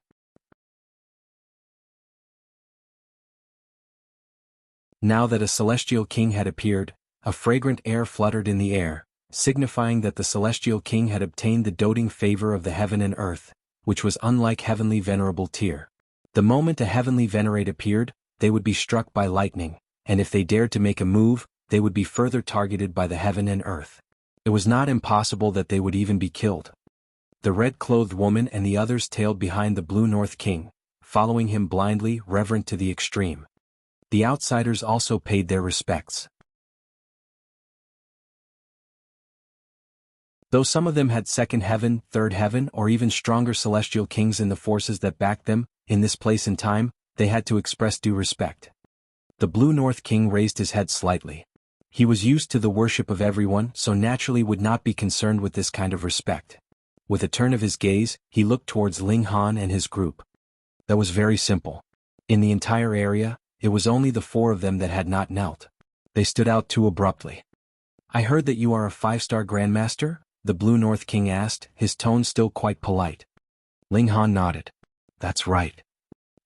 Now that a celestial king had appeared, a fragrant air fluttered in the air, signifying that the celestial king had obtained the doting favor of the heaven and earth, which was unlike heavenly venerable Tyr. The moment a heavenly venerate appeared, they would be struck by lightning, and if they dared to make a move, they would be further targeted by the heaven and earth. It was not impossible that they would even be killed. The red-clothed woman and the others tailed behind the Blue North King, following him blindly, reverent to the extreme. The outsiders also paid their respects. Though some of them had second heaven, third heaven, or even stronger celestial kings in the forces that backed them, in this place and time, they had to express due respect. The Blue North King raised his head slightly. He was used to the worship of everyone, so naturally would not be concerned with this kind of respect. With a turn of his gaze, he looked towards Ling Han and his group. That was very simple. In the entire area, it was only the four of them that had not knelt. They stood out too abruptly. "I heard that you are a 5-star Grandmaster?" the Blue North King asked, his tone still quite polite. Ling Han nodded. "That's right."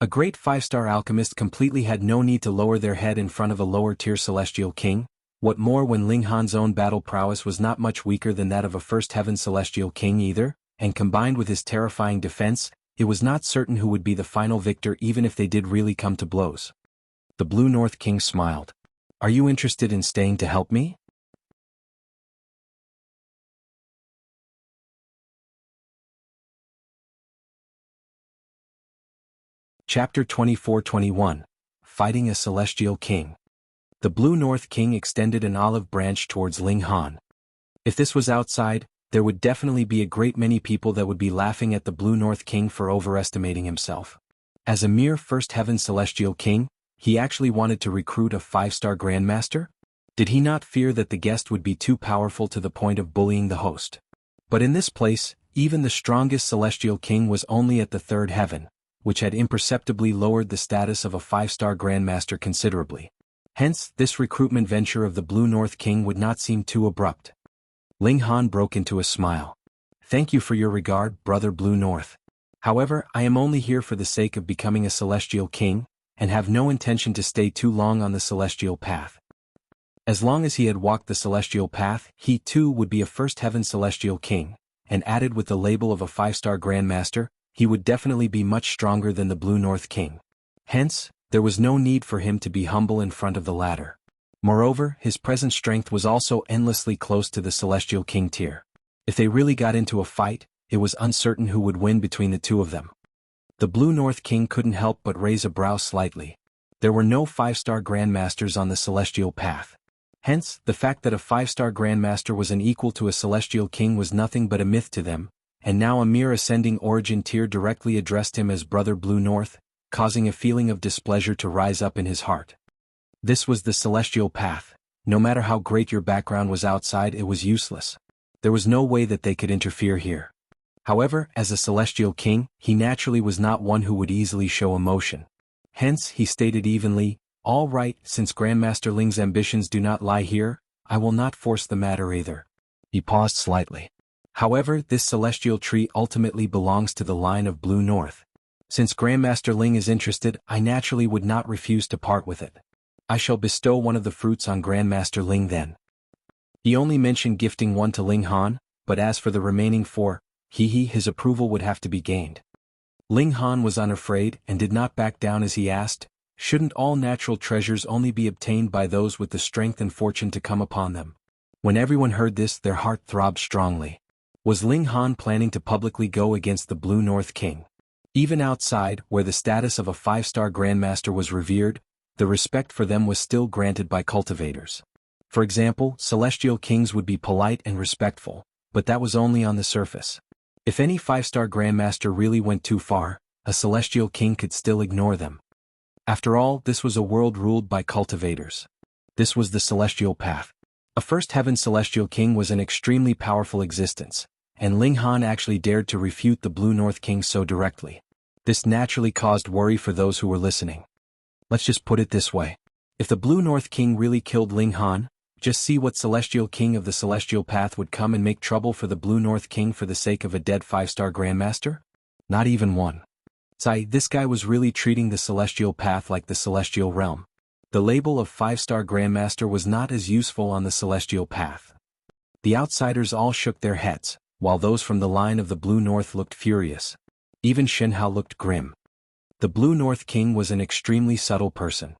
A great 5-star alchemist completely had no need to lower their head in front of a lower-tier celestial king. What more when Ling Han's own battle prowess was not much weaker than that of a first heaven celestial king either, and combined with his terrifying defense, it was not certain who would be the final victor even if they did really come to blows. The Blue North King smiled. "Are you interested in staying to help me?" Chapter 24-21. Fighting a Celestial King. The Blue North King extended an olive branch towards Ling Han. If this was outside, there would definitely be a great many people that would be laughing at the Blue North King for overestimating himself. As a mere first heaven celestial king, he actually wanted to recruit a 5-star Grandmaster? Did he not fear that the guest would be too powerful to the point of bullying the host? But in this place, even the strongest celestial king was only at the 3rd heaven, which had imperceptibly lowered the status of a 5-star Grandmaster considerably. Hence, this recruitment venture of the Blue North King would not seem too abrupt. Ling Han broke into a smile. "Thank you for your regard, Brother Blue North. However, I am only here for the sake of becoming a celestial king, and have no intention to stay too long on the celestial path." As long as he had walked the celestial path, he too would be a first heaven celestial king, and added with the label of a 5-star Grandmaster, he would definitely be much stronger than the Blue North King. Hence, there was no need for him to be humble in front of the latter. Moreover, his present strength was also endlessly close to the celestial king tier. If they really got into a fight, it was uncertain who would win between the two of them. The Blue North King couldn't help but raise a brow slightly. There were no 5-star Grandmasters on the celestial path. Hence, the fact that a 5-star Grandmaster was an equal to a celestial king was nothing but a myth to them, and now a mere ascending origin tier directly addressed him as Brother Blue North, causing a feeling of displeasure to rise up in his heart. This was the celestial path. No matter how great your background was outside, it was useless. There was no way that they could interfere here. However, as a celestial king, he naturally was not one who would easily show emotion. Hence, he stated evenly, "All right, since Grandmaster Ling's ambitions do not lie here, I will not force the matter either." He paused slightly. "However, this celestial tree ultimately belongs to the line of Blue North. Since Grandmaster Ling is interested, I naturally would not refuse to part with it. I shall bestow one of the fruits on Grandmaster Ling then." He only mentioned gifting one to Ling Han, but as for the remaining 4, his approval would have to be gained. Ling Han was unafraid and did not back down as he asked, "Shouldn't all natural treasures only be obtained by those with the strength and fortune to come upon them?" When everyone heard this, their heart throbbed strongly. Was Ling Han planning to publicly go against the Blue North King? Even outside, where the status of a 5-star Grandmaster was revered, the respect for them was still granted by cultivators. For example, celestial kings would be polite and respectful, but that was only on the surface. If any 5-star grandmaster really went too far, a celestial king could still ignore them. After all, this was a world ruled by cultivators. This was the celestial path. A first heaven celestial king was an extremely powerful existence, and Ling Han actually dared to refute the Blue North King so directly. This naturally caused worry for those who were listening. Let's just put it this way. If the Blue North King really killed Ling Han, just see what celestial king of the celestial path would come and make trouble for the Blue North King for the sake of a dead 5-star grandmaster? Not even one. This guy was really treating the celestial path like the celestial realm. The label of 5-star grandmaster was not as useful on the celestial path. The outsiders all shook their heads, while those from the line of the Blue North looked furious. Even Shen Hao looked grim. The Blue North King was an extremely subtle person.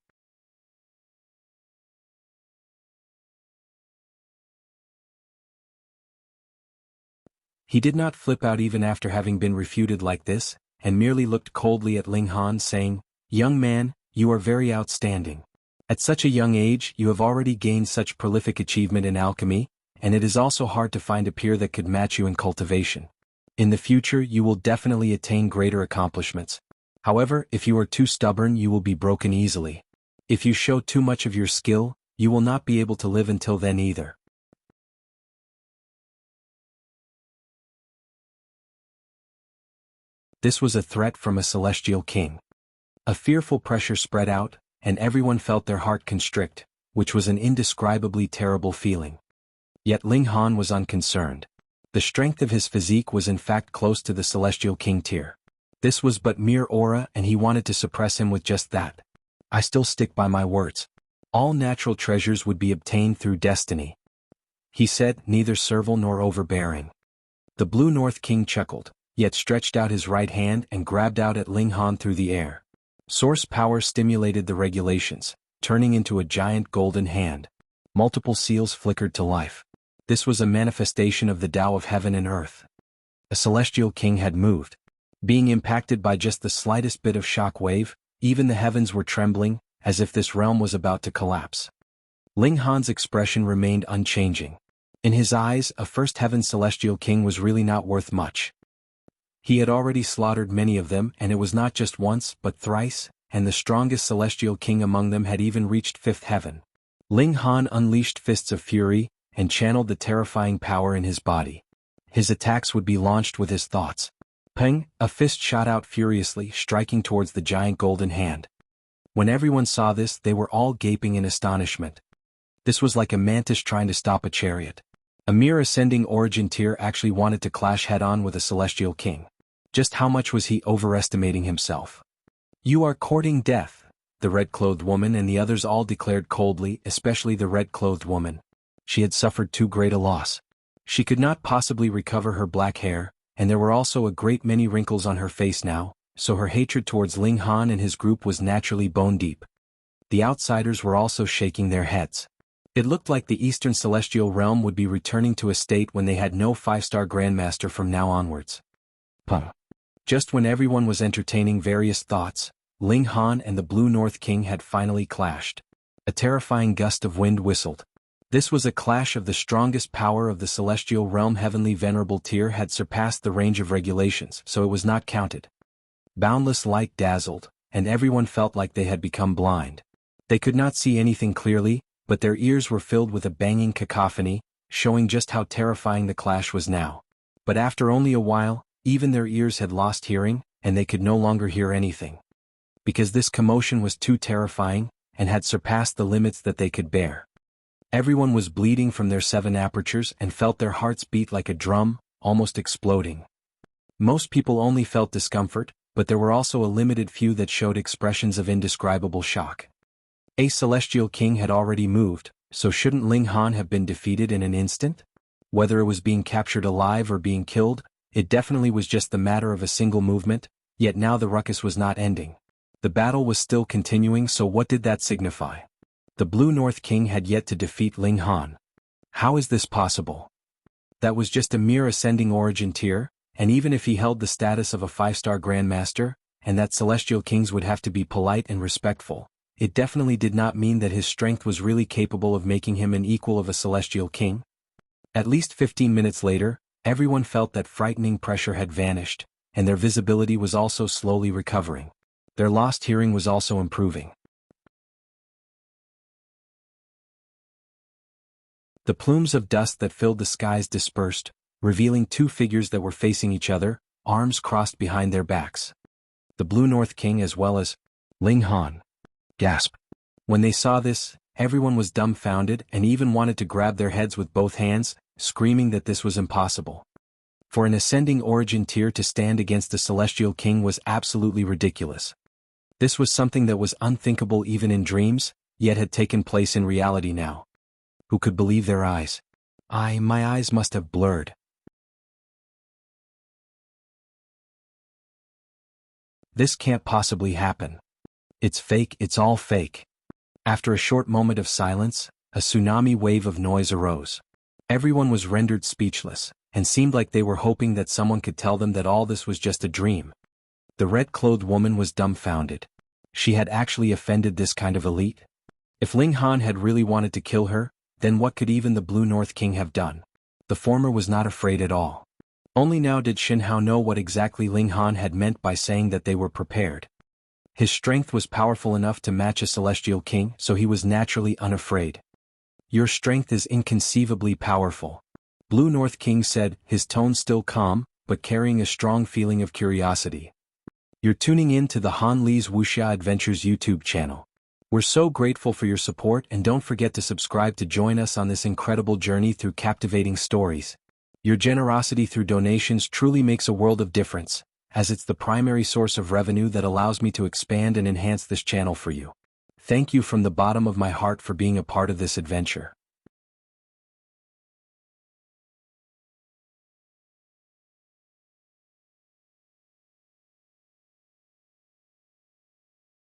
He did not flip out even after having been refuted like this, and merely looked coldly at Ling Han saying, "Young man, you are very outstanding. At such a young age you have already gained such prolific achievement in alchemy, and it is also hard to find a peer that could match you in cultivation. In the future you will definitely attain greater accomplishments. However, if you are too stubborn you will be broken easily. If you show too much of your skill, you will not be able to live until then either." This was a threat from a celestial king. A fearful pressure spread out, and everyone felt their heart constrict, which was an indescribably terrible feeling. Yet Ling Han was unconcerned. The strength of his physique was in fact close to the celestial king tier. This was but mere aura and he wanted to suppress him with just that. "I still stick by my words. All natural treasures would be obtained through destiny," he said, neither servile nor overbearing. The Blue North King chuckled, yet stretched out his right hand and grabbed out at Ling Han through the air. Source power stimulated the regulations, turning into a giant golden hand. Multiple seals flickered to life. This was a manifestation of the Tao of heaven and earth. A celestial king had moved. Being impacted by just the slightest bit of shock wave, even the heavens were trembling, as if this realm was about to collapse. Ling Han's expression remained unchanging. In his eyes, a first heaven celestial king was really not worth much. He had already slaughtered many of them, and it was not just once but thrice, and the strongest celestial king among them had even reached 5th heaven. Ling Han unleashed fists of fury, and channeled the terrifying power in his body. His attacks would be launched with his thoughts. Peng, a fist shot out furiously, striking towards the giant golden hand. When everyone saw this, they were all gaping in astonishment. This was like a mantis trying to stop a chariot. A mere ascending origin tier actually wanted to clash head-on with a celestial king. Just how much was he overestimating himself? "You are courting death," the red-clothed woman and the others all declared coldly, especially the red-clothed woman. She had suffered too great a loss. She could not possibly recover her black hair, and there were also a great many wrinkles on her face now, so her hatred towards Ling Han and his group was naturally bone-deep. The outsiders were also shaking their heads. It looked like the Eastern Celestial Realm would be returning to a state when they had no 5-star Grandmaster from now onwards. Just when everyone was entertaining various thoughts, Ling Han and the Blue North King had finally clashed. A terrifying gust of wind whistled. This was a clash of the strongest power of the Celestial Realm. Heavenly Venerable Tier had surpassed the range of regulations, so it was not counted. Boundless light dazzled, and everyone felt like they had become blind. They could not see anything clearly, but their ears were filled with a banging cacophony, showing just how terrifying the clash was now. But after only a while, even their ears had lost hearing, and they could no longer hear anything. Because this commotion was too terrifying, and had surpassed the limits that they could bear. Everyone was bleeding from their 7 apertures and felt their hearts beat like a drum, almost exploding. Most people only felt discomfort, but there were also a limited few that showed expressions of indescribable shock. A celestial king had already moved, so shouldn't Ling Han have been defeated in an instant? Whether it was being captured alive or being killed, it definitely was just the matter of a single movement, yet now the ruckus was not ending. The battle was still continuing, so what did that signify? The Blue North King had yet to defeat Ling Han. How is this possible? That was just a mere ascending origin tier, and even if he held the status of a 5-star Grandmaster, and that celestial kings would have to be polite and respectful, it definitely did not mean that his strength was really capable of making him an equal of a celestial king. At least 15 minutes later, everyone felt that frightening pressure had vanished, and their visibility was also slowly recovering. Their lost hearing was also improving. The plumes of dust that filled the skies dispersed, revealing two figures that were facing each other, arms crossed behind their backs. The Blue North King as well as Ling Han. Gasp. When they saw this, everyone was dumbfounded and even wanted to grab their heads with both hands, screaming that this was impossible. For an ascending origin tier to stand against the Celestial King was absolutely ridiculous. This was something that was unthinkable even in dreams, yet had taken place in reality now. Who could believe their eyes? My eyes must have blurred. This can't possibly happen. It's fake, it's all fake. After a short moment of silence, a tsunami wave of noise arose. Everyone was rendered speechless, and seemed like they were hoping that someone could tell them that all this was just a dream. The red-clothed woman was dumbfounded. She had actually offended this kind of elite? If Ling Han had really wanted to kill her, then what could even the Blue North King have done? The former was not afraid at all. Only now did Xin Hao know what exactly Ling Han had meant by saying that they were prepared. His strength was powerful enough to match a celestial king, so he was naturally unafraid. Your strength is inconceivably powerful. Blue North King said, his tone still calm, but carrying a strong feeling of curiosity. You're tuning in to the Han Li's Wuxia Adventures YouTube channel. We're so grateful for your support, and don't forget to subscribe to join us on this incredible journey through captivating stories. Your generosity through donations truly makes a world of difference, as it's the primary source of revenue that allows me to expand and enhance this channel for you. Thank you from the bottom of my heart for being a part of this adventure.